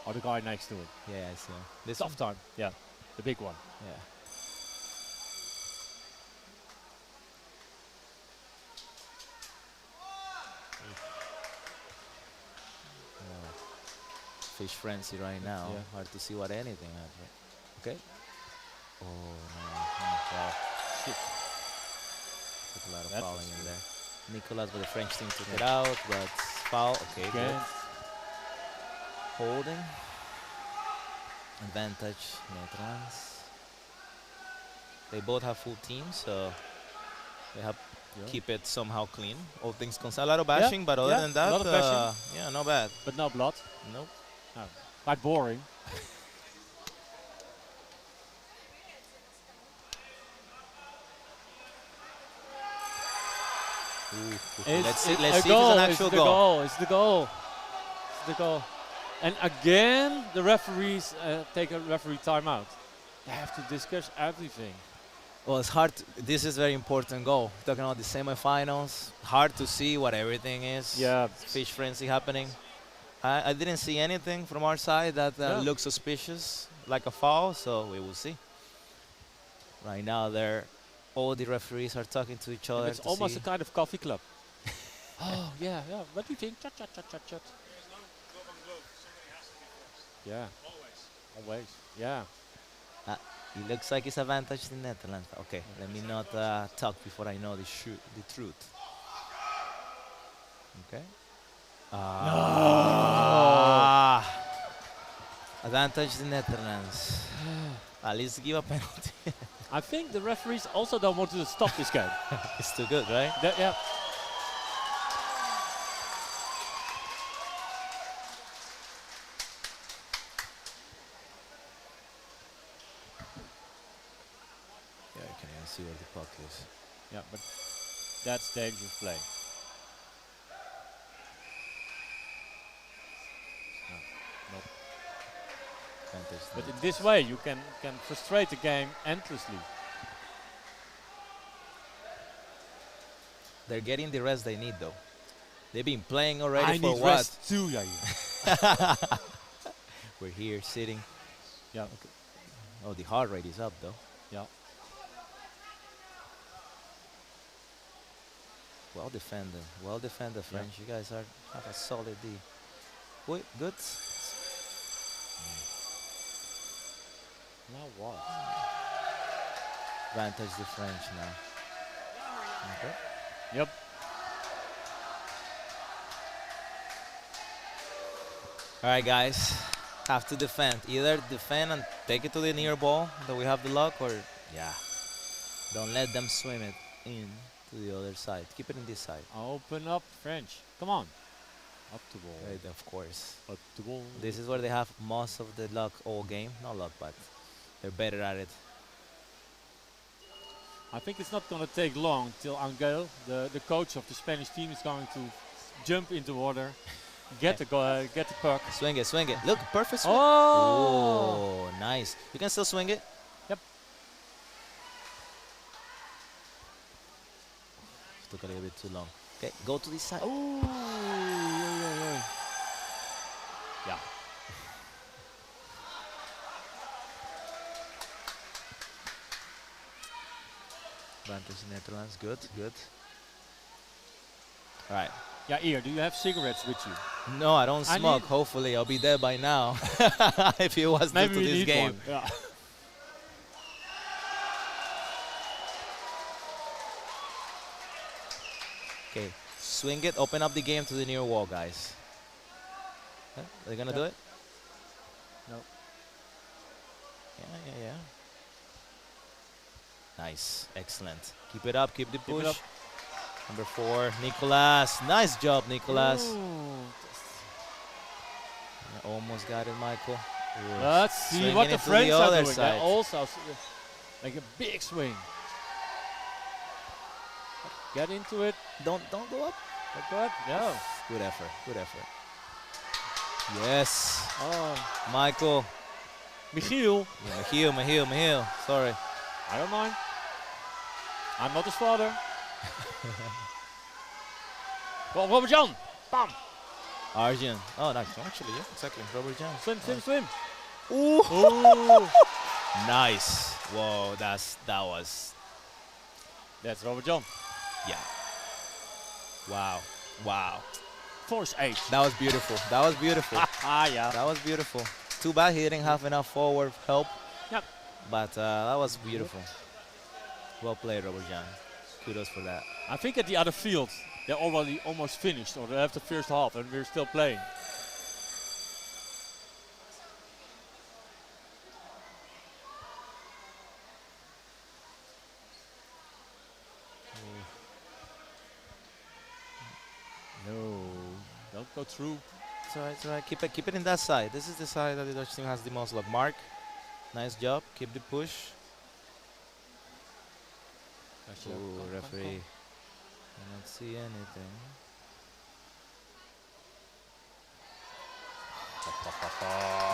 or the guy next to him. Yeah, I see. This off time. Yeah, the big one. Yeah. Fish frenzy right now. Yeah. Hard to see what anything happened. Okay. Oh no. Wow. Shit. Took a lot of That fouling was in there. Nicolas with the French team took it out, but foul. Okay, good. Again. Holding. Advantage Netherlands. They both have full teams, so they have keep it somehow clean. All things considered, a lot of bashing, but other than that, a lot of bashing. yeah, not bad. But no blood. Nope. No. Quite boring. Let's see. It's Let's a see goal. if it's an actual goal. It's the goal. It's the goal. And again, the referees take a referee timeout. They have to discuss everything. Well, it's hard. This is very important goal. Talking about the semifinals, hard to see what everything is. Yeah. Fish frenzy happening. I didn't see anything from our side that looks suspicious, like a foul. So we will see. Right now, all the referees are talking to each other. It's almost a kind of coffee club. Oh yeah, yeah. What do you think? Chat, chat, chat, chat, chat. Yeah. Always. Yeah. It looks like it's advantage in Netherlands. Okay, let me not talk before I know the truth. Okay. Advantage the Netherlands. At least give a penalty. I think the referees also don't want to stop this game. It's too good, right? Yeah. Yeah, I can even see where the puck is. Yeah, but that's dangerous play. No. Advantage the But in Netherlands. this way, you can frustrate the game endlessly. They're getting the rest they need, though. They've been playing already I for need what? rest too, Jair. We're here sitting. Yeah. Okay. Oh, the heart rate is up, though. Yeah. Well defended, French. You guys have a solid D. Wait, good. Now what? Advantage the French now. Okay. Yep. All right, guys. have to defend. Either defend and take it to the near ball that we have the luck, or yeah, don't let them swim it in to the other side. Keep it in this side. Open up, French. Come on. Up the ball. Right, of course. Up the ball. This is where they have most of the luck all game. Not luck, but they're better at it. I think it's not going to take long till Angel, the coach of the Spanish team, is going to jump into water, get the puck. Swing it, swing it. Look, perfect swing. Oh! Oh, nice. You can still swing it. Yep. Took a little bit too long. Okay, go to this side. Oh! Yeah. Advantage Netherlands. Good, good. All right. Yeah, Ian, do you have cigarettes with you? No, I don't I smoke. need- Hopefully, I'll be there by now. If he was new Maybe to we this need game. one. Yeah. Okay, swing it. Open up the game to the near wall, guys. Are they gonna do it? Nope. Yeah. Nice, excellent. Keep it up. Keep the Keep it push. up. Number 4, Nicolas. Nice job, Nicolas. Ooh. Yeah, almost got it, Michael. Ooh. Let's see Swinging what the it to French are other doing. side. They also make a big swing. Get into it. Don't go up. Like that. Yeah. Good effort. Good effort. Yes, Oh, Michael. Michiel. Yeah, Michiel. Sorry. I don't mind. I'm not his father. Well, Robert Jan. Bam. Arjun. Oh, nice. Actually, yeah, exactly. Robert Jan. Swim. Ooh. Ooh. Nice. Whoa, that was. That's Robert Jan. Yeah. Wow. Force 8. That was beautiful. Yeah. That was beautiful. Too bad he didn't have enough forward help. Yep. But that was beautiful. Well played, Robert Jan. Kudos for that. I think at the other field, they're already almost finished, or they have the first half, and we're still playing. No, don't go through. It's alright. Keep it in that side. This is the side that the Dutch team has the most luck. Mark, nice job. Keep the push. Ooh, referee. Cannot see anything.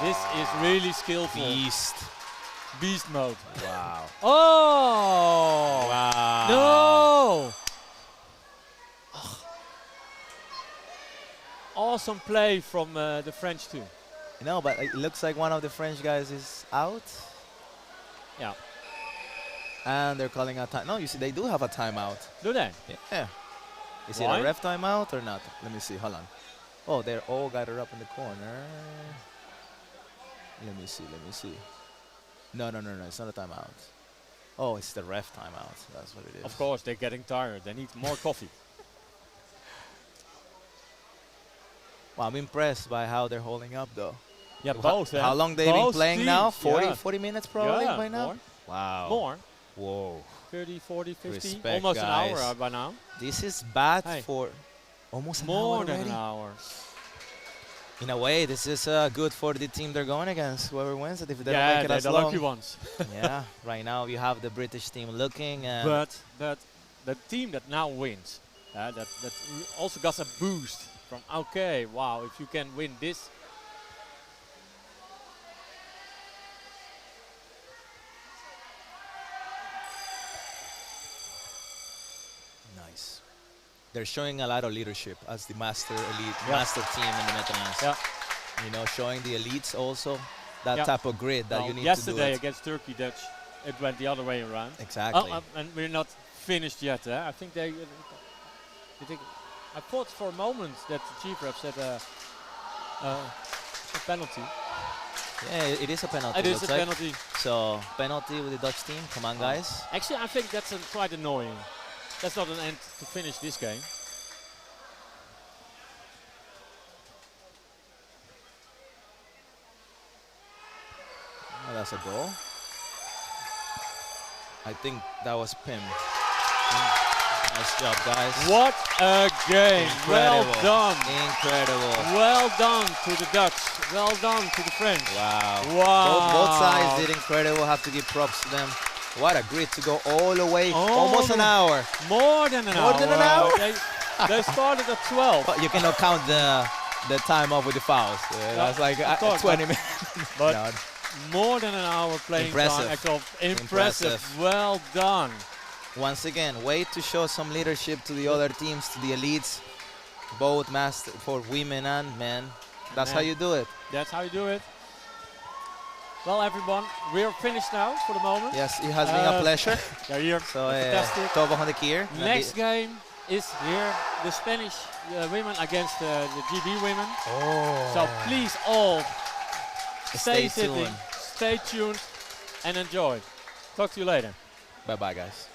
This is really skillful. Beast mode. Wow. Oh! Wow. No! Awesome play from the French team. No, but it looks like one of the French guys is out. Yeah. And they're calling a time. No, you see, they do have a timeout. Do they? Yeah. Is Why? it a ref timeout or not? Let me see. Hold on. Oh, they're all gathered up in the corner. Let me see. No. It's not a timeout. Oh, it's the ref timeout. That's what it is. Of course, they're getting tired. They need more coffee. Well, I'm impressed by how they're holding up, though. Yeah, both. How long they been Both playing now? teams, 40, yeah. 40 minutes probably Yeah, by now? more. Wow. More. Whoa. 30, 40, 50. Respect, Almost an guys. hour by now. This is bad Hey. for almost an More hour than already. an hour. In a way, this is good for the team they're going against. Whoever wins it, if they don't Yeah, make it they're as the long. lucky ones. Yeah, right now you have the British team looking. And But the team that now wins, that also got a boost from, okay, wow, if you can win this. nice. They're showing a lot of leadership as the master elite, Yeah. master team in the Netherlands. Yeah. You know, showing the elites also that Yeah. type of grid that Well, you need to yesterday do it. against Turkey, it went the other way around. Exactly. And we're not finished yet. I think they. I thought for a moment that the chief ref said a penalty. Yeah, it is a penalty. It is a looks like. penalty. So penalty with the Dutch team. Come on, guys. Actually, I think that's quite annoying. That's not an end to finish this game. as a goal. I think that was Pim. Nice job, guys. What a game. Well Incredible. done. Incredible. Well done to the Dutch. Well done to the French. Wow. Wow. Both sides did incredible. Have to give props to them. What a grit to go all the way. Almost an hour. More than an hour. More than an hour? They started at 12. But you cannot count the time off with the fouls. That's like of course, 20 minutes. But No. more than an hour playing Impressive. time. Actual, Impressive. impressive. Well done. Once again, way to show some leadership to the other teams, to the elites, both master for women and men. That's how you do it. That's how you do it. Well, everyone, we are finished now for the moment. Yes, it has been a pleasure. Yeah, here. So, Fantastic. top of the gear. Next game is here, the Spanish women against the GB women. Oh. So please all Stay sitting, tuned. stay tuned, and enjoy. Talk to you later. Bye-bye, guys.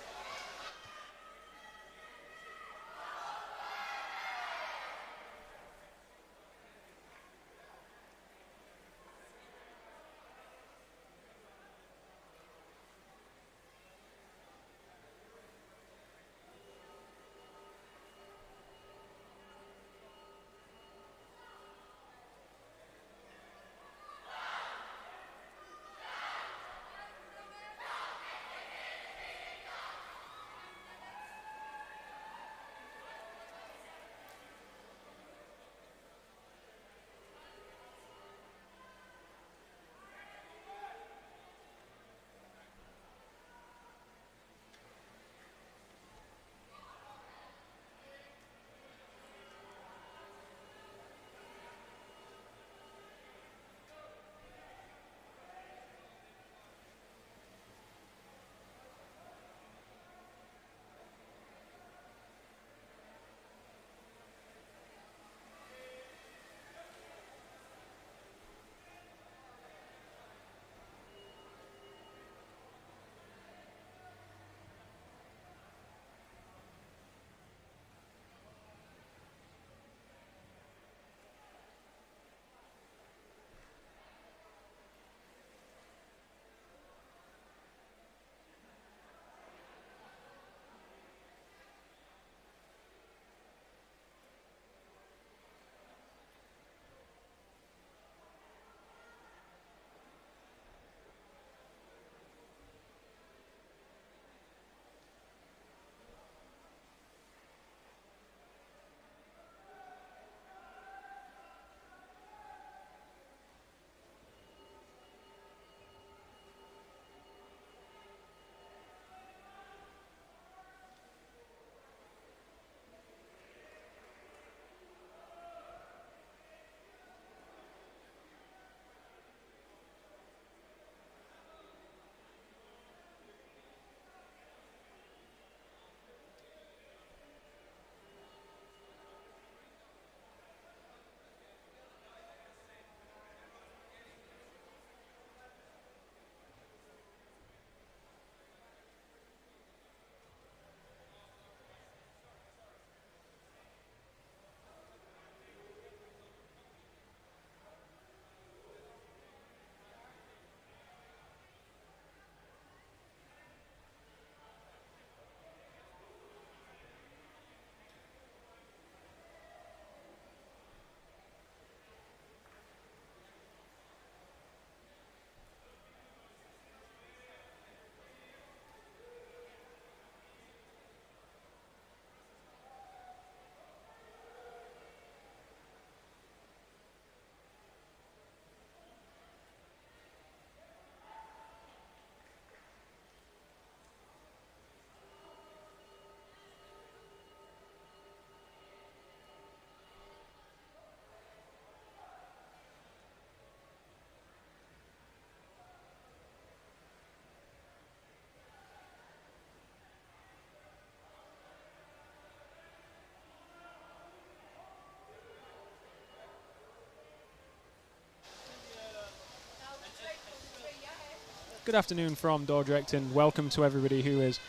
Good afternoon from Dordrecht. Welcome to everybody who has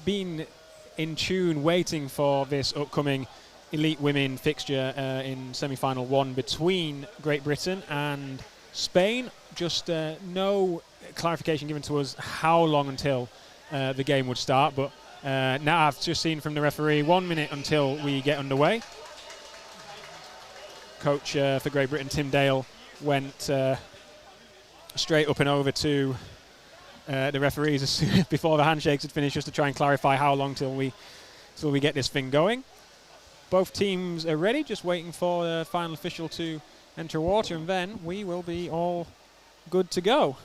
been in tune, waiting for this upcoming Elite Women fixture in semi-final one between Great Britain and Spain, just no clarification given to us how long until the game would start, but now I've just seen from the referee 1 minute until we get underway. Coach for Great Britain, Tim Dale, went straight up and over to the referees before the handshakes had finished, just to try and clarify how long till we get this thing going. Both teams are ready, just waiting for the final official to enter water, and then we will be all good to go.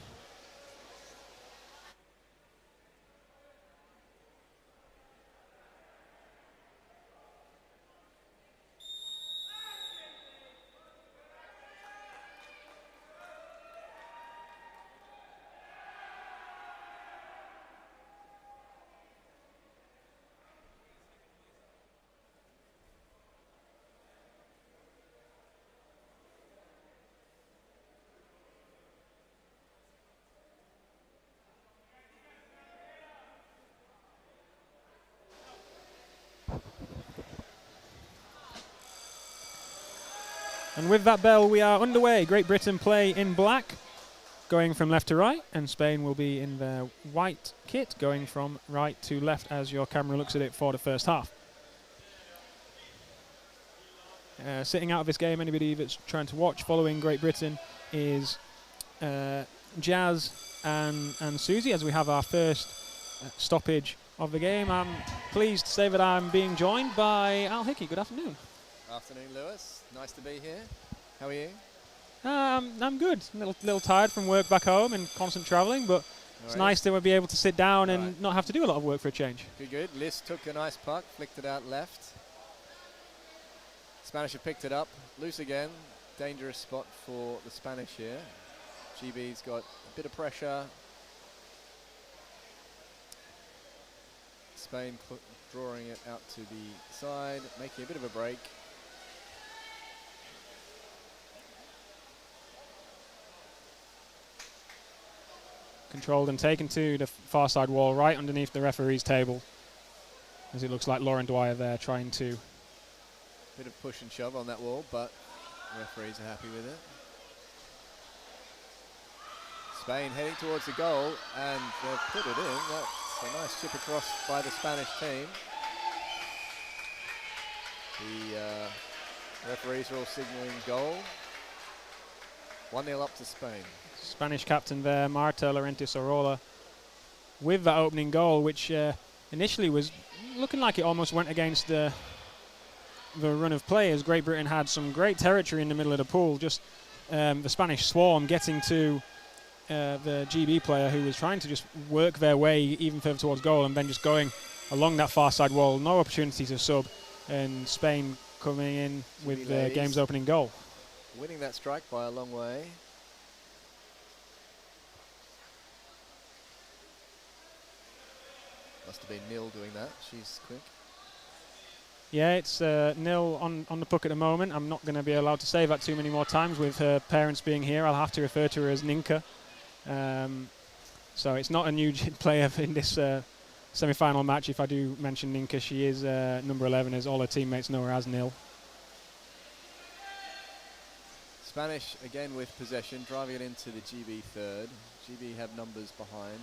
And with that bell, we are underway. Great Britain play in black, going from left to right, and Spain will be in their white kit, going from right to left as your camera looks at it for the first half. Sitting out of this game, anybody that's trying to watch following Great Britain is Jazz and Susie, as we have our first stoppage of the game. I'm pleased to say that I'm being joined by Al Hickey. Good afternoon. Afternoon, Lewis. Nice to be here. How are you? I'm good. A little tired from work back home and constant travelling, but it's nice to be able to sit down and not have to do a lot of work for a change. Good. Liz took a nice puck, flicked it out left. Spanish have picked it up. Loose again. Dangerous spot for the Spanish here. GB's got a bit of pressure. Spain drawing it out to the side, making a bit of a break. Controlled and taken to the far side wall, right underneath the referee's table, as it looks like Lauren Dwyer there trying to. Bit of push and shove on that wall, but the referees are happy with it. Spain heading towards the goal, and they've put it in. That's a nice chip across by the Spanish team. The referees are all signalling goal. 1-0 up to Spain. Spanish captain there, Marta Llorente-Sorolla, with that opening goal, which initially was looking like it almost went against the run of play, as Great Britain had some great territory in the middle of the pool. Just the Spanish swarm getting to the GB player, who was trying to just work their way even further towards goal, and then just going along that far side wall. No opportunity to sub, and Spain coming in with the game's opening goal. Winning that strike by a long way. Must have been Nil doing that. She's quick. Yeah, it's Nil on the puck at the moment. I'm not going to be allowed to say that too many more times with her parents being here. I'll have to refer to her as Ninka. So it's not a new player in this semi-final match. If I do mention Ninka, she is number 11, as all her teammates know her as Nil. Spanish again with possession, driving it into the GB third. GB have numbers behind.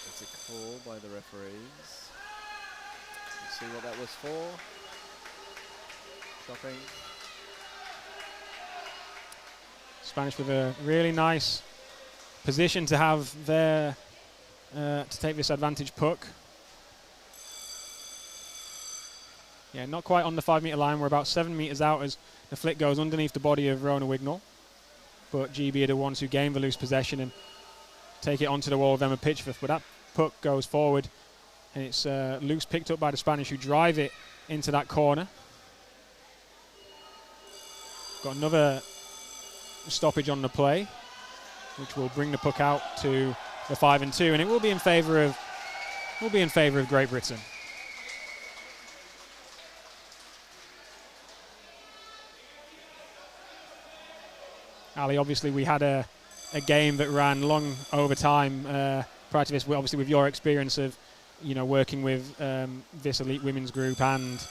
It's a call by the referees. Let's see what that was for. Stopping. Spanish with a really nice position to have there to take this advantage puck. Yeah, not quite on the 5 metre line. We're about 7 metres out as the flick goes underneath the body of Rona Wignall. But GB are the ones who gain the loose possession and take it onto the wall of Emma Pitchforth. But that puck goes forward, and it's loose, picked up by the Spanish, who drive it into that corner. Got another stoppage on the play, which will bring the puck out to the 5-2, and it will be in favour of Great Britain. Ali, obviously we had a game that ran long overtime prior to this. Obviously, with your experience of working with this elite women's group and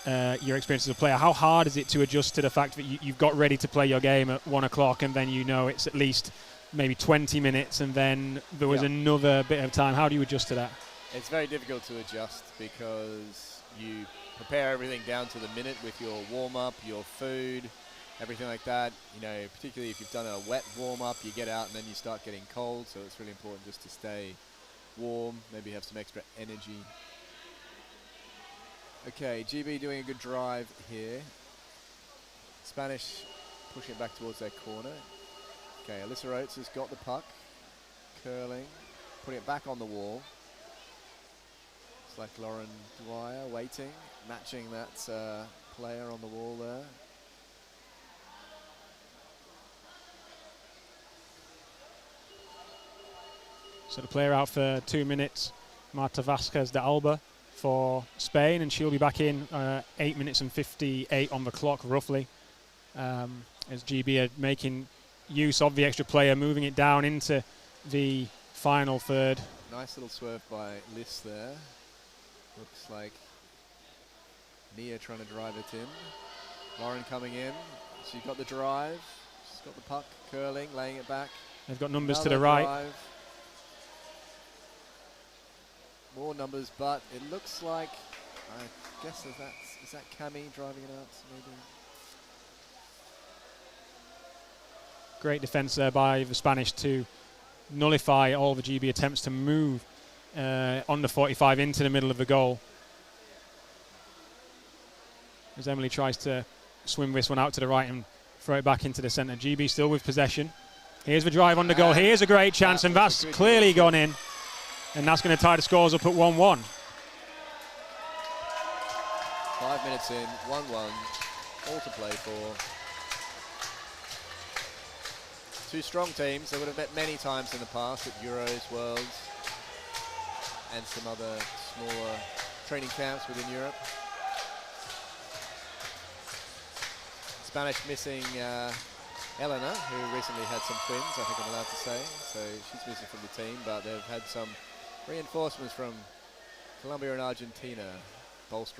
your experience as a player, how hard is it to adjust to the fact that you've got ready to play your game at 1 o'clock and then you know it's at least maybe 20 minutes and then there was another bit of time? How do you adjust to that? It's very difficult to adjust because you prepare everything down to the minute with your warm-up, your food, everything like that. You know, particularly if you've done a wet warm-up, you get out and then you start getting cold, so it's really important just to stay warm, maybe have some extra energy. Okay, GB doing a good drive here. Spanish pushing it back towards their corner. Okay, Alyssa Oates has got the puck, curling, putting it back on the wall. It's like Lauren Dwyer waiting, matching that player on the wall there. So the player out for 2 minutes, Marta Vasquez de Alba for Spain, and she'll be back in 8 minutes and 58 on the clock roughly, as GB are making use of the extra player, moving it down into the final third. Nice little swerve by Liss there. Looks like Nia trying to drive it in. Lauren coming in. She's got the drive. She's got the puck, curling, laying it back. They've got numbers Another to the right. drive. More numbers, but it looks like, I guess is that Cami driving it out maybe? Great defence there by the Spanish to nullify all the GB attempts to move on the 45 into the middle of the goal. As Emily tries to swim this one out to the right and throw it back into the centre. GB still with possession. Here's the drive on the goal. Here's a great chance, and that's clearly gone in. And that's going to tie the scores up at 1-1. 5 minutes in, 1-1, all to play for. Two strong teams. They would have met many times in the past at Euros, Worlds, and some other smaller training camps within Europe. Spanish missing Elena, who recently had some twins, I think I'm allowed to say. So she's missing from the team, but they've had some reinforcements from Colombia and Argentina bolstering